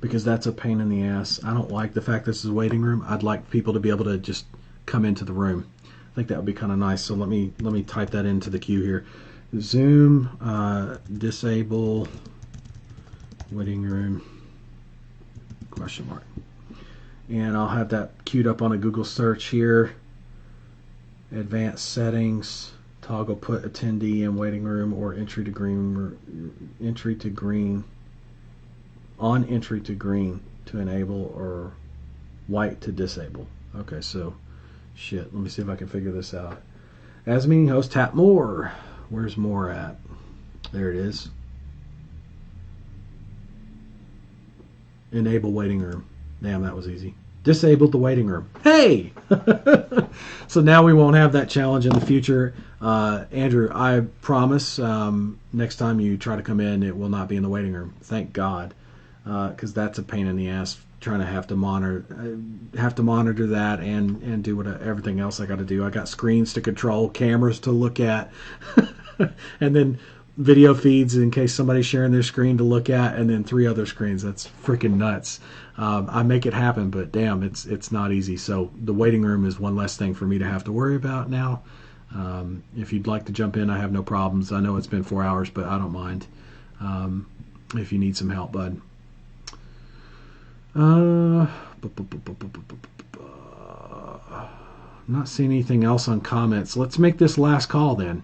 because that's a pain in the ass. I don't like the fact this is a waiting room. I'd like people to be able to just come into the room. I think that would be kind of nice. So let me type that into the queue here. Zoom disable waiting room ? And I'll have that queued up on a Google search here. Advanced settings, toggle put attendee in waiting room or entry to green on entry to green to enable or white to disable. Okay, so shit, let me see if I can figure this out. As meeting host, tap more. Where's more at? There it is. Enable waiting room. Damn, that was easy. Disabled the waiting room. Hey! So now we won't have that challenge in the future. Andrew, I promise next time you try to come in, it will not be in the waiting room. Thank God, because that's a pain in the ass trying to have to monitor that and do everything else I got to do. I got screens to control, cameras to look at, and then video feeds in case somebody's sharing their screen to look at, and then 3 other screens. That's freaking nuts. I make it happen, but damn, it's not easy. So the waiting room is one less thing for me to have to worry about now. If you'd like to jump in, I have no problems. I know it's been 4 hours, but I don't mind if you need some help, bud. Not seeing anything else on comments. Let's make this last call then.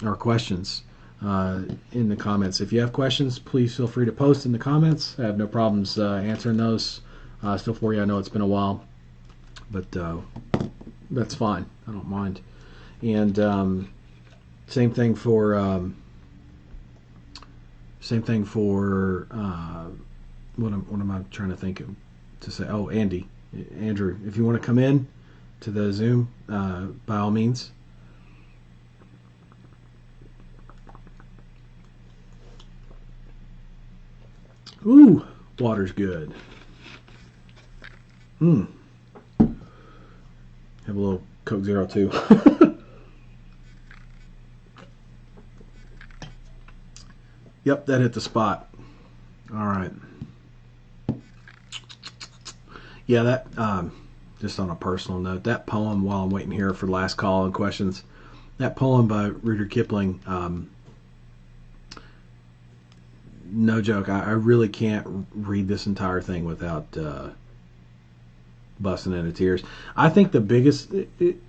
Or questions in the comments. If you have questions, please feel free to post in the comments. I have no problems answering those still for you. I know it's been a while, but that's fine. I don't mind. And same thing for what am I trying to think of to say? Oh, Andrew, if you want to come in to the Zoom, by all means. Ooh, water's good. Have a little Coke Zero too. Yep, that hit the spot. All right. Yeah, that just on a personal note, that poem, while I'm waiting here for the last call and questions, that poem by Rudyard Kipling, no joke, I really can't read this entire thing without busting into tears. I think the biggest,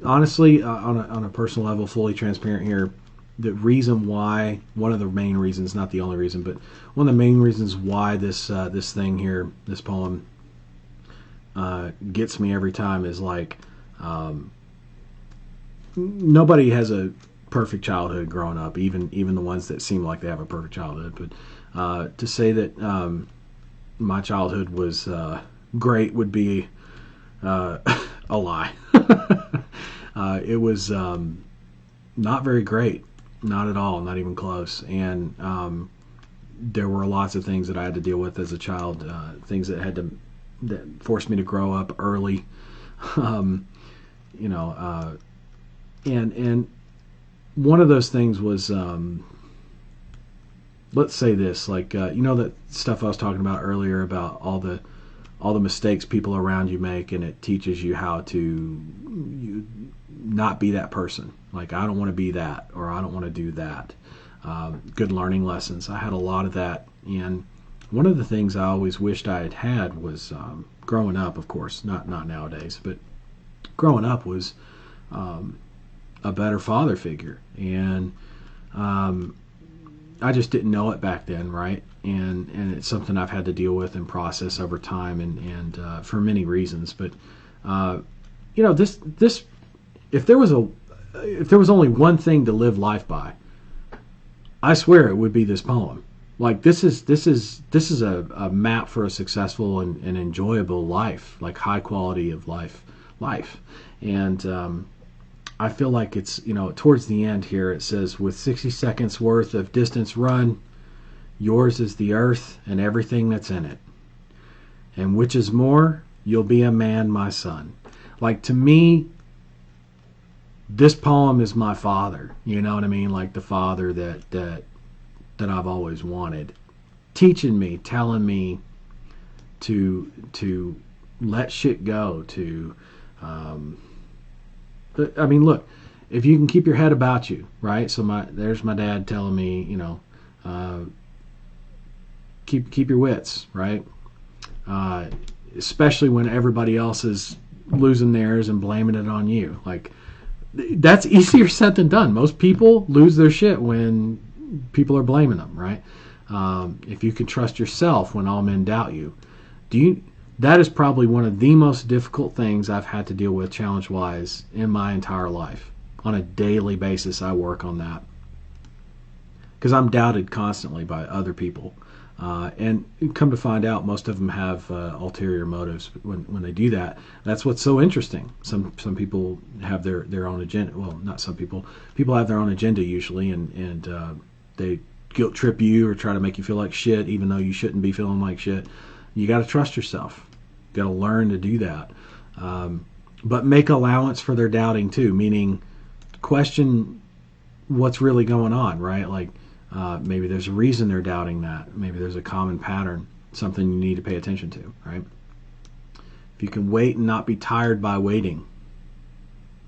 honestly, on a personal level, fully transparent here, the reason why, one of the main reasons, not the only reason, but one of the main reasons why this thing here, this poem, gets me every time is like, nobody has a perfect childhood growing up, even the ones that seem like they have a perfect childhood. But to say that my childhood was great would be a lie. It was not very great, not at all, not even close. And there were lots of things that I had to deal with as a child, things that forced me to grow up early. And one of those things was, let's say this, like, that stuff I was talking about earlier about all the mistakes people around you make, and it teaches you how to not be that person. Like, I don't want to be that, or I don't want to do that. Good learning lessons. I had a lot of that, and one of the things I always wished I had was, growing up, of course, not nowadays, but growing up was a better father figure. And I just didn't know it back then, right? And it's something I've had to deal with and process over time, and for many reasons. But this if there was only one thing to live life by, I swear it would be this poem. Like, this is a map for a successful and enjoyable life, like high quality of life. And I feel like it's, towards the end here, it says, with 60 seconds worth of distance run, yours is the earth and everything that's in it. And which is more, you'll be a man, my son. Like, to me, this poem is my father. You know what I mean? Like, the father that I've always wanted, teaching me, telling me to let shit go, I mean, look, if you can keep your head about you, right? So there's my dad telling me, keep your wits, right? Especially when everybody else is losing theirs and blaming it on you. Like, that's easier said than done. Most people lose their shit when people are blaming them, right? If you can trust yourself when all men doubt you, that is probably one of the most difficult things I've had to deal with challenge-wise in my entire life. On a daily basis, I work on that. Because I'm doubted constantly by other people. And come to find out, most of them have ulterior motives when they do that. That's what's so interesting. Some people have their own agenda. Well, not some people. People have their own agenda usually, and they guilt trip you or try to make you feel like shit, even though you shouldn't be feeling like shit. You got to trust yourself. You got to learn to do that. But make allowance for their doubting too, meaning question what's really going on, right? Like maybe there's a reason they're doubting that. Maybe there's a common pattern, something you need to pay attention to, right? If you can wait and not be tired by waiting,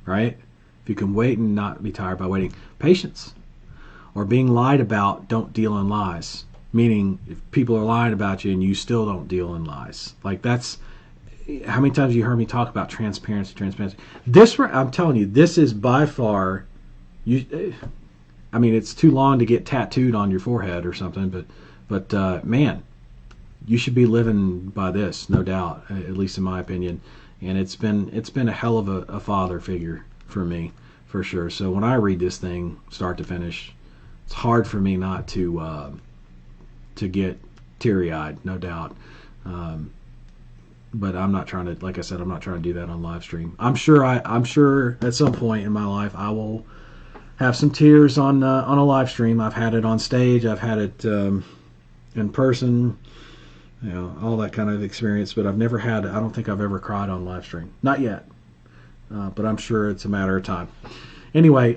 right? If you can wait and not be tired by waiting, patience. Or being lied about, don't deal in lies. Meaning, if people are lying about you and you still don't deal in lies, like that's how many times you heard me talk about transparency. This, I'm telling you, this is by far. I mean, it's too long to get tattooed on your forehead or something, but man, you should be living by this, no doubt, at least in my opinion. And it's been a hell of a father figure for me, for sure. So when I read this thing, start to finish, it's hard for me not to get teary-eyed, no doubt. But I'm not trying to, like I said, I'm not trying to do that on live stream. I'm sure at some point in my life I will have some tears on a live stream. I've had it on stage. I've had it in person. You know, all that kind of experience. But I've never had. I don't think I've ever cried on live stream. Not yet. But I'm sure it's a matter of time. Anyway,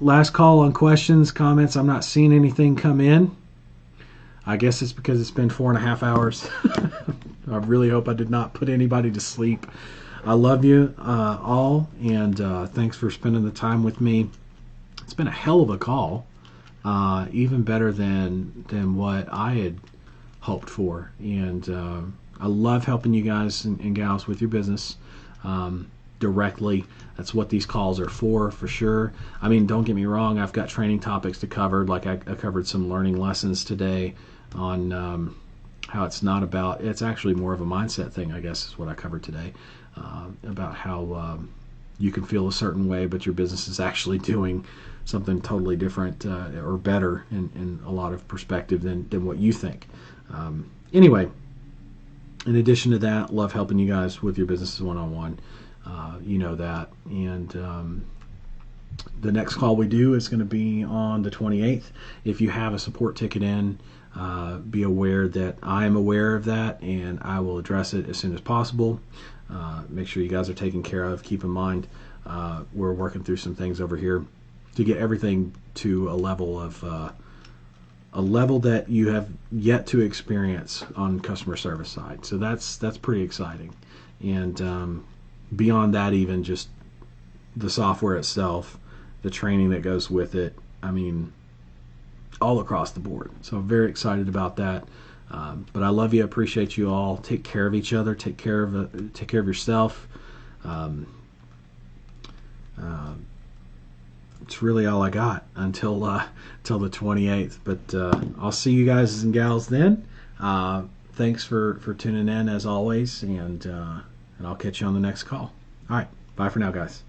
last call on questions, comments. I'm not seeing anything come in. I guess it's because it's been 4.5 hours. I really hope I did not put anybody to sleep. I love you all, and thanks for spending the time with me. It's been a hell of a call, even better than what I had hoped for. And I love helping you guys and gals with your business directly. That's what these calls are for sure. I mean, don't get me wrong. I've got training topics to cover. Like I covered some learning lessons today on how it's not about, it's actually more of a mindset thing, I guess is what I covered today, about how you can feel a certain way, but your business is actually doing something totally different or better in a lot of perspective than what you think. Anyway, in addition to that, love helping you guys with your businesses one-on-one. You know that. And the next call we do is going to be on the 28th. If you have a support ticket in, be aware that I am aware of that, and I will address it as soon as possible. Make sure you guys are taken care of. Keep in mind, we're working through some things over here to get everything to a level that you have yet to experience on customer service side. So that's pretty exciting. And beyond that, even just the software itself, the training that goes with it, I mean, all across the board. So I'm very excited about that. But I love you. I appreciate you all. Take care of each other. Take care of yourself. It's really all I got until the 28th. But I'll see you guys and gals then. Thanks for tuning in as always, and I'll catch you on the next call. All right. Bye for now, guys.